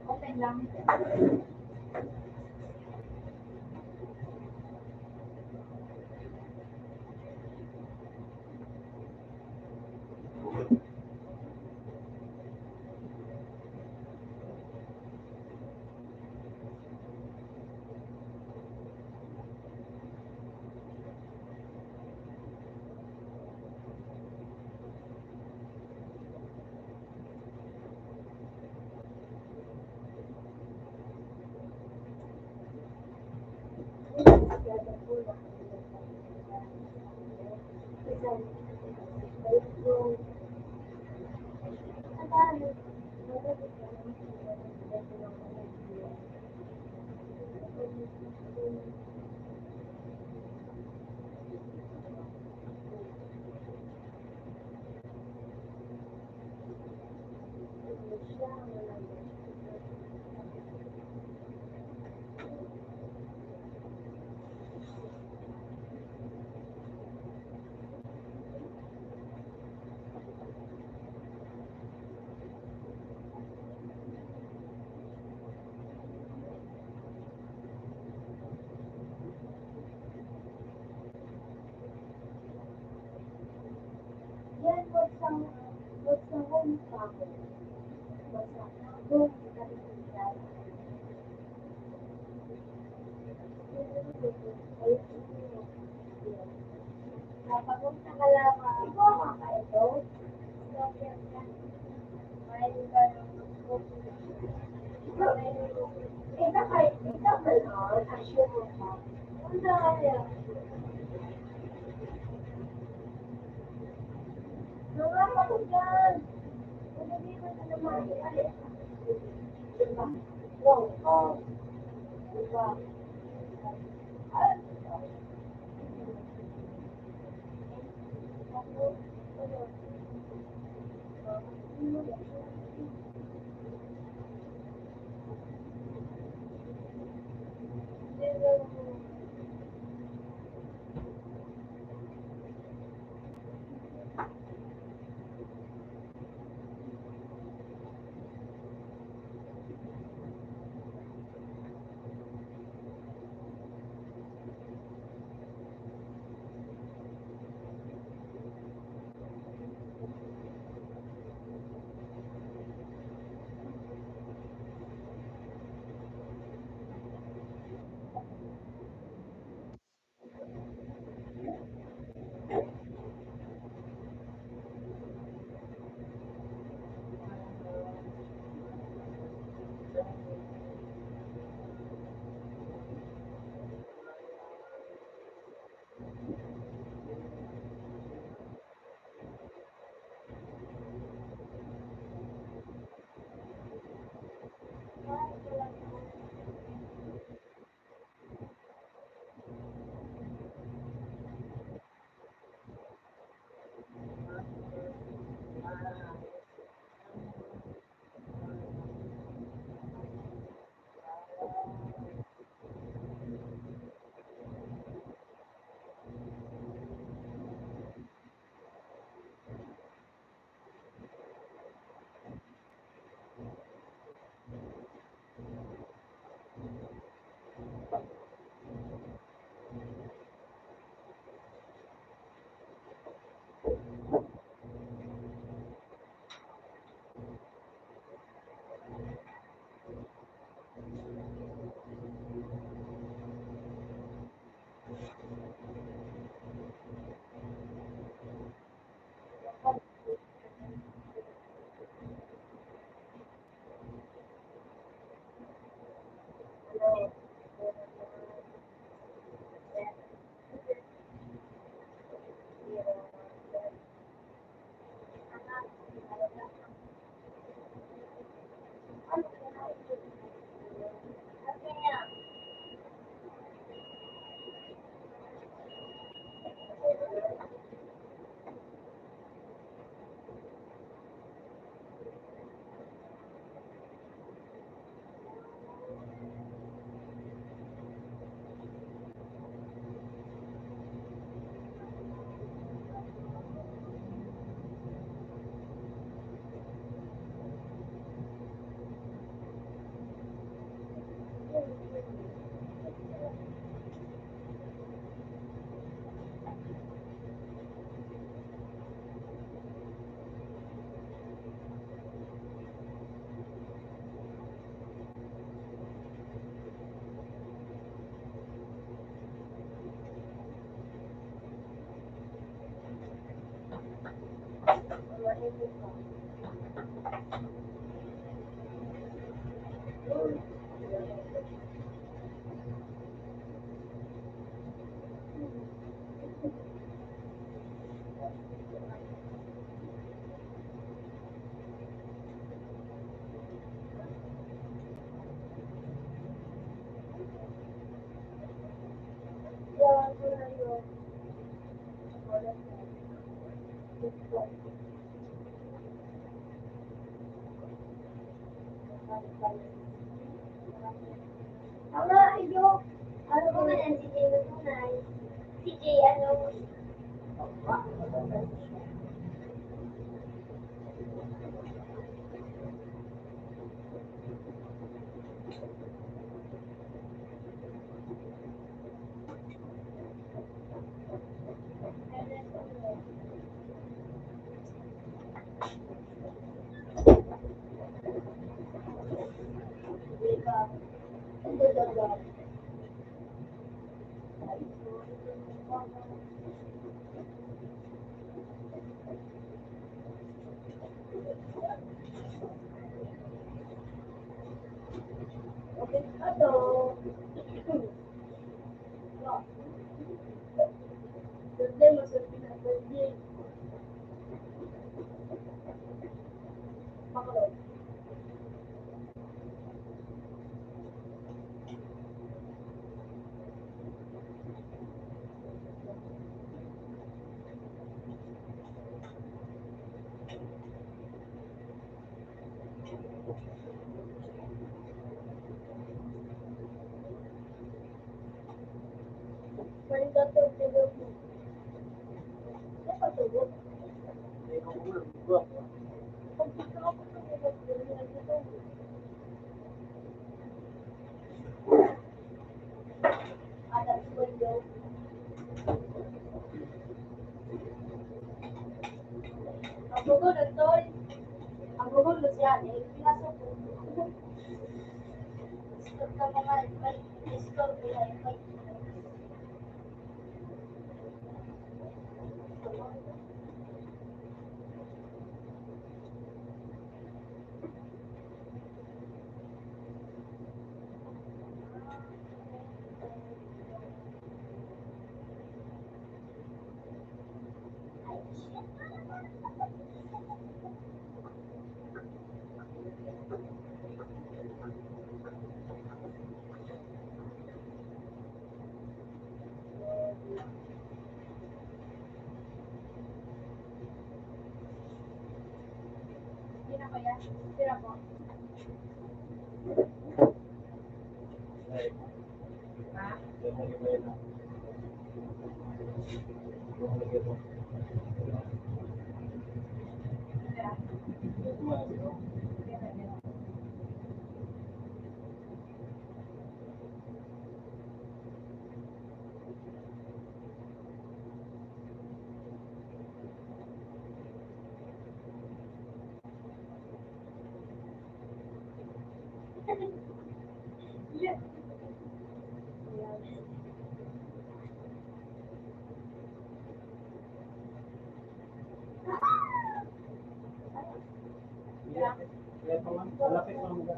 Open lang. Yan, wag sa home pa ako. Wag sa home, kalimutan. Napapunta ka lang, ikaw mga ka-ito. Mayroon ka ng ikaw ba nun? Assure mo ka. Wala kaya. Nawala ko dyan. Hindi mo na naman. Diba? Wow. Diba? Tama, iyo. Ano ba nga yan? Si Jay Matunay. Si Jay, ano? Okay, ato. Problema sa pinag-birthday. Bakalog. Maling dato, pero napatubo. Pag gusto ako sa mga ganyan dito, Adam's window. Ang gugulo, tol. Ang gugulo siya, eh, pinasok ko. Stop ka mga, stop ko yan. Hindi na kaya, tira ko. Ha? Yeah. Malapit lang mo.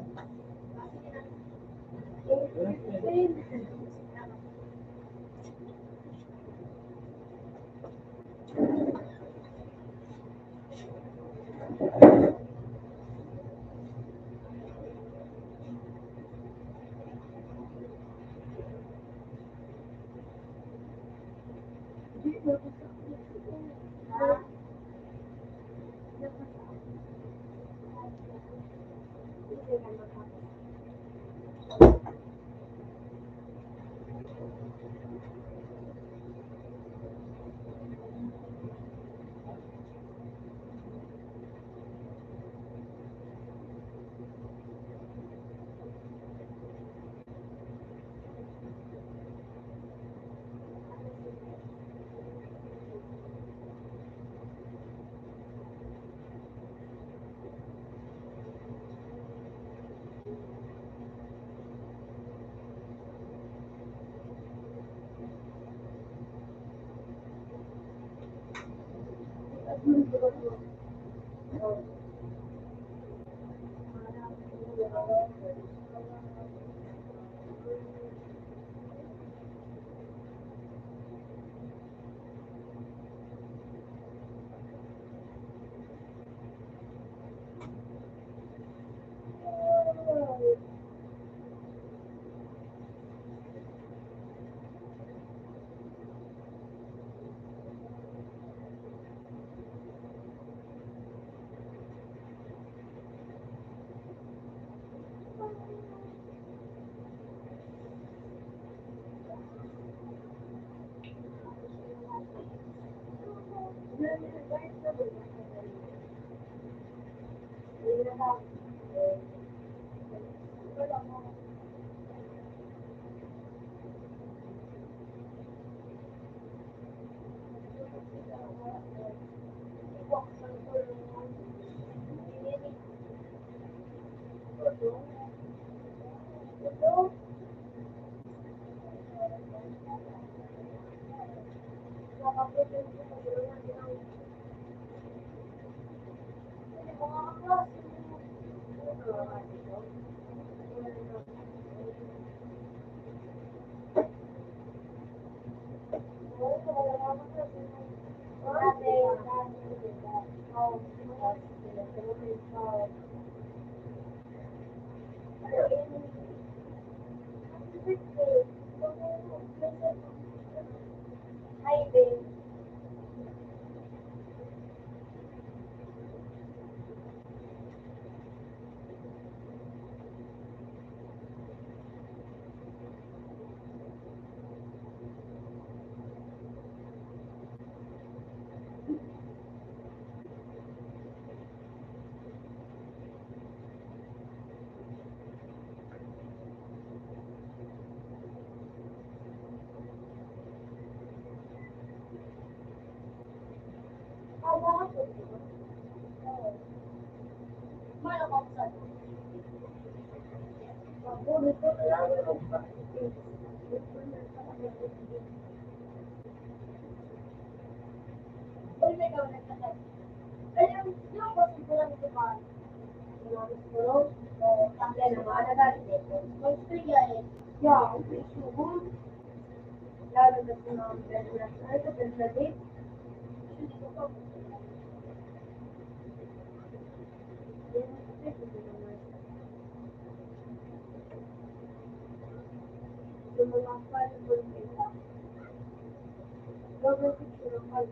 Yeah, lalo na sa mga business. Ano ito, business date? Yung mga valuable data. Double picture of all.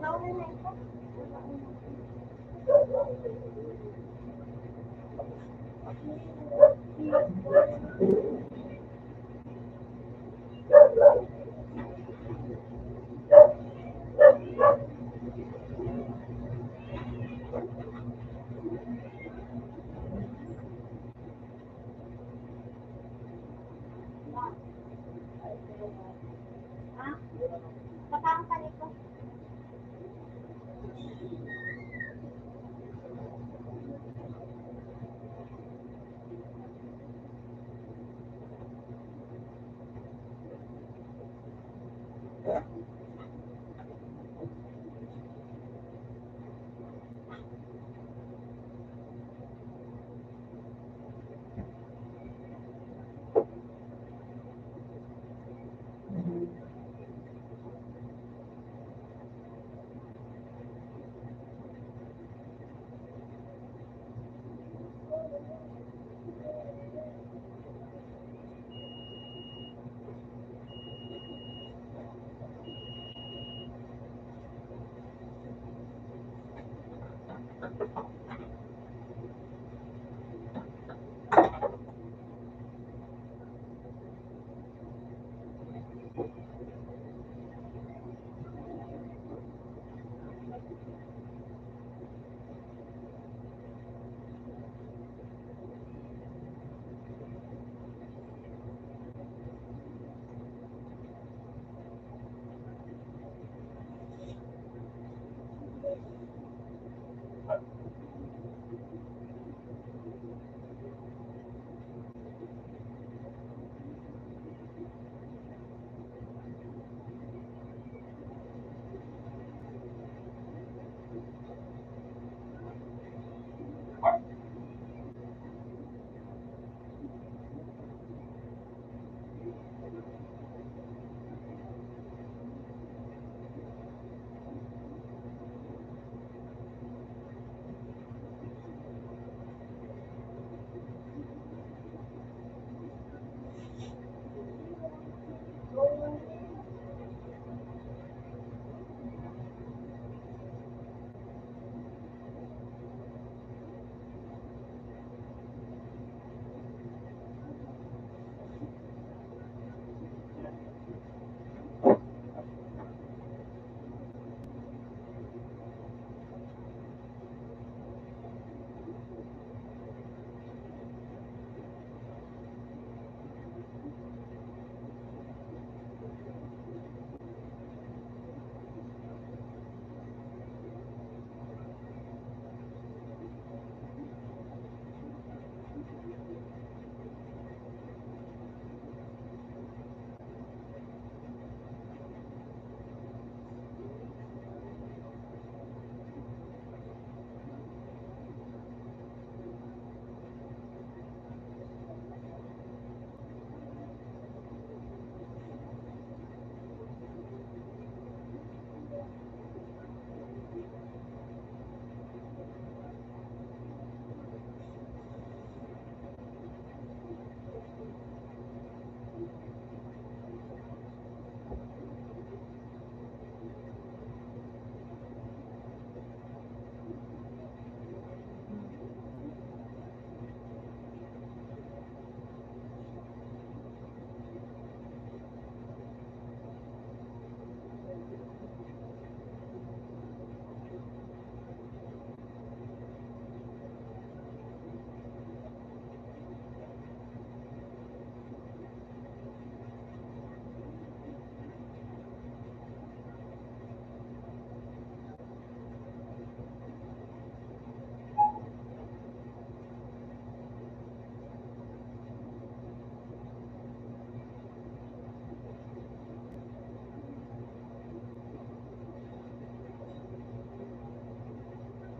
Nauna na ito. Ha? Patang pa nito.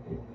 Apple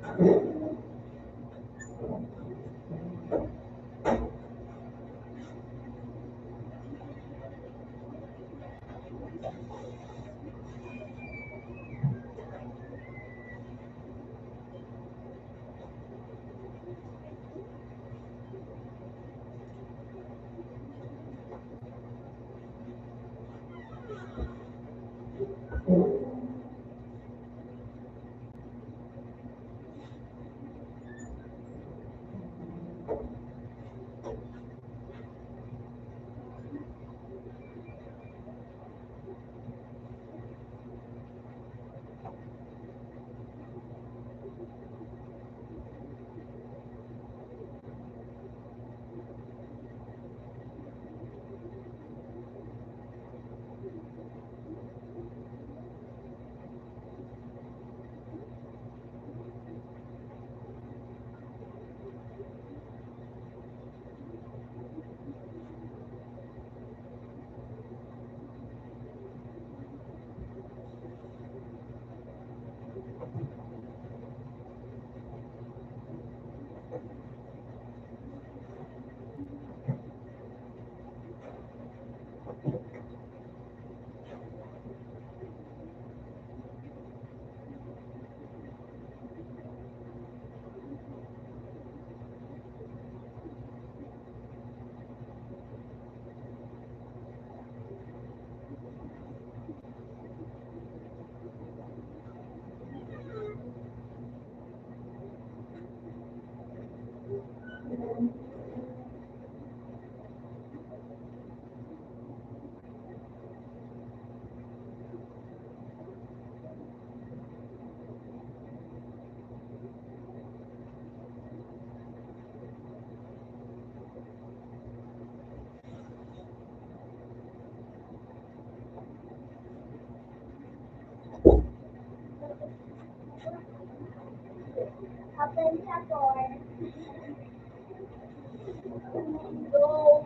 Go.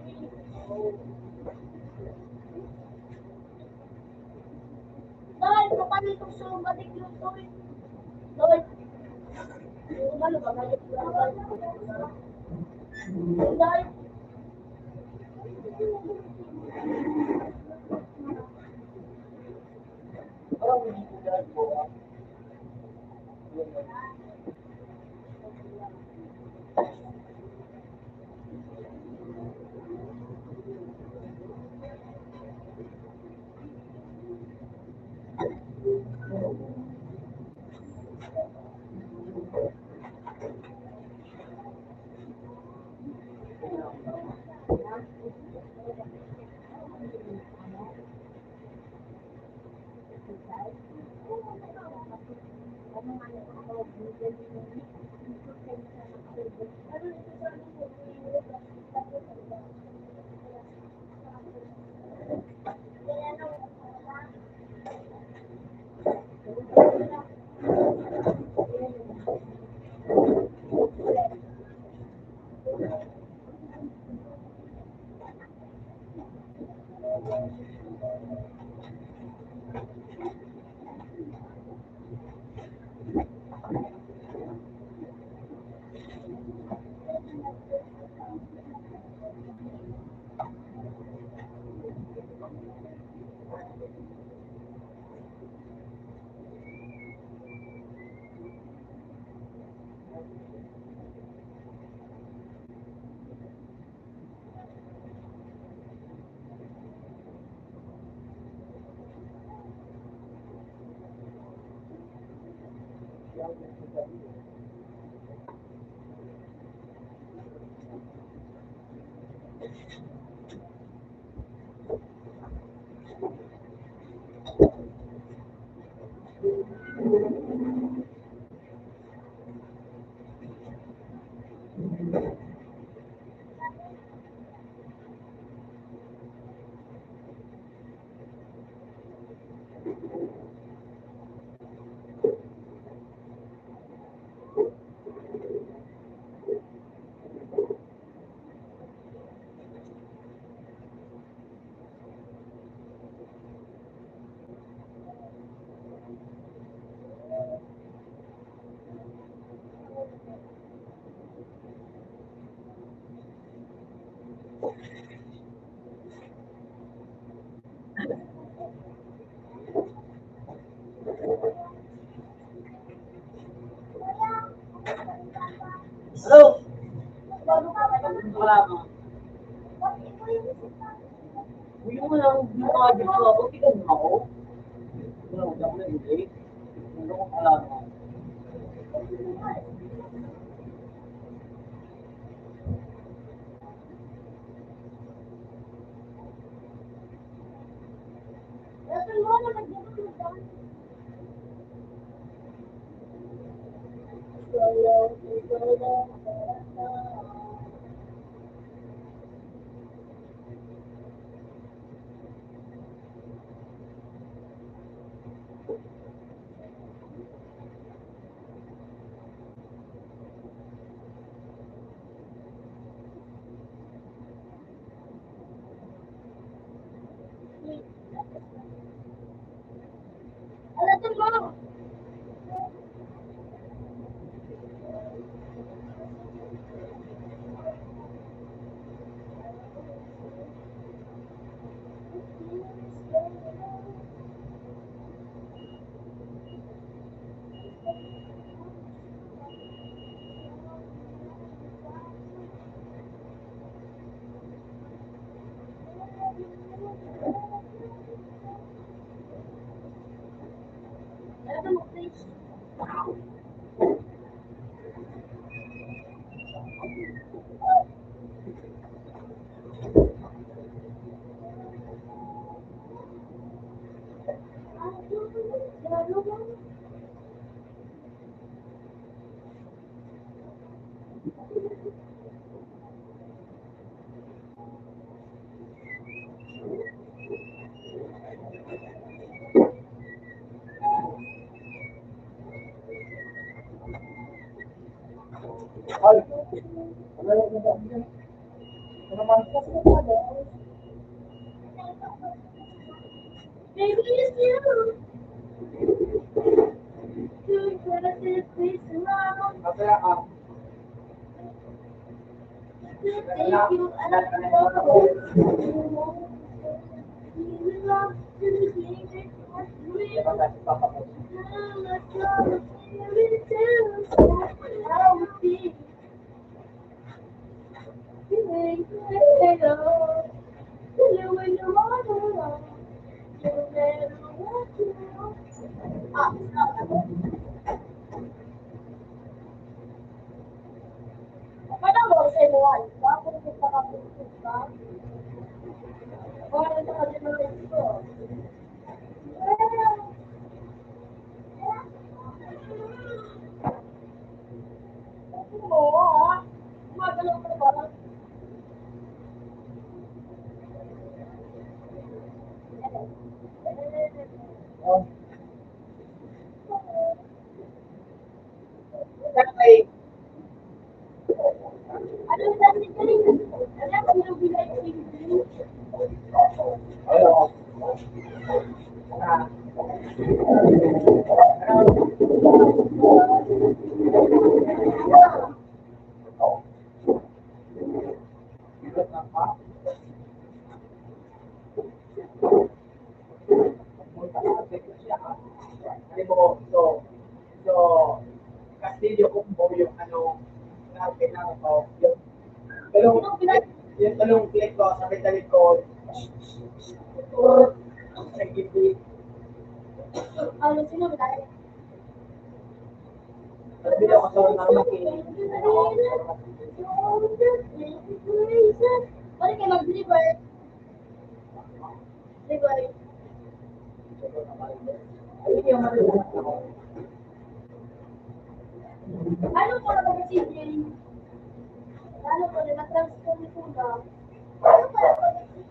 Dahil papalit itong sumatik yung toy. Dahil, ano ba, galit lang. Dahil, Parang hindi ko dahil po. wala ka. Bakit ikaw yung isa? Hindi mo lang, hindi mo nga dito ako, tignan mo ako. Wala ko lang na hindi. Hindi ko alam mo. Ito mo na nag-iwan. Ito mo. Ito mo, please. Ay, ano yung nandang dyan? Ano naman? Baby, it's you. Two dresses, please, around. Masaya ka. To take you out of the world. You love to leave it for Hindi me. ba tayo papakot? I'm not sure if it is how it feels. You make me hello. You when you want to love. No matter what you want. Ano mo sa iwan? Bakit kita kapulit ba? Bakit ka rin mo ito? Oo, magalaw ka ba? Oh. Siyempre, Ano yung dati ka rin? Alam mo yung bilay ko yung ano? Ah, bigot na pa. Ano mo, so, Castillo Kumbo yung ano, na kailangan ko, yung talong click ko sa may ko, nag-ibig, ano sino bilay? nabili ako sa mga makinig. Balik kayo mag-deliver. Deliver. Ayun yung malulunod ako. Ano po na mag-CJ? Ano po na nag-transfer ni Puna? Ano po na mag-CJ?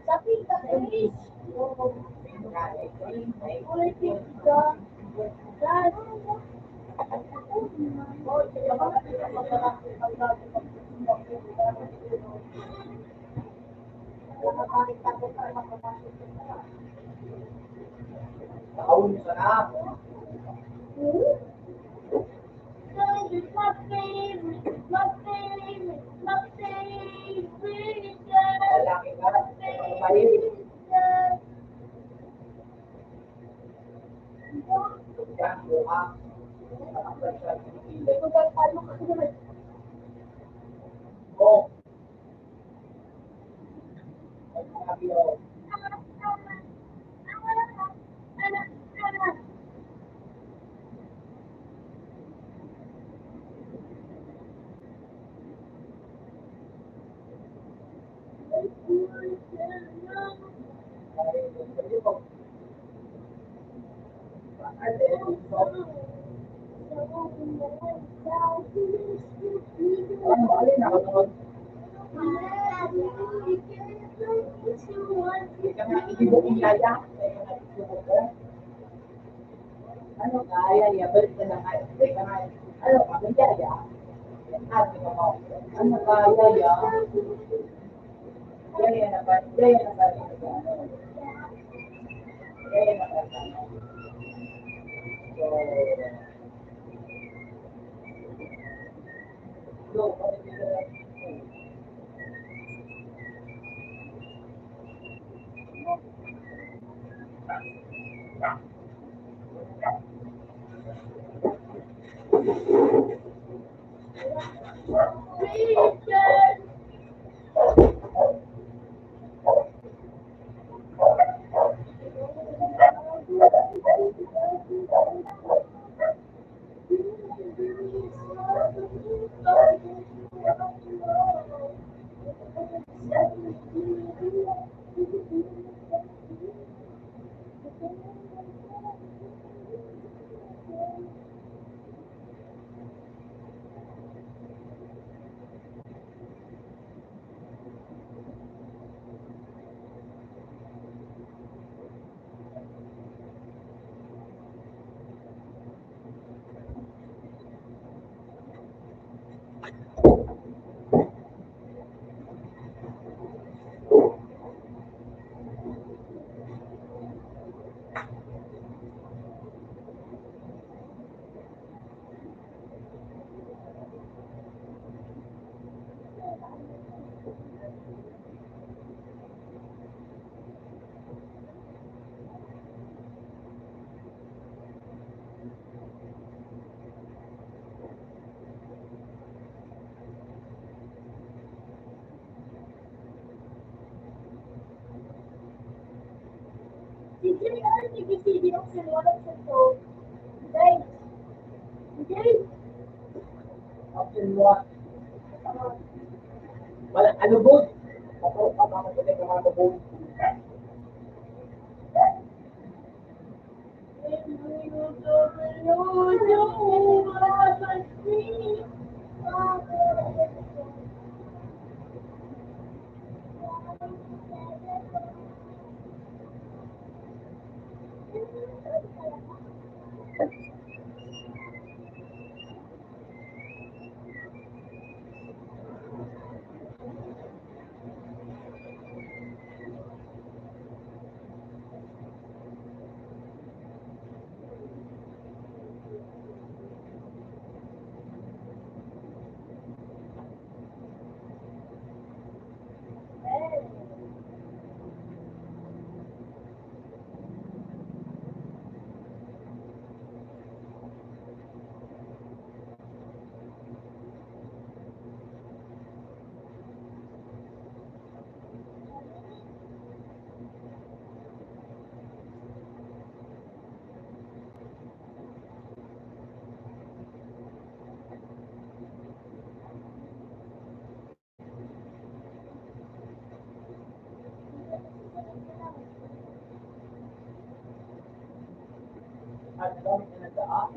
Sa pizza place. Ulit pizza. Dad. Nakawin mo sana. It's my favorite, my favorite, my favorite girl. Lalaki ka. My favorite girl. Yan, buka. Ito ba paano ka naman? Oo. Ay, sabi ako. Ay, sabi ko. Ay, ano, alin ako naman? Ika nga, ikibo kong yaya. Ika nga, ikibo ko. Ano kaya niya? Balik ka na nga. Ika nga, ano ka, may yaya? Sabi ko mo, ano kaya ya? Yaya na ba? Yaya na ba? Yaya na ba? So, no, option one. Wala, ano both? Ako, pamamagitan ng mga both. At dami na nagdaan.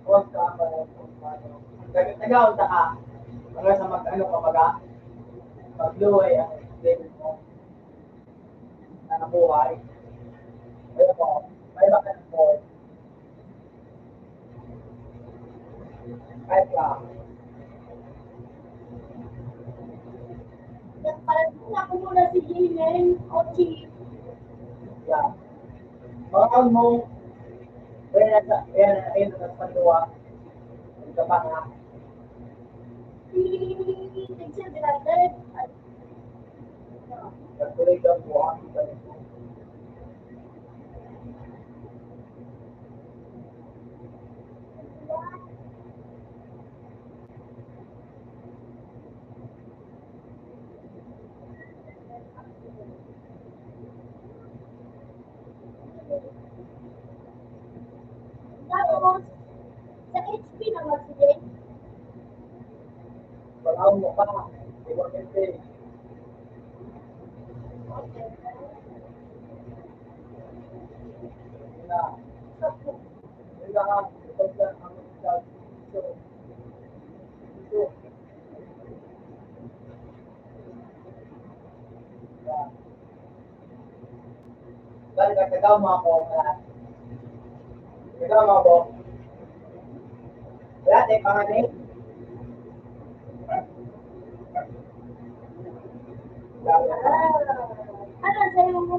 Huwag ka ba kung paano. Nag-aunta ka. Hanggang sa mag-ano ka baga. Mag-luway ang level mo. Na nabuhay. Kaya mo, may baka ng board. Kahit ka. Ako muna si Jalen, Ochi. Yeah. Makakal mo. Ayan na sa panluwa. Ang gaba nga. Si Pixel Grande. Nagtuloy ka po ang ibalik mo. Tapos, sa HP naman si Jay. Wala mo pa. Iwan hindi. Okay. Na. Kailangan. Ito lang ang ito. Ito. Balik ka kagaw mo ako. Kagaw mo ako. Lahat ay panganay. Ano sa'yo mo?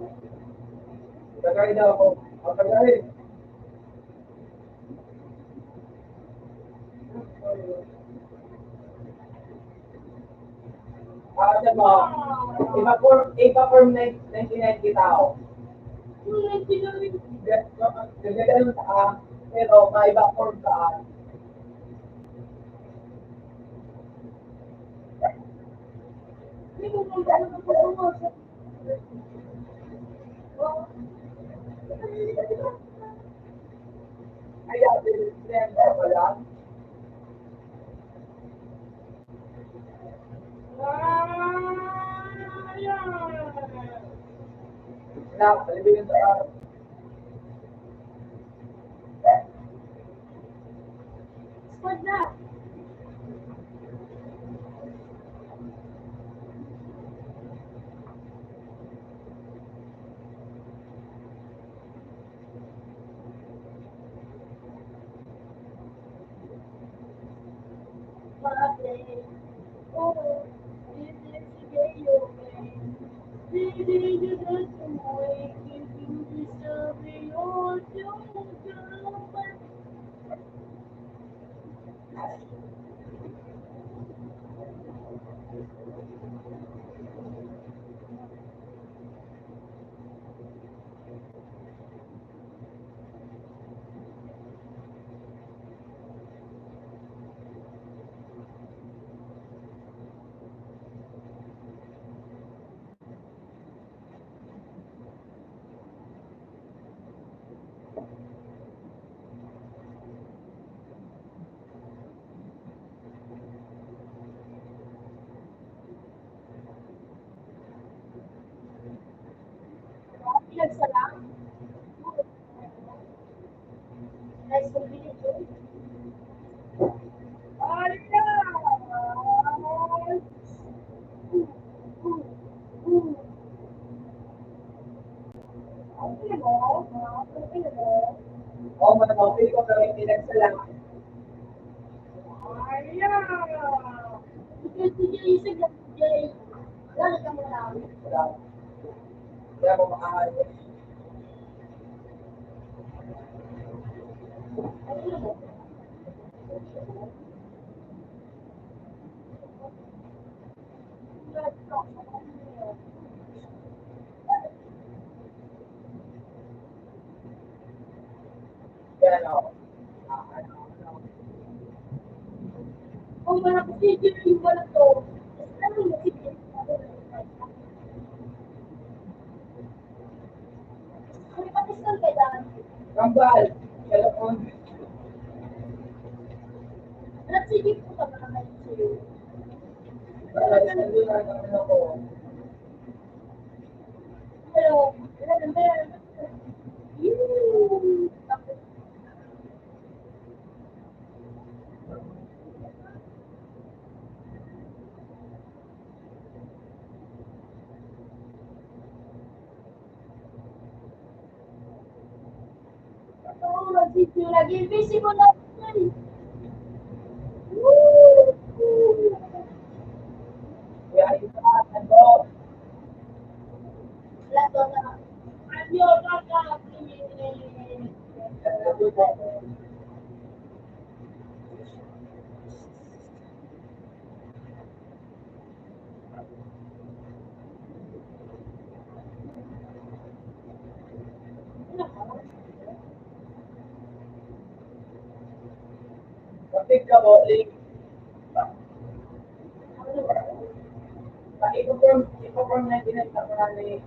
Tagay daw ako. Ang tagay. Kasi mo, ipa-form 99 kita ako. Gagano'n ka, pero maiba form ka. Hindi mo kung gano'n ka po. Kaya, pinag ka lang. Na, palibigin sa araw. Squad na. Pinagsalang. Nice to meet you. Oo, manamapil ko pero hindi nagsalang. Kaya mo makakalit. Kaya no. Kung mga procedure yung wala to, ano yung sige? Kung ipatisal ka dyan, Kambal. Telepon. sige po ka ba naman sa'yo? Para isang doon ang ano ko. Pero, meron. Yun. Tapos, oo, mag-video lagi. Busy mo na. Woo! Kaya isa, ano. Wala to na. Ano ka ka? Kapit ka mo, link. Ipo-form 99 na marami.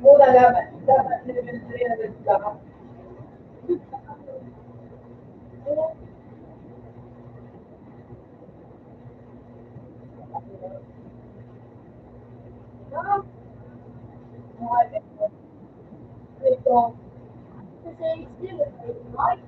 Muna dapat level 300 lang. Ito, Kasi still, right?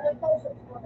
Ano ito sa school?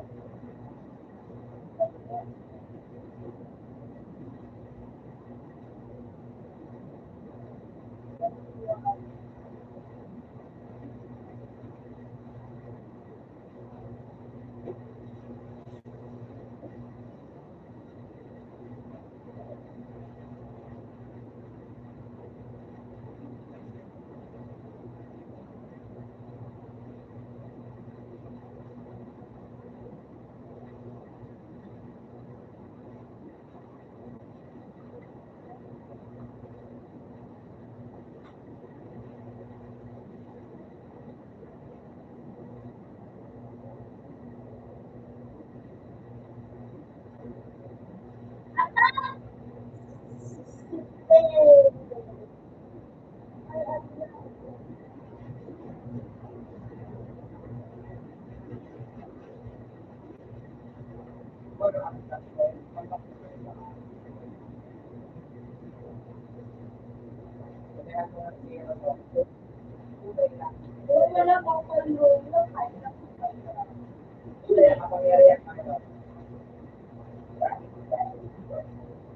Wala akong kalulong, kahit na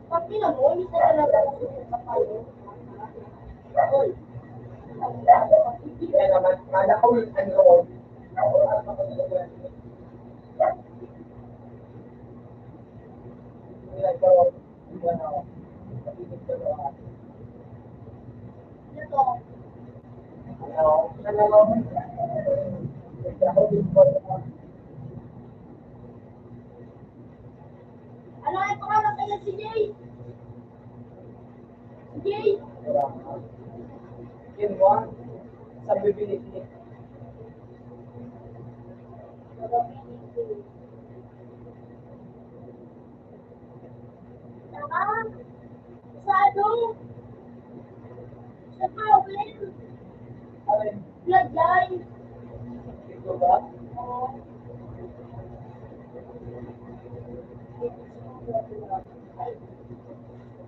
pag mo, hindi na talaga sa kayo. Oy. kaya naman, kada ko yung ano, Ito, ano ay pangalan kaya si Jay? Si Jay? sa bibility. Ah, sa ano? Sa Kawin. Bloodline. Ito ba? Oo.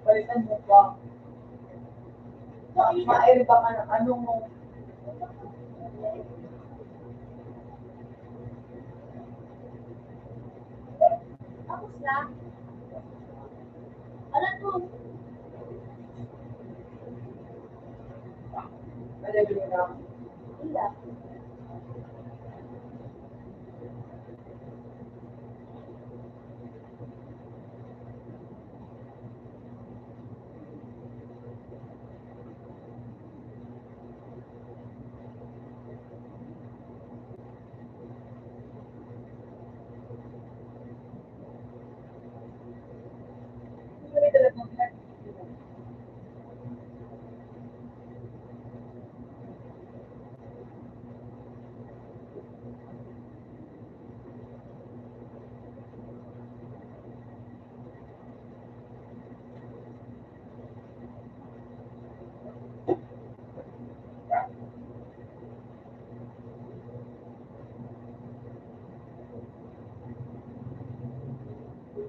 Palitan mo ba? So, yun. Mael ba ka ng ano mo? Tapos na. Ano to? Nalagay na. Wala.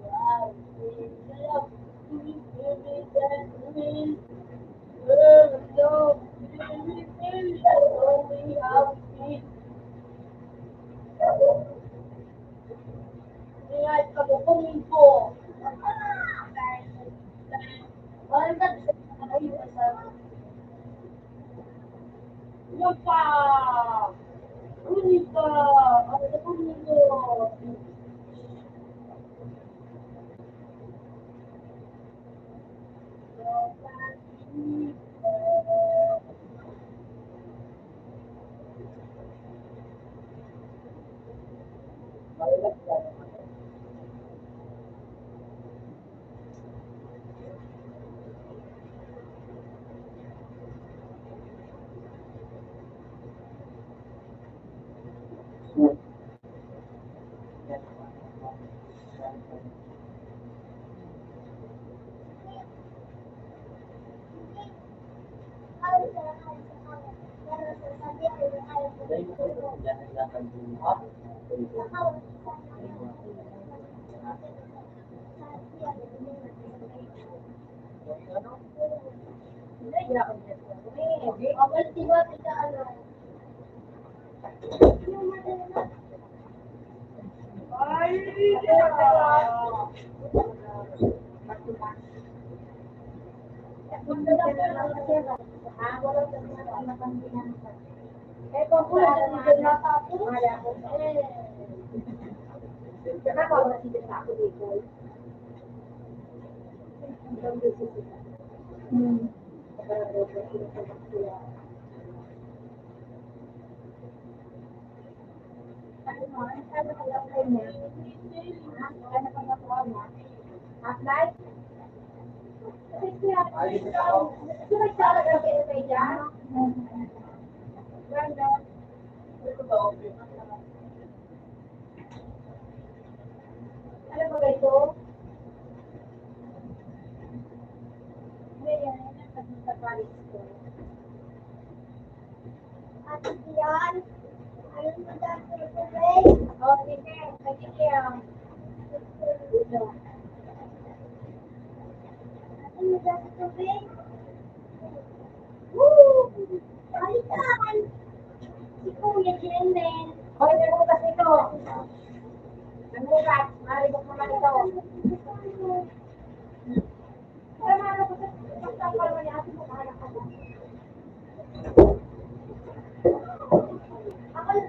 Wow. Ingat ka mo kuminto. Parang ka sa kayo sa Yung pa! Kunin ka! Ano na kunin mo? Malalak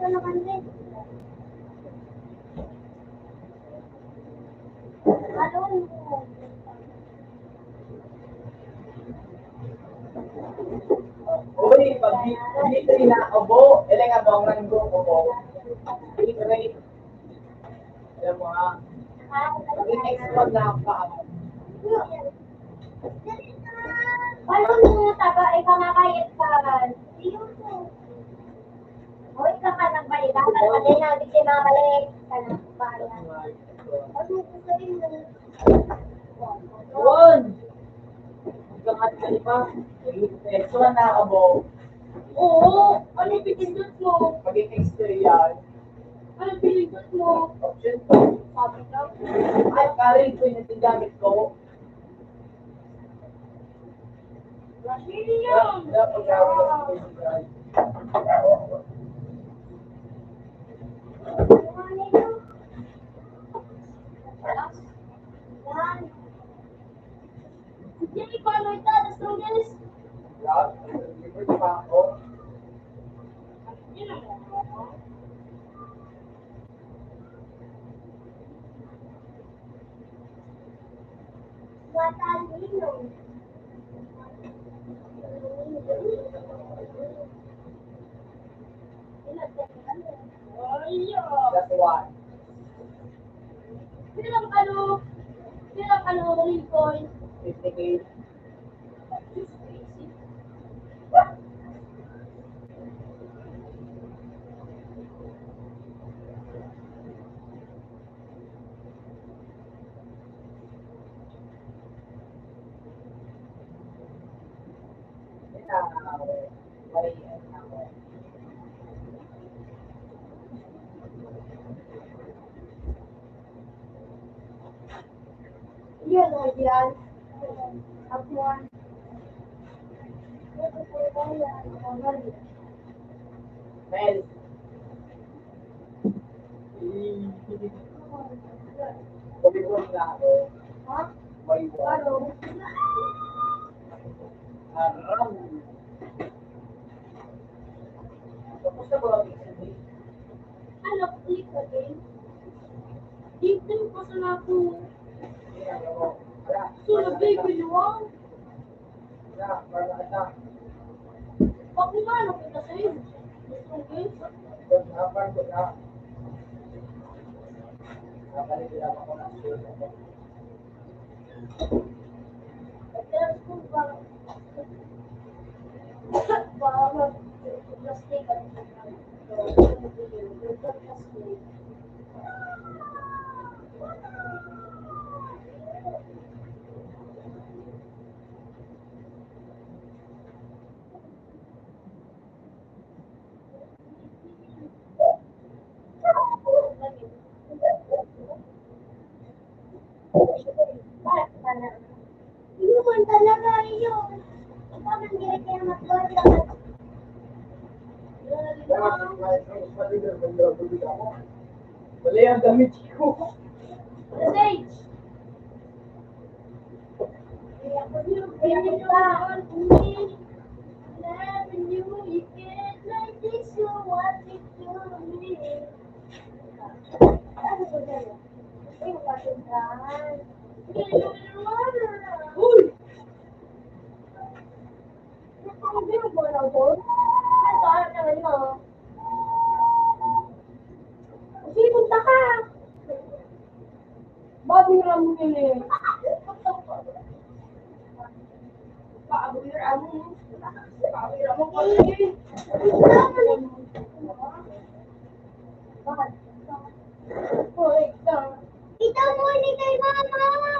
ka naman. Uy, pag dito na obo, ilang nga bang ranggo obo? Dito rin. Alam mo ha, pag-export na ako pa ako. Ano mo taba ay kamakayat ka? Hoy, ka ka nang balik. Ka na din na di mabalik. Ka na bala. Ano ko sabihin mo? Yun! Hanggang at ka pa. Export na obo. Oo, ano pinindot mo? Maging exterior. Ano pinindot mo? Option Sabi ka. ay, karin ko yung gamit ko. Brazilian! Dapat gawin ko Hindi ko ano ito, the strongest. Rob, libre pa ako. Watalino. That's why. Bilang ano, Lincoln. 50K. Yan, yan. Apuan. Mel. Kumikot na ako. Ha? May one. Ano? Aram. Tapos na ba ang exam? Ano, click ka din? Dito pa sa naku. Wala. Sunog, baby, luwang. Wala. na. Nakabalik din ako ng school. Pero kung parang plastic at hindi mo talaga yun. Ikaw nang hindi kaya mag-order. Wala yung damit ko. Message! Kaya ko yun pa. Never knew you get like this, you want it to me. Ano ko dyan? Ay, makasundan. Uy! Hindi mo ba lang doon? Ay, saan naman mo? Sige, punta ka! Babira mo yun eh. Babira mo. Babira mo kasi. Bakit? Hoy, Ikaw mo ni kay mama!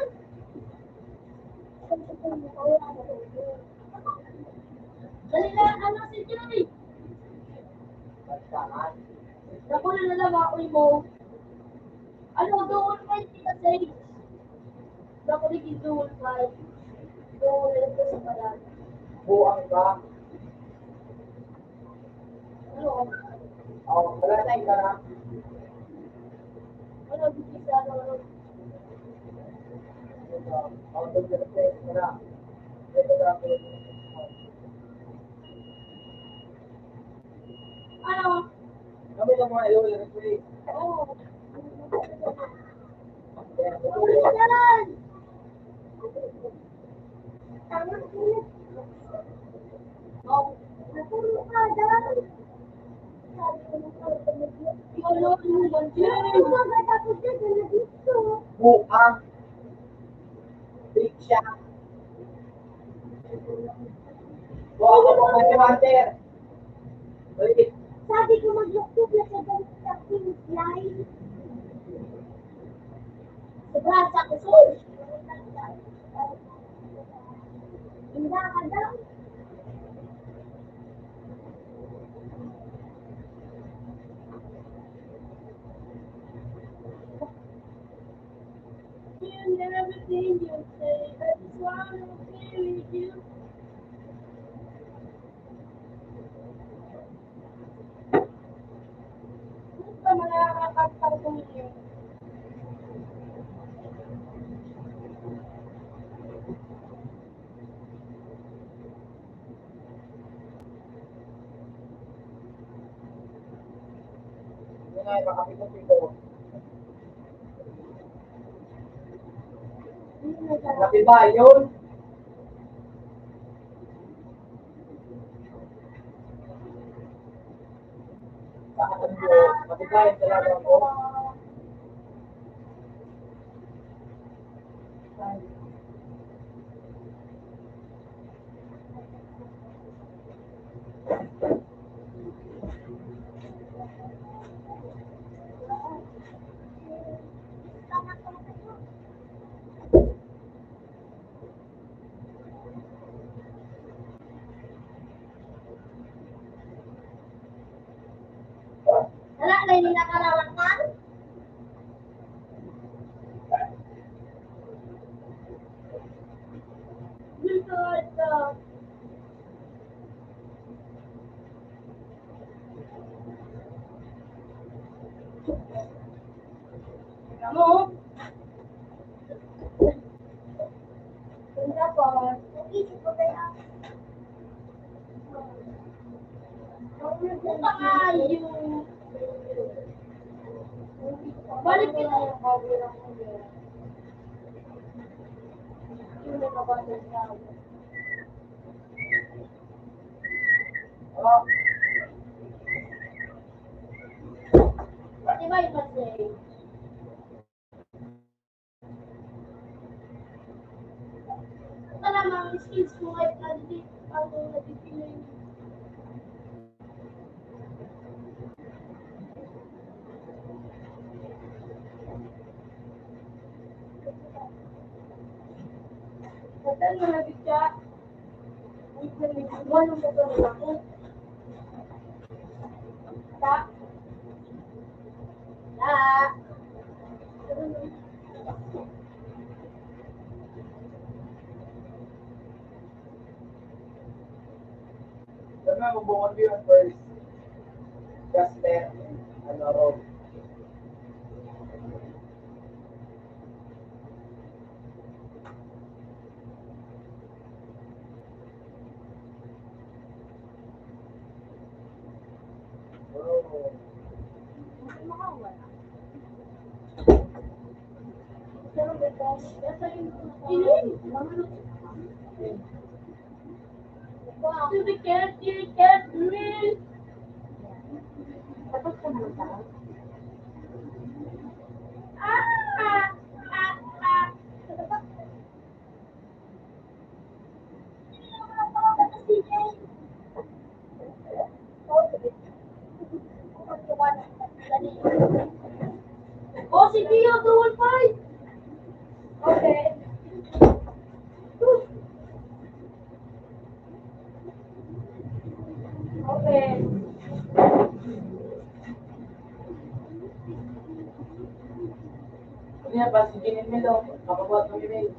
Dali na, ano si Joy? Pagkakan. Naku na nalamakoy mo. Ano, doon pa yung kita say. Naku na doon pa. Doon na lang sa balat. Buang ka. Ano? Oh, wala na ka na. Ano, bibisa, ano? Oh, doon ka na. Ito na ako. Ano? Kami na mga ilaw yung referee. Oo. Kaya, Yan! Tama ko. oh, Natulog ka dyan. Sabi ko na sa tumigil. wala naman Ay, dyan. magkatapos dyan, dyan na dito. buang. Big shot. Buang ako mga master. Balik. Sabi ko mag-youtube na sa ganito sa King's Line. Sobra sa kusol. Hindi ka daw. You never think you say, I just wanna be with you. Basta makakapagpagpag yun. Yun nga, makapikot-pikot. Matiba yun. Saan mo? Matiba yun talaga ko. Wala na hindi nakalawakan. Dito, ito. Ano? Punta po. Isip ko kaya. Punta kayo. Balik ko na yung camera ko. Yung nakabalik na ako. Oh. Ano na siya? Walang pagkakas ako. Ta. Ta. Sabi nga, magbukod ko yung first. Gaster. Ano, Rob. Oh. Makawala. Pero betas, ito yung Tiriket, Miss! Tapos ka naman sa Oh, si Gio, 215! Okay. Okay. Ano yan ba? Si Jinin Milo. Kapabuhat mo email.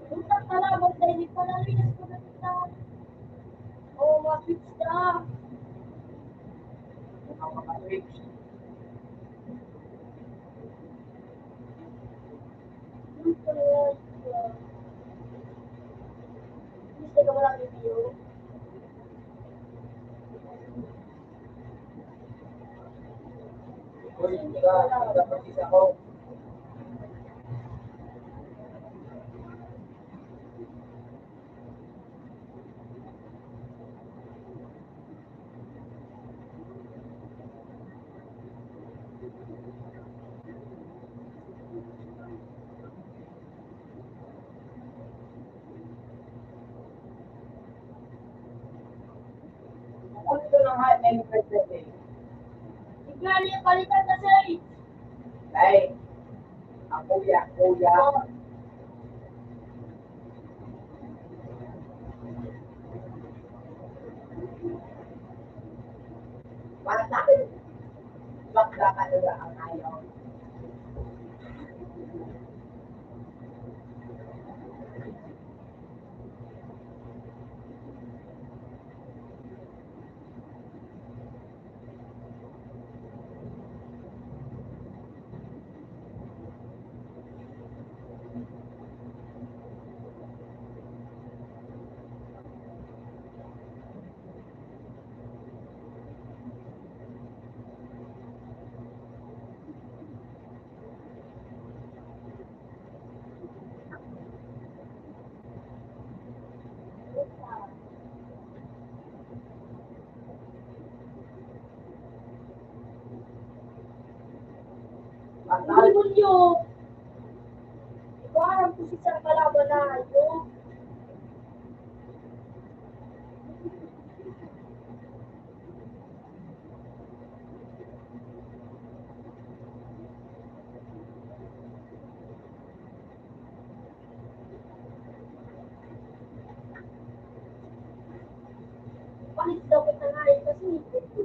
Utak ka lang, magdali pa lang rin ako na kita. Oo, ma-fix ka. Ako maka-switch. Gusto ka walang review? Uy, ka. Dapat isa ko. Ano ito ng hot and perfect eh? Igali ang palitan na sa'yo. Ay, ang kuya. Bakit? Bakla ka na ang ayaw. Hindi mo niyo. Ikaw alam ko si Sir Kalaban na ito. Palit daw kita nga eh, kasi hindi.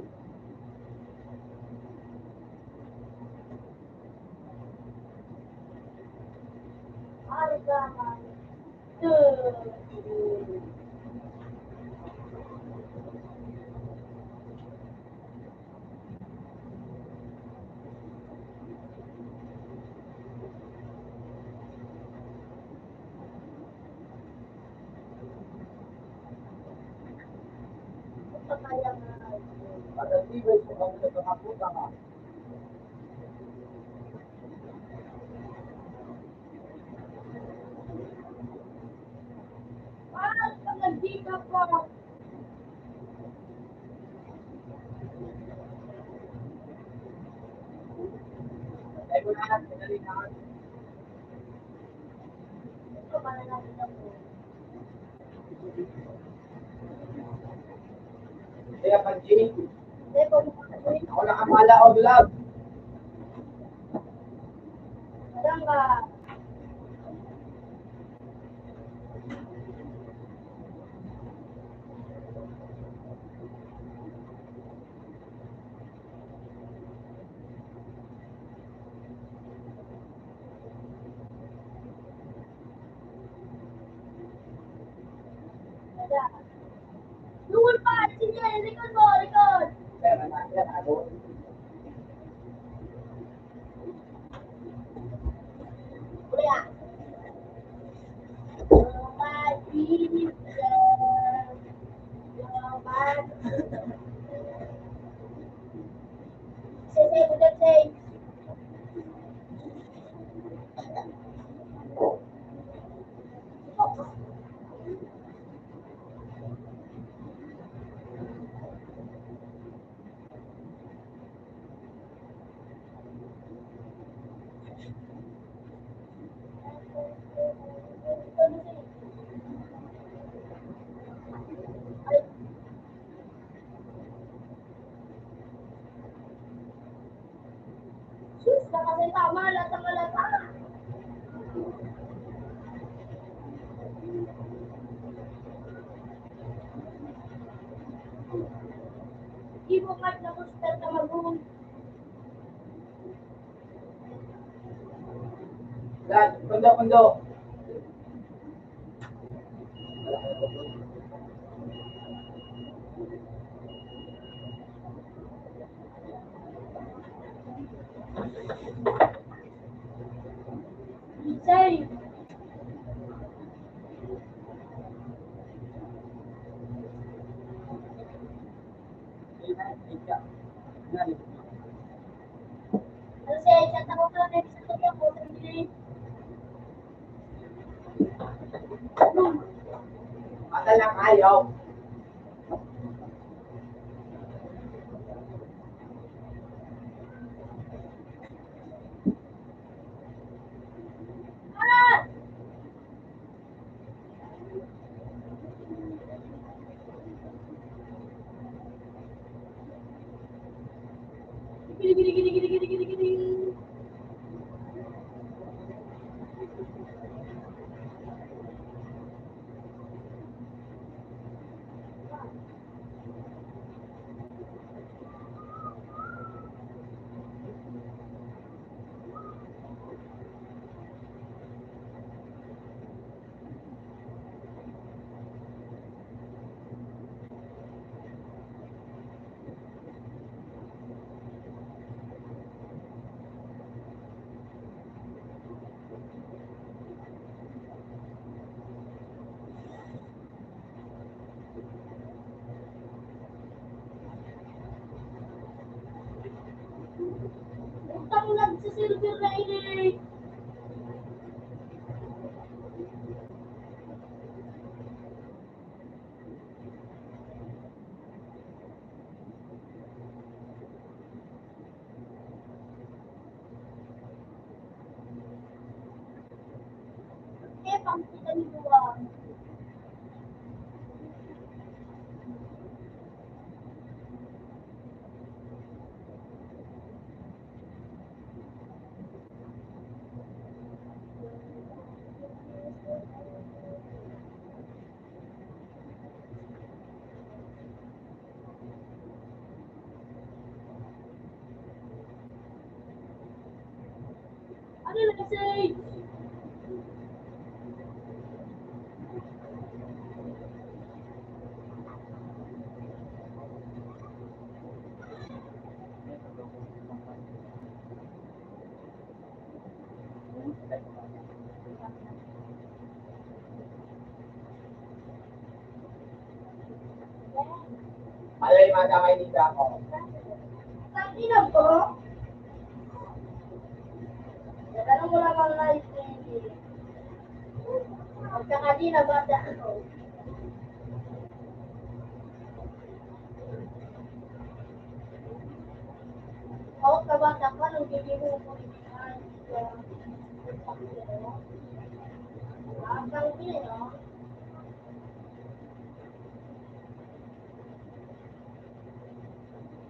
Ari ka nga. Kaya nga. Pag-antibay ko kami sa pakaputa ka. Pag nag-dika pa. Ay, mo na, pinali na. Ito mananakit ako. Kaya pag Jane, Hindi ko makakawin. ako nakapala o love. Batangas. Wala. Doon pa! Sige, likod mo, likod! Pera na yan, ano? Kuya. Malinis lang. Yaman. Say, good say. Sus, nakasalita, malat ang malata. Di mo kahit na booster ka mag-uwi. Dad, kundo. Say, ano say, chat ako ka next to niya po. Ata lang ayaw. Ah! Gini. Utang nagsisilver na ini. Eh, pangkita ni Buwan. Ano na say? Malay madamay nito ako. Ang ina ko. Tanong mo lang ang live ni. Magkakadina bata ako. Ako kabata ka nung bibili mo ko. Ang ina.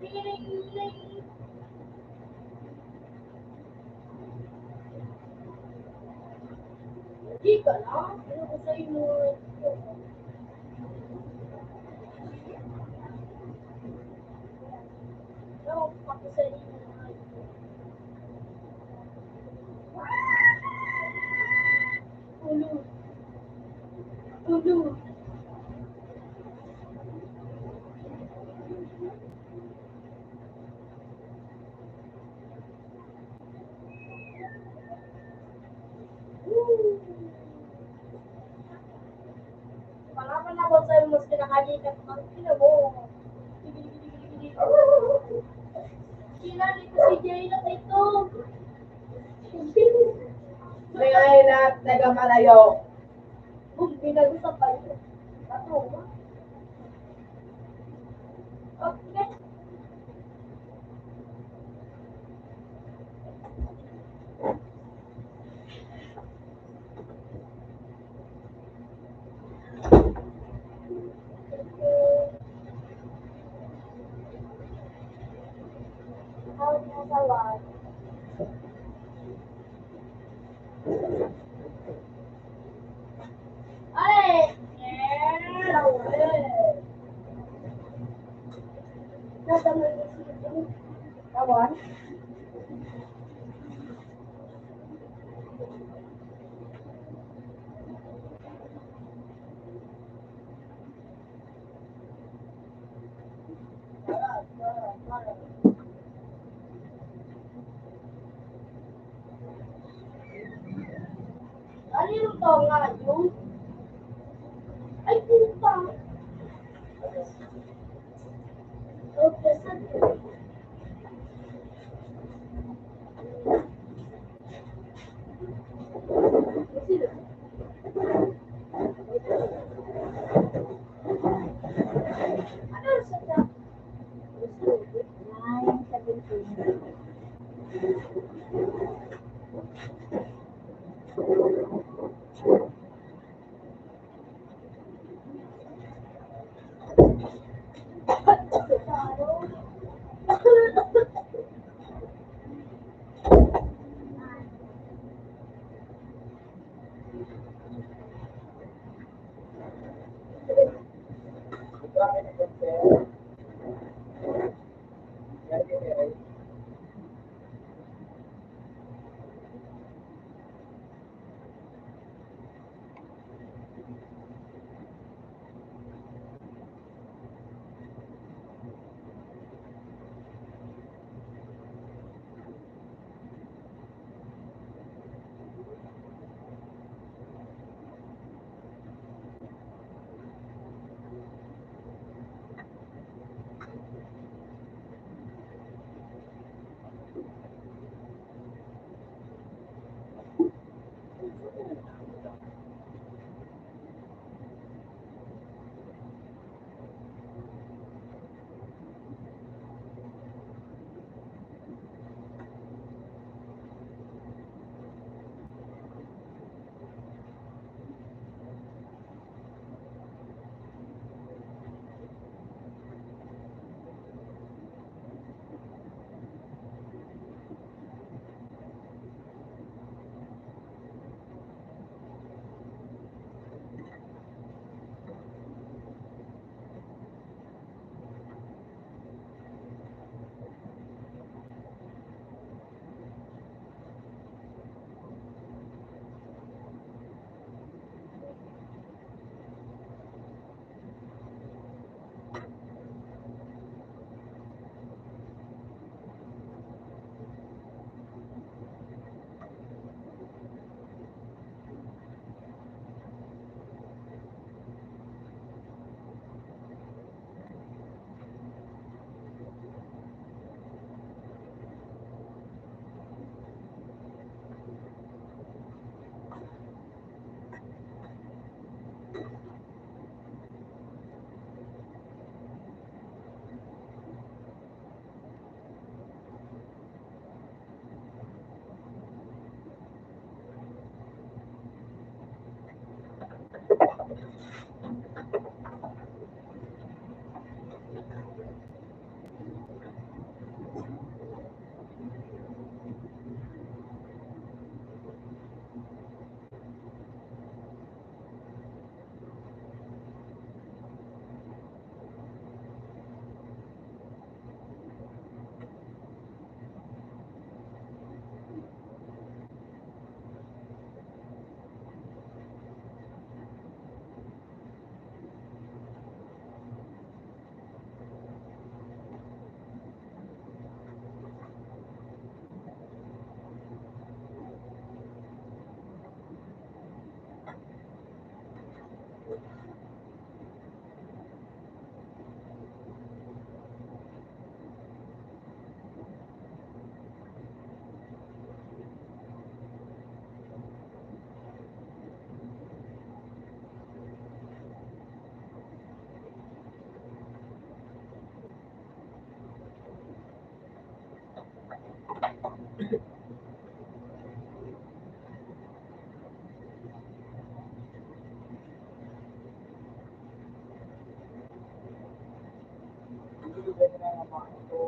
Ring. Di ka lang. Ano ko sa'yo mo? Ano ko sa'yo mo? Tulog. Tulog. Malaman ako sa'yo mas kinakagitan ko. Sino mo? Sila nito si Jay na ito. May ay na taga-Malayo. Kung pinag-usap pa yun. Ano? Okay. How do you salad? Ay! Nasa may isip. Kawan? Ano yung to nga yun? Ay, puta! Okay, saan yun? Sino? Ano sa ta? 9:17. mga ito.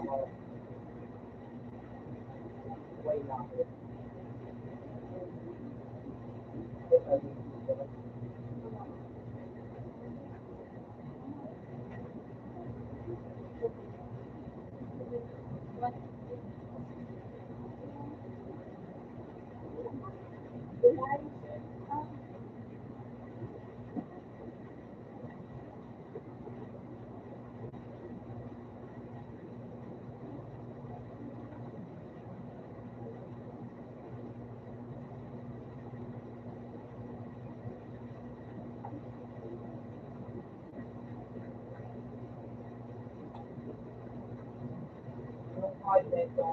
Way lang. Yung call nito,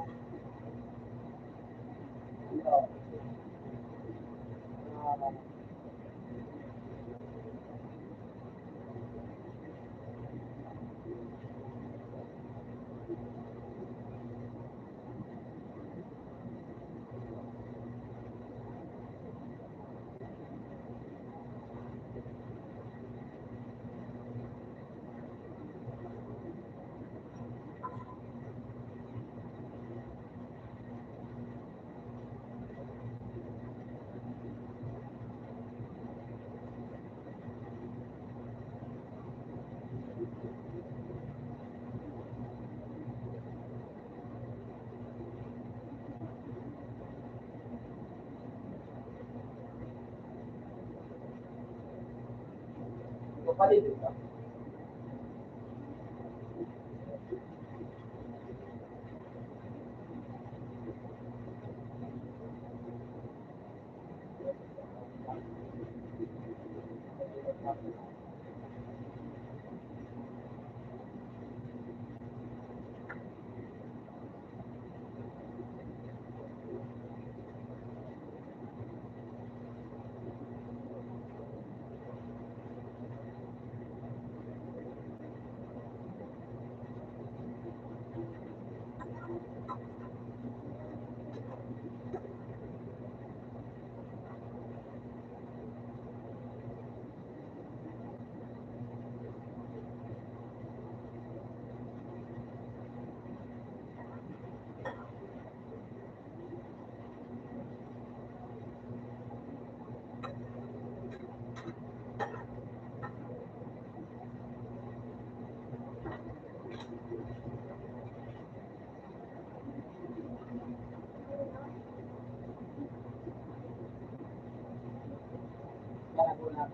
kapalit ito.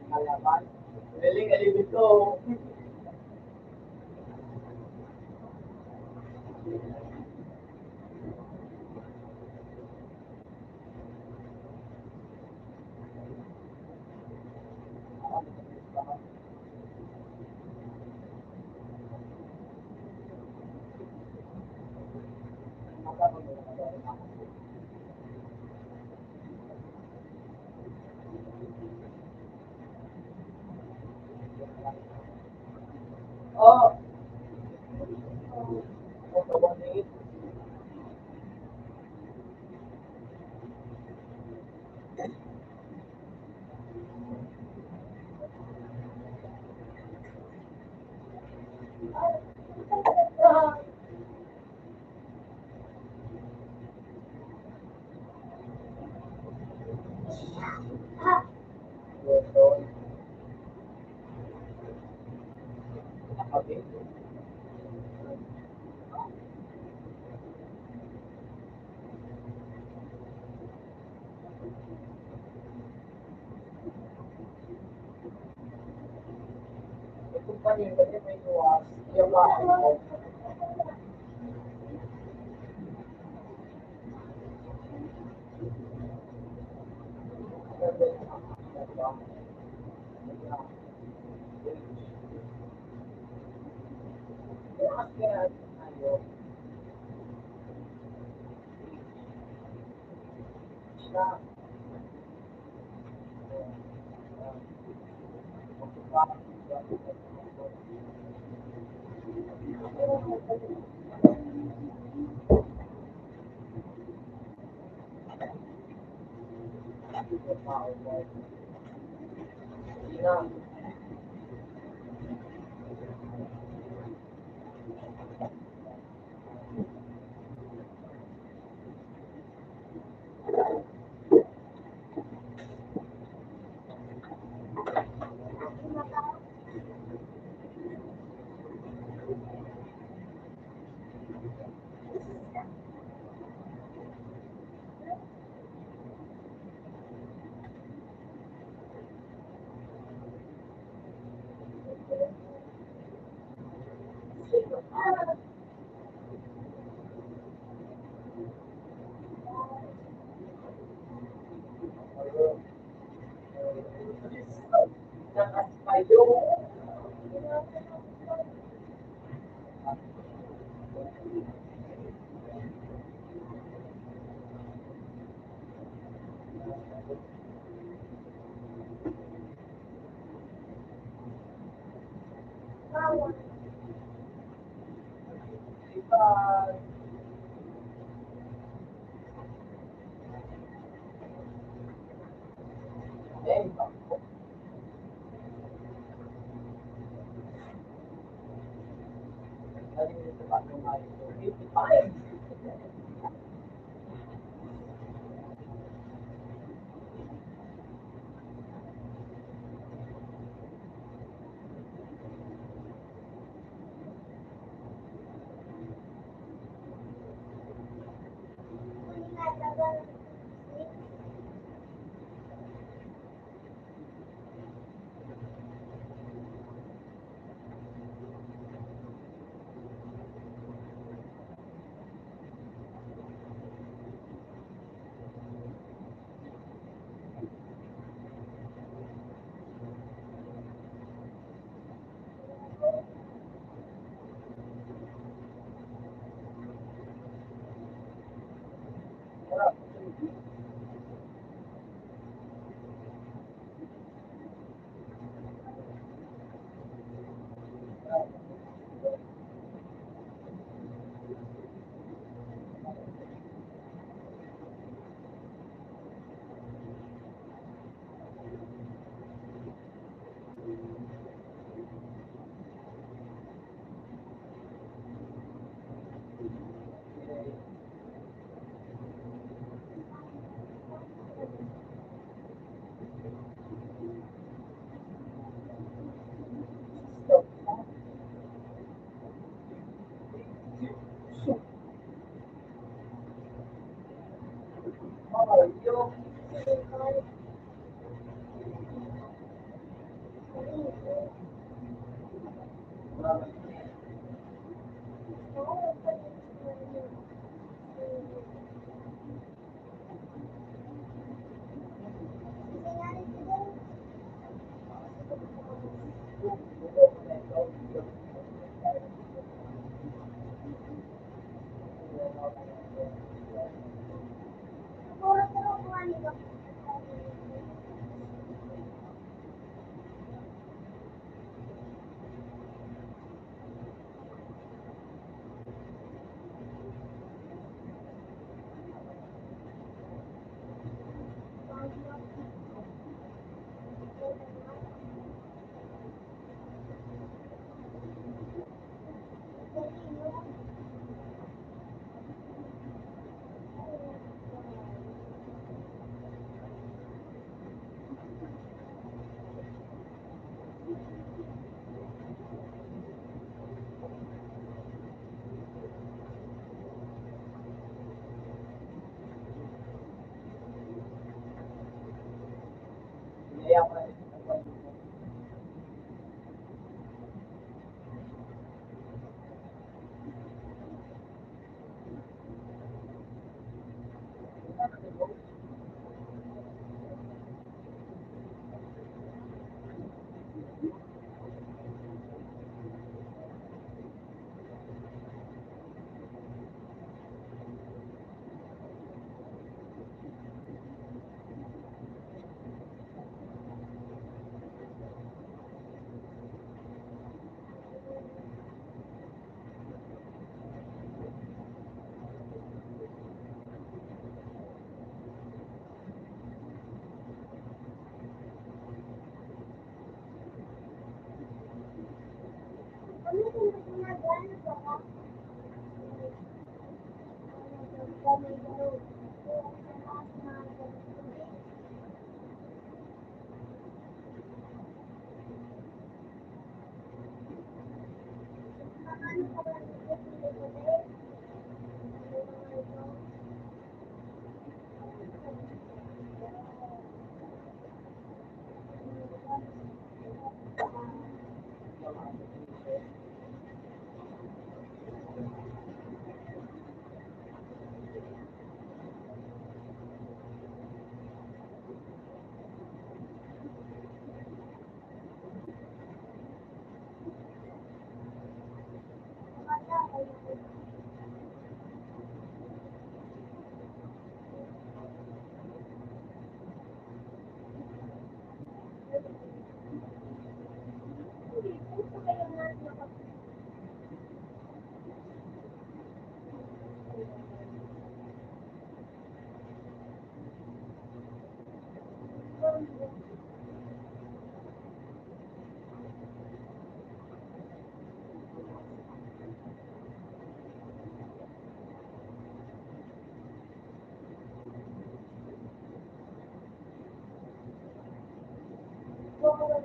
Kalaban. Galing, alibid ko. Oh, kumpanya kasi may luwas. Yung bakit mo. Bawal. Iba, iba. Lagi nito pa kumain ko. 85. Hindi nga tagal. Sarap. Oh, yung Kaya ko na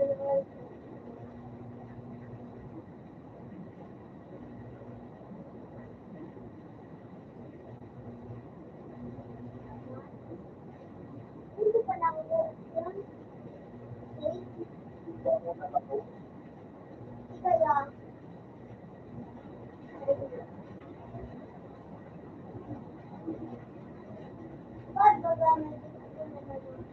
Hindi pa lang yun. Kaya, ba't magamit ito naman yun?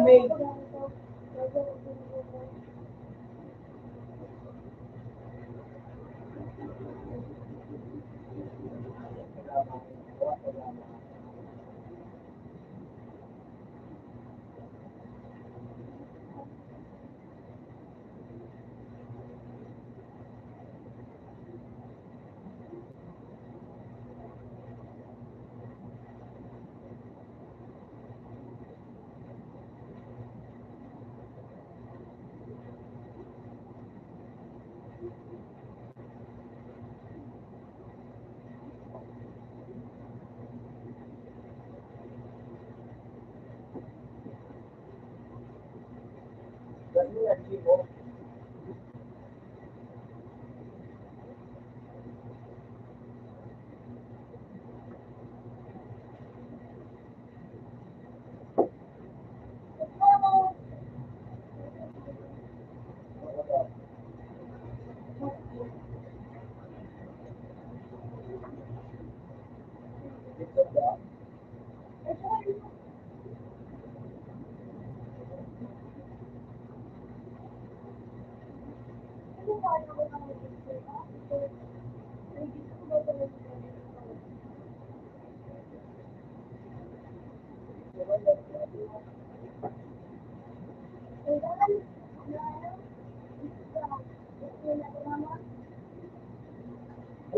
May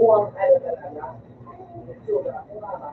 buwang ay talaga. Itsura, kumara.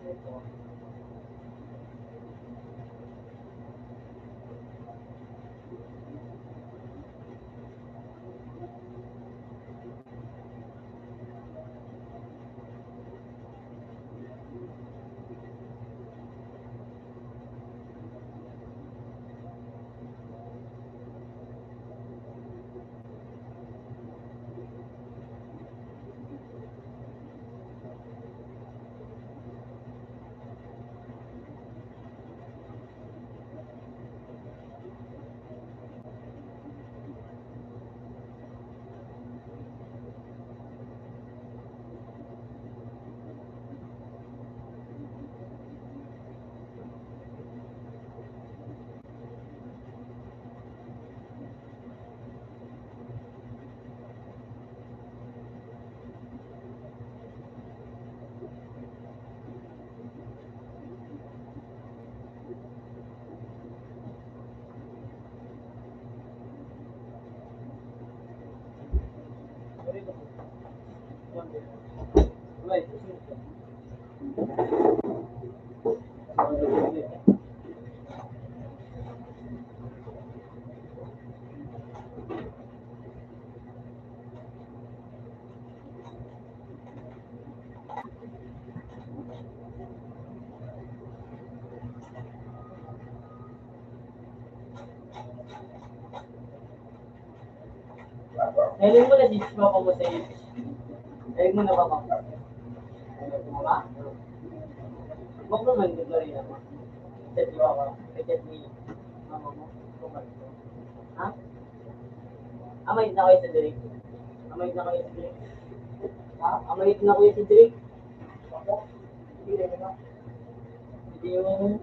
Ito. Nailing mo na si Papa mo sa age. Nailing mo na ba, Papa? Nailing mo ba? Huwag naman, dito rin ako. Chat mo ako. Chat ni mama mo. Ha? Amay na kayo sa Drake. Amay na kayo sa Drake. Ha? Amay na kayo sa Drake. Ako? Hindi rin ba? Hindi yung...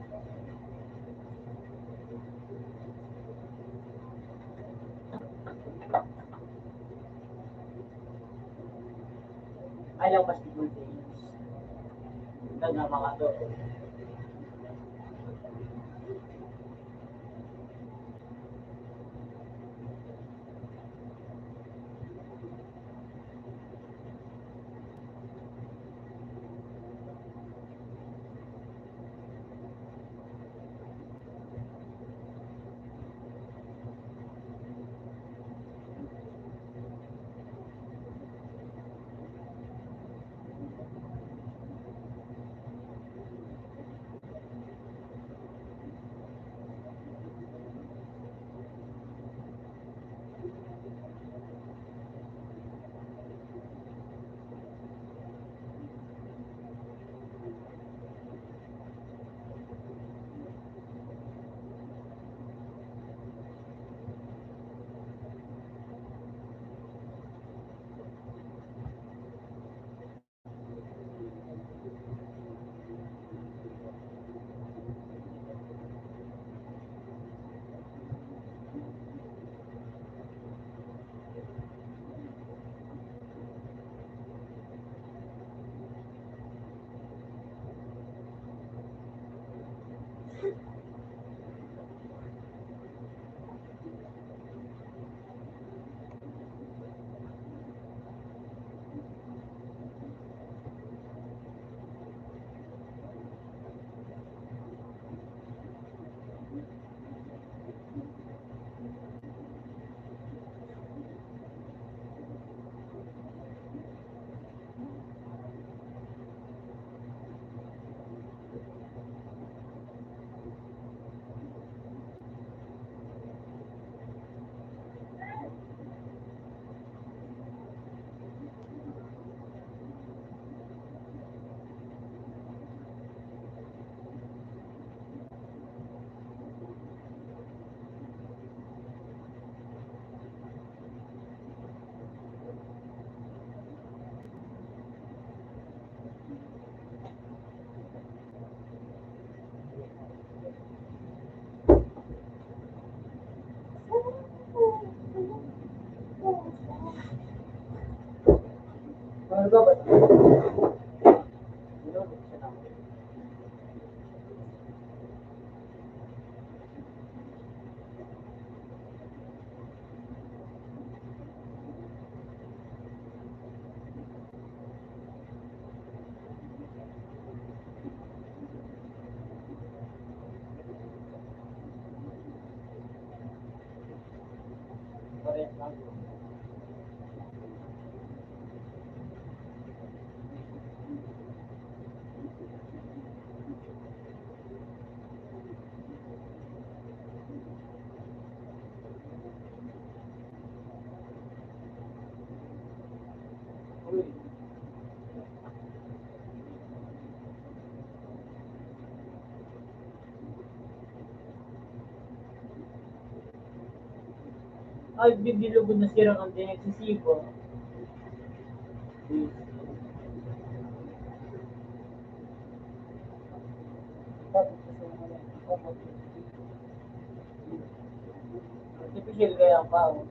Ayaw mas di good days. Nagama ka to. Ano ba ba? Ay, bibilugod na sirang ang dinagsisipo. Artificial kaya ang pao.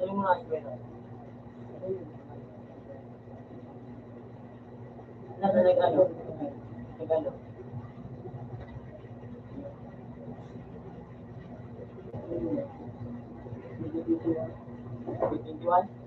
Ano mo na iswela? Nasa nag-ano? Nag-ano? 21?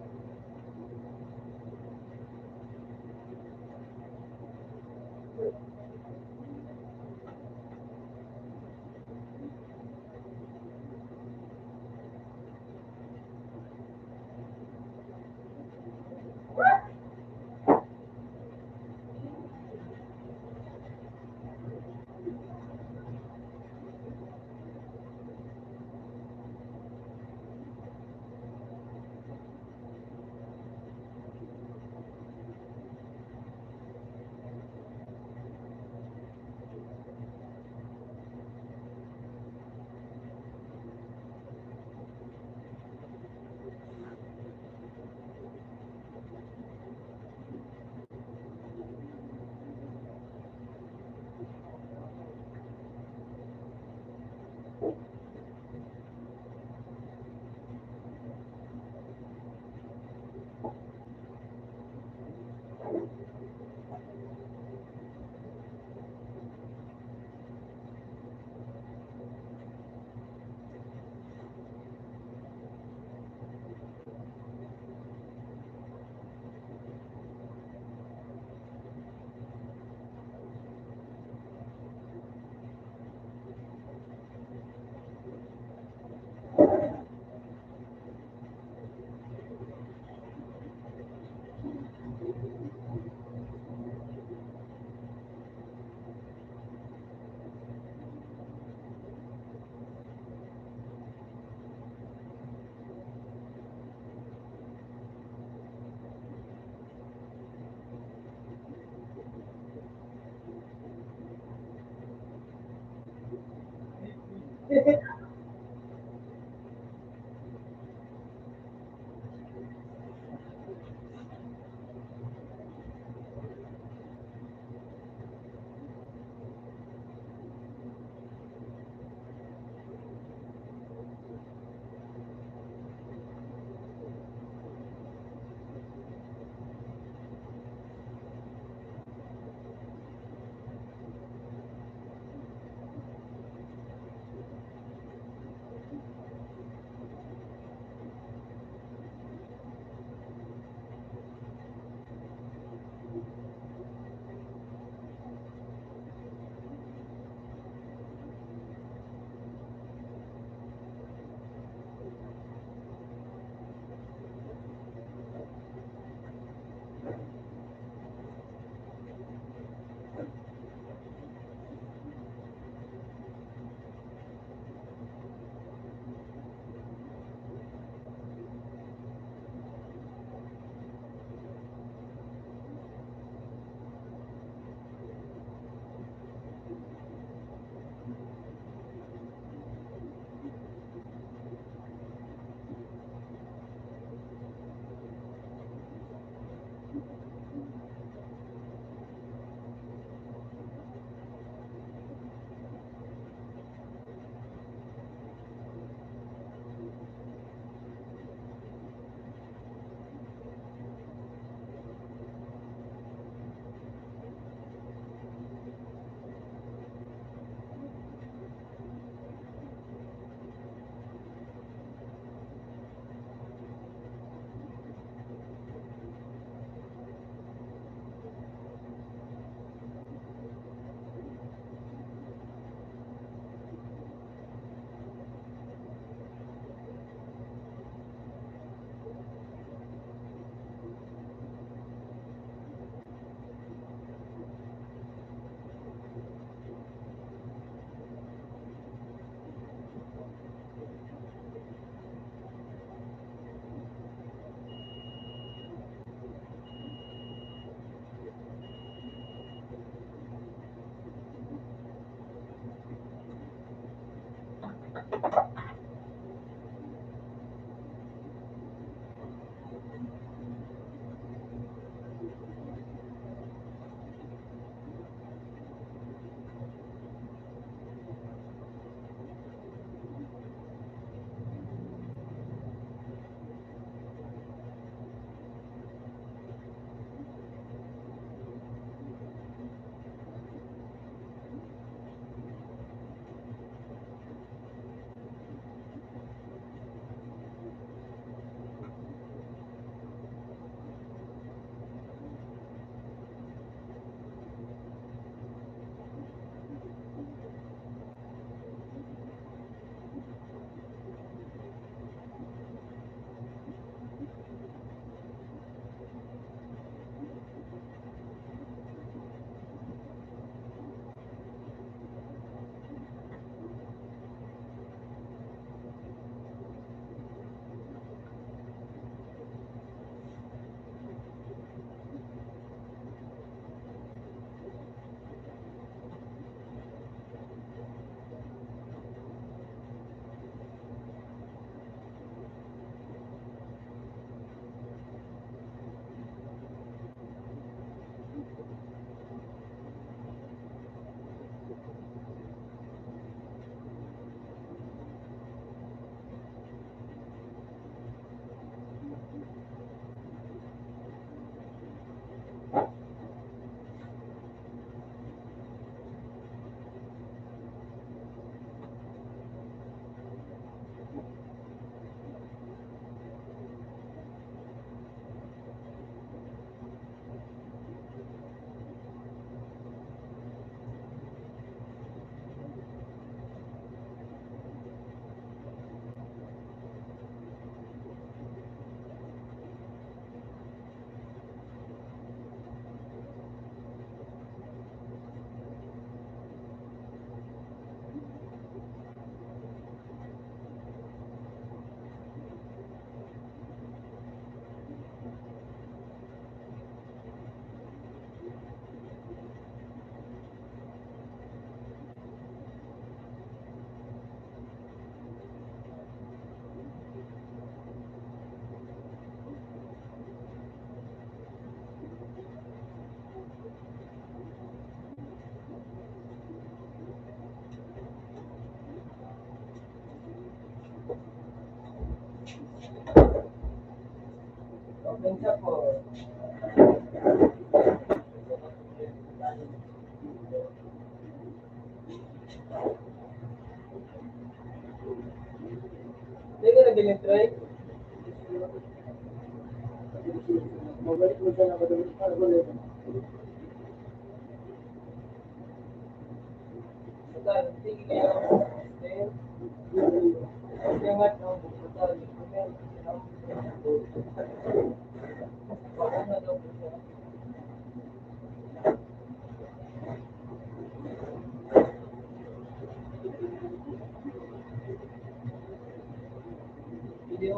Minsan po, hindi ka naging try. Mabalik mo siya na madami para ulit. Basta, sige kayo. Kaya nga, no, basta, pauna daw po siya. Video,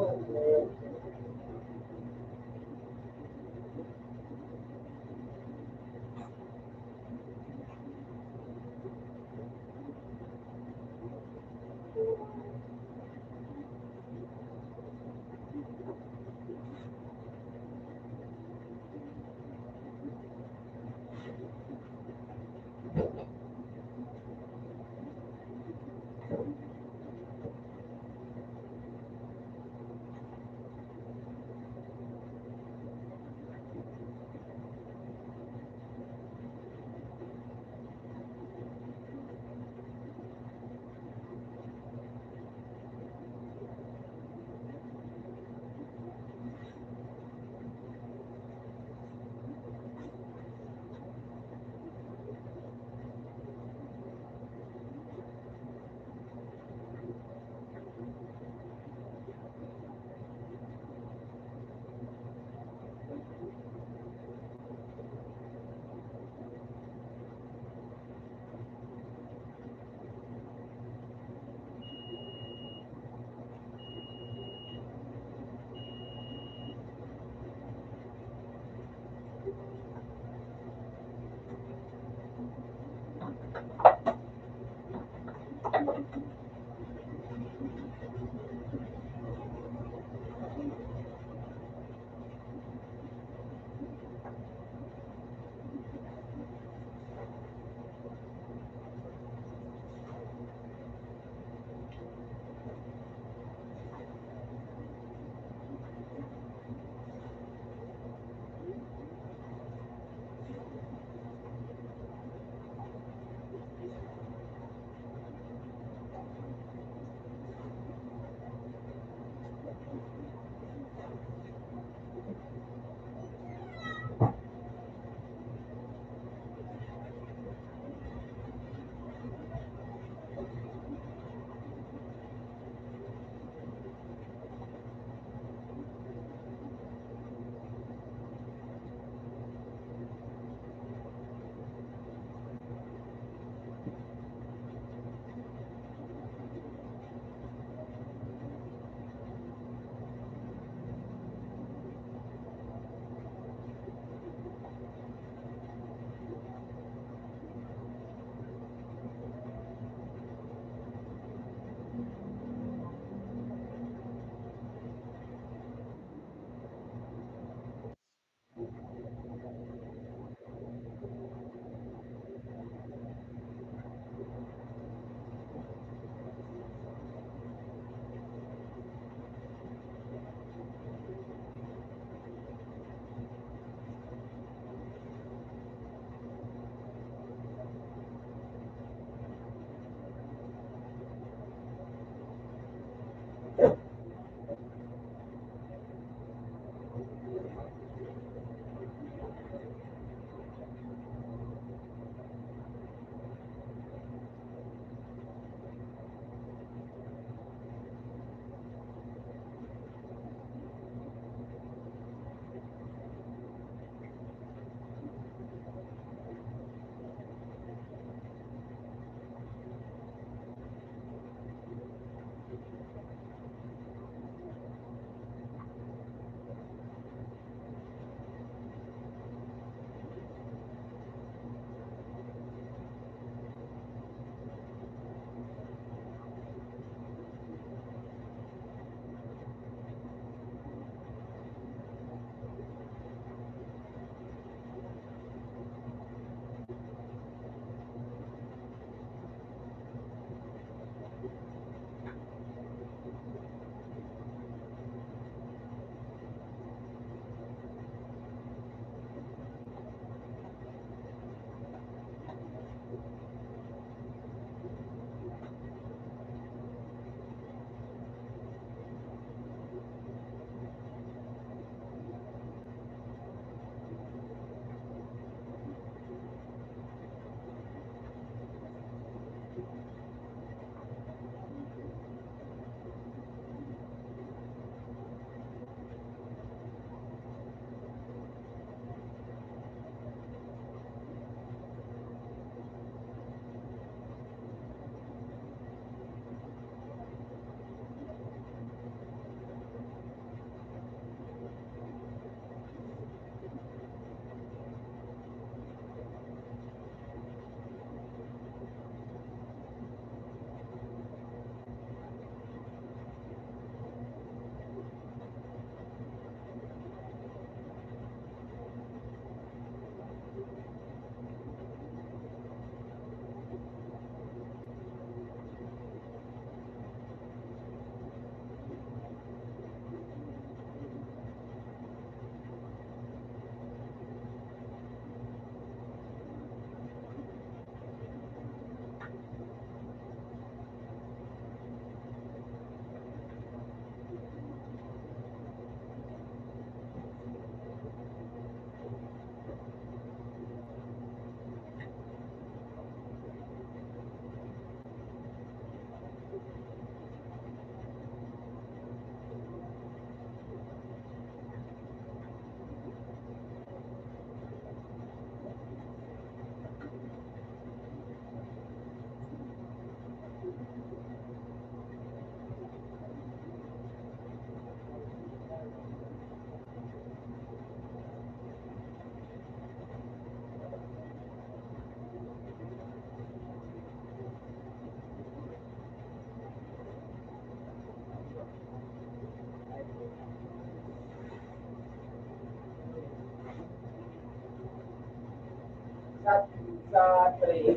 sa tray.